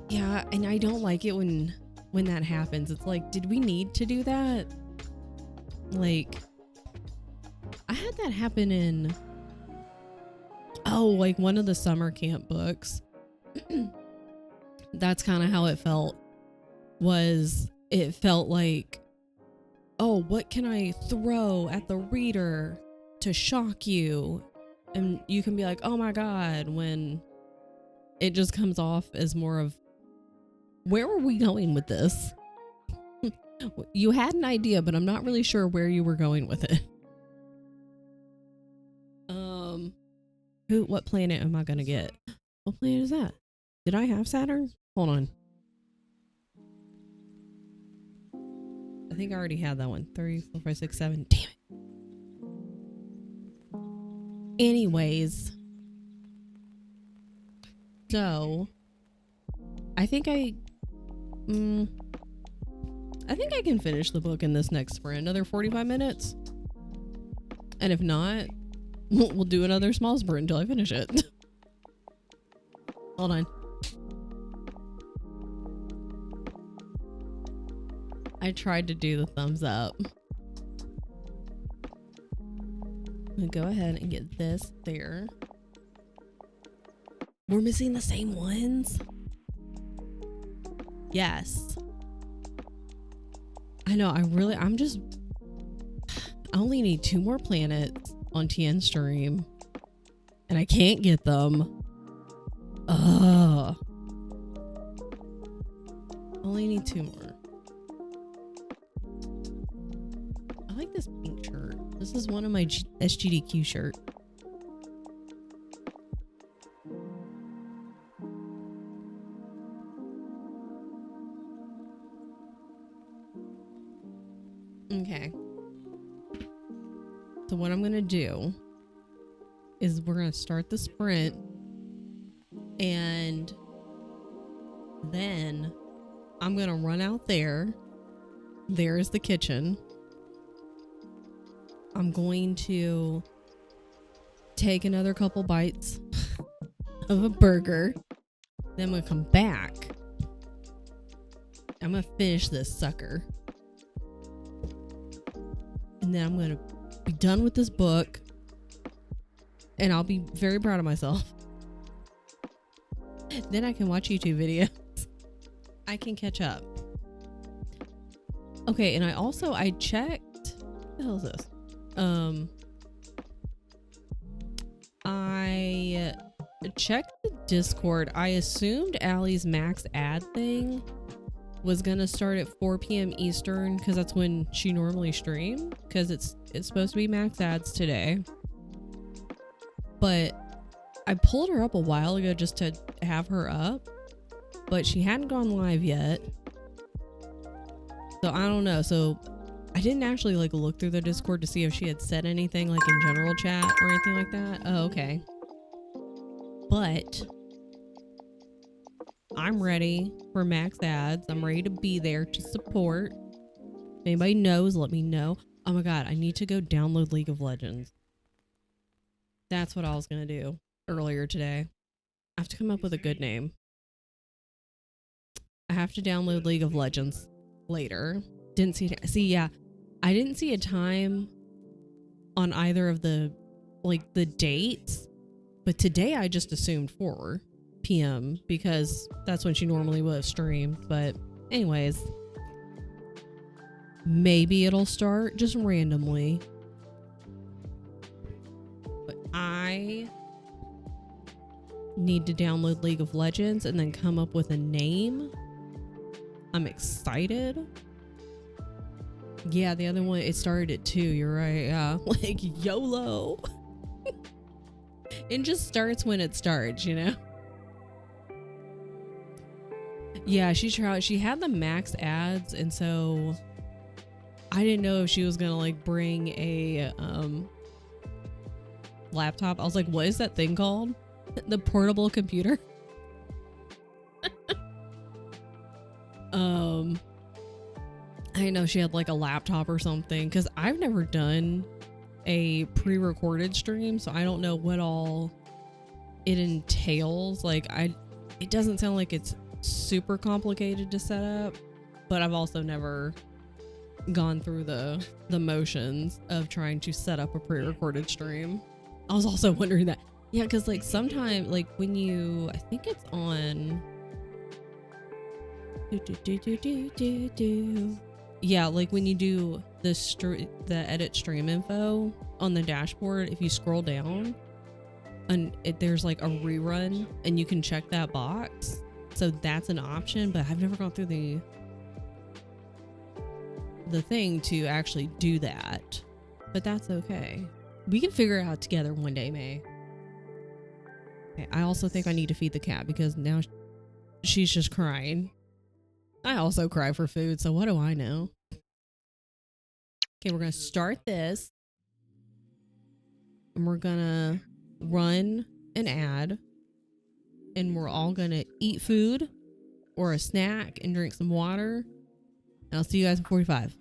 Yeah, and I don't like it when that happens. It's like, did we need to do that? Like, I had that happen in like one of the summer camp books. That's kind of how it felt. It felt like, oh, what can I throw at the reader to shock you? And you can be like, oh my God, when it just comes off as more of, where were we going with this? You had an idea, but I'm not really sure where you were going with it. What planet am I gonna get? What planet is that? Did I have Saturn? Hold on. I think I already had that one. 3, 4, 5, 6, 7. Damn it. Anyways. So, I think I can finish the book in this next sprint. Another 45 minutes. And if not, we'll do another small sprint until I finish it. Hold on. I tried to do the thumbs up. I'm gonna go ahead and get this there. We're missing the same ones? Yes. I know, I only need 2 more planets on TN stream. And I can't get them. Ugh. Only need 2 more. I like this pink shirt. This is one of my SGDQ shirt. Okay. So what I'm gonna do is we're gonna start the sprint, and then I'm gonna run out there. There's the kitchen. I'm going to take another couple bites of a burger. Then I'm gonna come back. I'm gonna finish this sucker. And then I'm gonna be done with this book. And I'll be very proud of myself. Then I can watch YouTube videos. I can catch up. Okay, and I checked. What the hell is this? I checked the Discord. I assumed Allie's max ad thing was gonna start at 4 p.m. Eastern because that's when she normally streams, because it's supposed to be max ads today. But I pulled her up a while ago just to have her up, but she hadn't gone live yet. So I don't know. So I didn't actually like look through the Discord to see if she had said anything like in general chat or anything like that. Oh, okay. But I'm ready for max ads. I'm ready to be there to support. If anybody knows, let me know. Oh my god, I need to go download League of Legends. That's what I was gonna do earlier today. I have to come up with a good name. I have to download League of Legends later. Didn't see, yeah, I didn't see a time on either of the dates, but today I just assumed 4 p.m. because that's when she normally would have streamed. But anyways, maybe it'll start just randomly. But I need to download League of Legends and then come up with a name. I'm excited. Yeah, the other one, it started at 2. You're right. Yeah, like YOLO. It just starts when it starts, you know? Yeah, she had the max ads, and so I didn't know if she was gonna like bring a laptop. I was like, what is that thing called? The portable computer. I didn't know she had like a laptop or something, because I've never done a pre-recorded stream, so I don't know what all it entails. Like it doesn't sound like it's super complicated to set up, but I've also never gone through the motions of trying to set up a pre-recorded stream. I was also wondering that. Yeah, because like sometimes, like when you, I think it's on yeah, like when you do the edit stream info on the dashboard, if you scroll down and there's like a rerun and you can check that box. So that's an option, but I've never gone through the thing to actually do that. But that's okay. We can figure it out together one day, May. Okay, I also think I need to feed the cat because now she's just crying. I also cry for food, so what do I know? Okay, we're gonna start this. And we're gonna run an ad. And we're all gonna eat food or a snack and drink some water. And I'll see you guys in 45.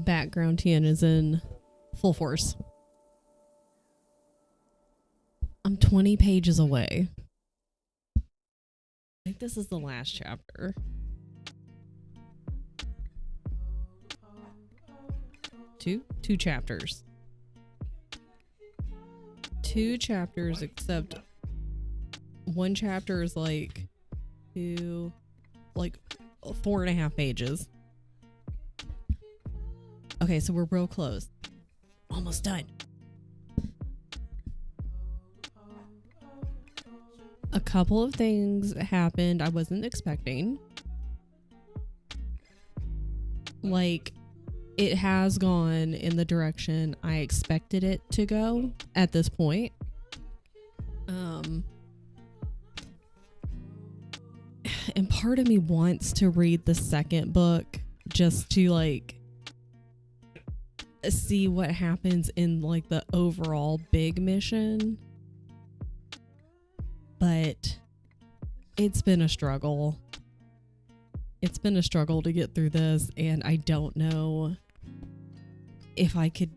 background Tian is in full force. I'm 20 pages away. I think this is the last chapter. Two chapters. 2 chapters, except one chapter is like 4.5 pages. Okay, so we're real close. Almost done. A couple of things happened I wasn't expecting. Like, it has gone in the direction I expected it to go at this point. And part of me wants to read the second book just to like see what happens in like the overall big mission. But it's been a struggle. It's been a struggle to get through this, and I don't know if I could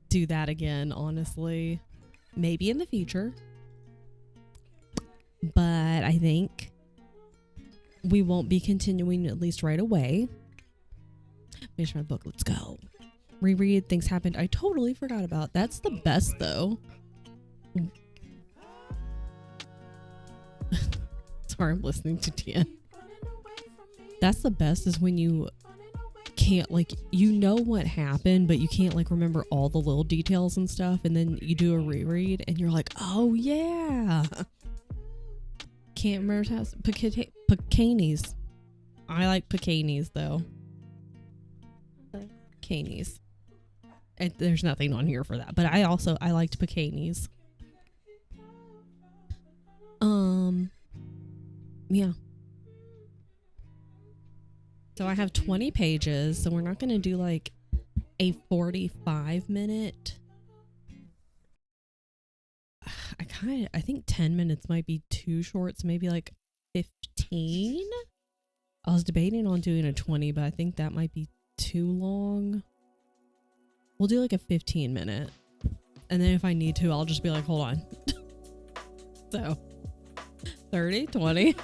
do that again, honestly. Maybe in the future. But I think we won't be continuing, at least right away. Finish my book. Let's go. Reread. Things happened I totally forgot about. That's the best, though. Sorry, I'm listening to Tian. That's the best, is when you can't, like, you know what happened, but you can't, like, remember all the little details and stuff, and then you do a reread and you're like, oh yeah. Can't remember how Picanis. I like Picanis though. Picanis. And there's nothing on here for that, but I liked Picanis. Yeah. So I have 20 pages, so we're not going to do like a 45-minute. I think 10 minutes might be too short, so maybe like 15. I was debating on doing a 20, but I think that might be too long. We'll do like a 15-minute. And then if I need to, I'll just be like, hold on. So 30, 20.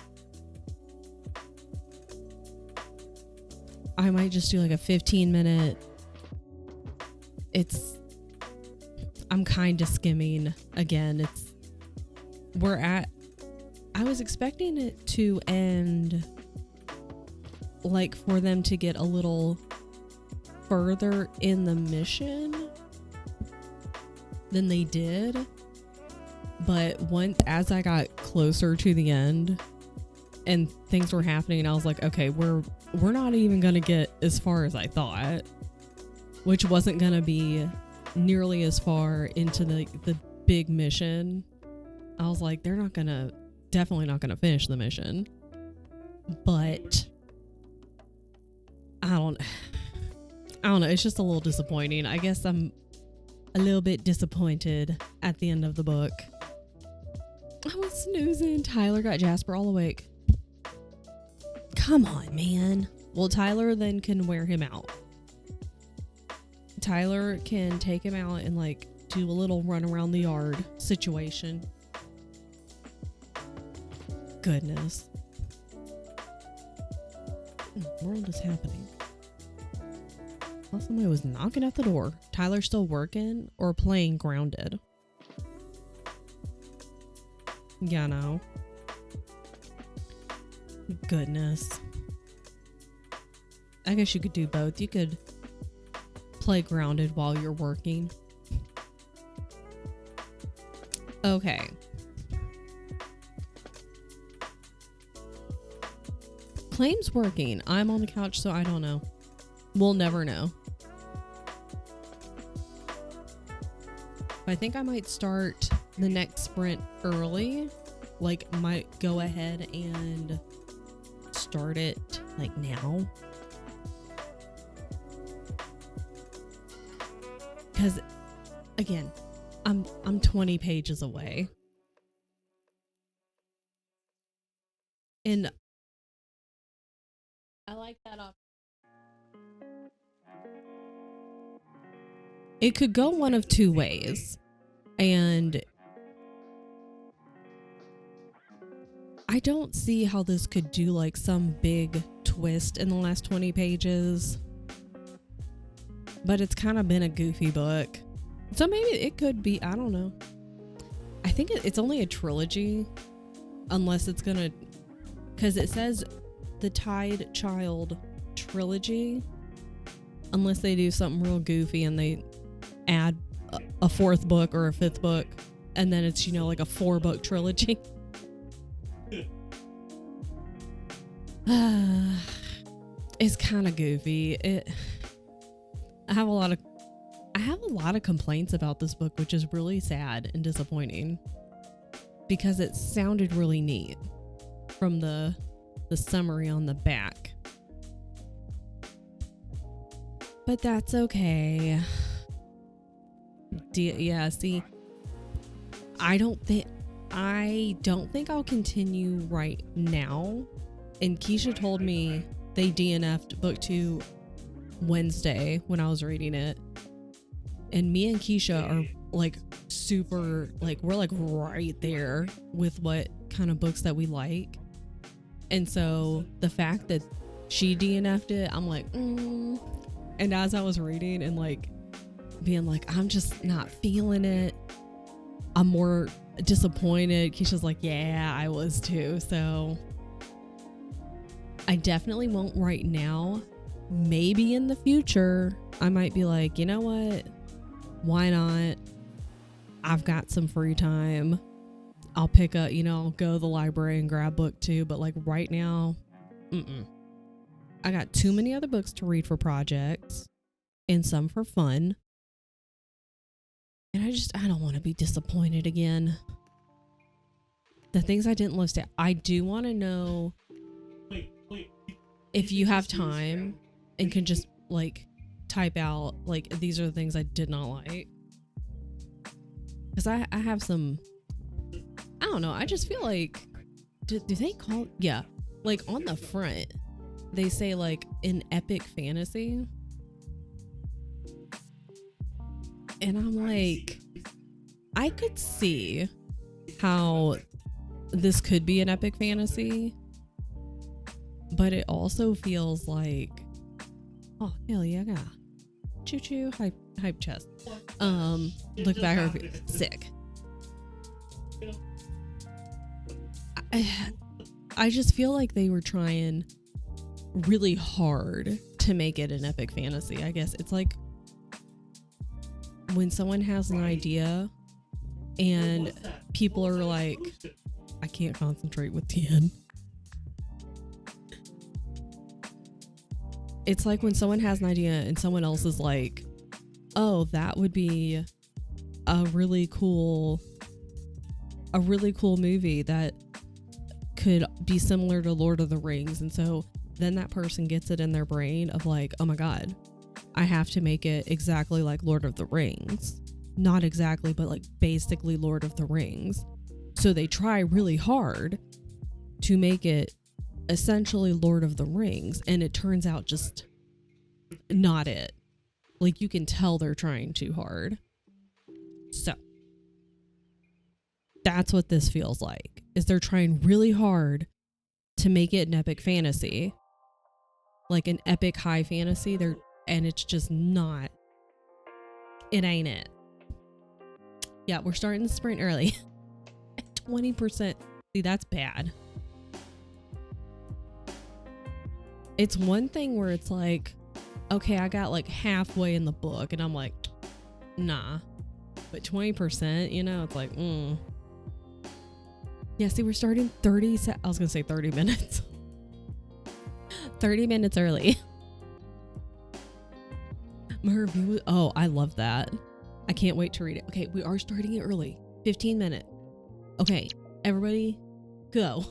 I might just do like a 15-minute. I'm kind of skimming again. I was expecting it to end like for them to get a little further in the mission than they did. But as I got closer to the end and things were happening, I was like, okay, we're not even going to get as far as I thought, which wasn't going to be nearly as far into the big mission. I was like, they're definitely not gonna finish the mission. But I don't know, it's just a little disappointing. I guess I'm a little bit disappointed at the end of the book. I was snoozing. Tyler got Jasper all awake. Come on, man. Well, Tyler then can wear him out. Tyler can take him out and like do a little run around the yard situation. Goodness. What in the world is happening? Thought somebody was knocking at the door. Tyler still working or playing Grounded? Yeah, no. Goodness. I guess you could do both. You could play Grounded while you're working. Okay. Claim's working. I'm on the couch, so I don't know. We'll never know. I think I might start the next sprint early. Like, might go ahead and start it like now. Because again, I'm 20 pages away. And I like that option. it could go one of two ways. And I don't see how this could do like some big twist in the last 20 pages. But it's kind of been a goofy book. So maybe it could be, I don't know. I think it's only a trilogy. Unless it's gonna, because it says the Tide Child trilogy. Unless they do something real goofy and they add a fourth book or a fifth book. And then it's, like a 4-book trilogy. It's kind of goofy. I have a lot of complaints about this book, which is really sad and disappointing because it sounded really neat from the summary on the back. But that's okay. Yeah, see, I don't think I'll continue right now. And Keisha told me they DNF'd book 2 Wednesday when I was reading it. And me and Keisha are like super, like we're like right there with what kind of books that we like. And so the fact that she DNF'd it, I'm like, And as I was reading and like being like, I'm just not feeling it, I'm more disappointed. Keisha's like, yeah, I was too. So I definitely won't right now. Maybe in the future, I might be like, you know what? Why not? I've got some free time. I'll pick up, I'll go to the library and grab book 2. But like right now, I got too many other books to read for projects and some for fun. And I don't want to be disappointed again. The things I didn't list out. I do want to know if you have time and can just like type out like these are the things I did not like. Because I have some, I don't know. I just feel like, do they call, yeah, like on the front, they say like an epic fantasy. And I'm like, I could see how this could be an epic fantasy, but it also feels like, oh hell yeah, choo choo, hype chest. Look back over, sick. I just feel like they were trying really hard to make it an epic fantasy. I guess it's like when someone has an idea and people are like, I can't concentrate with the end. It's like when someone has an idea and someone else is like, oh, that would be a really cool movie that could be similar to Lord of the Rings. And so then that person gets it in their brain of like, oh my God, I have to make it exactly like Lord of the Rings. Not exactly, but like basically Lord of the Rings. So they try really hard to make it essentially Lord of the Rings, and it turns out just not it. Like you can tell they're trying too hard. So that's what this feels like, is they're trying really hard to make it an epic fantasy, like an epic high fantasy. And it's just not, it ain't it. Yeah, we're starting the sprint early. At 20%. See, that's bad. It's one thing where it's like, okay, I got like halfway in the book and I'm like, nah. But 20%, it's like, Yeah, see, we're starting 30 minutes. 30 minutes early. My review, oh, I love that. I can't wait to read it. Okay, we are starting it early. 15 minutes. Okay, everybody, go.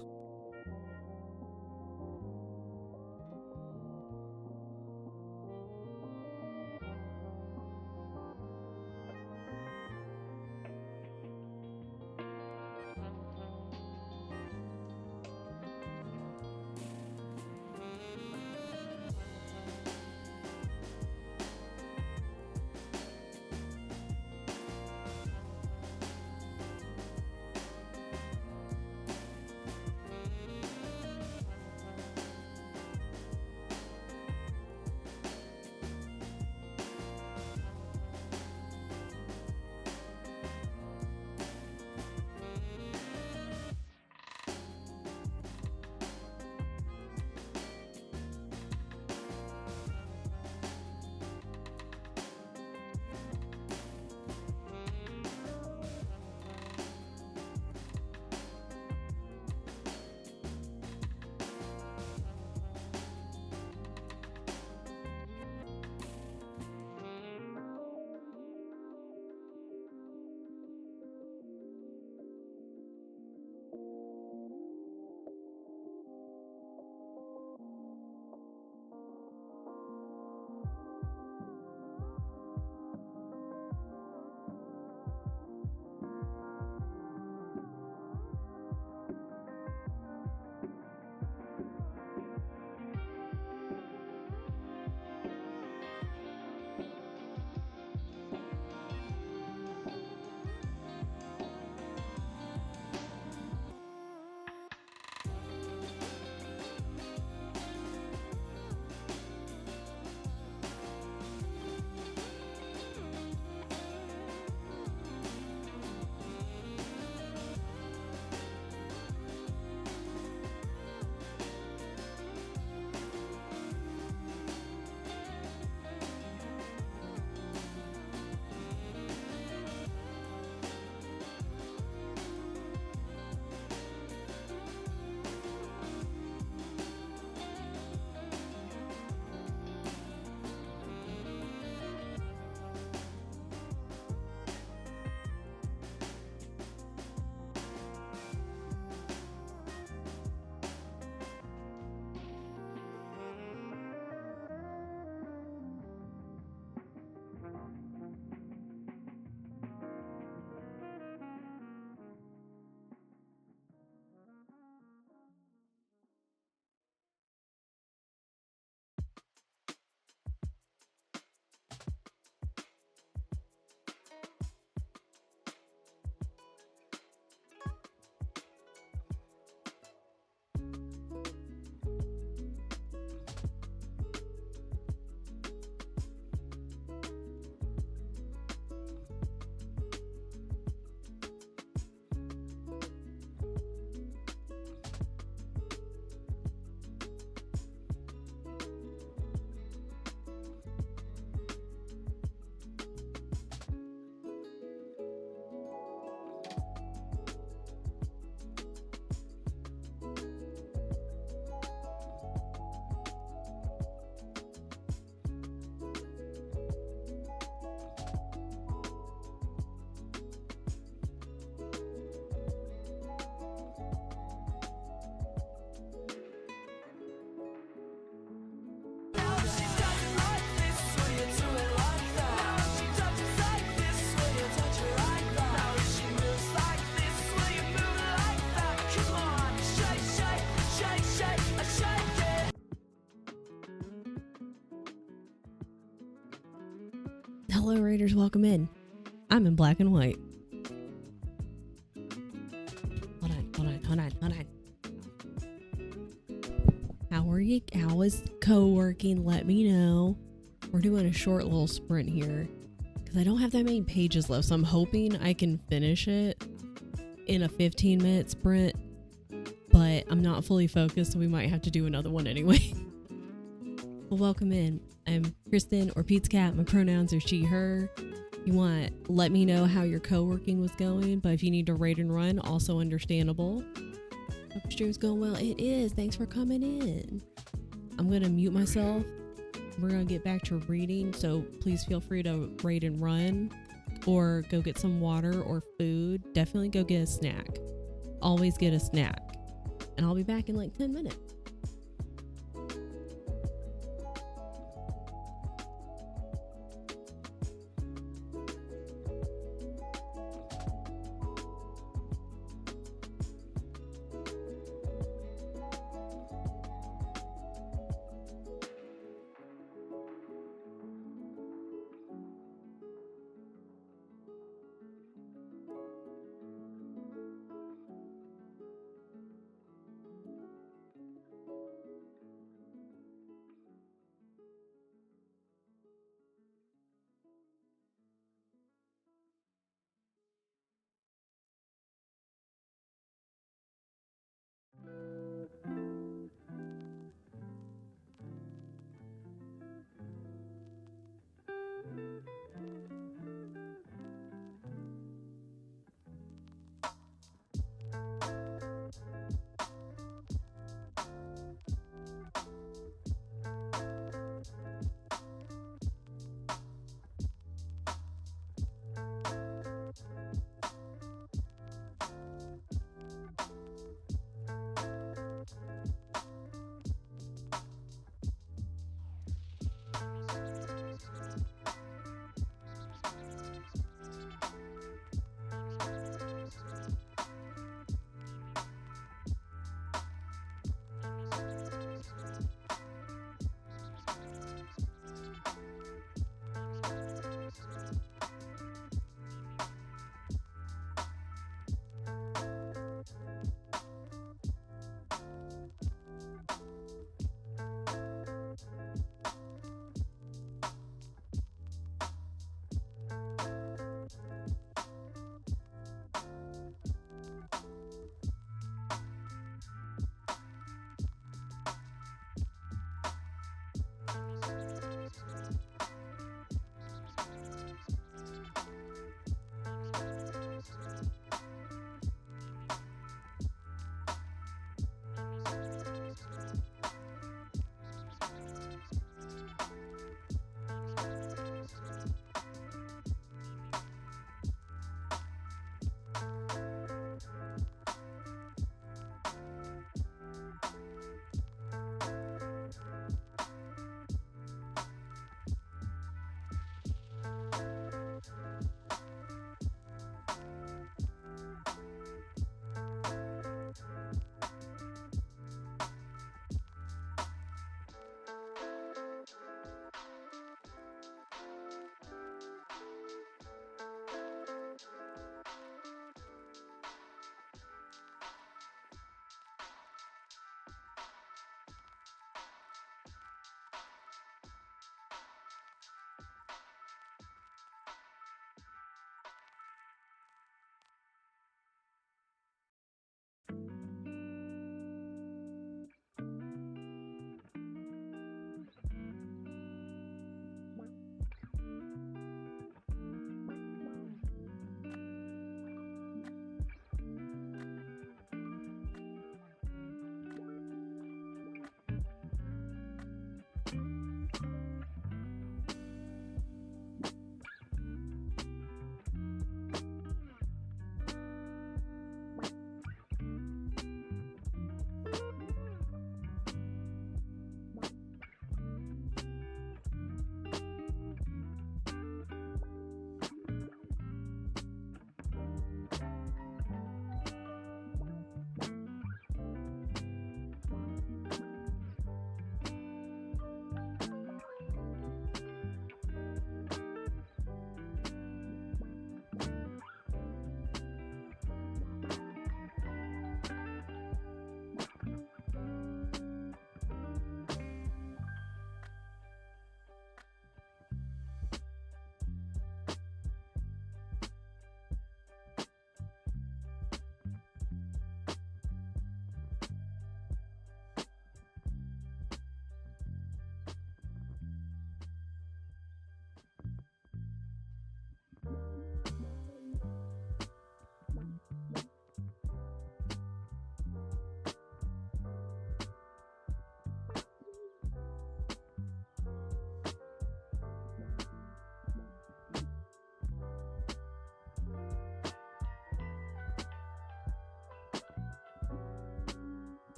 Hello, Raiders. Welcome in. I'm in black and white. Hold on. How are you? How is co-working? Let me know. We're doing a short little sprint here because I don't have that many pages left, so I'm hoping I can finish it in a 15-minute sprint, but I'm not fully focused, so we might have to do another one anyway. Well, welcome in. I'm Kristen, or Pete's Cat. My pronouns are she, her. You want let me know how your co-working was going, but if you need to raid and run, also understandable. Hope the stream's going well. It is. Thanks for coming in. I'm going to mute myself. We're going to get back to reading, so please feel free to raid and run or go get some water or food. Definitely go get a snack. Always get a snack. And I'll be back in like 10 minutes.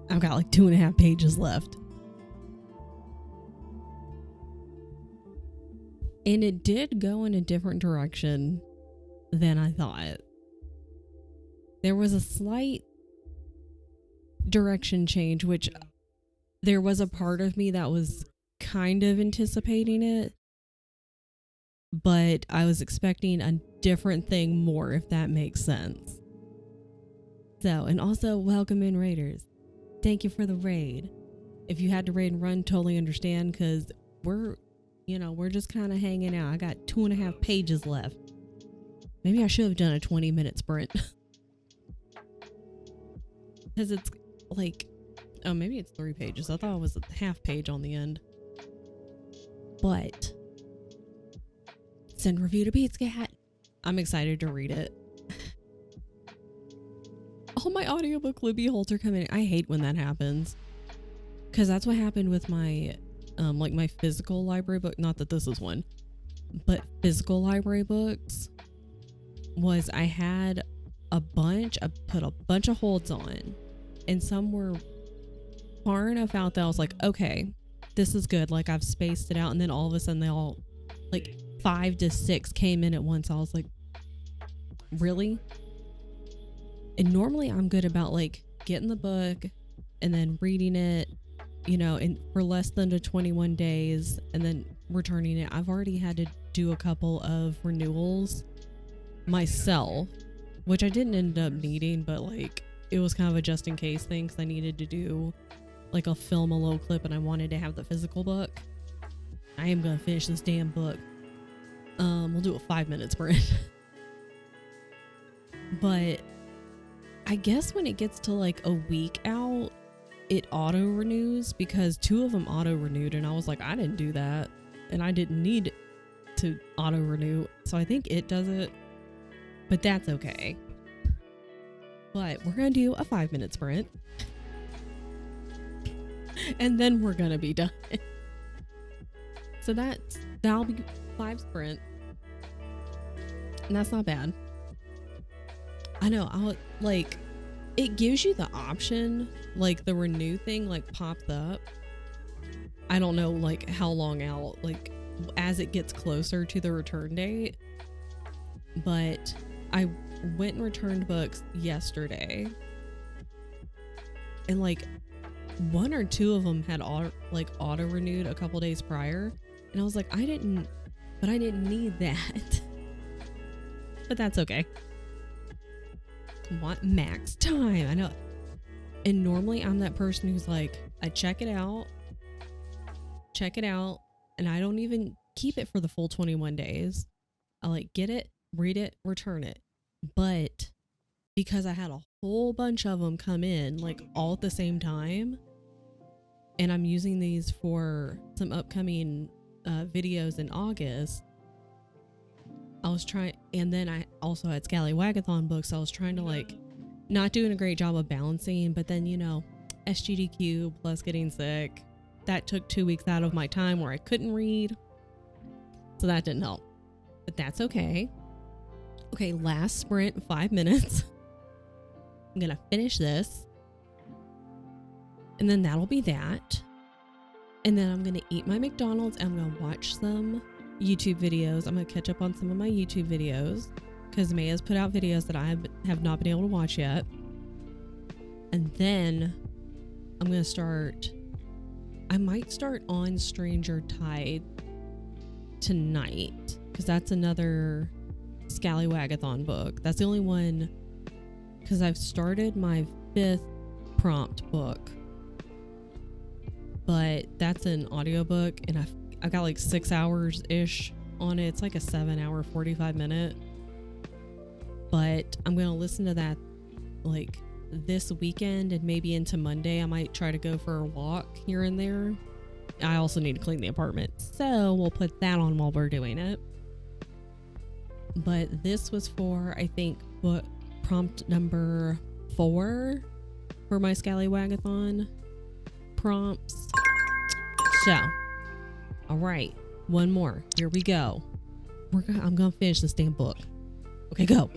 I've got like 2.5 pages left. And it did go in a different direction than I thought. There was a slight direction change, which there was a part of me that was kind of anticipating it, but I was expecting a different thing more, if that makes sense. So, and also welcome in raiders. Thank you for the raid. If you had to raid and run, totally understand, because we're just kind of hanging out. I got 2.5 pages left. Maybe I should have done a 20-minute sprint. Because it's like, oh, maybe it's 3 pages. I thought it was a half page on the end. But send review to Beats Cat. I'm excited to read it. Oh, my audiobook Libby Holter coming in. I hate when that happens. Because that's what happened with my like my physical library book. Not that this is one, but physical library books was I had a bunch. I put a bunch of holds on, and some were far enough out that I was like, okay, this is good. Like I've spaced it out, and then all of a sudden they all like 5 to 6 came in at once. I was like, really? And normally I'm good about like getting the book and then reading it, for less than 21 days and then returning it. I've already had to do a couple of renewals myself, which I didn't end up needing, but like it was kind of a just in case thing because I needed to do like a film a little clip and I wanted to have the physical book. I am gonna finish this damn book. We'll do a 5-minute sprint. But I guess when it gets to like a week out, it auto renews, because 2 of them auto renewed and I was like, I didn't do that and I didn't need to auto renew, so I think it does it, but that's okay. But we're gonna do a 5-minute sprint and then we're gonna be done. So that'll be 5 sprint, and that's not bad. I know, it gives you the option, like the renew thing like pops up. I don't know like how long out, like as it gets closer to the return date, but I went and returned books yesterday and like 1 or 2 of them had auto renewed a couple days prior, and I was like, I didn't need that. But that's okay. Want max time. I know. And normally I'm that person who's like, I check it out, and I don't even keep it for the full 21 days. I like get it, read it, return it. But because I had a whole bunch of them come in like all at the same time, and I'm using these for some upcoming videos in August, I was trying, and then I also had Scallywagathon books, so I was trying to like not doing a great job of balancing, but then SGDQ plus getting sick, that took 2 weeks out of my time where I couldn't read, so that didn't help, but that's okay. Okay, last sprint, 5 minutes. I'm gonna finish this, and then that'll be that, and then I'm gonna eat my McDonald's and I'm gonna watch some YouTube videos. I'm gonna catch up on some of my YouTube videos because Maya's put out videos that I have not been able to watch yet, and then I'm gonna I might start on Stranger Tide tonight because that's another Scallywagathon book. That's the only one, because I've started my 5th prompt book, but that's an audiobook and I've got like 6 hours ish on it. It's like a 7-hour 45-minute, but I'm gonna listen to that like this weekend and maybe into Monday. I might try to go for a walk here and there. I also need to clean the apartment, so we'll put that on while we're doing it. But this was for, I think, book prompt number 4 for my Scallywagathon prompts. So all right, one more. Here we go. I'm gonna finish this damn book. Okay, go.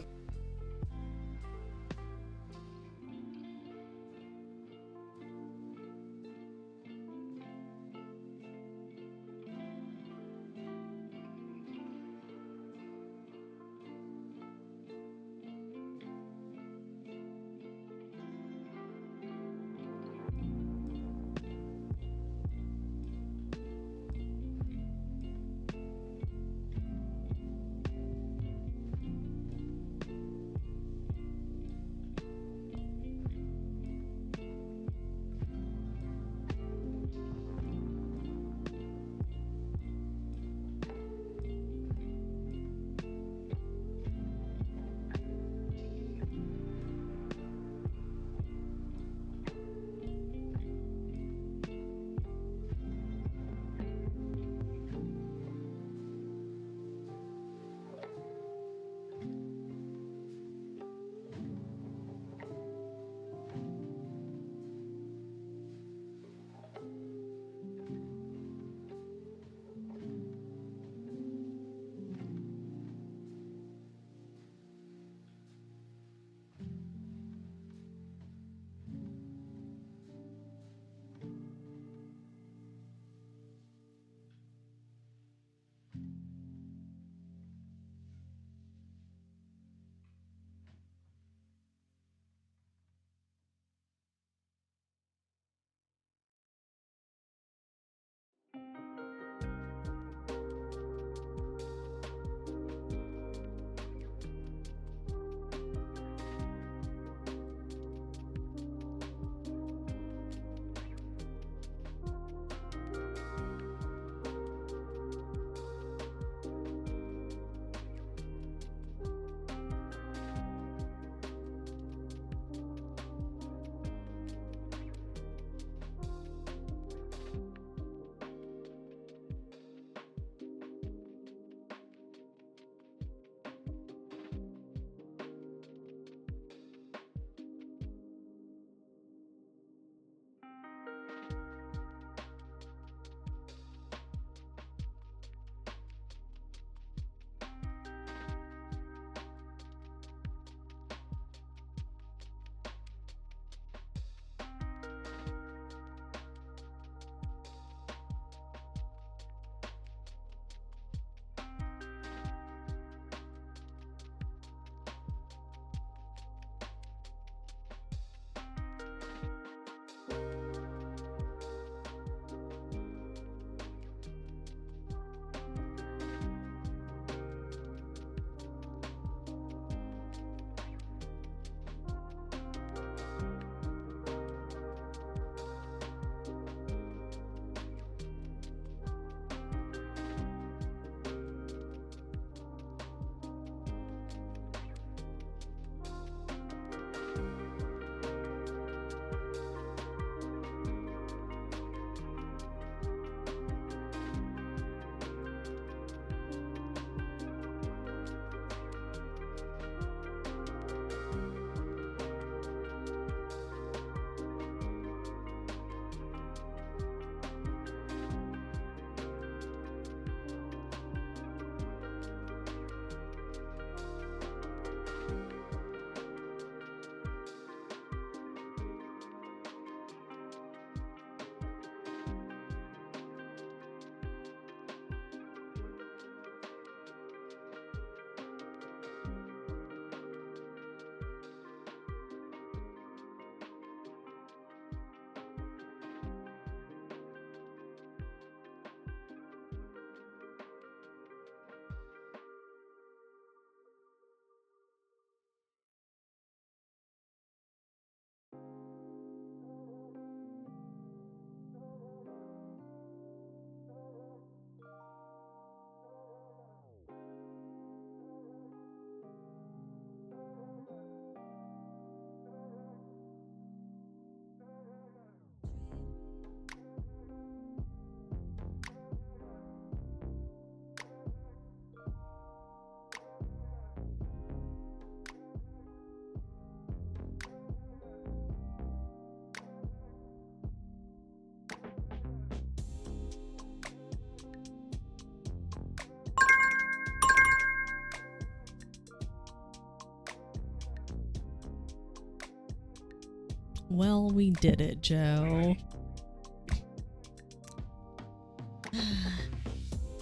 Well, we did it, Joe.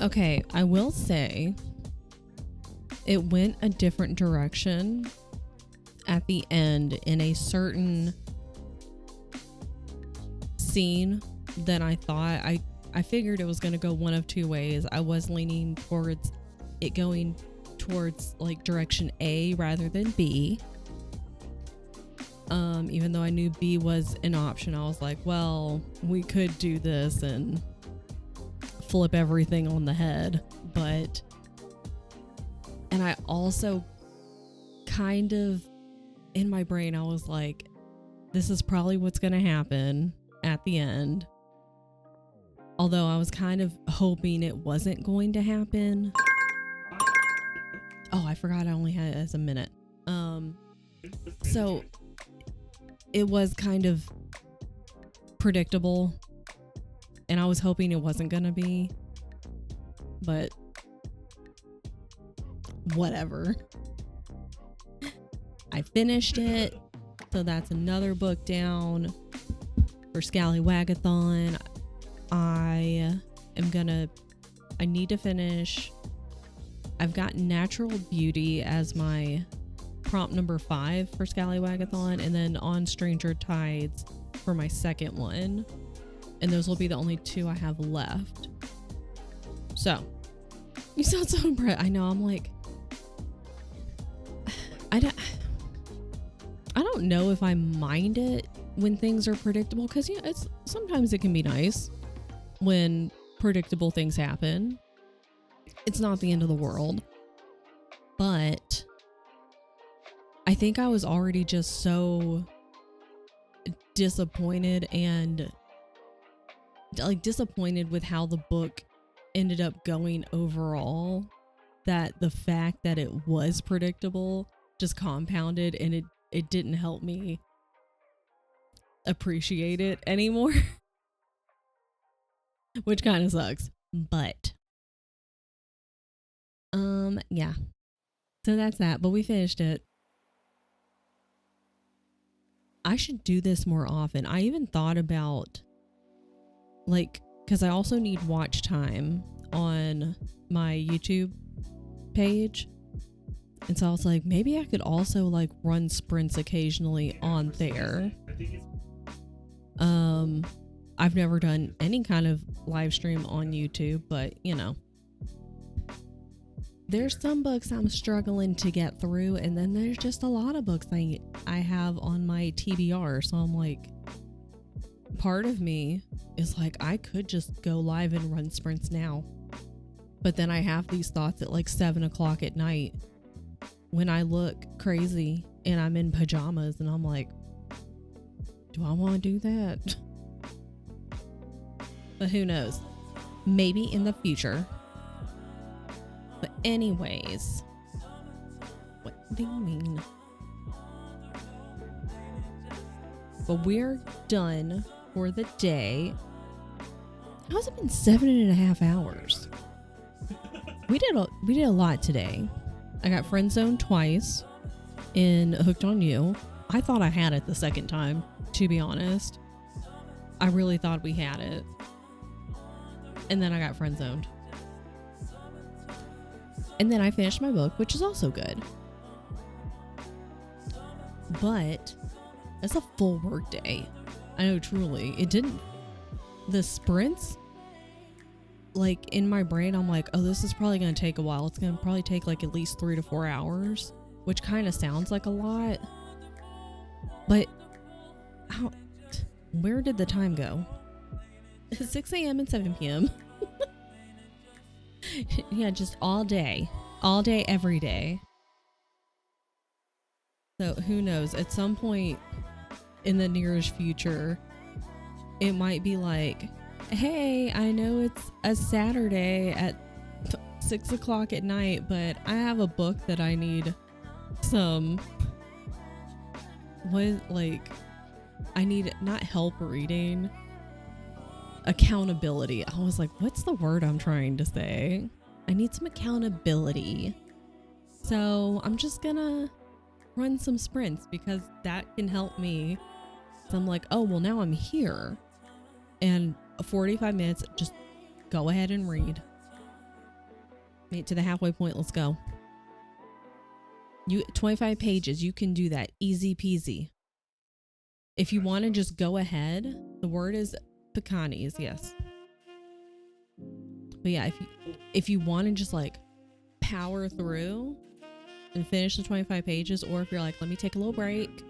Okay, I will say it went a different direction at the end in a certain scene than I thought. I figured it was going to go one of two ways. I was leaning towards it going towards like direction A rather than B. Even though I knew B was an option, I was like, well, we could do this and flip everything on the head. But, and I also kind of, in my brain, I was like, this is probably what's going to happen at the end. Although I was kind of hoping it wasn't going to happen. Oh, I forgot I only had it as a minute. So it was kind of predictable, and I was hoping it wasn't gonna be, but whatever. I finished it, so that's another book down for Scallywagathon. I need to finish. I've got Natural Beauty as my prompt number 5 for Scallywagathon, and then On Stranger Tides for my second one. And those will be the only 2 I have left. So, you sound so impressed. I know, I'm like, I don't know if I mind it when things are predictable, because yeah, it's sometimes it can be nice when predictable things happen. It's not the end of the world, but I think I was already just so disappointed and like disappointed with how the book ended up going overall, that the fact that it was predictable just compounded, and it didn't help me appreciate it anymore. Which kind of sucks, but yeah, so that's that. But we finished it. I should do this more often. I even thought about, like, because I also need watch time on my YouTube page, and so I was like, maybe I could also like run sprints occasionally on there. I've never done any kind of live stream on YouTube, but you know, there's some books I'm struggling to get through, and then there's just a lot of books I have on my TBR. So I'm like, part of me is like, I could just go live and run sprints now. But then I have these thoughts at like 7 o'clock at night when I look crazy and I'm in pajamas, and I'm like, do I want to do that? But who knows? Maybe in the future. But anyways, what do you mean? But we're done for the day. How's it been 7.5 hours? We did a lot today. I got friend zoned twice in Hooked on You. I thought I had it the second time, to be honest. I really thought we had it. And then I got friend zoned. And then I finished my book, which is also good. But it's a full work day. I know, truly. It didn't... The sprints, like, in my brain, I'm like, oh, this is probably going to take a while. It's going to probably take, like, at least 3 to 4 hours, which kind of sounds like a lot. But where did the time go? 6 a.m. and 7 p.m. Yeah, just all day, every day. So who knows? At some point in the nearest future, it might be like, hey, I know it's a Saturday at 6 o'clock at night, but I have a book that I need I need not help reading, accountability. I was like, what's the word I'm trying to say? I need some accountability. So I'm just gonna run some sprints, because that can help me minutes. I'm like, oh, well, now I'm here. And 45 minutes, just go ahead and read. Make it to the halfway point. Let's go. 25 pages. You can do that. Easy peasy. If you want to just go ahead, the word is pecanis. Yes. But yeah, if you want to just like power through and finish the 25 pages, or if you're like, let me take a little break,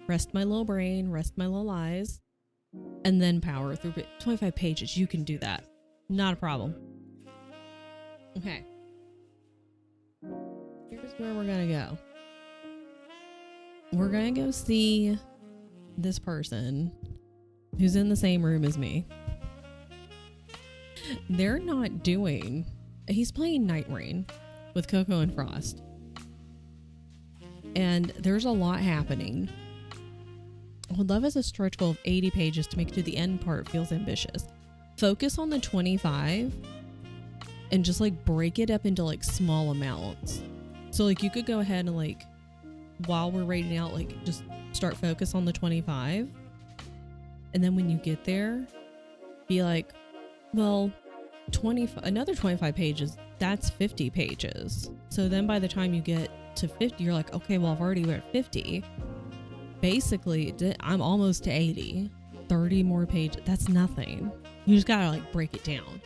rest my little brain, rest my little eyes, and then power through 25 pages, you can do that. Not a problem. Okay. Here's where we're gonna go. We're gonna go see this person who's in the same room as me. They're not doing... He's playing Night Rain with Coco and Frost. And there's a lot happening. I would love as a stretch goal of 80 pages to make it to the end part feels ambitious. Focus on the 25 and just like break it up into like small amounts. So like you could go ahead and like, while we're rating out, like just start focus on the 25. And then when you get there, be like, well, another 25 pages, that's 50 pages. So then by the time you get to 50, you're like, okay, well, I've already read 50. Basically, I'm almost to 80. 30 more pages. That's nothing. You just gotta like break it down.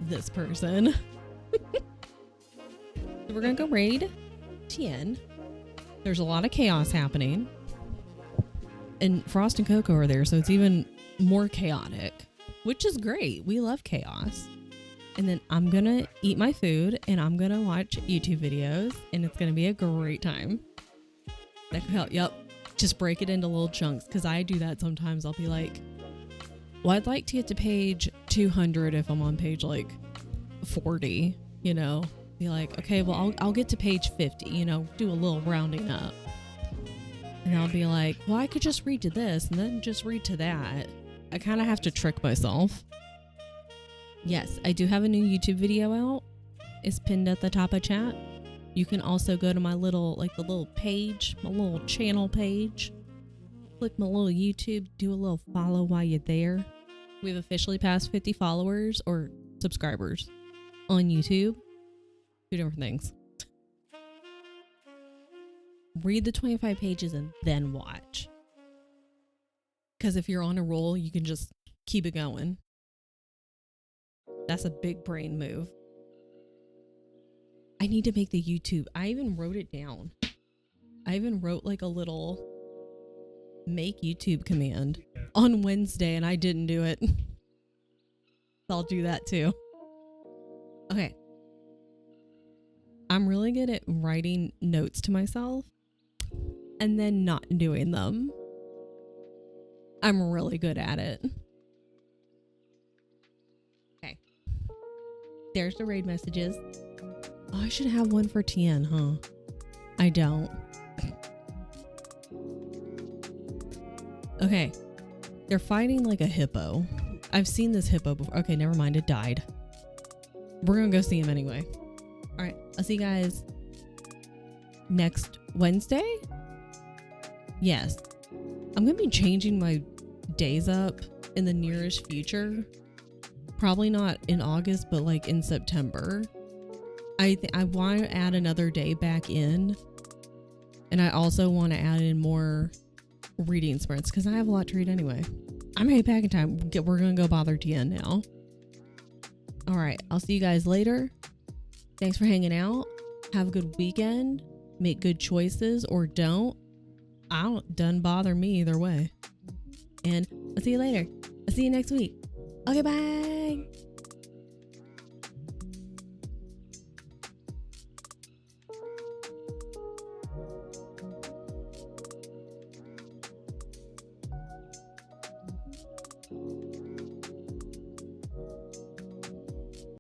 This person. So we're gonna go raid Tien. There's a lot of chaos happening. And Frost and Coco are there, so it's even more chaotic, which is great. We love chaos. And then I'm gonna eat my food and I'm gonna watch YouTube videos, and it's gonna be a great time. That could help. Yep. Just break it into little chunks, because I do that sometimes. I'll be like, well, I'd like to get to page 200 if I'm on page like 40, you know. Be like, okay, well, I'll get to page 50, you know, do a little rounding up. And I'll be like, well, I could just read to this and then just read to that. I kind of have to trick myself. Yes, I do have a new YouTube video out. It's pinned at the top of chat. You can also go to my little, like the little page, my little channel page. Click my little YouTube, do a little follow while you're there. We've officially passed 50 followers or subscribers on YouTube. 2 different things. Read the 25 pages and then watch. Because if you're on a roll, you can just keep it going. That's a big brain move. I need to make the YouTube. I even wrote it down. I even wrote like a little make YouTube command on Wednesday and I didn't do it. I'll do that too. Okay. I'm really good at writing notes to myself and then not doing them. I'm really good at it. Okay. There's the raid messages. Oh, I should have one for Tien, huh? I don't. Okay. They're fighting like a hippo. I've seen this hippo before. Okay, never mind. It died. We're gonna go see him anyway. All right. I'll see you guys next Wednesday. Yes. I'm going to be changing my days up in the nearest future. Probably not in August, but like in September. I want to add another day back in. And I also want to add in more reading sprints because I have a lot to read anyway. I'm heading back in time. We're going to go bother Tien now. All right. I'll see you guys later. Thanks for hanging out. Have a good weekend. Make good choices or don't. Doesn't bother me either way. And I'll see you later. I'll see you next week. Okay, bye.